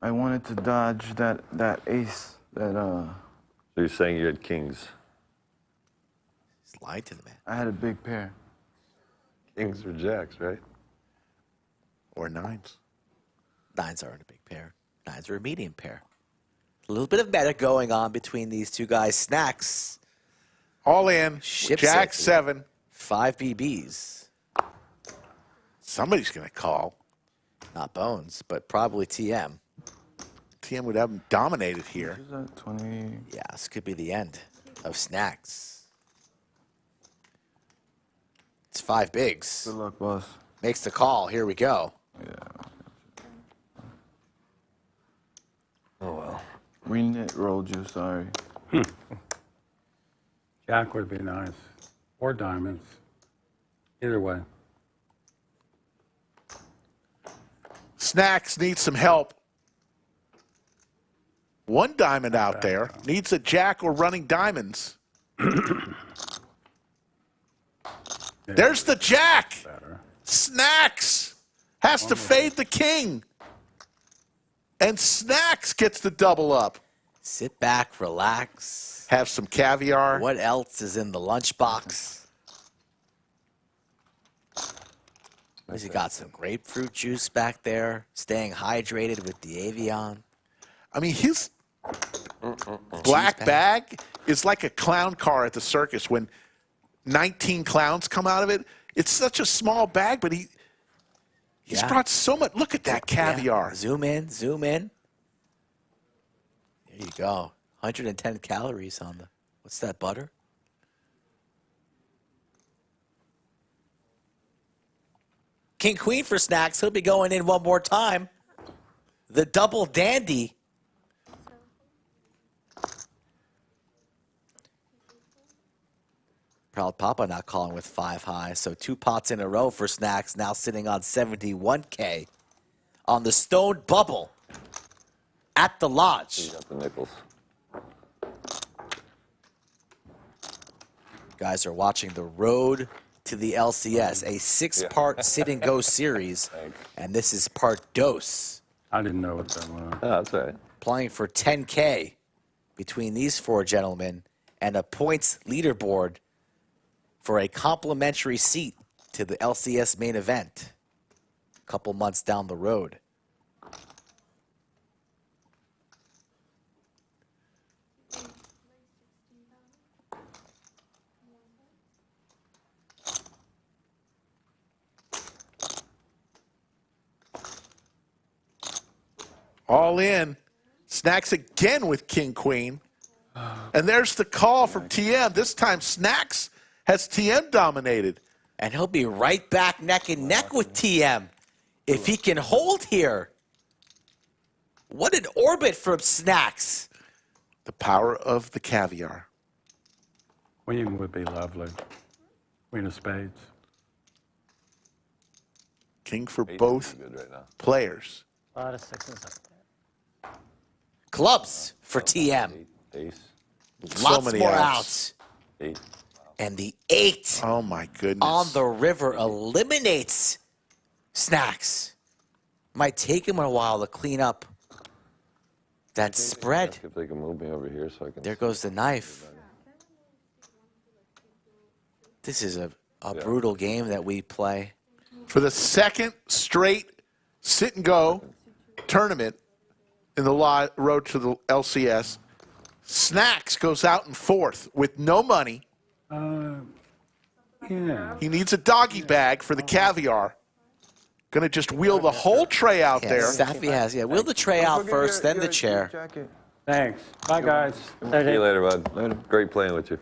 I wanted to dodge that ace. So you're saying you had kings? He's lied to the man. I had a big pair. Kings or jacks, right? Or 9s. 9s aren't a big pair. 9s are a medium pair. A little bit of meta going on between these two guys. Snacks. All in. Ships Jack it. 7. 5 BBs. Somebody's going to call. Not Bones, but probably TM. TM would have him dominated here. Is that 20? Yeah, this could be the end of Snacks. It's 5 bigs. Good luck, boss. Makes the call. Here we go. Yeah. Oh, well. We net rolled you, sorry. Jack would be nice. Or diamonds. Either way. Snacks needs some help. 1 diamond out there. Needs a jack or running diamonds. There's the jack. Snacks has to fade the king. And Snacks gets the double up. Sit back, relax. Have some caviar. What else is in the lunchbox? He's got some grapefruit juice back there, staying hydrated with the Avion. I mean, his black bag is like a clown car at the circus when 19 clowns come out of it. It's such a small bag, but he's brought so much. Look at that caviar. Yeah. Zoom in, zoom in. There you go. 110 calories on the, what's that, butter? King Queen for Snacks. He'll be going in one more time. The double dandy. Proud Papa not calling with 5 high, so 2 pots in a row for Snacks, now sitting on 71K on the stoned bubble at the lodge. You got the nickels. Guys are watching the road to the LCS, a 6-part sit-and-go series, and this is part dos. I didn't know what that was. Oh, that's all right. Playing for 10K between these 4 gentlemen and a points leaderboard for a complimentary seat to the LCS main event a couple months down the road. All in. Snacks again with King Queen. And there's the call from TM. This time Snacks has TM dominated. And he'll be right back neck and neck with TM if he can hold here. What an orbit from Snacks. The power of the caviar. Queen would be lovely. Queen of spades. King for both players. A lot of 6s up there. Clubs for TM. Ace. Lots many more outs. outs. 8. And the 8 Oh my goodness. on the river eliminates Snacks. Might take him a while to clean up that spread. If they can move me over here so I can. There goes the knife. This is a brutal game that we play. For the second straight sit and go, tournament in the road to the LCS. Snacks goes out in fourth with no money. Yeah. He needs a doggy bag for the caviar. Going to just wheel the whole tray out Yeah, there. Safi has, wheel the tray out first, then the chair. Thanks. Bye, guys. See you later, bud. Later. Great playing with you.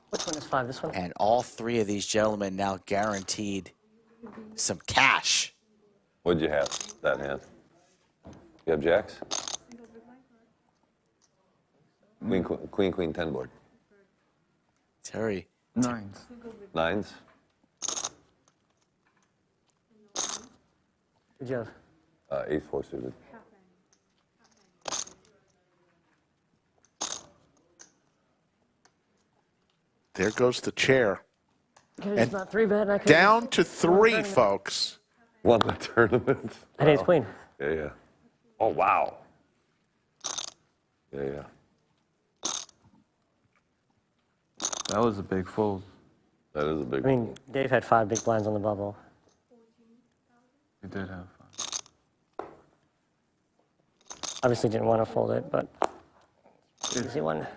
Which one is 5? This one? And all three of these gentlemen now guaranteed some cash. What'd you have that hand? You have jacks? Queen, queen, 10 board. Terry. Nines. Nines? Good job. Ace 4 suited. There goes the chair. It's not 3-bet. I could've Down just- to 3, folks. Won the tournament. I think it's queen. Yeah, yeah. Oh, wow. Yeah, yeah. That was a big fold. That is a big I mean, Dave had 5 big blinds on the bubble. He did have fun. Obviously didn't want to fold it, but easy one.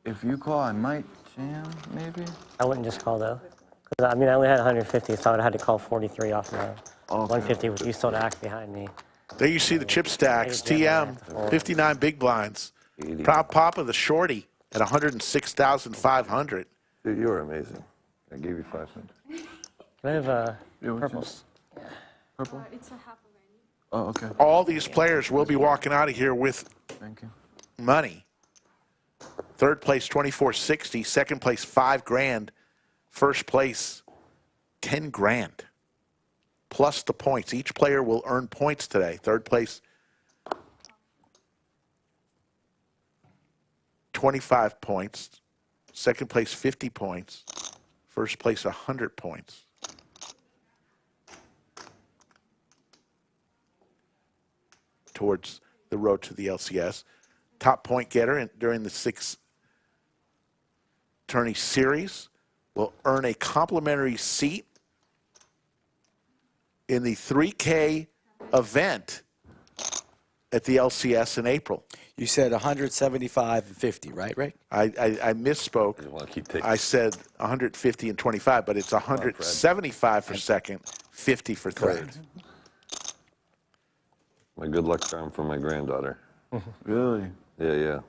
If you call, I might jam, maybe. I wouldn't just call though. 'Cause, I mean, I only had 150, so I would have had to call 43 off my 150 with you still to act behind me. There you see the chip stacks. TM, 59 big blinds. Proud Papa, the shorty, at 106,500. Dude, you were amazing. I gave you 500. Can I have purples? Purple? It's a half of any. Oh, okay. All these players will be walking out of here with Thank you. money. Third place, 2460. Second place, 5 grand. First place, 10 grand. Plus the points. Each player will earn points today. Third place, 25 points. Second place, 50 points. First place, 100 points. Towards the road to the LCS. Top point getter during the 6 tourney series will earn a complimentary seat in the 3K event at the LCS in April. You said 175 and 50, right, Ray? I misspoke. I said 150 and 25, but it's 175 for second, 50 for third. My good luck charm for my granddaughter. Really? Yeah, yeah.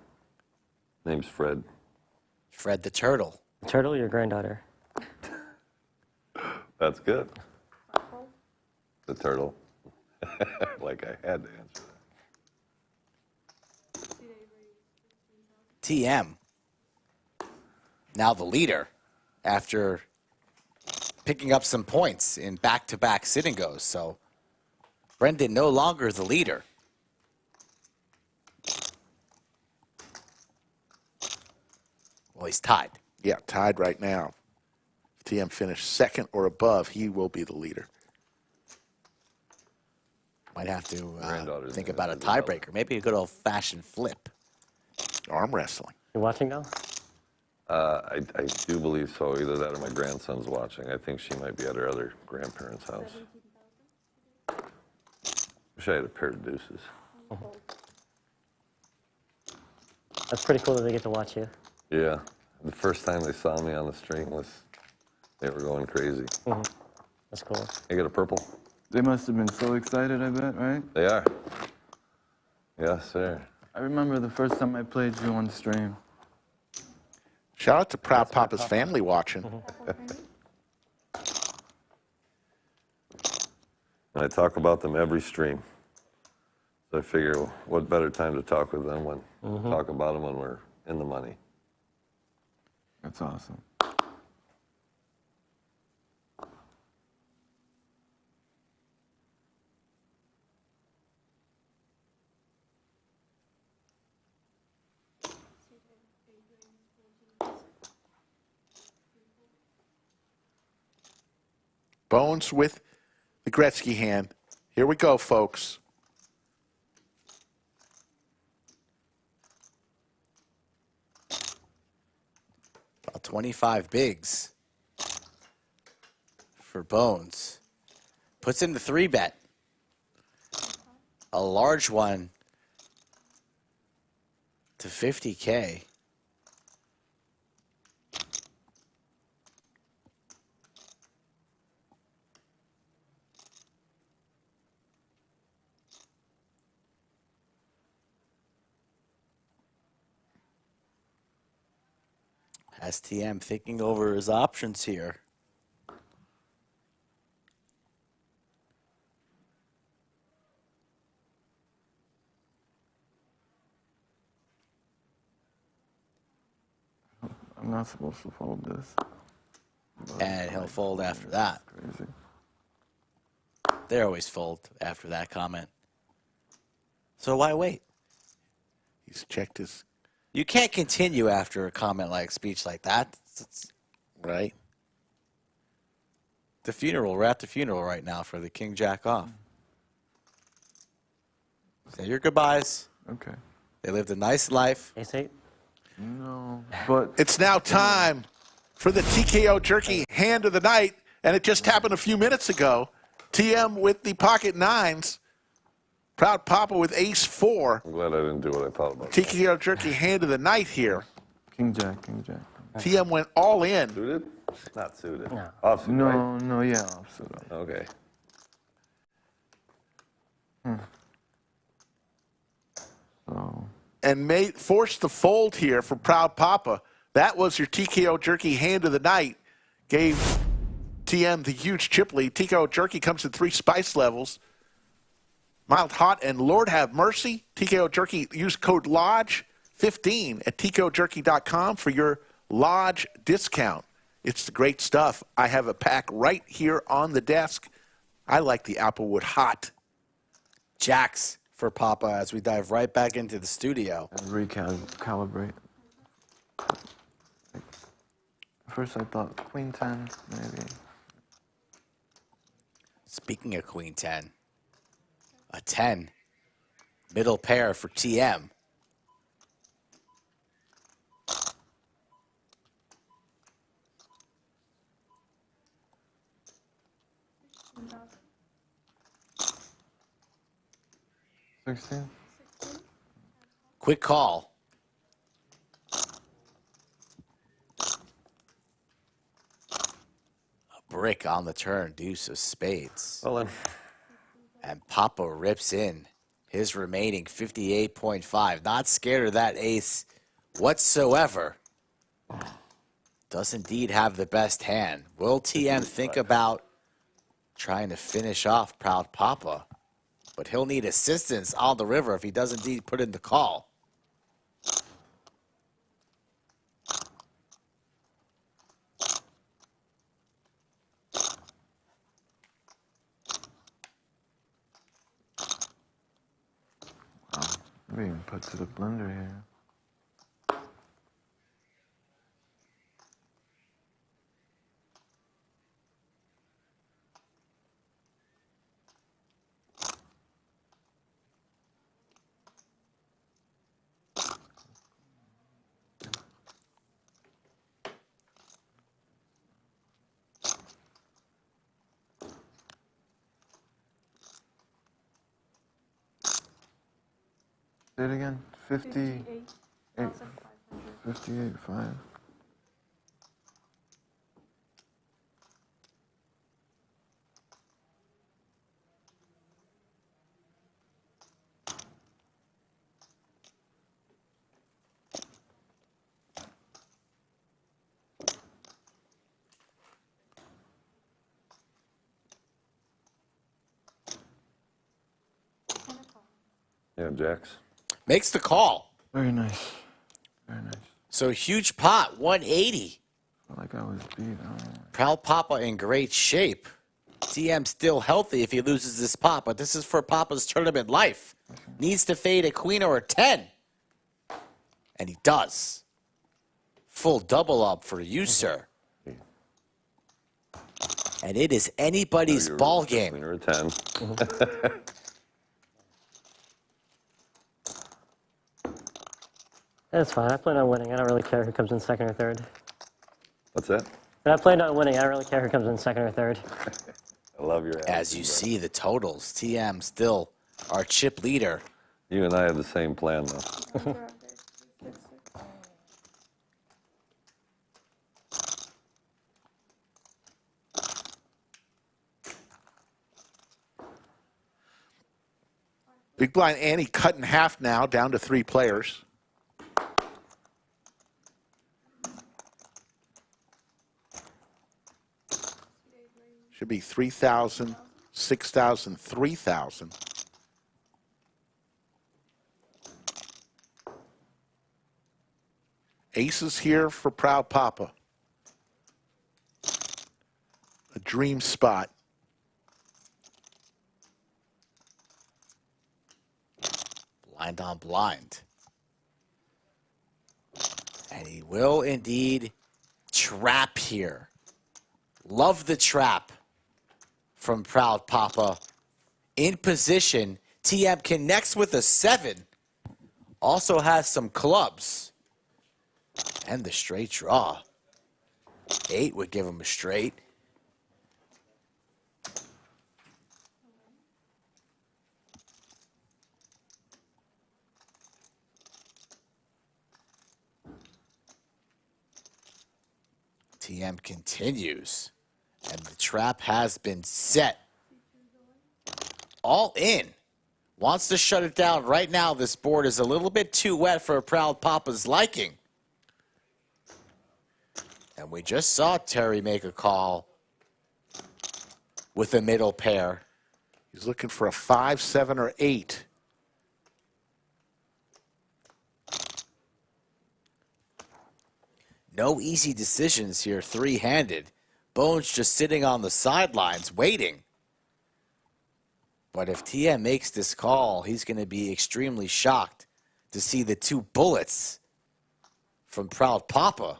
Name's Fred. Fred the Turtle. Turtle, your granddaughter. That's good. The turtle. Like I had to answer that. TM. Now the leader after picking up some points in back-to-back sit and goes. So Brendon no longer the leader. Well, he's tied. Yeah, tied right now. If TM finished second or above, he will be the leader. Might have to think about a tiebreaker. Maybe a good old-fashioned flip. Arm wrestling. You watching now? I do believe so. Either that or my grandson's watching. I think she might be at her other grandparents' house. Wish I had a pair of deuces. That's pretty cool that they get to watch you. Yeah. The first time they saw me on the stream they were going crazy. That's cool. You get a purple? They must have been so excited, I bet, right? They are. Yes, sir. I remember the first time I played you on stream. Shout out to Proud Papa's family watching. I talk about them every stream. So I figure, what better time to talk with them talk about them when we're in the money. That's awesome. Bones with the Gretzky hand. Here we go, folks. About 25 bigs for Bones. Puts in the 3-bet. A large one to 50K. STM thinking over his options here. I'm not supposed to fold this. And he'll fold after that. Crazy. They always fold after that comment. So why wait? He's checked his... You can't continue after a comment like speech like that. Right. The funeral, we're at the funeral right now for the King Jack off. Say your goodbyes. Okay. They lived a nice life. Ace-8? No, but... It's now time for the TKO Jerky hand of the night, and it just happened a few minutes ago. TM with the pocket nines. Proud Papa with ace-4. I'm glad I didn't do what I thought about. TKO Jerky hand of the night here. King Jack, King Jack. TM went all in. Suited? Not suited. No. Offsuit, No, right? no, yeah, offsuit. Okay. So, And forced the fold here for Proud Papa. That was your TKO Jerky hand of the night. Gave TM the huge chip lead. TKO Jerky comes in 3 spice levels. Mild Hot and Lord Have Mercy. TKO Jerky, use code LODGE15 at TKOJerky.com for your Lodge discount. It's the great stuff. I have a pack right here on the desk. I like the Applewood Hot. Jacks for Papa as we dive right back into the studio. and recalibrate. At first I thought Queen 10, maybe. Speaking of Queen 10, a 10. Middle pair for TM. $16? Quick call. A brick on the turn, deuce of spades. Well then. And Papa rips in his remaining 58.5. Not scared of that ace whatsoever. Does indeed have the best hand. Will TM think about trying to finish off Proud Papa? But he'll need assistance on the river if he does indeed put in the call. Being put to the blender here. Say it again. 58.5. Yeah, Jacks. Makes the call. Very nice. Very nice. So huge pot, 180. Felt like I was beat. I don't know. Proud Papa in great shape. TM still healthy if he loses this pot, but this is for Papa's tournament life. Needs to fade a queen or a 10. And he does. Full double up for you, sir. And it is anybody's ball game. Queen or a 10. That's fine. I plan on winning. I don't really care who comes in second or third. What's that? And I plan on winning. I don't really care who comes in second or third. I love your As you attitude, see the totals, TM still our chip leader. You and I have the same plan, though. Big blind Annie cut in half now, down to 3 players. Should be 3,000, 6,000, 3,000. Aces here for Proud Papa. A dream spot. Blind on blind. And he will indeed trap here. Love the trap from Proud Papa. In position, TM connects with a 7. Also has some clubs. And the straight draw. 8 would give him a straight. TM continues. And the trap has been set. All in. Wants to shut it down. Right now, this board is a little bit too wet for Proud Papa's liking. And we just saw Terry make a call with a middle pair. He's looking for a 5, 7, or 8. No easy decisions here, 3-handed. Bones just sitting on the sidelines, waiting. But if TM makes this call, he's going to be extremely shocked to see the 2 bullets from Proud Papa.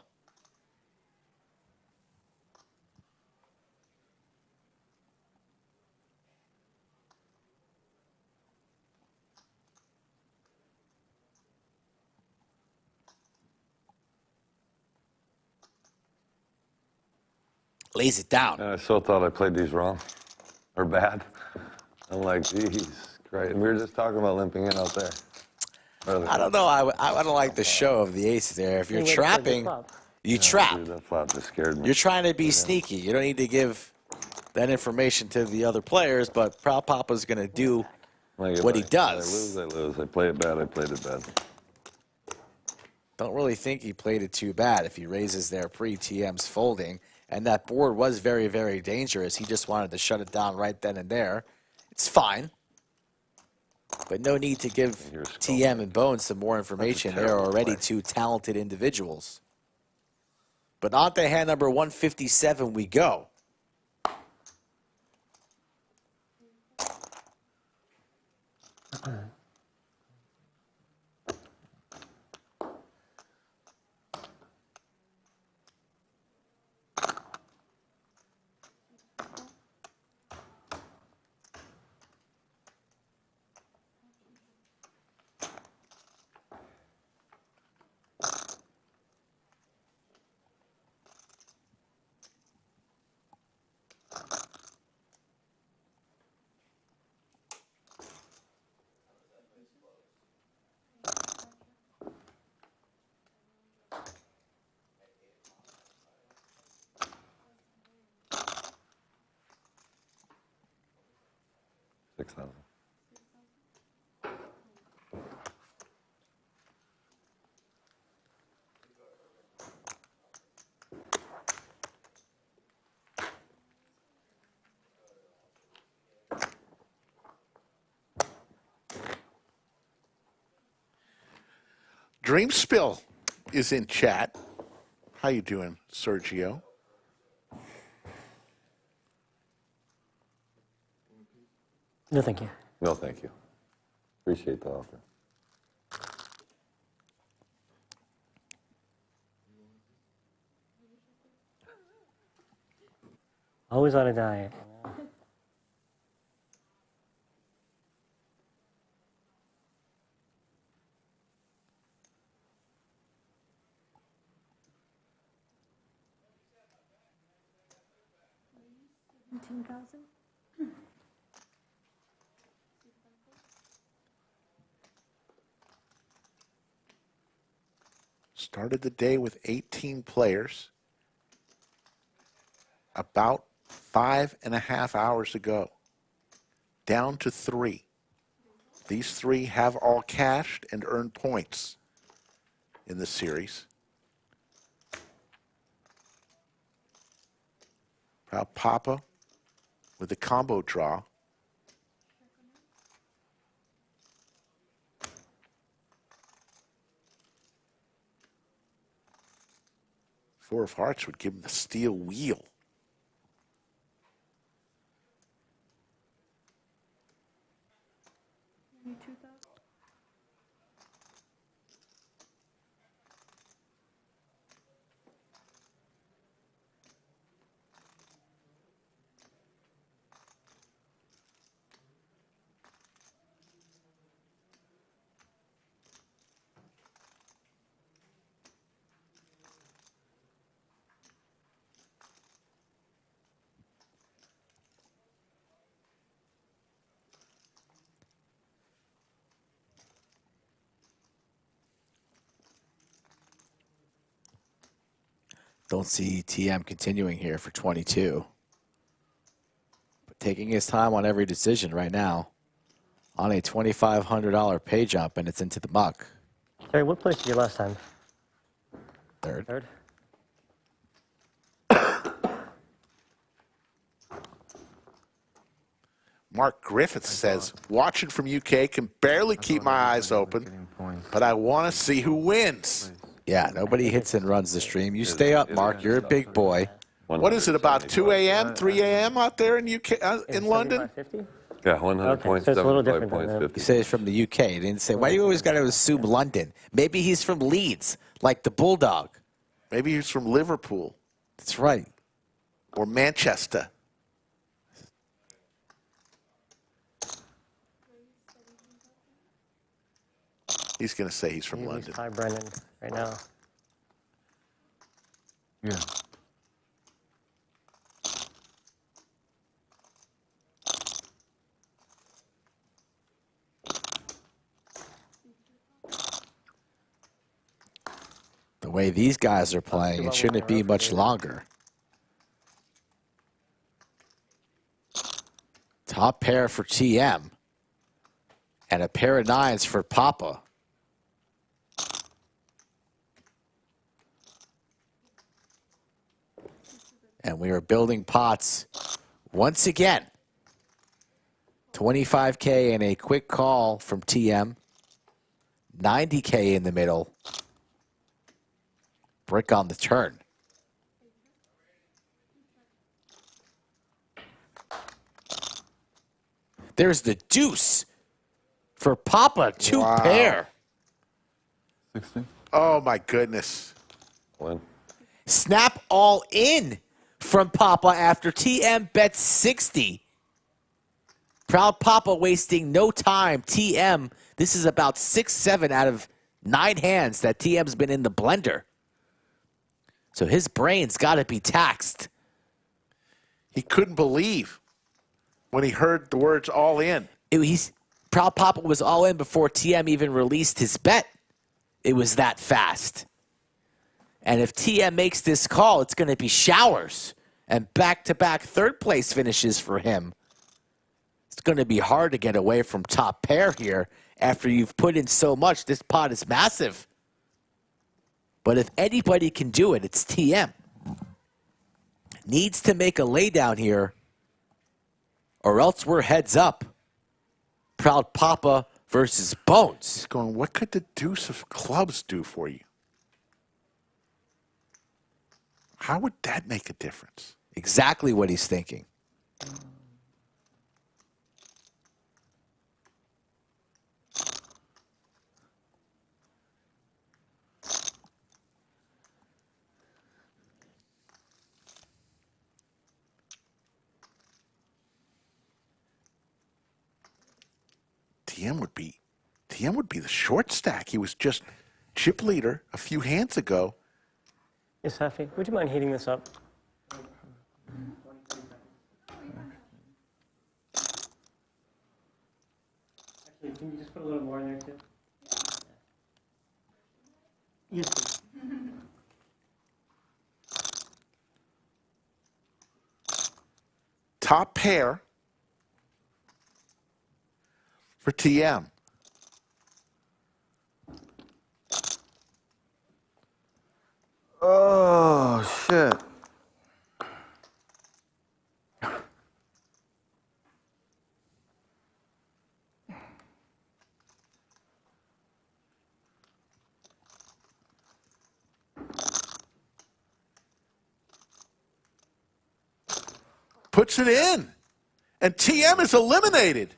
Lays it down. I so thought I played these wrong or bad. I'm like, geez, great. And we were just talking about limping in out there. I don't know. I don't like the show of the aces there. If you're trapping, you trap. Dude, that flop just scared me. You're trying to be sneaky. You don't need to give that information to the other players, but Proud Papa's going to do what he does. I lose. I play it bad. I played it bad. Don't really think he played it too bad if he raises there pre-TM's folding. And that board was very, very dangerous. He just wanted to shut it down right then and there. It's fine. But no need to give TM and Bones some more information. They're already 2 talented individuals. But on to hand number 157 we go. $6,000. Dream Spill is in chat. How you doing, Sergio? No, thank you. No, thank you. Appreciate the offer. Always on a diet. $17,000. Started the day with 18 players. About 5.5 hours ago. Down to 3. These 3 have all cashed and earned points in the series. Proud Papa with the combo draw. Four of Hearts would give him the steel wheel. Don't see TM continuing here for 22. But taking his time on every decision right now on a $2,500 pay jump, and it's into the muck. Terry, what place did you last time? Third. Third? Mark Griffith says, watching from UK, can barely keep my eyes open, but I want to see who wins. Yeah, nobody hits and runs the stream. You stay up, Mark. You're a big boy. What is it, about 2 a.m., 3 a.m. out there in UK, in London? Yeah, 100 points, so it's a little 75 different points, than 50. You say he's from the UK. He didn't say, why do you always got to assume London? Maybe he's from Leeds, like the Bulldog. Maybe he's from Liverpool. That's right. Or Manchester. He's going to say he's from London. Hi, Brendon, right now. Yeah. The way these guys are playing, it shouldn't be much longer. Top pair for TM. And a pair of 9s for Papa. And we are building pots once again. 25K and a quick call from TM. 90K in the middle. Brick on the turn. There's the deuce for Papa, 2 pair. 60. Oh, my goodness. Win. Snap all in from Papa after TM bets 60. Proud Papa wasting no time. TM, this is about 6, 7 out of 9 hands that TM's been in the blender. So his brain's got to be taxed. He couldn't believe when he heard the words all in. Proud Papa was all in before TM even released his bet. It was that fast. And if TM makes this call, it's going to be showers and back-to-back third place finishes for him. It's going to be hard to get away from top pair here after you've put in so much. This pot is massive. But if anybody can do it, it's TM. Needs to make a laydown here, or else we're heads up. Proud Papa versus Bones. He's going, what could the deuce of clubs do for you? How would that make a difference? Exactly what he's thinking. TM would be the short stack. He was just chip leader a few hands ago. Yes, Happy, would you mind heating this up? Actually, can you just put a little more in there too? Yes, please. Top pair for TM. Oh, shit. Puts it in. And TM is eliminated.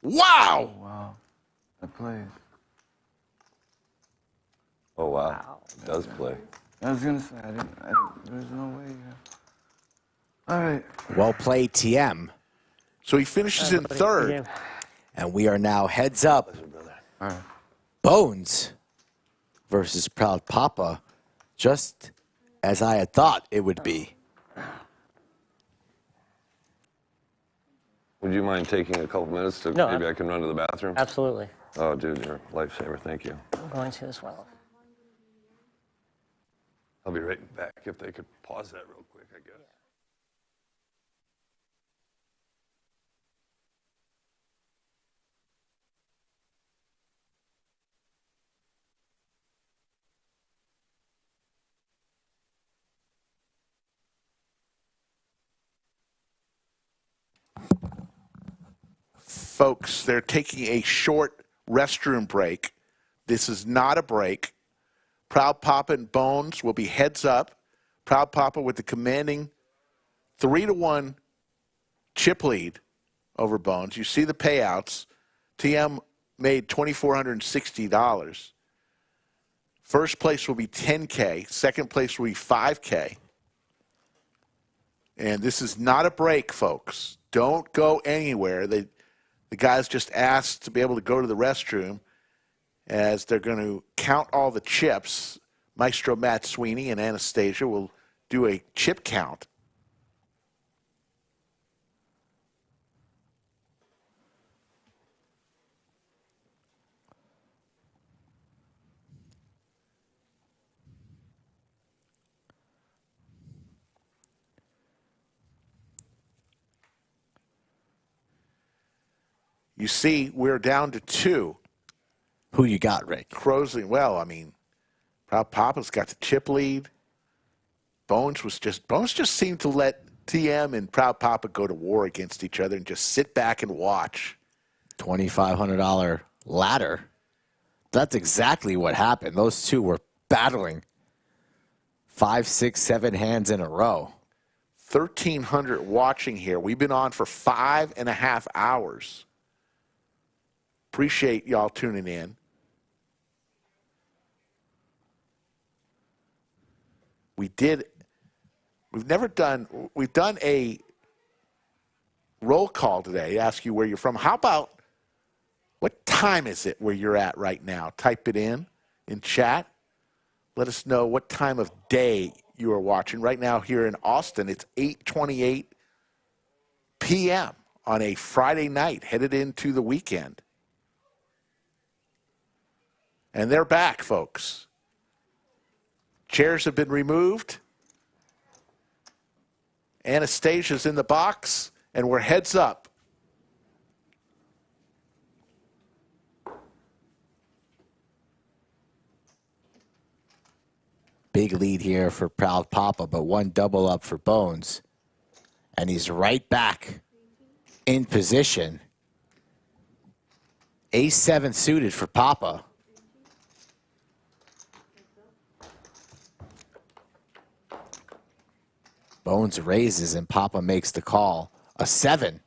Wow. Oh, wow. That plays. Oh, wow. It does play. I was going to say, there's no way. All right. Well played, TM. So he finishes in third. And we are now heads up. All right. Bones versus Proud Papa, just as I had thought it would be. Would you mind taking a couple minutes to No, maybe I can run to the bathroom? Absolutely. Oh, dude, you're a lifesaver. Thank you. I'm going to as well. I'll be right back if they could pause that real quick, I guess. Folks, they're taking a short restroom break. This is not a break. Proud Papa and Bones will be heads up. Proud Papa with the commanding 3-1 chip lead over Bones. You see the payouts. TM made $2,460. First place will be $10K. Second place will be $5K. And this is not a break, folks. Don't go anywhere. The guys just asked to be able to go to the restroom as they're going to count all the chips. Maestro Matt Sweeney and Anastasia will do a chip count. You see, we're down to 2. Who you got, Rick? Closing. Well, I mean, Proud Papa's got the chip lead. Bones just seemed to let TM and Proud Papa go to war against each other and just sit back and watch. $2,500 ladder. That's exactly what happened. Those two were battling 5, 6, 7 hands in a row. 1,300 watching here. We've been on for 5.5 hours. Appreciate y'all tuning in. We've done a roll call today, ask you where you're from. How about, what time is it where you're at right now? Type it in chat. Let us know what time of day you are watching. Right now here in Austin, it's 8:28 p.m. on a Friday night, headed into the weekend. And they're back, folks. Chairs have been removed. Anastasia's in the box, and we're heads up. Big lead here for Proud Papa, but one double up for Bones. And he's right back in position. A7 suited for Papa. Bones raises and Papa makes the call. A 7.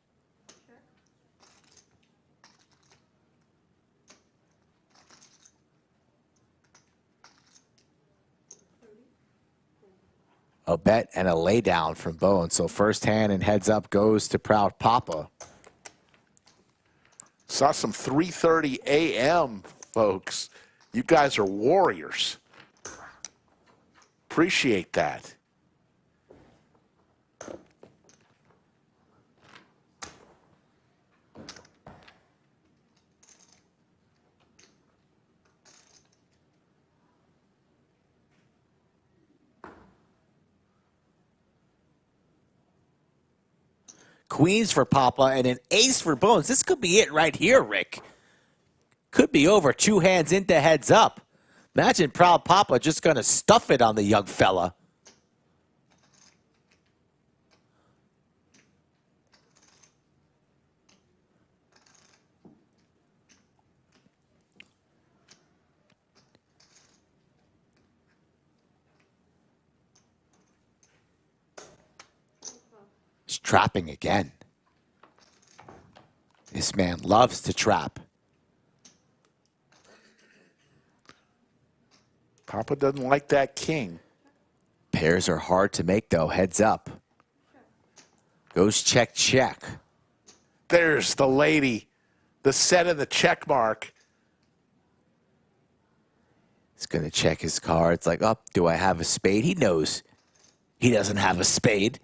A bet and a laydown from Bones. So first hand and heads up goes to Proud Papa. Saw some 3:30 a.m. folks. You guys are warriors. Appreciate that. queens for Papa and an ace for Bones. This could be it right here, Rick. Could be over 2 hands into heads up. Imagine Proud Papa just going to stuff it on the young fella. He's trapping again. This man loves to trap. Papa doesn't like that king. Pairs are hard to make, though. Heads up. Goes check, check. There's the lady. The set of the check mark. He's going to check his cards like, oh, do I have a spade? He knows he doesn't have a spade.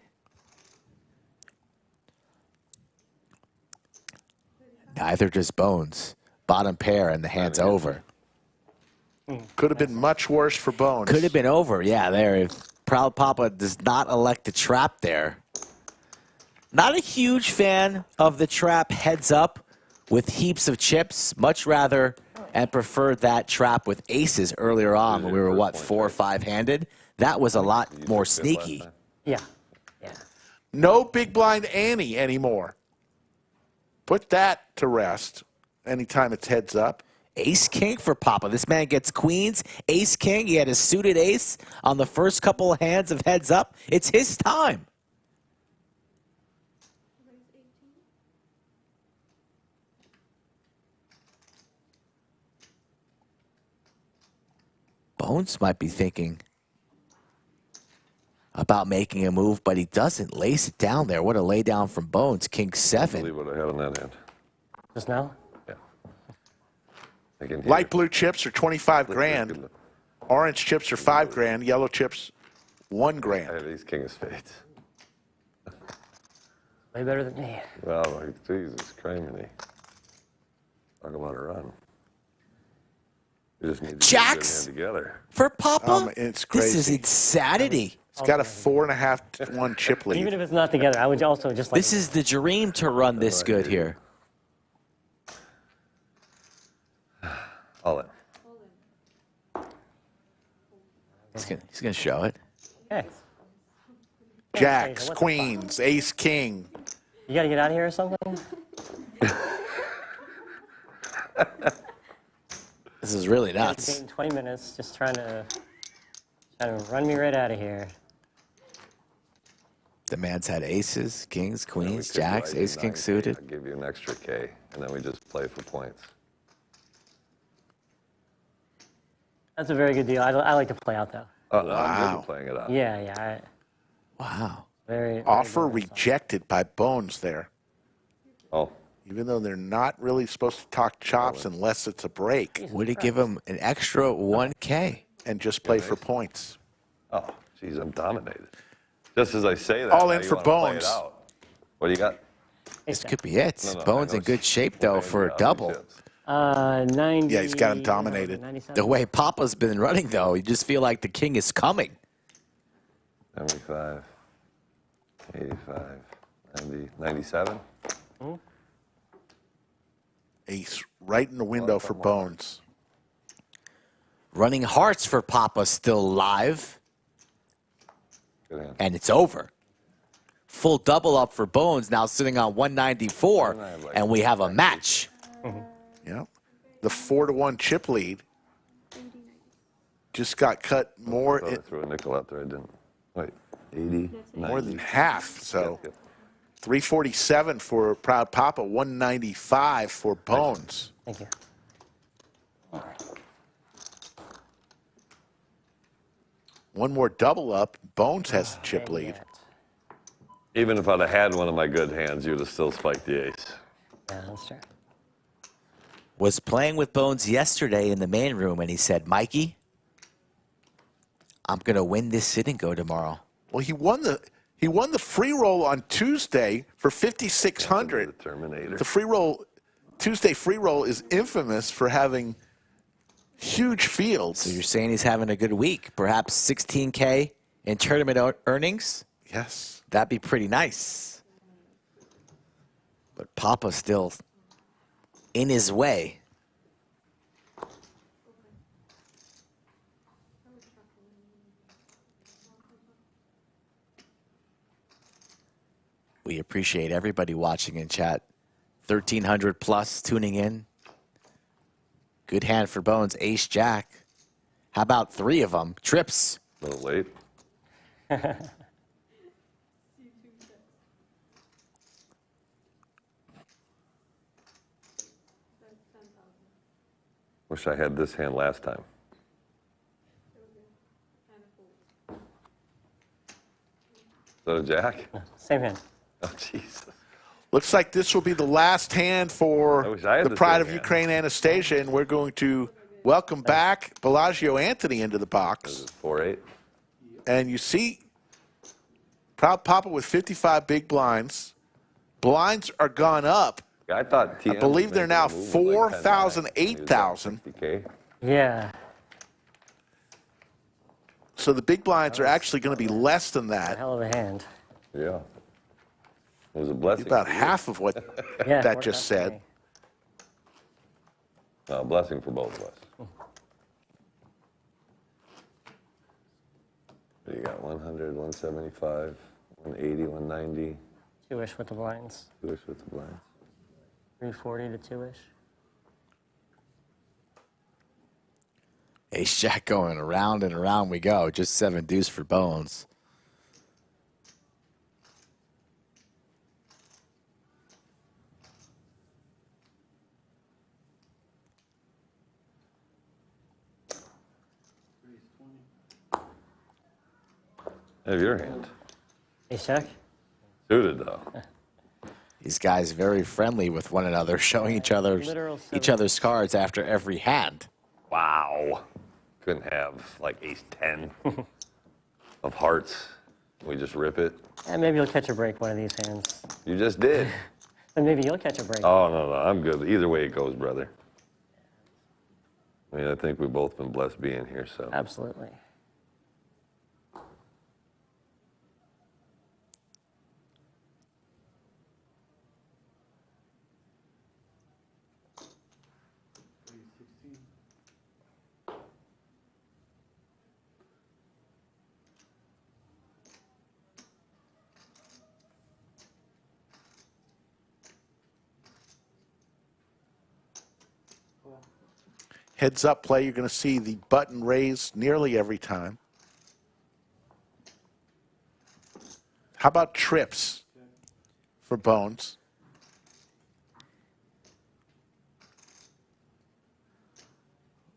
Neither does Bones. Bottom pair and the hand's over. Could have been much worse for Bones. Could have been over, yeah, there. If Proud Papa does not elect to trap there. Not a huge fan of the trap heads up with heaps of chips. Much rather and preferred that trap with aces earlier on when we were, what, 4 or 5 handed? That was a lot more sneaky. Yeah. No big blind Annie anymore. Put that to rest anytime it's heads up. Ace king for Papa. This man gets queens, ace king. He had a suited ace on the first couple of hands of heads up. It's his time. Bones might be thinking about making a move, but he doesn't. Lays it down there. What a lay down from Bones. King 7. Believe what I had on that hand. Just now? Light blue chips are 25 grand. Orange chips are 5 grand. Yellow chips, 1 grand. I have ace king of spades. Way better than me. Well, like, Jesus, criminy. Talk about a run. You just need to Jacks get your hand together. for Papa? It's This crazy. is insanity. It's got a 4.5 to 1 chip lead. Even if it's not together, I would also just like. This is the dream to run this good here. All in. He's gonna show it. Okay. Jacks, queens, ace, king. You got to get out of here or something? This is really It's nuts. been 20 minutes just trying to run me right out of here. The man's had aces, kings, We queens, could jacks, do ace, king 9K. suited. I'll give you an extra K, and then we just play for points. That's a very good deal. I like to play out, though. Oh, no, I'm Wow. good at playing it out. Yeah. Wow. Very Offer rejected by Bones there. Oh. Even though they're not really supposed to talk chops unless it's a break. Would it give him an extra 1K? And just play for points. Oh, geez, I'm dominated. Just as I say that, All now in you for wanna play it Bones. out. What do you got? This could be it. No, no, Bones I in know good shape, though, for a double. 90. Yeah, he's got him dominated. 97. The way Papa's been running, though, you just feel like the king is coming. 75, 85, 90, 97. Ace right in the window for Bones. Running hearts for Papa still live. Good hand. And it's over. Full double up for Bones, now sitting on 194, and we have a match. Yeah. The 4-1 chip lead just got cut more. I threw a nickel out there. I didn't. Wait, 80, More 90. than half. So Yep. 347 for Proud Papa, 195 for Bones. Thank you. One more double up. Bones has the chip lead. Even if I'd have had one of my good hands, you'd have still spiked the ace. Yeah, that's true. Was playing with Bones yesterday in the main room, and he said, Mikey, I'm going to win this sit and go tomorrow. Well, he won the free roll on Tuesday for 5,600. Terminator. The free roll, Tuesday free roll is infamous for having huge fields. So you're saying he's having a good week, perhaps 16K in tournament earnings? Yes. That'd be pretty nice. But Papa's still in his way. We appreciate everybody watching in chat. 1,300 plus tuning in. Good hand for Bones. Ace Jack. How about 3 of them? Trips. A little late. Wish I had this hand last time. So Jack? Same hand. Oh, Jesus. Looks like this will be the last hand for wish I had the the pride same of hand. Ukraine, Anastasia, and we're going to welcome back Bellagio Anthony into the box. 4-8. And you see Proud Papa with 55 big blinds. Blinds are gone up. I thought TM I believe they're now 4,000, 8,000. Yeah. So the big blinds are actually going to be less than that. Hell of a hand. Yeah. It was a blessing. About half of what Yeah, that worked just out for said. me. A blessing for both of us. What do you got? 100, 175, 180, 190. 2-ish with the blinds. 2-ish with the blinds. 340 to 2-ish. Ace Jack going around and around we go. Just 7 deuce for Bones. Have your hand. Ace Jack? Suited, though. These guys very friendly with one another, showing each other's cards after every hand. Wow. Couldn't have, like, ace 10 of hearts. We just rip it. And maybe you'll catch a break one of these hands. You just did. And maybe you'll catch a break. Oh, no, I'm good. Either way it goes, brother. I mean, I think we've both been blessed being here, so. Absolutely. Heads up play, you're going to see the button raised nearly every time. How about trips for Bones?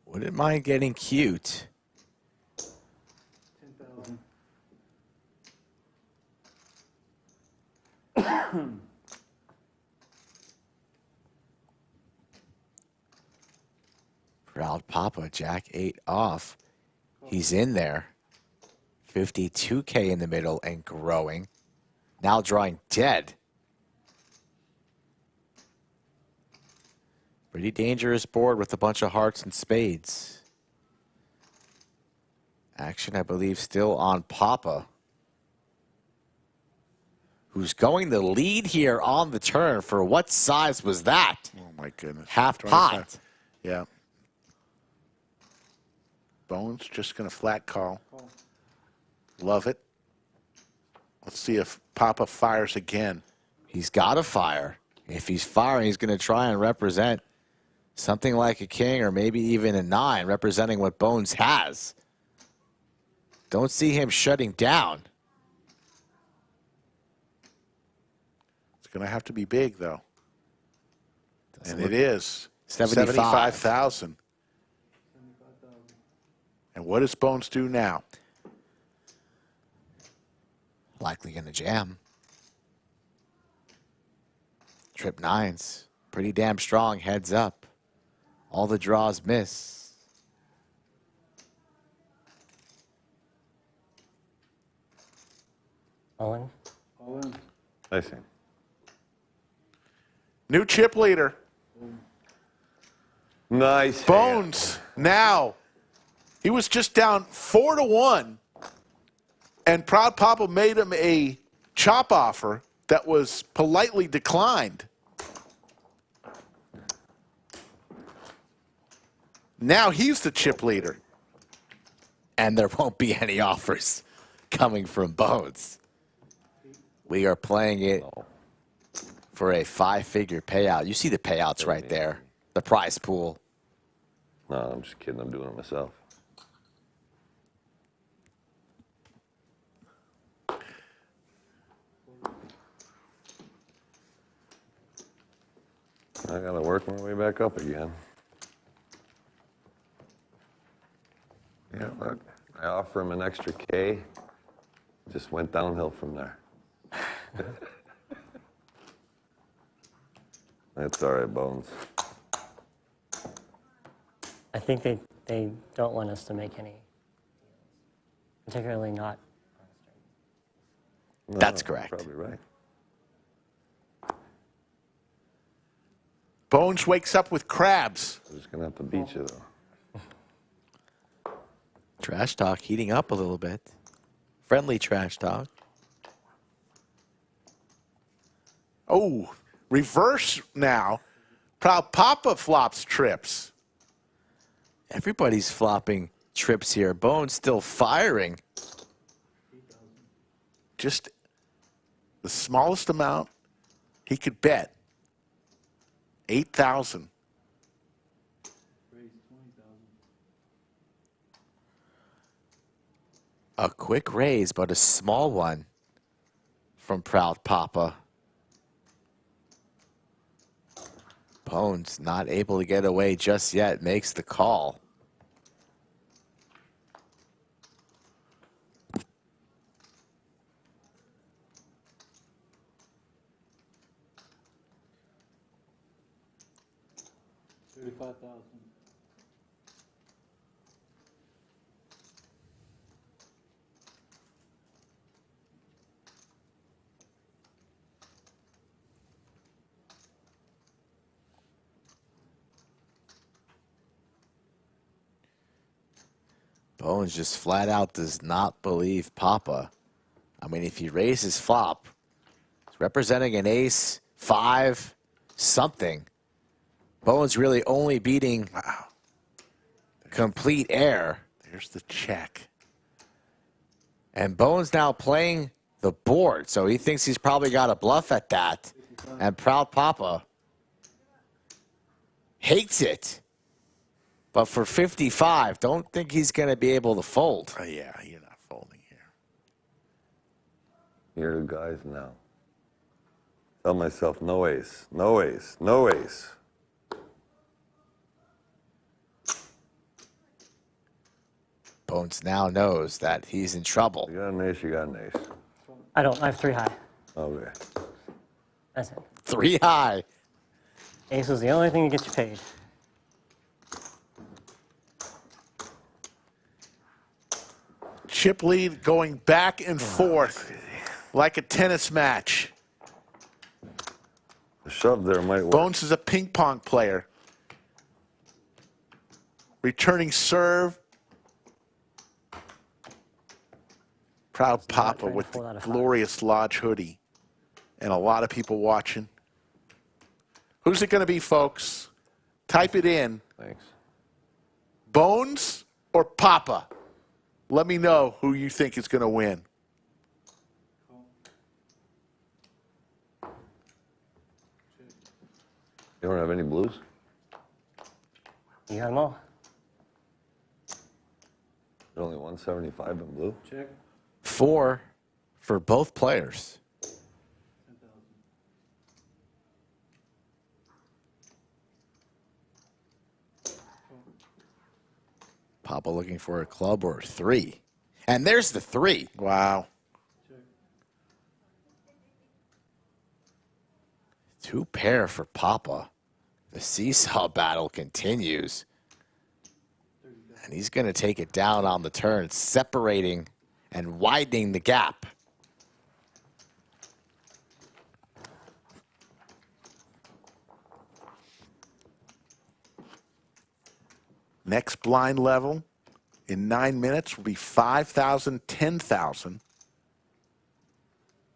Wouldn't mind getting cute. Proud Papa, Jack 8 off. He's in there. 52K in the middle and growing. Now drawing dead. Pretty dangerous board with a bunch of hearts and spades. Action, I believe, still on Papa, who's going the lead here on the turn. For what size was that? Oh, my goodness. Half 25. pot. Yeah. Bones just going to flat call. Love it. Let's see if Papa fires again. He's got to fire. If he's firing, he's going to try and represent something like a king or maybe even a 9, representing what Bones has. Don't see him shutting down. It's going to have to be big, though. Doesn't And it look- is. 75. 75,000. And what does Bones do now? Likely going to jam. Trip 9s. Pretty damn strong. Heads up. All the draws miss. All in? All in. I see. New chip leader. Nice. Bones now. He was just down 4-1. And Proud Papa made him a chop offer that was politely declined. Now he's the chip leader. And there won't be any offers coming from Bones. We are playing it for a 5-figure payout. You see the payouts right there. The prize pool. No, I'm just kidding. I'm doing it myself. I gotta work my way back up again. Yeah, look, I offer him an extra K. Just went downhill from there. That's all right, Bones. I think they don't want us to make any, particularly not. No, That's correct. Probably right. Bones wakes up with crabs. I'm just gonna have to beat you, though. Trash talk heating up a little bit. Friendly trash talk. Oh, reverse now. Proud Papa flops trips. Everybody's flopping trips here. Bones still firing. Just the smallest amount he could bet. 8,000. A quick raise, but a small one from Proud Papa. Bones not able to get away just yet. Makes the call. Bones just flat out does not believe Papa. I mean, if he raises flop, he's representing an ace, 5, something. Bones really only beating complete air. There's the check. And Bones now playing the board, so he thinks he's probably got a bluff at that. And Proud Papa hates it. But for 55, don't think he's going to be able to fold. Yeah, you're not folding here. You're the guys now. Tell myself no ace, no ace, no ace. Bones now knows that he's in trouble. You got an ace, you got an ace. I don't. I have 3 high. Okay. That's it. 3 high. Ace is the only thing that gets you paid. Chip lead going back and forth like a tennis match. The shove there might work. Bones is a ping pong player. Returning serve. Proud Papa with the glorious Lodge hoodie. And a lot of people watching. Who's it going to be, folks? Type it in. Thanks. Bones or Papa? Let me know who you think is going to win. You don't have any blues? You got them all. There's only 175 in blue? Check. 4 for both players. Papa looking for a club or a 3. And there's the 3. Wow. 2 pair for Papa. The seesaw battle continues. And he's going to take it down on the turn, separating and widening the gap. Next blind level in 9 minutes will be 5,000, 10,000.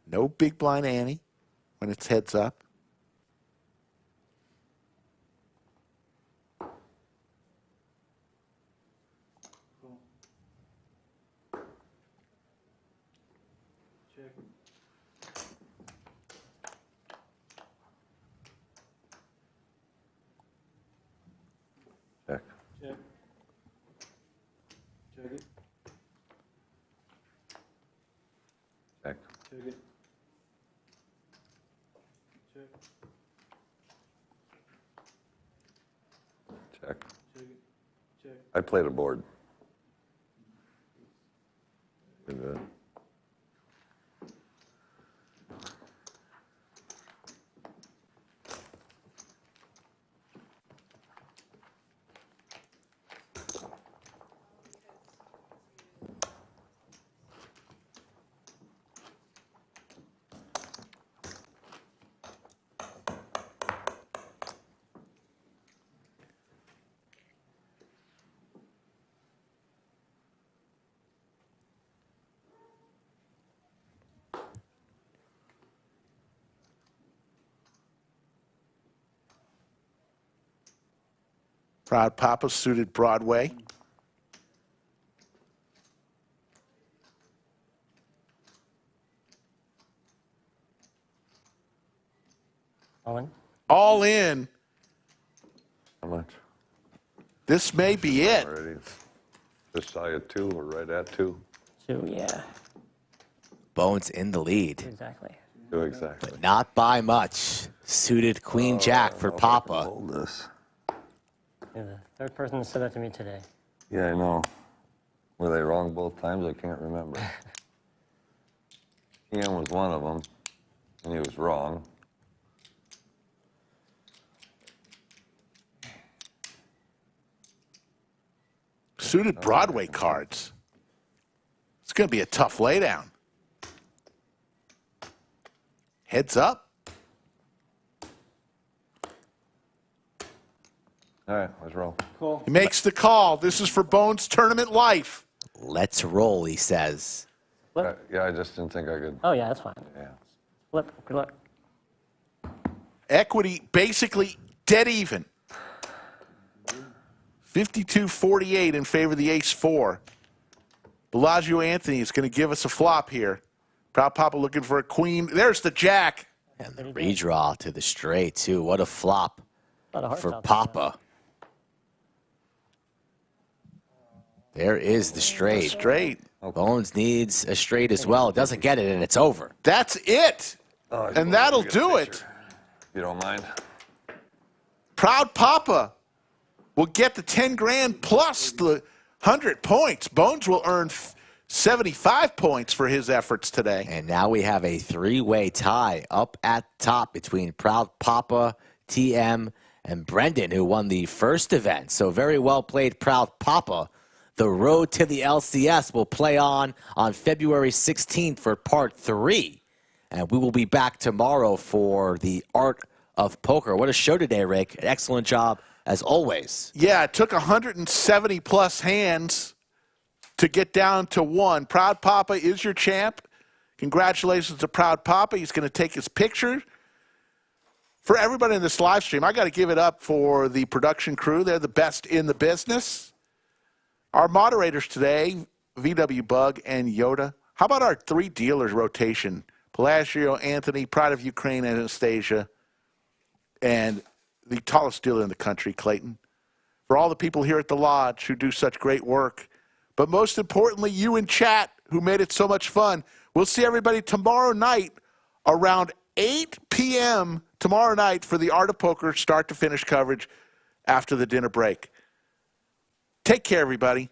No big blind ante when it's heads up. Check. Check. Check it. Check. Check it. Check. Check. Check it. Check. I played a board. And, Proud Papa suited Broadway. All in? All in. How much? This may be it. Already. Just shy of 2. We're right at 2. 2, yeah. Bones in the lead. Exactly. 2 exactly. But not by much. Suited Queen Jack for Papa. Hold this. You're the third person to say that to me today. Yeah, I know. Were they wrong both times? I can't remember. Ian was one of them, and he was wrong. Suited Broadway cards. It's going to be a tough laydown. Heads up. All right, let's roll. Cool. He makes the call. This is for Bones Tournament Life. Let's roll, he says. Yeah, I just didn't think I could. Oh, yeah, that's fine. Yeah. Flip. Good luck. Equity basically dead even. 52-48 in favor of the ace-4. Bellagio Anthony is going to give us a flop here. Proud Papa looking for a queen. There's the jack. And the redraw to the straight, too. What a flop for Papa. There is the straight. Straight. Bones needs a straight as well. Doesn't get it, and it's over. That's it. And that'll do it. If you don't mind. Proud Papa will get the 10 grand plus the 100 points. Bones will earn 75 points for his efforts today. And now we have a three-way tie up at top between Proud Papa, TM, and Brendon, who won the first event. So very well played, Proud Papa. The road to the LCS will play on February 16th for part 3. And we will be back tomorrow for the Art of Poker. What a show today, Rick. An excellent job, as always. Yeah, it took 170-plus hands to get down to 1. Proud Papa is your champ. Congratulations to Proud Papa. He's going to take his picture. For everybody in this live stream, I got to give it up for the production crew. They're the best in the business. Our moderators today, VW Bug and Yoda. How about our 3 dealers rotation? Pelagio, Anthony, Pride of Ukraine, Anastasia, and the tallest dealer in the country, Clayton. For all the people here at the Lodge who do such great work. But most importantly, you in chat who made it so much fun. We'll see everybody tomorrow night around 8 p.m. tomorrow night for the Art of Poker start-to-finish coverage after the dinner break. Take care, everybody.